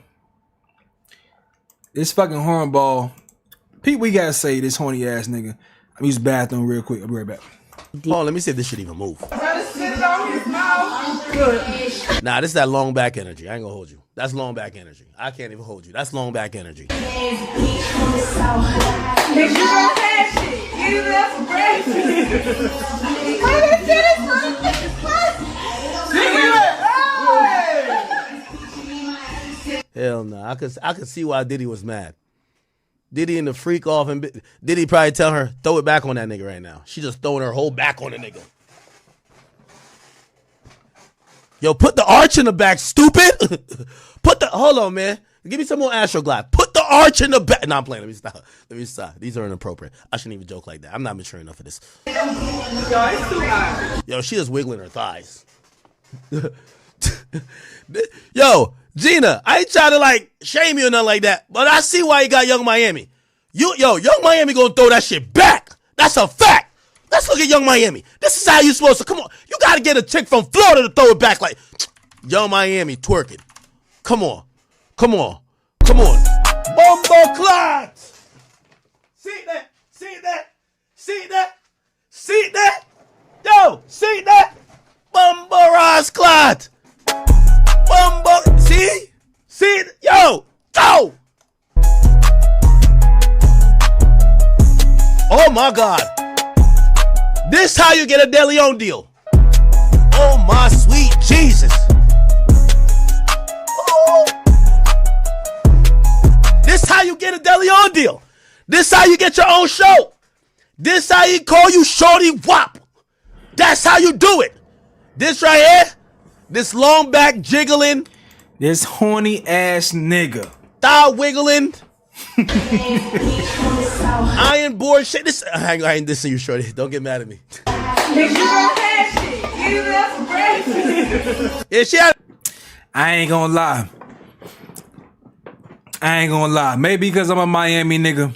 Pete, we gotta say this horny ass nigga. I'm use the bathroom real quick. I'll be right back. Oh, let me see if this shit even move. Nah, this is that long back energy. I ain't gonna hold you. That's long back energy. I can't even hold you. That's long back energy. Hell no. I could see why Diddy was mad. Diddy and the freak off, and Diddy probably tell her, throw it back on that nigga right now. She just throwing her whole back on the nigga. Yo, put the arch in the back, stupid. Hold on, man. Give me some more Astroglide. Put the arch in the back. No, I'm playing. Let me stop. These are inappropriate. I shouldn't even joke like that. I'm not mature enough for this. Yo, she just wiggling her thighs. Yo, Gina, I ain't trying to like shame you or nothing like that, but I see why you got Young Miami. Young Miami gonna throw that shit back. That's a fact. Let's look at Young Miami. This is how you supposed to. Come on. You got to get a chick from Florida to throw it back like Young Miami twerking. Come on. Bumbo clot. See that? Yo, see that? Bumbo Ross clot. Bumbo. See? Yo, go. Oh my God. This how you get a De Leon deal. Oh my sweet Jesus. Oh. This how you get a De Leon deal. This how you get your own show. This how he call you Shorty Wop. That's how you do it. This right here, this long back jiggling, this horny ass nigga, thigh wiggling, iron board shit. I ain't dissing you, Shorty. Don't get mad at me. Yeah, I ain't gonna lie. Maybe because I'm a Miami nigga,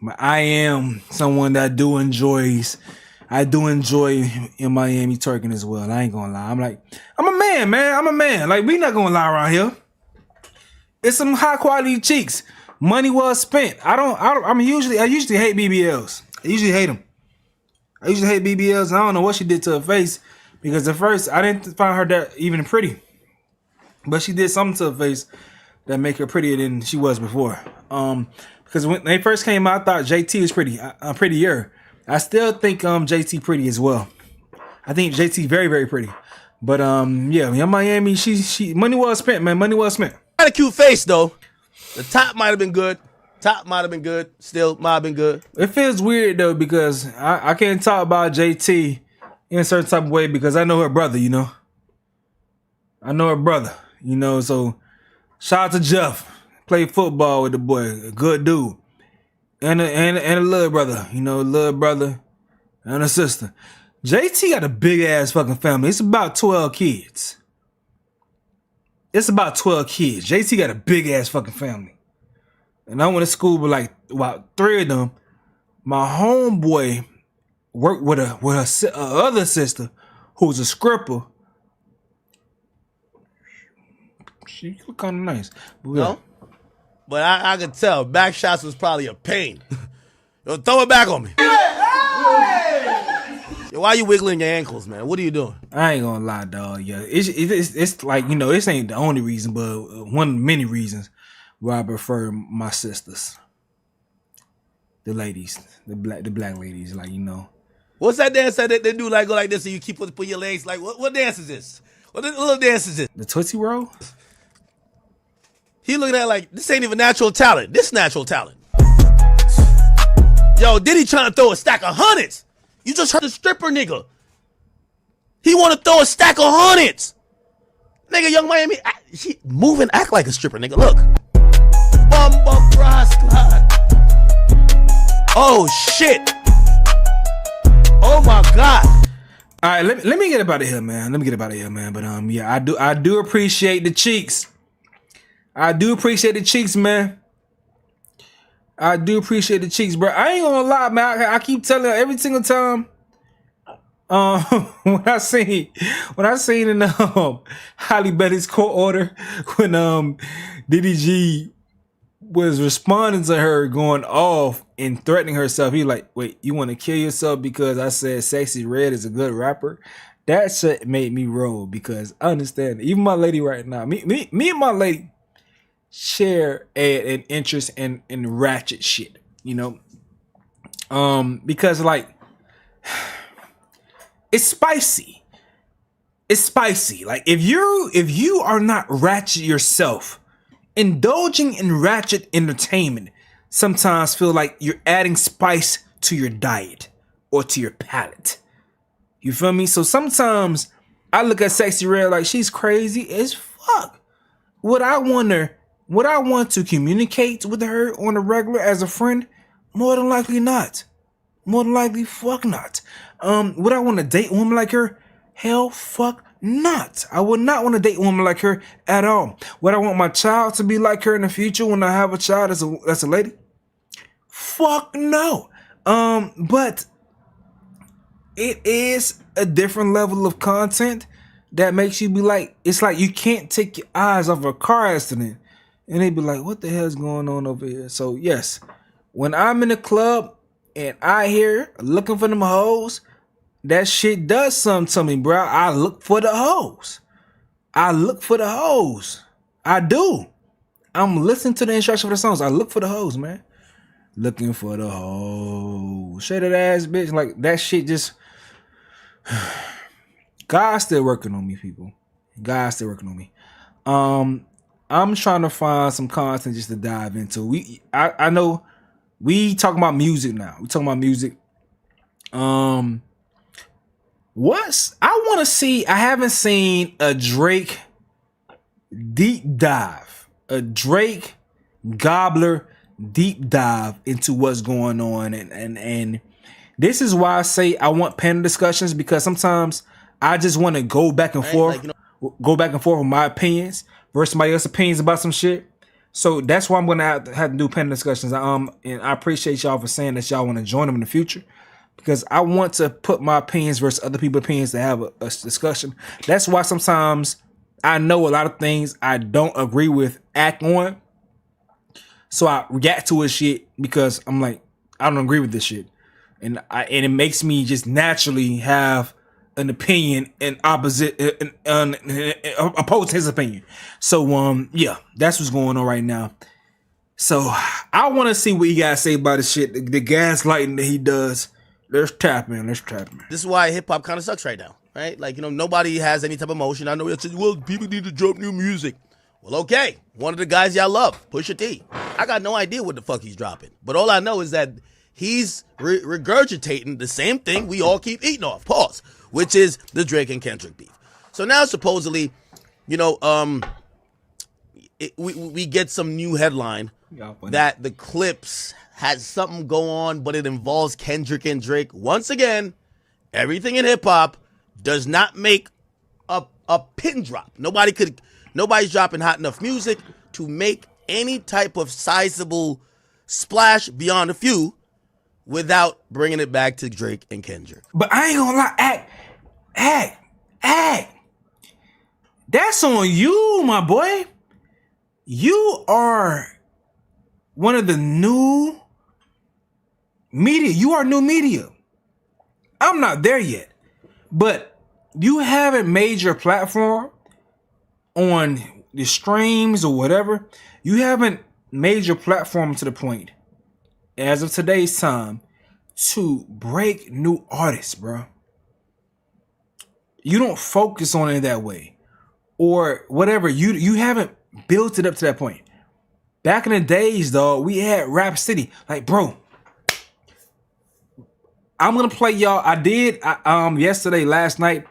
but I am someone that I do enjoy in Miami twerking as well. I ain't gonna lie. I'm a man, man. I'm a man. Like, we not gonna lie around here. It's some high quality cheeks. Money well spent. I usually hate BBLs. I usually hate them. I usually hate BBLs. And I don't know what she did to her face, because at first I didn't find her that even pretty, but she did something to her face that make her prettier than she was before. Because when they first came out, I thought JT was prettier. I still think JT pretty as well. I think JT very, very pretty. But yeah, Young Miami, she money well spent, man. Money well spent. Got a cute face though. The top might have been good. Still might have been good. It feels weird though, because I can't talk about JT in a certain type of way, because I know her brother, you know. So shout out to Jeff. Played football with the boy, a good dude. And a little brother, and a sister. JT got a big ass fucking family. It's about 12 kids. JT got a big ass fucking family. And I went to school with like about 3 of them. My homeboy worked with her other sister, who's a scripper. She look kind of nice. But but I could tell back shots was probably a pain. Yo, throw it back on me. Yo, why you wiggling your ankles, man? What are you doing? I ain't gonna lie, dog. Yeah, it's like, you know, this ain't the only reason, but one of many reasons why I prefer my sisters, the ladies, the black ladies. Like, you know, What's that dance that they do? Like go like this, and you keep put your legs. Like what dance is this? What little dance is this? The Tootsie Roll. He looking at it like this ain't even natural talent. This natural talent. Yo, Diddy trying to throw a stack of hundreds. You just heard the stripper nigga. He want to throw a stack of hundreds. Nigga, Young Miami, she move and act like a stripper, nigga. Look. Bumba Brasclad. Oh shit. Oh my God. All right, let me get up out of here, man. But yeah, I do appreciate the cheeks. I do appreciate the cheeks, man. I do appreciate the cheeks, bro. I ain't gonna lie, man. I keep telling her every single time. When I seen in Halle Betty's court order when DDG was responding to her going off and threatening herself, he like, wait, you want to kill yourself because I said Sexy Red is a good rapper? That shit made me roll because I understand. Even my lady right now, me and my lady share an interest in ratchet shit, you know, because like it's spicy. Like if you are not ratchet yourself, indulging in ratchet entertainment sometimes feel like you're adding spice to your diet or to your palate. You feel me? So sometimes I look at Sexy Red like she's crazy as fuck. Would I want to communicate with her on a regular as a friend? More than likely not. More than likely, fuck not. Would I want to date a woman like her? Hell, fuck not. I would not want to date a woman like her at all. Would I want my child to be like her in the future when I have a child that's a lady? Fuck no. But it is a different level of content that makes you be like, it's like you can't take your eyes off a car accident. And they be like, what the hell's going on over here? So yes, when I'm in the club and I hear looking for them hoes, that shit does something to me, bro. I look for the hoes. I do. I'm listening to the instruction for the songs. I look for the hoes, man. Looking for the hoes. Shut that ass bitch. Like that shit just... God's still working on me, people. God's still working on me. I'm trying to find some content just to dive into. I know we talking about music now. We talking about music. I want to see. I haven't seen a Drake deep dive, a Drake Gobbler deep dive into what's going on, and this is why I say I want panel discussions, because sometimes I just want to go back and forth, with my opinions versus somebody else's opinions about some shit. So that's why I'm gonna have to do panel discussions. And I appreciate y'all for saying that y'all want to join them in the future, because I want to put my opinions versus other people's opinions to have a discussion. That's why sometimes I know a lot of things I don't agree with act on, so I react to a shit because I'm like, I don't agree with this shit, and it makes me just naturally have an opinion and oppose his opinion. So yeah, that's what's going on right now. So I want to see what you guys say about this shit, the gaslighting that he does. Let's tap in. This is why hip hop kind of sucks right now, right? Like, you know, nobody has any type of emotion. I know you're saying, well, people need to drop new music. Well, okay, one of the guys y'all love, Pusha T. I got no idea what the fuck he's dropping, but all I know is that he's regurgitating the same thing we all keep eating off. Pause. Which is the Drake and Kendrick beef. So now supposedly, you know, we get some new headline that the clips has something go on, but it involves Kendrick and Drake. Once again, everything in hip hop does not make a pin drop. Nobody's dropping hot enough music to make any type of sizable splash beyond a few without bringing it back to Drake and Kendrick. But I ain't gonna lie, that's on you, my boy. You are one of the new media. You are new media. I'm not there yet. But you haven't made your platform on the streams or whatever. You haven't made your platform to the point, as of today's time, to break new artists, bro. You don't focus on it that way. Or whatever. You haven't built it up to that point. Back in the days, dog, we had Rap City. Like, bro, I'm gonna play y'all. I did last night.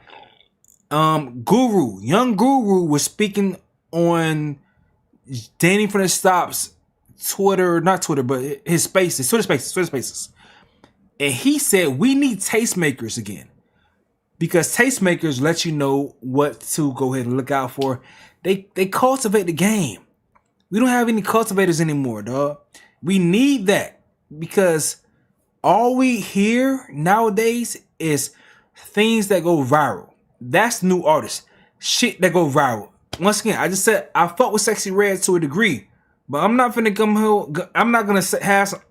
Young Guru was speaking on Danny from the Stops Twitter, not Twitter, but his spaces, Twitter spaces. And he said we need tastemakers again. Because tastemakers let you know what to go ahead and look out for. They cultivate the game. We don't have any cultivators anymore, dog. We need that because all we hear nowadays is things that go viral. That's new artists. Shit that go viral. Once again, I just said I fuck with Sexy Red to a degree, but I'm not finna come here. I'm not gonna have.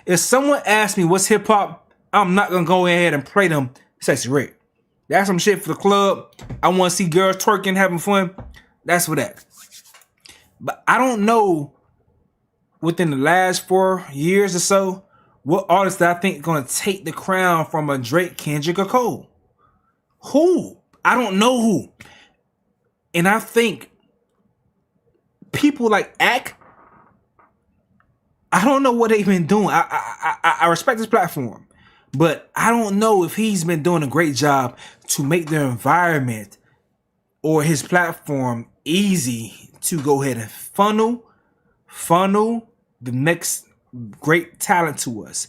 If someone asks me what's hip hop, I'm not gonna go ahead and play them Sexy Red. That's some shit for the club. I want to see girls twerking, having fun. That's for that. But I don't know within the last 4 years or so what artist that I think is going to take the crown from a Drake, Kendrick, or Cole. Who? I don't know who. And I think people like Ack, I don't know what they've been doing. I respect this platform, but I don't know if he's been doing a great job to make the environment or his platform easy to go ahead and funnel the next great talent to us.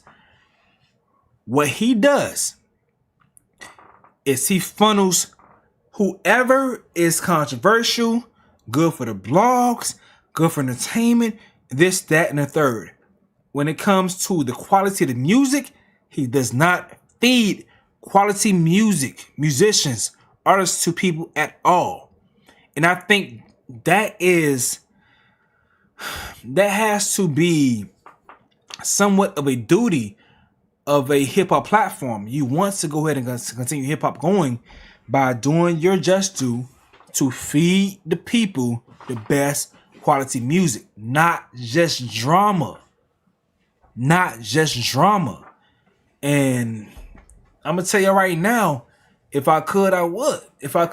What he does is he funnels whoever is controversial, good for the blogs, good for entertainment, this, that, and the third. When it comes to the quality of the music, he does not feed quality music, musicians, artists to people at all. And I think that has to be somewhat of a duty of a hip-hop platform. You want to go ahead and continue hip-hop going by doing your just due to feed the people the best quality music, not just drama. And I'm gonna tell you right now, if I could, I would. That's why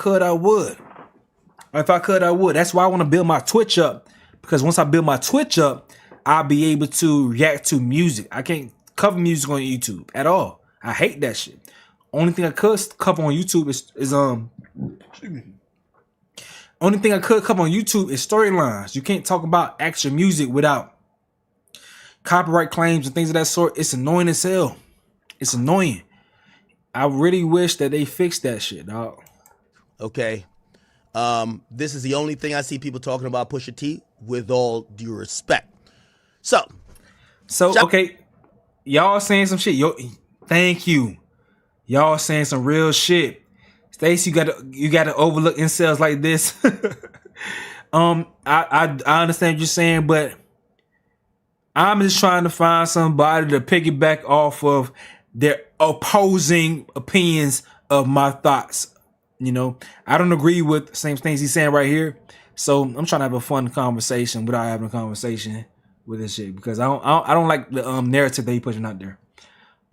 I want to build my Twitch up, because once I build my Twitch up, I'll be able to react to music. I can't cover music on YouTube at all. I hate that shit. Only thing I could cover on YouTube is storylines. You can't talk about actual music without copyright claims and things of that sort. It's annoying as hell. It's annoying. I really wish that they fixed that shit, dog. Okay. This is the only thing I see people talking about Pusha T, with all due respect. So okay, y'all saying some shit. Thank you. Y'all saying some real shit. Stacey, you gotta overlook incels like this. I understand what you're saying, but I'm just trying to find somebody to piggyback off of their opposing opinions of my thoughts. You know, I don't agree with the same things he's saying right here. So I'm trying to have a fun conversation without having a conversation with this shit, because I don't like the narrative that he pushing out there.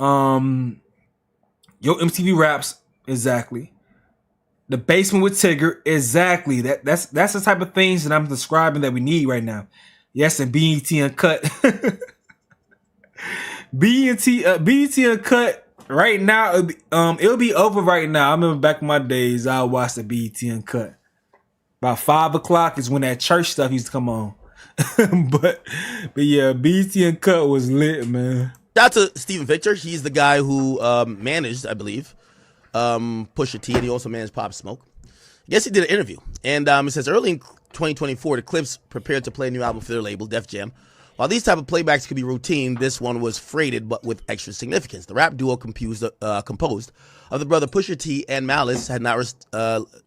Yo, MTV Raps, exactly. The Basement with Tigger, exactly. That's the type of things that I'm describing that we need right now. Yes, and BET Uncut. BET Uncut right now, it'll be over right now. I remember back in my days, I watched the BET Uncut. About 5 o'clock is when that church stuff used to come on. but yeah, BET Uncut was lit, man. Shout out to Steven Victor. He's the guy who managed, I believe, Pusha T, and he also managed Pop Smoke. I guess he did an interview. And it says, early in 2024, the Clips prepared to play a new album for their label, Def Jam. While these type of playbacks could be routine, this one was freighted but with extra significance. The rap duo composed of the brother Pusha T and Malice had not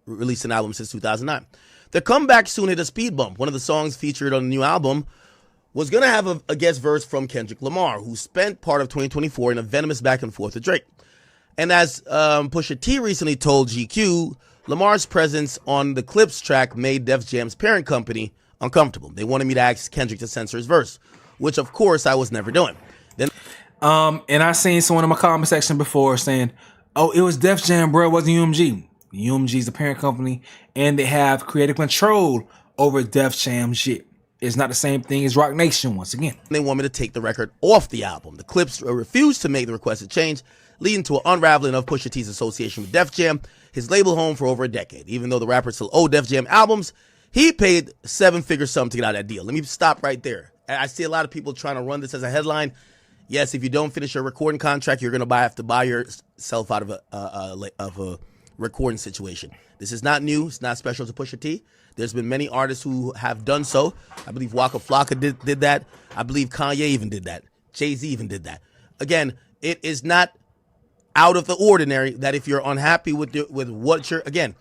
released an album since 2009. Their comeback soon hit a speed bump. One of the songs featured on the new album was going to have a guest verse from Kendrick Lamar, who spent part of 2024 in a venomous back and forth with Drake. And as Pusha T recently told GQ, Lamar's presence on the Clips track made Def Jam's parent company uncomfortable. They wanted me to ask Kendrick to censor his verse, which of course I was never doing. Then, and I seen someone in my comment section before saying, "Oh, it was Def Jam, bro. It wasn't UMG. UMG is the parent company, and they have creative control over Def Jam shit. It's not the same thing as Rock Nation once again." They want me to take the record off the album. The Clips refused to make the requested change, leading to an unraveling of Pusha T's association with Def Jam, his label home for over a decade. Even though the rapper still owed Def Jam albums, he paid seven-figure sum to get out of that deal. Let me stop right there. I see a lot of people trying to run this as a headline. Yes, if you don't finish your recording contract, you're going to have to buy yourself out of a recording situation. This is not new. It's not special to Pusha T. There's been many artists who have done so. I believe Waka Flocka did that. I believe Kanye even did that. Jay-Z even did that. Again, it is not out of the ordinary that if you're unhappy with what you're, again,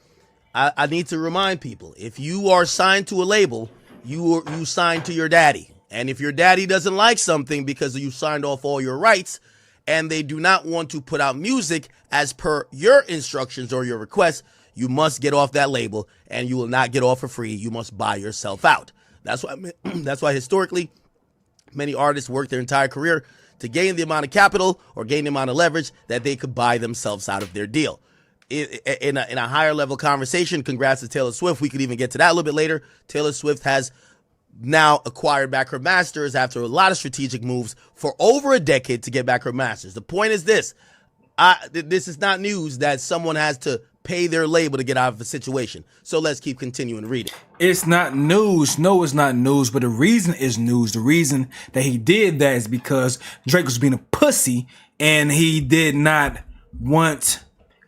I need to remind people, if you are signed to a label, you signed to your daddy. And if your daddy doesn't like something because you signed off all your rights and they do not want to put out music as per your instructions or your requests, you must get off that label, and you will not get off for free. You must buy yourself out. That's why historically many artists work their entire career to gain the amount of capital or gain the amount of leverage that they could buy themselves out of their deal. In a higher level conversation, congrats to Taylor Swift. We could even get to that a little bit later. Taylor Swift has now acquired back her masters after a lot of strategic moves for over a decade to get back her masters. The point is this. This is not news that someone has to pay their label to get out of a situation. So let's keep continuing reading. It's not news. No, it's not news. But the reason is news. The reason that he did that is because Drake was being a pussy and he did not want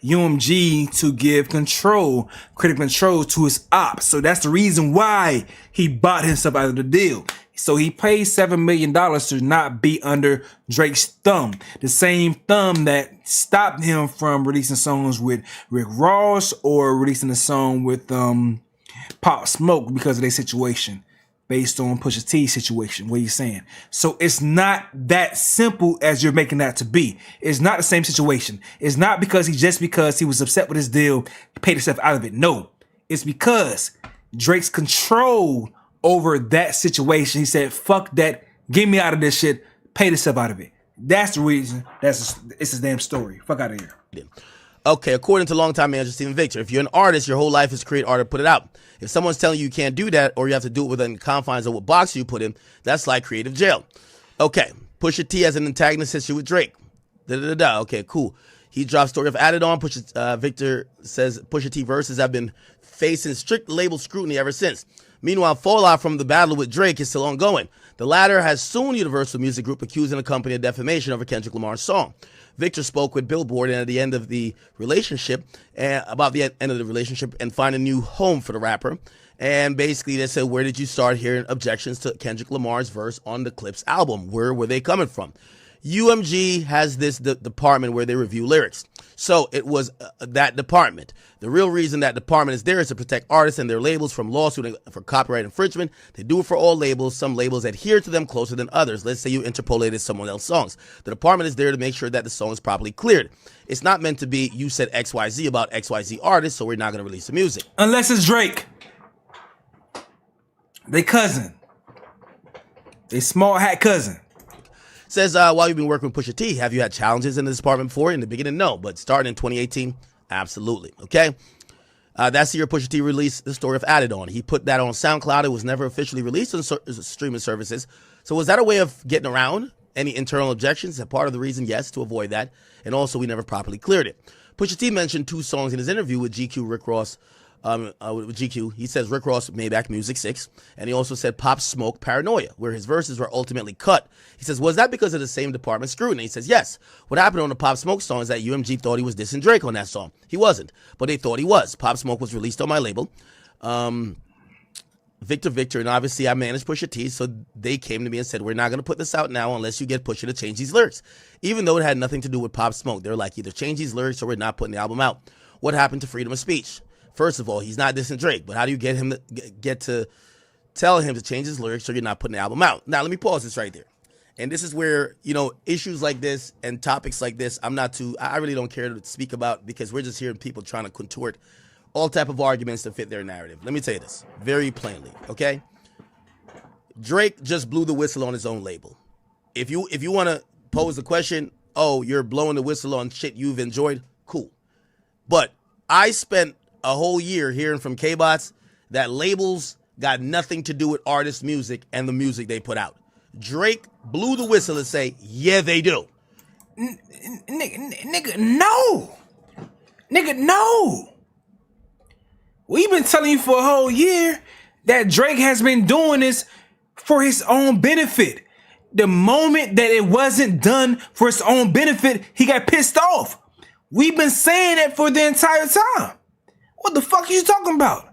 UMG to give critical control to his ops. So that's the reason why he bought himself out of the deal. So he paid $7 million to not be under Drake's thumb. The same thumb that stopped him from releasing songs with Rick Ross or releasing a song with Pop Smoke because of their situation based on Pusha T's situation. What are you saying? So it's not that simple as you're making that to be. It's not the same situation. It's not because he was upset with his deal, he paid himself out of it. No, it's because Drake's control over that situation. He said, fuck that, get me out of this shit, pay himself out of it. That's the reason. It's his damn story. Fuck out of here. Okay, according to longtime manager Steven Victor, if you're an artist, your whole life is to create art and put it out. If someone's telling you can't do that, or you have to do it within the confines of what box you put in, that's like creative jail. Okay, Pusha T has an antagonist history with Drake. Okay, cool. He dropped Story of Added On. Victor says Pusha T verses have been facing strict label scrutiny ever since. Meanwhile, fallout from the battle with Drake is still ongoing. The latter has sued Universal Music Group, accusing the company of defamation over Kendrick Lamar's song. Victor spoke with Billboard and at the end of the relationship, about the end of the relationship, and find a new home for the rapper. And basically they said, where did you start hearing objections to Kendrick Lamar's verse on the Clips album? Where were they coming from? UMG has this department where they review lyrics. So it was that department. The real reason that department is there is to protect artists and their labels from lawsuit for copyright infringement. They do it for all labels. Some labels adhere to them closer than others. Let's say you interpolated someone else's songs. The department is there to make sure that the song is properly cleared. It's not meant to be, you said XYZ about XYZ artists, so we're not going to release the music. Unless it's Drake. They cousin. They small hat cousin. Says, while you've been working with Pusha T, have you had challenges in this department before? In the beginning, no. But starting in 2018, absolutely. Okay? That's the year Pusha T released The Story of Added On. He put that on SoundCloud. It was never officially released on streaming services. So was that a way of getting around any internal objections? And part of the reason, yes, to avoid that. And also, we never properly cleared it. Pusha T mentioned two songs in his interview with GQ Rick Ross. With GQ, he says Rick Ross, Maybach Music 6, and he also said Pop Smoke, Paranoia, where his verses were ultimately cut. He says, was that because of the same department scrutiny? He says, yes. What happened on the Pop Smoke song is that UMG thought he was dissing Drake on that song. He wasn't, but they thought he was. Pop Smoke was released on my label. Victor, and obviously I managed Pusha T, so they came to me and said, we're not going to put this out now unless you get Pusha to change these lyrics. Even though it had nothing to do with Pop Smoke. They're like, either change these lyrics or we're not putting the album out. What happened to freedom of speech? First of all, he's not dissing Drake, but how do you get him to tell him to change his lyrics so you're not putting the album out. Now, let me pause this right there. And this is where, issues like this and topics like this, I really don't care to speak about because we're just hearing people trying to contort all type of arguments to fit their narrative. Let me tell you this very plainly, okay? Drake just blew the whistle on his own label. If you want to pose the question, oh, you're blowing the whistle on shit you've enjoyed, cool. But I spent a whole year hearing from K-Bots that labels got nothing to do with artists' music and the music they put out. Drake blew the whistle and say, yeah, they do. Nigga, no. Nigga, no. We've been telling you for a whole year that Drake has been doing this for his own benefit. The moment that it wasn't done for his own benefit, he got pissed off. We've been saying that for the entire time. What the fuck are you talking about?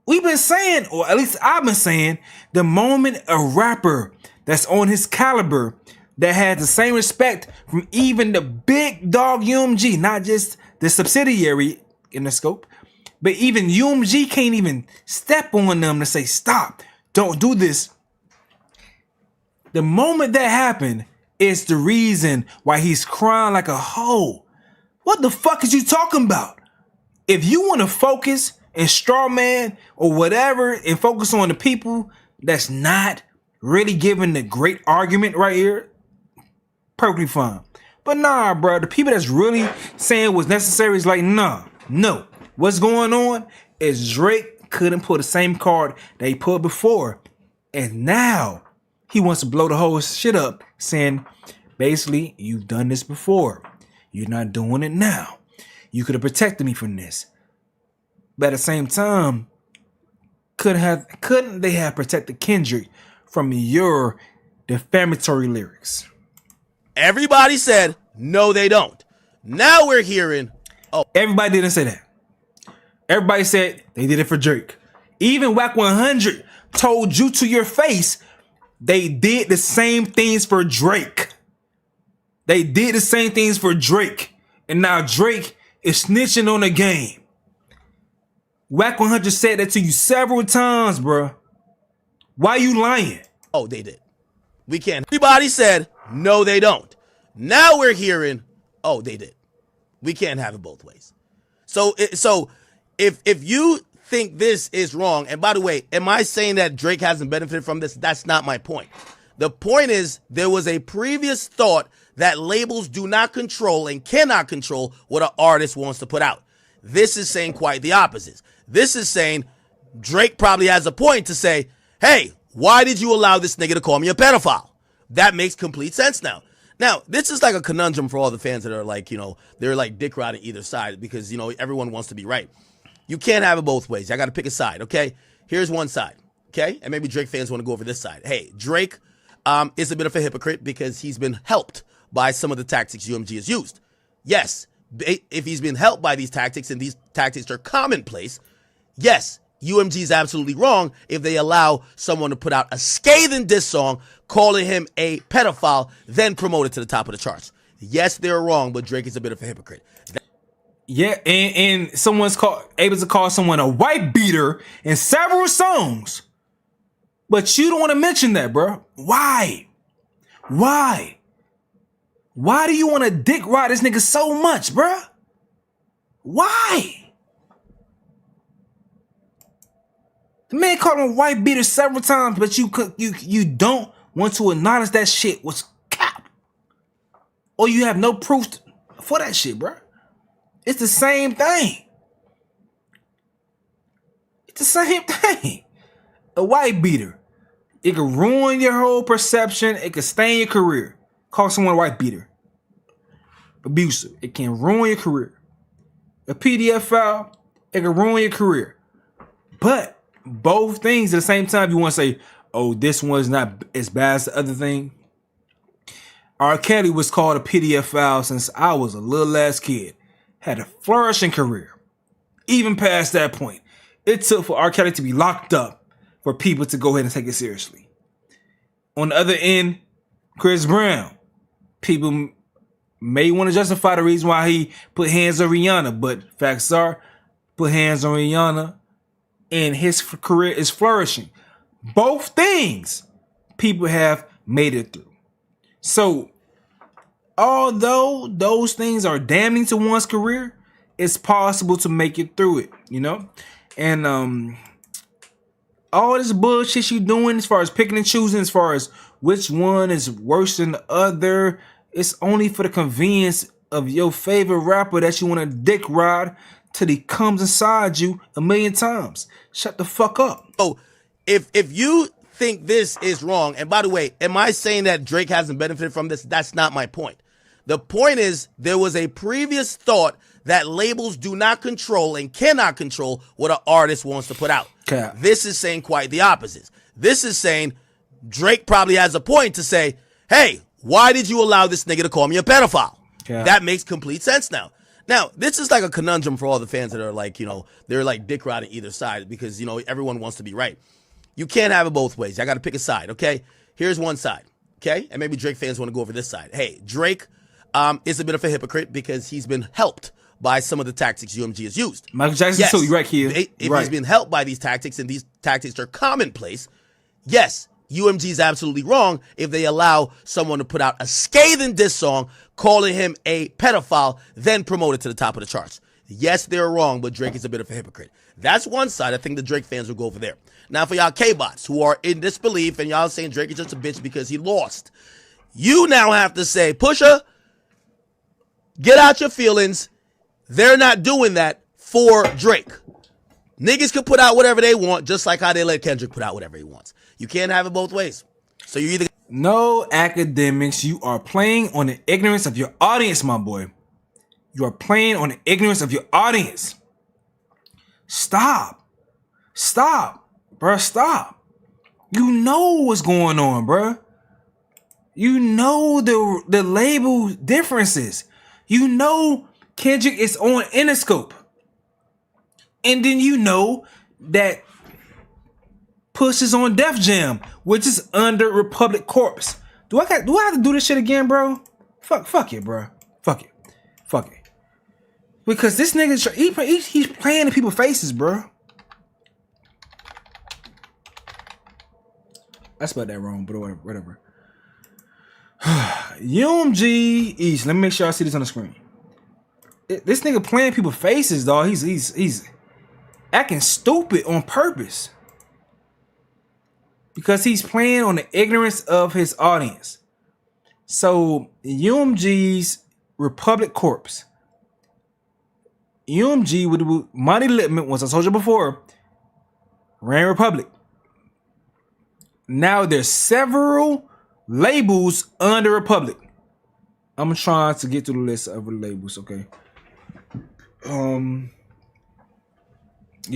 We've been saying, or at least I've been saying, the moment a rapper that's on his caliber, that has the same respect from even the big dog UMG, not just the subsidiary in the scope, but even UMG can't even step on them to say, stop, don't do this. The moment that happened is the reason why he's crying like a hoe. What the fuck is you talking about? If you want to focus and straw man or whatever and focus on the people that's not really giving the great argument right here, perfectly fine. But nah, bro, the people that's really saying what's necessary is like, nah, no. What's going on is Drake couldn't pull the same card that he pulled before. And now he wants to blow the whole shit up, saying, basically, you've done this before. You're not doing it now. You could have protected me from this. But at the same time, couldn't they have protected Kendrick from your defamatory lyrics? Everybody said, no, they don't. Now we're hearing, oh. Everybody didn't say that. Everybody said they did it for Drake. Even Wack 100 told you to your face they did the same things for Drake. They did the same things for Drake. And now Drake is snitching on the game. Wack 100 said that to you several times, bro. Why you lying? Oh, they did. We can't. Everybody said, no, they don't. Now we're hearing, oh, they did. We can't have it both ways. So if you think this is wrong, and by the way, am I saying that Drake hasn't benefited from this? That's not my point. The point is there was a previous thought that labels do not control and cannot control what an artist wants to put out. This is saying quite the opposite. This is saying Drake probably has a point to say, hey, why did you allow this nigga to call me a pedophile? That makes complete sense now. Now, this is like a conundrum for all the fans that are like, they're like dick riding either side because, everyone wants to be right. You can't have it both ways. I got to pick a side, okay? Here's one side, okay? And maybe Drake fans want to go over this side. Hey, Drake is a bit of a hypocrite because he's been helped by some of the tactics UMG has used. Yes, if he's been helped by these tactics and these tactics are commonplace, yes, UMG is absolutely wrong if they allow someone to put out a scathing diss song calling him a pedophile, then promote it to the top of the charts. Yes, they're wrong, but Drake is a bit of a hypocrite. Yeah, and someone's able to call someone a white beater in several songs. But you don't want to mention that, bro. Why? Why? Why do you want to dick ride this nigga so much, bro? Why? The man called him a white beater several times, but you don't want to acknowledge that shit was cap. Or you have no proof for that shit, bro. It's the same thing. It's the same thing. A white beater. It could ruin your whole perception. It could stain your career. Call someone a white beater. Abusive. It can ruin your career. A PDF file. It can ruin your career. But both things at the same time, you want to say, oh, this one's not as bad as the other thing. R. Kelly was called a PDF file since I was a little ass kid. Had a flourishing career. Even past that point. It took for R. Kelly to be locked up for people to go ahead and take it seriously. On the other end, Chris Brown. People may want to justify the reason why he put hands on Rihanna, but facts are, put hands on Rihanna and his career is flourishing. Both things people have made it through. So, although those things are damning to one's career, it's possible to make it through it, you know? And all this bullshit you doing as far as picking and choosing, as far as which one is worse than the other, it's only for the convenience of your favorite rapper that you want to dick ride till he comes inside you a million times. Shut the fuck up. Oh, if you think this is wrong, and by the way, am I saying that Drake hasn't benefited from this? That's not my point. The point is there was a previous thought that labels do not control and cannot control what an artist wants to put out. Okay. This is saying quite the opposite. This is saying Drake probably has a point to say, hey, why did you allow this nigga to call me a pedophile? Yeah. That makes complete sense now. Now, this is like a conundrum for all the fans that are like, you know, they're like dick riding either side because, you know, everyone wants to be right. You can't have it both ways. I got to pick a side, okay? Here's one side, okay? And maybe Drake fans want to go over this side. Hey, Drake is a bit of a hypocrite because he's been helped by some of the tactics UMG has used. Michael Jackson too, right here. If right. he's been helped by these tactics and these tactics are commonplace, yes, UMG is absolutely wrong if they allow someone to put out a scathing diss song calling him a pedophile, then promote it to the top of the charts. Yes, they're wrong, but Drake is a bit of a hypocrite. That's one side. I think the Drake fans will go over there. Now, for y'all K-bots who are in disbelief and y'all saying Drake is just a bitch because he lost, you now have to say, Pusha, get out your feelings. They're not doing that for Drake. Niggas can put out whatever they want, just like how they let Kendrick put out whatever he wants. You can't have it both ways. So you either... No academics. You are playing on the ignorance of your audience, my boy. You are playing on the ignorance of your audience. Stop. Stop. Bruh, stop. You know what's going on, bruh. You know the label differences. You know Kendrick is on Interscope. And then you know that Push is on Def Jam, which is under Republic Corps. Do I have to do this shit again, bro? Fuck it, bro. Fuck it. Because this nigga, he's playing in people's faces, bro. I spelled that wrong, but whatever. UMG East. Let me make sure I see this on the screen. This nigga playing people's faces, dog. He's acting stupid on purpose. Because he's playing on the ignorance of his audience. So, UMG's Republic Corps. UMG with Monty Littman, once I told you before, ran Republic. Now there's several labels under Republic. I'm trying to get through the list of the labels, okay? Give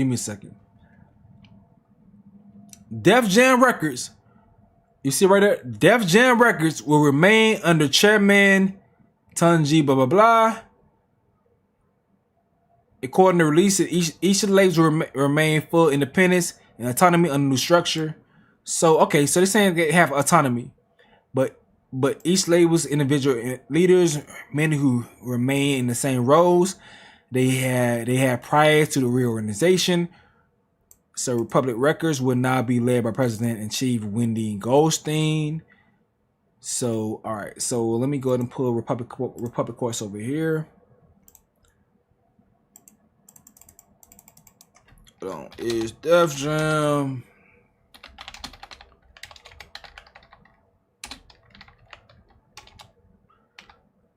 me a second. Def Jam Records, you see right there? Def Jam Records will remain under Chairman Tunji blah blah blah. According to release, each of the labels will remain full independence and autonomy under new structure. So okay, so they're saying they have autonomy, but each label's individual leaders, many who remain in the same roles they had prior to the reorganization. So Republic Records will now be led by President-in-Chief Wendy Goldstein. So, all right. So let me go ahead and pull Republic Course over here. Hold on. Is Def Jam.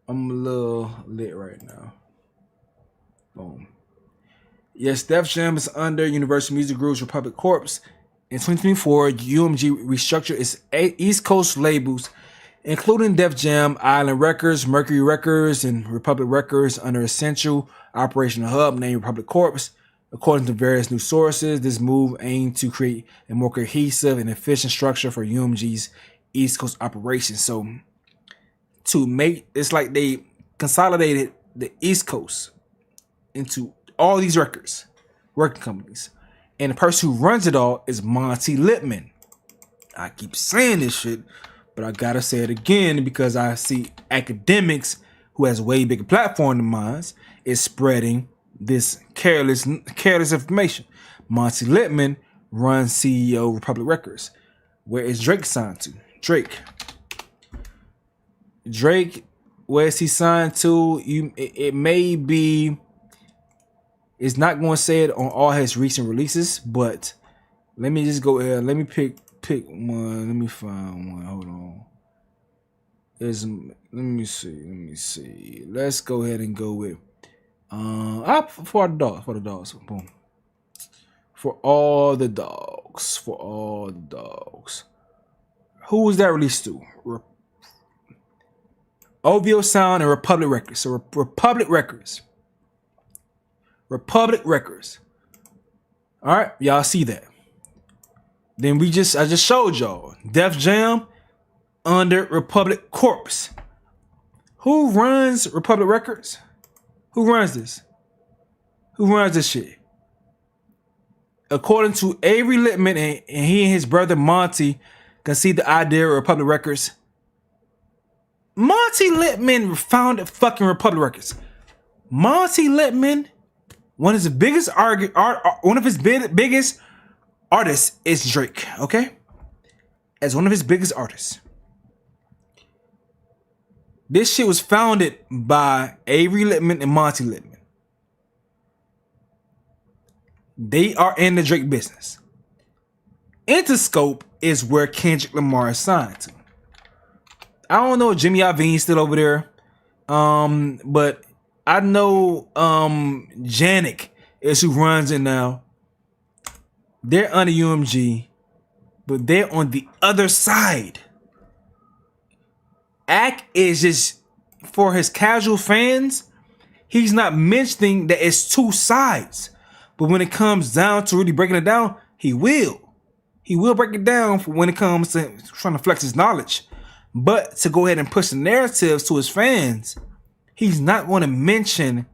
I'm a little lit right now. Boom. Yes, Def Jam is under Universal Music Group's Republic Corps. In 2024, UMG restructured its East Coast labels, including Def Jam, Island Records, Mercury Records, and Republic Records under a central operational hub named Republic Corps. According to various news sources, this move aimed to create a more cohesive and efficient structure for UMG's East Coast operations. So, it's like they consolidated the East Coast into all these record companies. And the person who runs it all is Monty Littman. I keep saying this shit, but I gotta say it again because I see academics who has way bigger platform than mine is spreading this careless information. Monty Littman runs CEO Republic Records. Where is Drake signed to? Drake, where is he signed to? It may be. It's not going to say it on all his recent releases, but let me just go ahead. Let me pick one. Let me find one. Hold on. Let me see. Let's go ahead and go with for the dogs. Boom. For all the dogs. Who was that released to? OVO Sound and Republic Records. So Republic Records. All right, y'all see that. Then I just showed y'all Def Jam under Republic Corps. Who runs Republic Records? Who runs this? Who runs this shit? According to Avery Littman, and he and his brother Monty conceived the idea of Republic Records. Monty Littman founded fucking Republic Records. Monty Littman, one of his biggest artists is Drake. Okay, as one of his biggest artists. This shit was founded by Avery Littman and Monty Littman. They are in the Drake business. Interscope is where Kendrick Lamar is signed to. I don't know if Jimmy Iovine's still over there. But I know Janik is who runs it now. They're under UMG, but they're on the other side. Ack is just, for his casual fans, he's not mentioning that it's two sides. But when it comes down to really breaking it down, he will. He will break it down for when it comes to trying to flex his knowledge. But to go ahead and push the narratives to his fans, he's not going to mention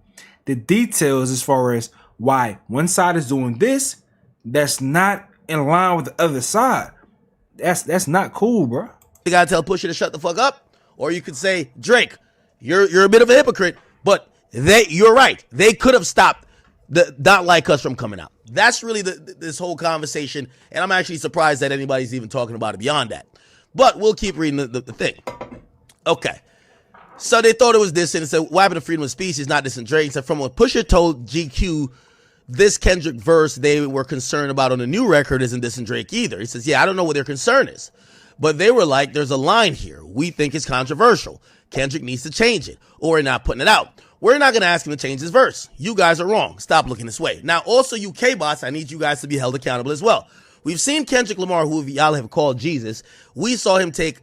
the details as far as why one side is doing this that's not in line with the other side. That's not cool, bro. You gotta tell Pusha to shut the fuck up, or you could say, Drake, you're a bit of a hypocrite, but you're right. They could have stopped the Not Like Us from coming out. That's really this whole conversation, and I'm actually surprised that anybody's even talking about it beyond that. But we'll keep reading the thing. Okay. So they thought it was this, and it said, what happened to freedom of speech is not this in Drake. It said, from what Pusha told GQ, this Kendrick verse they were concerned about on the new record isn't this in Drake either. He says, yeah, I don't know what their concern is. But they were like, there's a line here. We think it's controversial. Kendrick needs to change it, or we're not putting it out. We're not going to ask him to change his verse. You guys are wrong. Stop looking this way. Now, also, you K-Bots, I need you guys to be held accountable as well. We've seen Kendrick Lamar, who y'all have called Jesus. We saw him take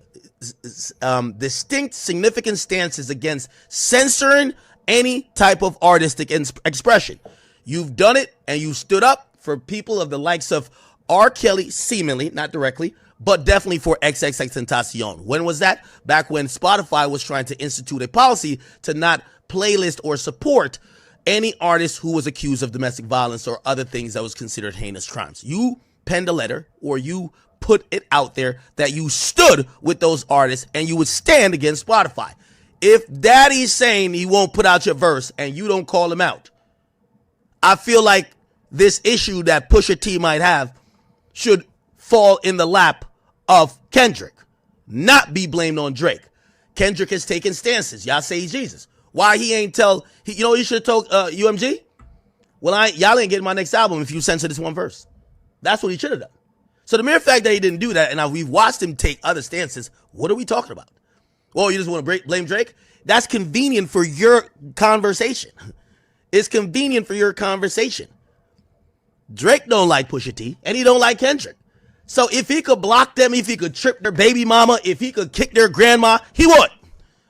distinct, significant stances against censoring any type of artistic expression. You've done it, and you stood up for people of the likes of R. Kelly, seemingly, not directly, but definitely for XXXTentacion. When was that? Back when Spotify was trying to institute a policy to not playlist or support any artist who was accused of domestic violence or other things that was considered heinous crimes. You penned a letter, or you put it out there that you stood with those artists and you would stand against Spotify. If Daddy's saying he won't put out your verse and you don't call him out, I feel like this issue that Pusha T might have should fall in the lap of Kendrick, not be blamed on Drake. Kendrick has taken stances. Y'all say he's Jesus. Why he ain't he should have told UMG? Well, y'all ain't getting my next album if you censor this one verse. That's what he should have done. So the mere fact that he didn't do that, and now we've watched him take other stances, what are we talking about? Well, you just want to blame Drake? That's convenient for your conversation. It's convenient for your conversation. Drake don't like Pusha T, and he don't like Kendrick. So if he could block them, if he could trip their baby mama, if he could kick their grandma, he would.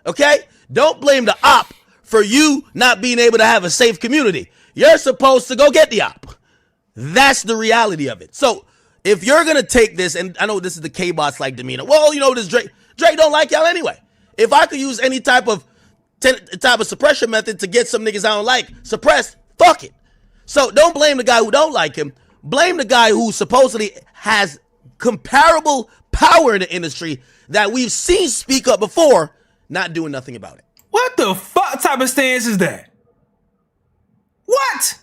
Okay? Don't blame the op for you not being able to have a safe community. You're supposed to go get the op. That's the reality of it. So if you're going to take this, and I know this is the K-Bots like demeanor. Well, this Drake don't like y'all anyway. If I could use any type of suppression method to get some niggas I don't like suppressed, fuck it. So don't blame the guy who don't like him. Blame the guy who supposedly has comparable power in the industry that we've seen speak up before, not doing nothing about it. What the fuck type of stance is that? What?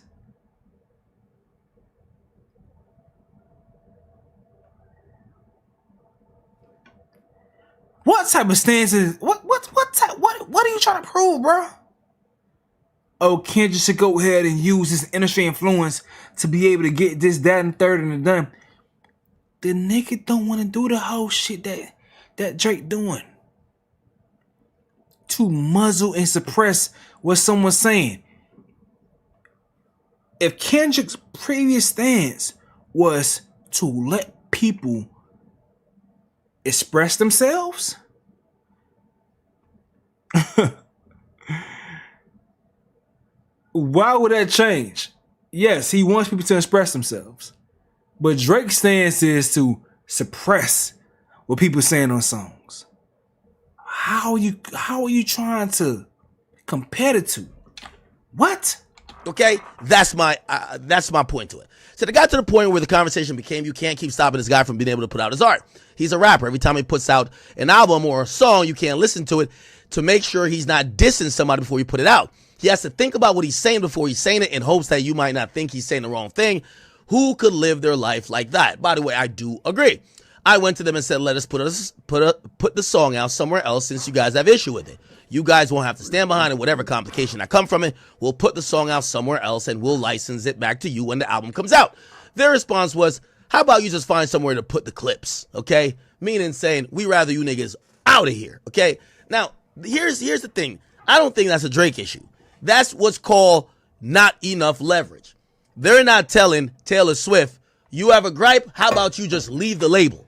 What type of stance is what are you trying to prove, bro? Oh, Kendrick should go ahead and use his industry influence to be able to get this, that, and third and the done. The nigga don't want to do the whole shit that Drake doing. To muzzle and suppress what someone's saying. If Kendrick's previous stance was to let people express themselves, why would that change? Yes, he wants people to express themselves. But Drake's stance is to suppress what people are saying on songs. How are you trying to compare the two? What? Okay, that's my point to it. So it got to the point where the conversation became, you can't keep stopping this guy from being able to put out his art. He's a rapper. Every time he puts out an album or a song, you can't listen to it to make sure he's not dissing somebody before you put it out. He has to think about what he's saying before he's saying it in hopes that you might not think he's saying the wrong thing. Who could live their life like that? By the way, I do agree. I went to them and said, let us put the song out somewhere else since you guys have issue with it. You guys won't have to stand behind it, whatever complication that come from it. We'll put the song out somewhere else and we'll license it back to you when the album comes out. Their response was, how about you just find somewhere to put the clips, okay? Meaning saying, we rather you niggas out of here, okay? Now, here's the thing. I don't think that's a Drake issue. That's what's called not enough leverage. They're not telling Taylor Swift, you have a gripe, how about you just leave the label?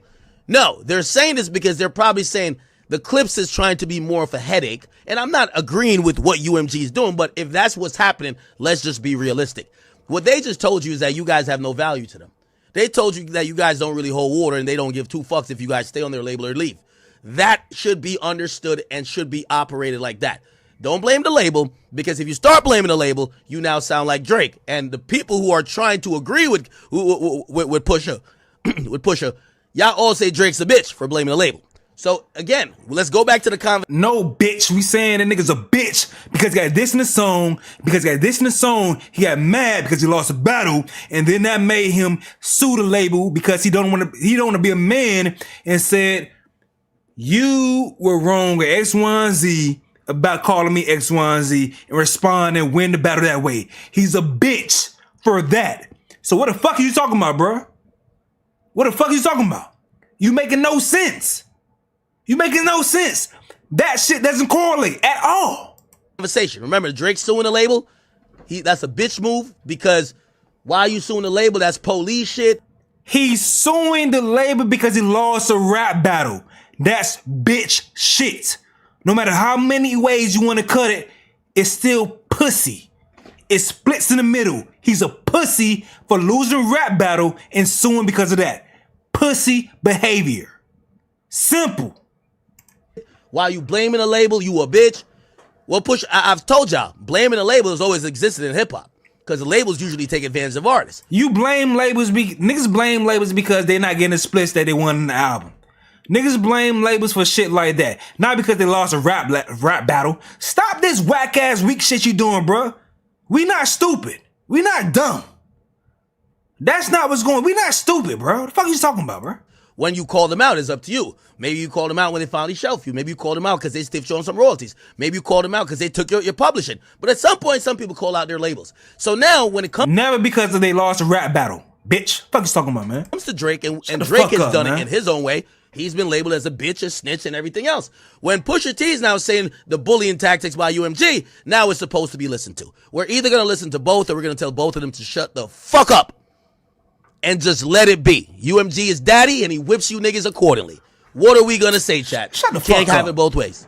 No, they're saying this because they're probably saying the clips is trying to be more of a headache. And I'm not agreeing with what UMG is doing, but if that's what's happening, let's just be realistic. What they just told you is that you guys have no value to them. They told you that you guys don't really hold water and they don't give two fucks if you guys stay on their label or leave. That should be understood and should be operated like that. Don't blame the label, because if you start blaming the label, you now sound like Drake. And the people who are trying to agree with Pusha, y'all all say Drake's a bitch for blaming the label. So again, let's go back to the conversation. No, bitch. We saying that nigga's a bitch because he got this in the song. Because he got this in the song, he got mad because he lost a battle, and then that made him sue the label because he don't want to be a man, and said, you were wrong at X, Y, and Z about calling me X, Y, and Z, and respond and win the battle that way. He's a bitch for that. So what the fuck are you talking about, bro? What the fuck are you talking about? You making no sense. You making no sense. That shit doesn't correlate at all. Conversation. Remember, Drake suing the label? That's a bitch move, because why are you suing the label? That's police shit. He's suing the label because he lost a rap battle. That's bitch shit. No matter how many ways you want to cut it, it's still pussy. It splits in the middle. He's a pussy for losing a rap battle and suing because of that. Pussy behavior. Simple. While you blaming the label, you a bitch. Well, I've told y'all, blaming the label has always existed in hip hop, because the labels usually take advantage of artists. You blame labels, niggas blame labels because they're not getting the splits that they want in the album. Niggas blame labels for shit like that, not because they lost a rap battle. Stop this whack ass weak shit you doing, bro. We not stupid. We not dumb. That's not what's going on. We not stupid, bro. What the fuck are you talking about, bro? When you call them out, it's up to you. Maybe you called them out when they finally shelf you. Maybe you called them out because they stiffed you on some royalties. Maybe you called them out because they took your publishing. But at some point, some people call out their labels. So now, when it comes... Never because they lost a rap battle. Bitch, what the fuck you talking about, man? Comes to Drake, and Drake has done it in his own way. He's been labeled as a bitch, a snitch, and everything else. When Pusha T is now saying the bullying tactics by UMG, now it's supposed to be listened to. We're either going to listen to both, or we're going to tell both of them to shut the fuck up and just let it be. UMG is daddy, and he whips you niggas accordingly. What are we going to say, chat? Shut the fuck up. Can't have it both ways.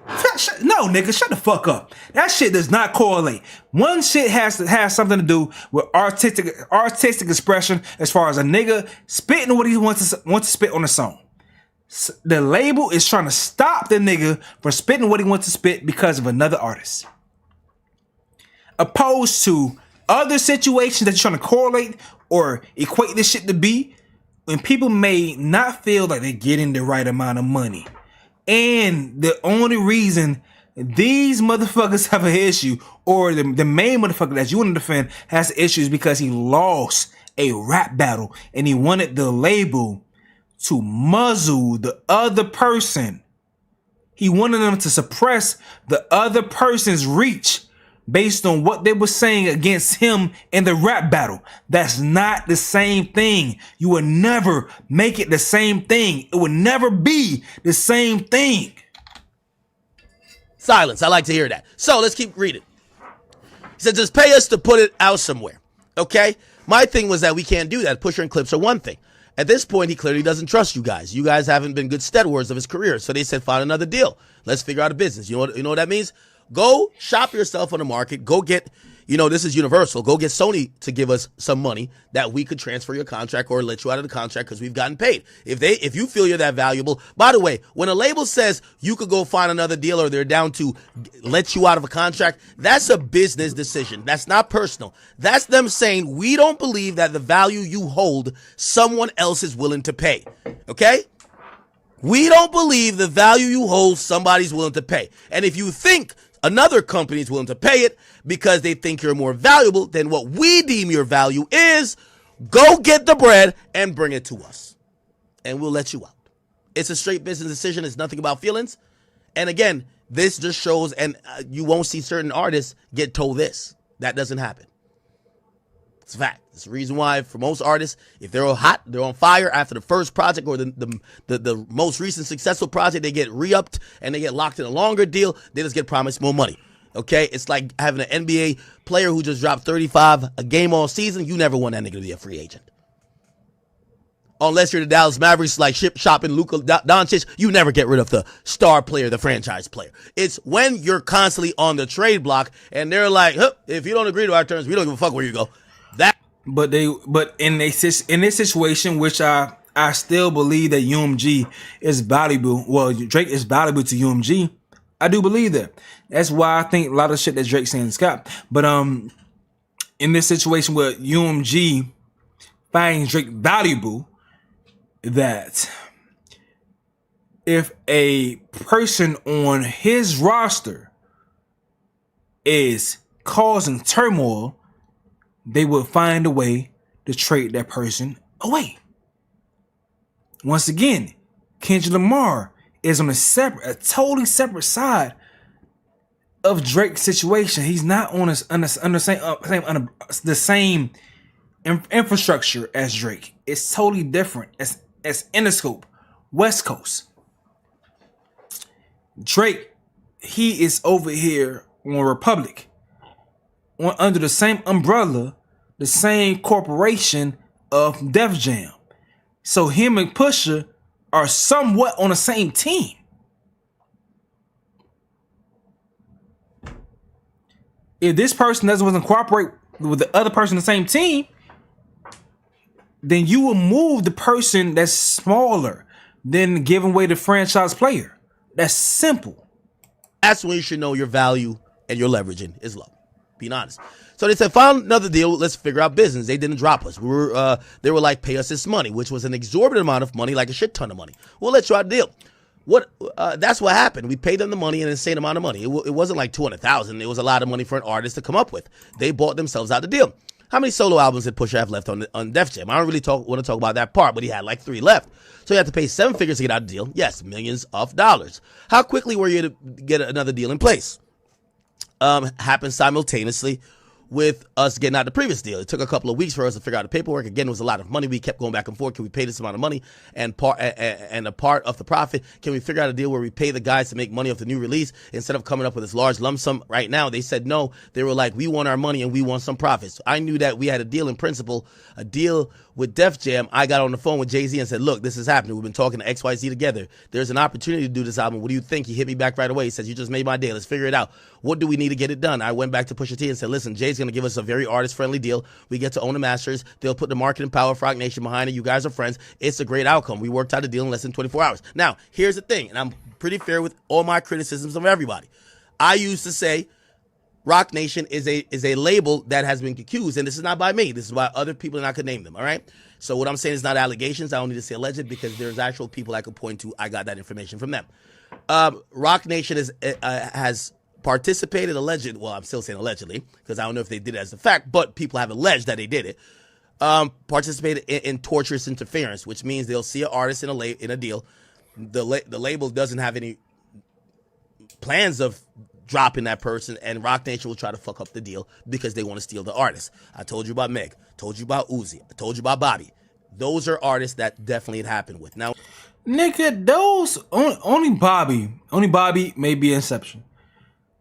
No, nigga, shut the fuck up. That shit does not correlate. One shit has something to do with artistic expression, as far as a nigga spitting what he wants to spit on a song. The label is trying to stop the nigga from spitting what he wants to spit because of another artist. Opposed to other situations that you're trying to correlate or equate this shit to be, when people may not feel like they're getting the right amount of money. And the only reason these motherfuckers have an issue, or the main motherfucker that you want to defend has issues, because he lost a rap battle and he wanted the label to muzzle the other person He wanted them to suppress the other person's reach based on what they were saying against him in the rap battle. That's not the same thing. You will never make it the same thing. It will never be the same thing. Silence. I like to hear that. So let's keep reading. He said, just pay us to put it out somewhere. Okay? My thing was that we can't do that. Pusher and clips are one thing. At this point, he clearly doesn't trust you guys. You guys haven't been good stewards of his career. So they said, find another deal. Let's figure out a business. You know what that means? Go shop yourself on the market. Go get, this is Universal. Go get Sony to give us some money that we could transfer your contract or let you out of the contract because we've gotten paid. If you feel you're that valuable. By the way, when a label says you could go find another deal or they're down to let you out of a contract, that's a business decision. That's not personal. That's them saying we don't believe that the value you hold, someone else is willing to pay. Okay? We don't believe the value you hold, somebody's willing to pay. And if you think another company is willing to pay it because they think you're more valuable than what we deem your value is, go get the bread and bring it to us. And we'll let you out. It's a straight business decision. It's nothing about feelings. And again, this just shows, and you won't see certain artists get told this. That doesn't happen. It's a fact. It's the reason why for most artists, if they're hot, they're on fire after the first project or the most recent successful project, they get re-upped and they get locked in a longer deal. They just get promised more money. Okay? It's like having an NBA player who just dropped 35 a game all season. You never want that nigga to be a free agent. Unless you're the Dallas Mavericks, like shopping Luka Doncic, you never get rid of the star player, the franchise player. It's when you're constantly on the trade block and they're like, if you don't agree to our terms, we don't give a fuck where you go. But in this situation, which I still believe that UMG is valuable. Well, Drake is valuable to UMG. I do believe that. That's why I think a lot of shit that Drake's saying is Scott. But in this situation where UMG finds Drake valuable, that if a person on his roster is causing turmoil, they would find a way to trade that person away. Once again, Kendrick Lamar is on a totally separate side of Drake's situation. He's not on the same infrastructure as Drake. It's totally different. As Interscope, West Coast. Drake, he is over here on Republic, under the same umbrella, the same corporation of Def Jam. So him and Pusha are somewhat on the same team. If this person doesn't cooperate with the other person on the same team, then you will move the person that's smaller than giving away the franchise player. That's simple. That's when you should know your value and your leveraging is low. Being honest. So they said, find another deal. Let's figure out business. They didn't drop us. They were like, pay us this money, which was an exorbitant amount of money, like a shit ton of money. We'll let you out a deal. That's what happened. We paid them the money, an insane amount of money. It wasn't like $200,000. It was a lot of money for an artist to come up with. They bought themselves out the deal. How many solo albums did Pusha have left on Def Jam? I don't really want to talk about that part, but he had like 3 left. So you had to pay 7 figures to get out of the deal. Yes, millions of dollars. How quickly were you to get another deal in place? Happened simultaneously with us getting out the previous deal. It took a couple of weeks for us to figure out the paperwork. Again, it was a lot of money. We kept going back and forth. Can we pay this amount of money? And a part of the profit, can we figure out a deal where we pay the guys to make money off the new release instead of coming up with this large lump sum right now? They said no. They were like, we want our money and we want some profits. So I knew that we had a deal in principle, a deal with Def Jam. I got on the phone with Jay-Z and said, look, this is happening. We've been talking to XYZ together. There's an opportunity to do this album. What do you think? He hit me back right away. He says, you just made my day. Let's figure it out. What do we need to get it done? I went back to Pusha T and said, listen, Jay's going to give us a very artist-friendly deal. We get to own the masters. They'll put the marketing power of Rock Nation behind it. You guys are friends. It's a great outcome. We worked out a deal in less than 24 hours. Now, here's the thing, and I'm pretty fair with all my criticisms of everybody. I used to say Rock Nation is a label that has been accused, and this is not by me. This is by other people, and I could name them, all right? So what I'm saying is not allegations. I don't need to say alleged because there's actual people I could point to. I got that information from them. Rock Nation has participated allegedly. Well, I'm still saying allegedly because I don't know if they did it as a fact, but people have alleged that they did it. Participated in torturous interference, which means they'll see an artist in a deal. The label doesn't have any plans of dropping that person, and Rock Nation will try to fuck up the deal because they want to steal the artist. I told you about Meg. Told you about Uzi. I told you about Bobby. Those are artists that definitely it happened with. Now, nigga, those only Bobby may be an exception,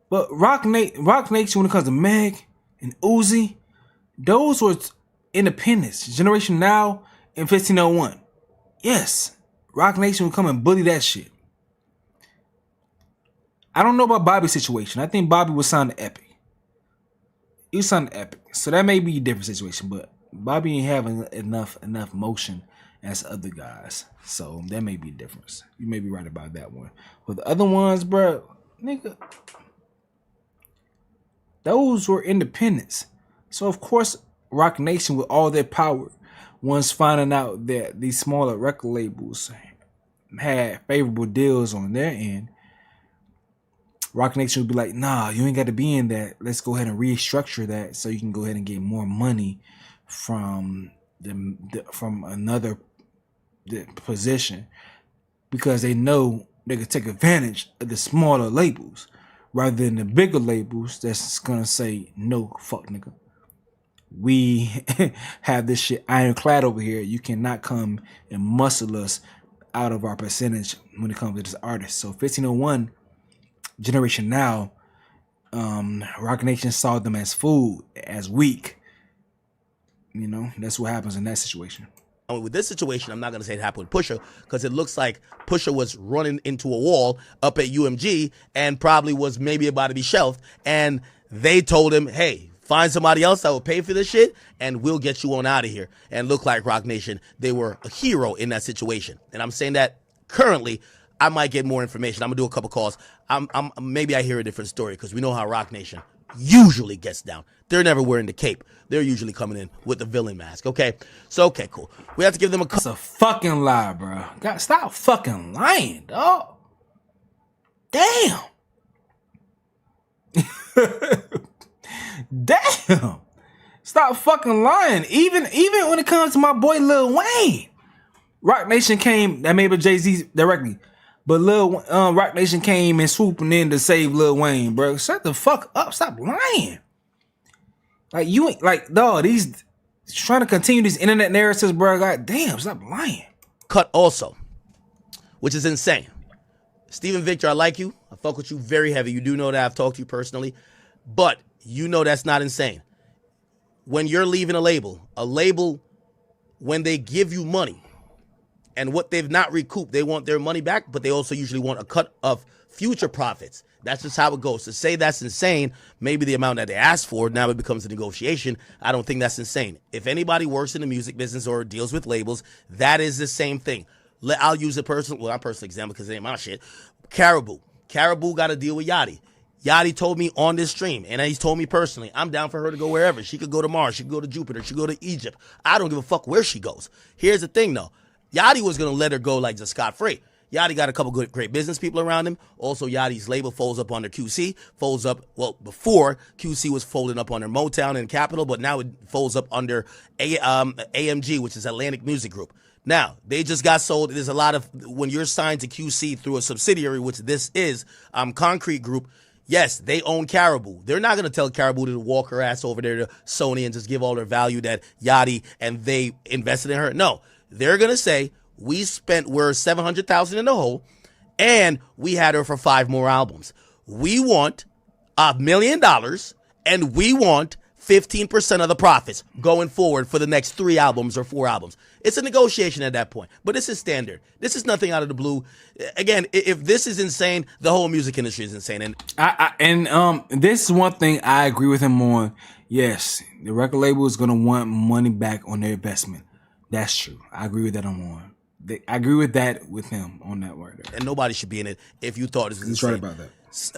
but Rock Nation when it comes to Meg and Uzi, those were independents. Generation Now and 1501. Yes, Rock Nation would come and bully that shit. I don't know about Bobby's situation. I think Bobby was signed to Epic. He was signed to Epic, so that may be a different situation. But Bobby ain't having enough motion as other guys, so that may be a difference. You may be right about that one. But the other ones, bro, nigga, those were independents. So of course, Rock Nation with all their power, once finding out that these smaller record labels had favorable deals on their end, Rock Nation would be like, nah, you ain't got to be in that. Let's go ahead and restructure that so you can go ahead and get more money from another position, because they know they can take advantage of the smaller labels rather than the bigger labels that's gonna say, no, fuck nigga. We have this shit ironclad over here. You cannot come and muscle us out of our percentage when it comes to this artist. So 1501 Generation Now, Rock Nation saw them as food, as weak. You know, that's what happens in that situation. With this situation, I'm not going to say it happened with Pusha, because it looks like Pusha was running into a wall up at UMG and probably was maybe about to be shelved. And they told him, hey, find somebody else that will pay for this shit and we'll get you on out of here. And look like Rock Nation, they were a hero in that situation. And I'm saying that currently, I might get more information. I'm gonna do a couple calls. Maybe I hear a different story, because we know how Rock Nation usually gets down. They're never wearing the cape. They're usually coming in with the villain mask. Okay, so okay, cool. We have to give them a. That's a fucking lie, bro. God, stop fucking lying, dog. Damn. Damn. Stop fucking lying. Even when it comes to my boy Lil Wayne, Rock Nation came. That may be Jay-Z directly. But Rock Nation came and swooping in to save Lil Wayne, bro. Shut the fuck up. Stop lying. Like, you ain't, like, dog, these trying to continue these internet narratives, bro. God damn, stop lying. Cut also, which is insane. Steven Victor, I like you. I fuck with you very heavy. You do know that I've talked to you personally. But you know that's not insane. When you're leaving a label, when they give you money, and what they've not recouped, they want their money back, but they also usually want a cut of future profits. That's just how it goes. To say that's insane, maybe the amount that they asked for, now it becomes a negotiation. I don't think that's insane. If anybody works in the music business or deals with labels, that is the same thing. I'll use a personal example because it ain't my shit. Caribou got to deal with Yachty. Yachty told me on this stream, and he's told me personally, I'm down for her to go wherever. She could go to Mars, she could go to Jupiter, she could go to Egypt. I don't give a fuck where she goes. Here's the thing, though. Yachty was going to let her go like just scot-free. Yachty got a couple great business people around him. Also, Yachty's label folds up under QC. Before, QC was folding up under Motown and Capitol, but now it folds up under AMG, which is Atlantic Music Group. Now, they just got sold. There's a lot of, when you're signed to QC through a subsidiary, which this is, Concrete Group, yes, they own Caribou. They're not going to tell Caribou to walk her ass over there to Sony and just give all her value that Yachty and they invested in her. No. They're going to say, we're $700,000 in the hole, and we had her for 5 more albums. We want $1 million, and we want 15% of the profits going forward for the next 3 albums or 4 albums. It's a negotiation at that point, but this is standard. This is nothing out of the blue. Again, if this is insane, the whole music industry is insane. And this is one thing I agree with him on. Yes, the record label is going to want money back on their investment. That's true. I agree with that on I agree with that with him on that word. And nobody should be in it if you thought it was insane. He's right about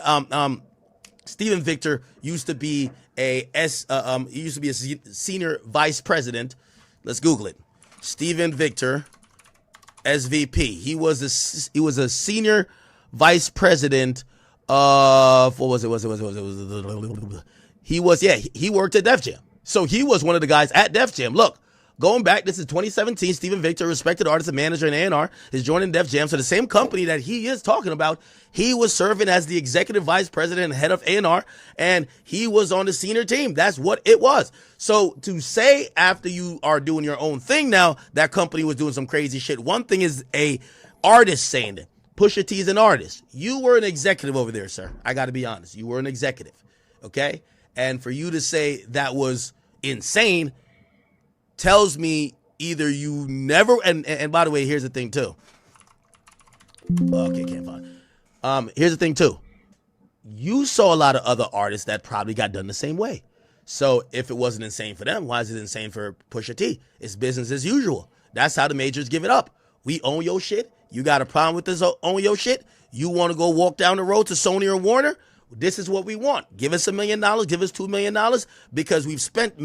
that. Steven Victor used to be a senior vice president. Let's Google it. Steven Victor, SVP. He was a senior vice president of what was it? He worked at Def Jam. So he was one of the guys at Def Jam. Look, going back, this is 2017. Stephen Victor, respected artist and manager in A&R, is joining Def Jam. So the same company that he is talking about, he was serving as the executive vice president and head of A&R, and he was on the senior team. That's what it was. So to say after you are doing your own thing now, that company was doing some crazy shit. One thing is a artist saying it. Pusha T is an artist. You were an executive over there, sir. I got to be honest. You were an executive, okay? And for you to say that was insane tells me either you never, and by the way, here's the thing too. Okay, can't find. Here's the thing too. You saw a lot of other artists that probably got done the same way. So if it wasn't insane for them, why is it insane for Pusha T? It's business as usual. That's how the majors give it up. We own your shit. You got a problem with this own your shit? You want to go walk down the road to Sony or Warner? This is what we want. Give us $1 million. Give us $2 million because we've spent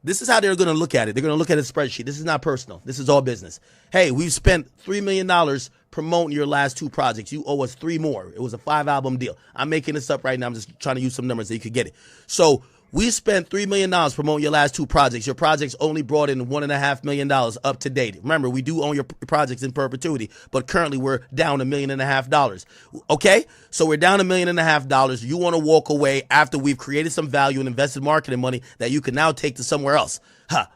This is how they're going to look at it. They're going to look at a spreadsheet. This is not personal. This is all business. Hey, we've spent $3 million promoting your last 2 projects. You owe us 3 more. It was a 5-album deal. I'm making this up right now. I'm just trying to use some numbers so you could get it. So we spent $3 million promoting your last 2 projects. Your projects only brought in $1.5 million up to date. Remember, we do own your projects in perpetuity, but currently we're down $1.5 million. Okay? So we're down $1.5 million. You want to walk away after we've created some value and invested marketing money that you can now take to somewhere else.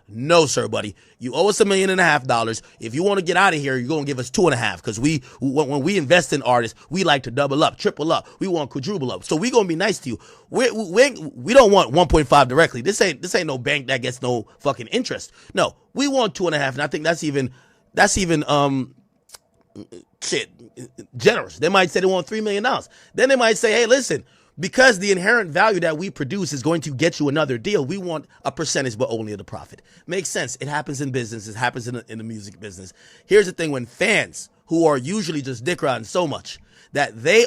No, sir, buddy. You owe us $1.5 million. If you want to get out of here, you're going to give us 2.5 because when we invest in artists, we like to double up, triple up. We want quadruple up. So we're going to be nice to you. We don't want 1.5 directly. This ain't no bank that gets no fucking interest. No, we want 2.5, and I think that's even generous. They might say they want $3 million. Then they might say, hey, listen, because the inherent value that we produce is going to get you another deal, we want a percentage, but only of the profit. Makes sense. It happens in business. It happens in the music business. Here's the thing: when fans who are usually just dick riding so much that they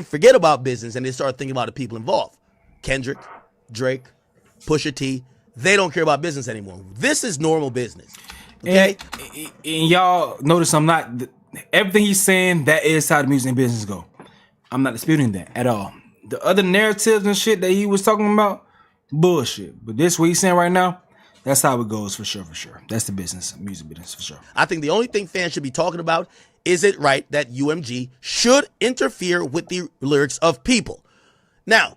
forget about business and they start thinking about the people involved, Kendrick, Drake, Pusha T, they don't care about business anymore. This is normal business. Okay, and y'all notice everything he's saying. That is how the music business go. I'm not disputing that at all. The other narratives and shit that he was talking about, bullshit. But this what he's saying right now, that's how it goes for sure. That's the business, music business for sure. I think the only thing fans should be talking about is it right that UMG should interfere with the lyrics of people. Now,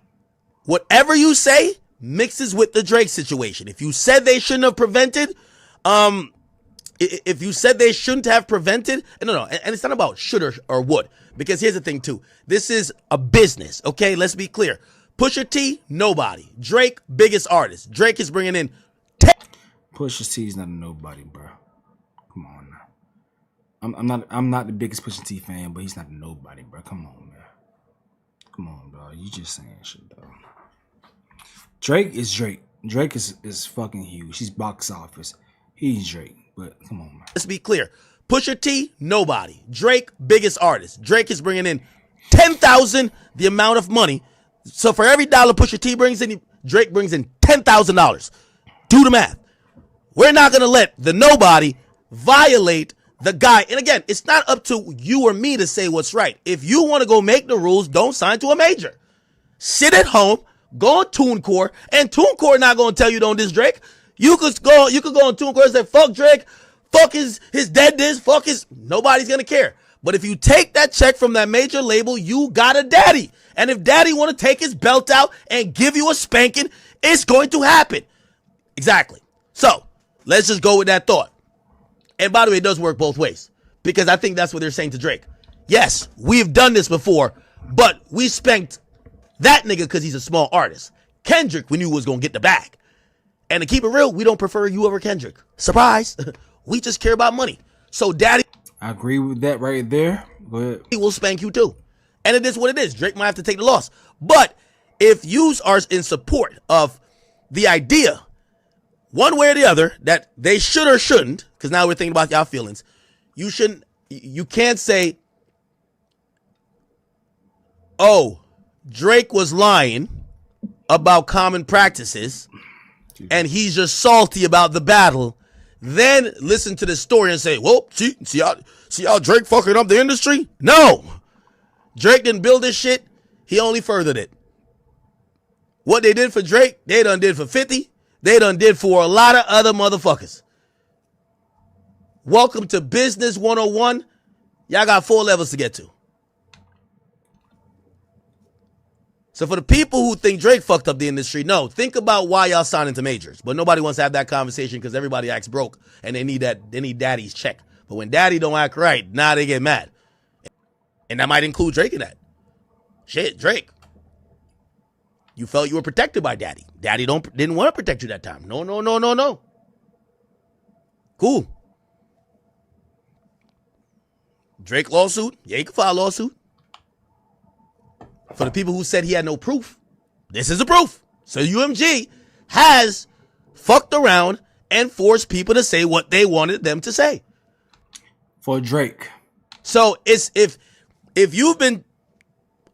whatever you say mixes with the Drake situation. If you said they shouldn't have prevented, and it's not about should or would. Because here's the thing, too. This is a business, okay? Let's be clear. Pusha T, nobody. Drake, biggest artist. Drake is bringing in... Pusha T is not a nobody, bro. Come on now. I'm not the biggest Pusha T fan, but he's not a nobody, bro. Come on, man. Come on, dog. You just saying shit, dog. Drake is Drake. Drake is fucking huge. He's box office. He's Drake, but come on, man. Let's be clear. Pusha T, nobody. Drake, biggest artist. Drake is bringing in 10,000 the amount of money. So for every dollar Pusha T brings in, Drake brings in $10,000. Do the math. We're not going to let the nobody violate the guy. And again, it's not up to you or me to say what's right. If you want to go make the rules, don't sign to a major. Sit at home, go on TuneCore, and TuneCore not going to tell you don't diss Drake. You could go on TuneCore and say, fuck Drake. Fuck his dead this, fuck his, nobody's gonna care. But if you take that check from that major label, you got a daddy. And if daddy wanna take his belt out and give you a spanking, it's going to happen. Exactly. So, let's just go with that thought. And by the way, it does work both ways. Because I think that's what they're saying to Drake. Yes, we've done this before, but we spanked that nigga because he's a small artist. Kendrick, we knew was gonna get the bag. And to keep it real, we don't prefer you over Kendrick. Surprise. We just care about money. So daddy, I agree with that right there. But he will spank you too. And it is what it is. Drake might have to take the loss. But if you are in support of the idea, one way or the other, that they should or shouldn't, because now we're thinking about y'all feelings, you can't say, oh, Drake was lying about common practices and he's just salty about the battle. Then listen to the story and say, well, see how Drake fucking up the industry? No. Drake didn't build this shit. He only furthered it. What they did for Drake, they done did for 50. They done did for a lot of other motherfuckers. Welcome to Business 101. Y'all got 4 levels to get to. So for the people who think Drake fucked up the industry, no, think about why y'all signed into majors. But nobody wants to have that conversation because everybody acts broke and they need daddy's check. But when daddy don't act right, now they get mad. And that might include Drake in that. Shit, Drake. You felt you were protected by daddy. Daddy didn't want to protect you that time. No. Cool. Drake lawsuit? Yeah, you can file a lawsuit. For the people who said he had no proof, this is the proof. So UMG has fucked around and forced people to say what they wanted them to say. For Drake. So it's if you've been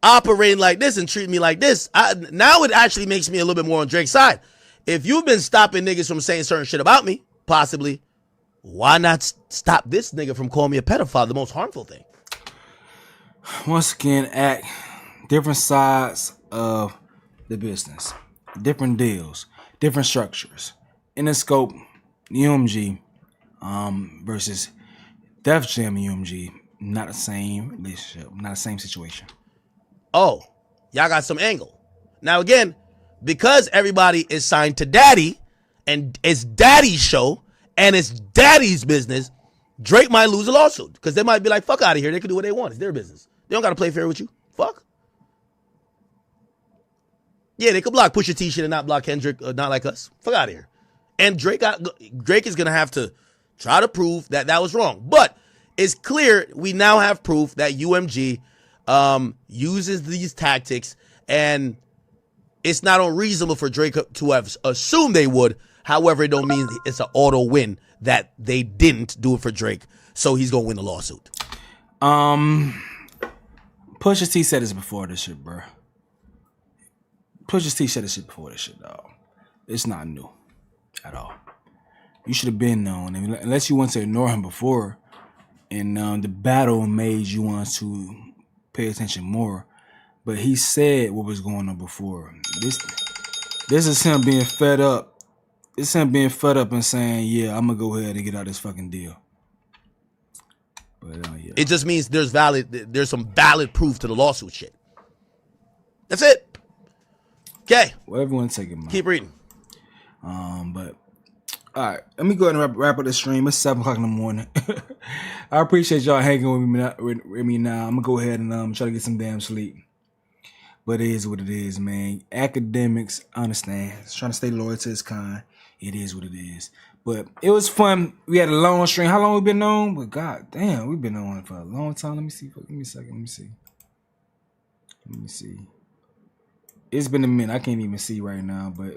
operating like this and treating me like this, now it actually makes me a little bit more on Drake's side. If you've been stopping niggas from saying certain shit about me, possibly, why not stop this nigga from calling me a pedophile, the most harmful thing? Once again, different sides of the business, different deals, different structures. In the scope, UMG versus Def Jam and UMG, not the same relationship, not the same situation. Oh, y'all got some angle. Now again, because everybody is signed to daddy and it's daddy's show and it's daddy's business, Drake might lose a lawsuit because they might be like, fuck out of here. They can do what they want. It's their business. They don't got to play fair with you. Fuck. Yeah, they could block Pusha T shit and not block Kendrick, not like us. Fuck out of here. And Drake is going to have to try to prove that was wrong. But it's clear we now have proof that UMG uses these tactics, and it's not unreasonable for Drake to have assumed they would. However, it don't mean it's an auto win that they didn't do it for Drake, so he's going to win the lawsuit. Pusha T said this before this shit, bro. Pusha T said this shit before this shit, dog. It's not new at all. You should have been known, unless you want to ignore him before, and the battle made you want to pay attention more. But he said what was going on before. This is him being fed up. It's him being fed up and saying, "Yeah, I'm gonna go ahead and get out this fucking deal." But yeah. It just means there's some valid proof to the lawsuit shit. That's it. Okay. Well, everyone take it, man. Keep reading. But all right, let me go ahead and wrap up the stream. It's 7:00 in the morning. I appreciate y'all hanging with me now. I'm gonna go ahead and try to get some damn sleep. But it is what it is, man. Academics, I understand. It's trying to stay loyal to his kind. It is what it is. But it was fun. We had a long stream. How long we been on? But god damn, we've been on for a long time. Let me see. Give me a second. Let me see. It's been a minute. I can't even see right now, but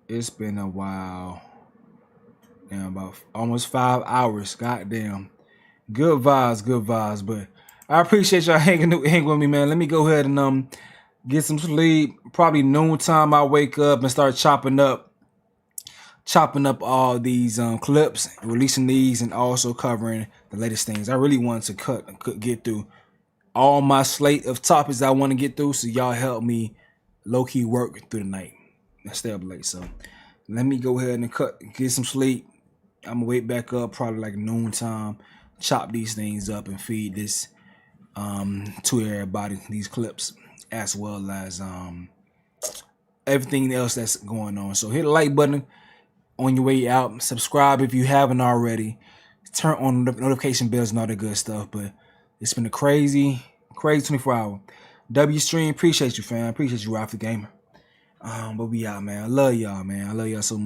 it's been a while. Damn, about almost 5 hours. Goddamn. Good vibes. But I appreciate y'all hanging with me, man. Let me go ahead and get some sleep. Probably noontime I wake up and start chopping up all these clips, releasing these, and also covering the latest things. I really wanted to get through all my slate of topics I want to get through, so y'all help me low-key work through the night and stay up late. So let me go ahead and get some sleep. I'm gonna wake back up probably like noontime, chop these things up and feed this to everybody, these clips, as well as everything else that's going on. So hit the like button on your way out. Subscribe if you haven't already. Turn on the notification bells and all that good stuff. But it's been a crazy 24 hour. W Stream, appreciate you, fam. Appreciate you, Ralph the Gamer. But we out, man. I love y'all, man. I love y'all so much.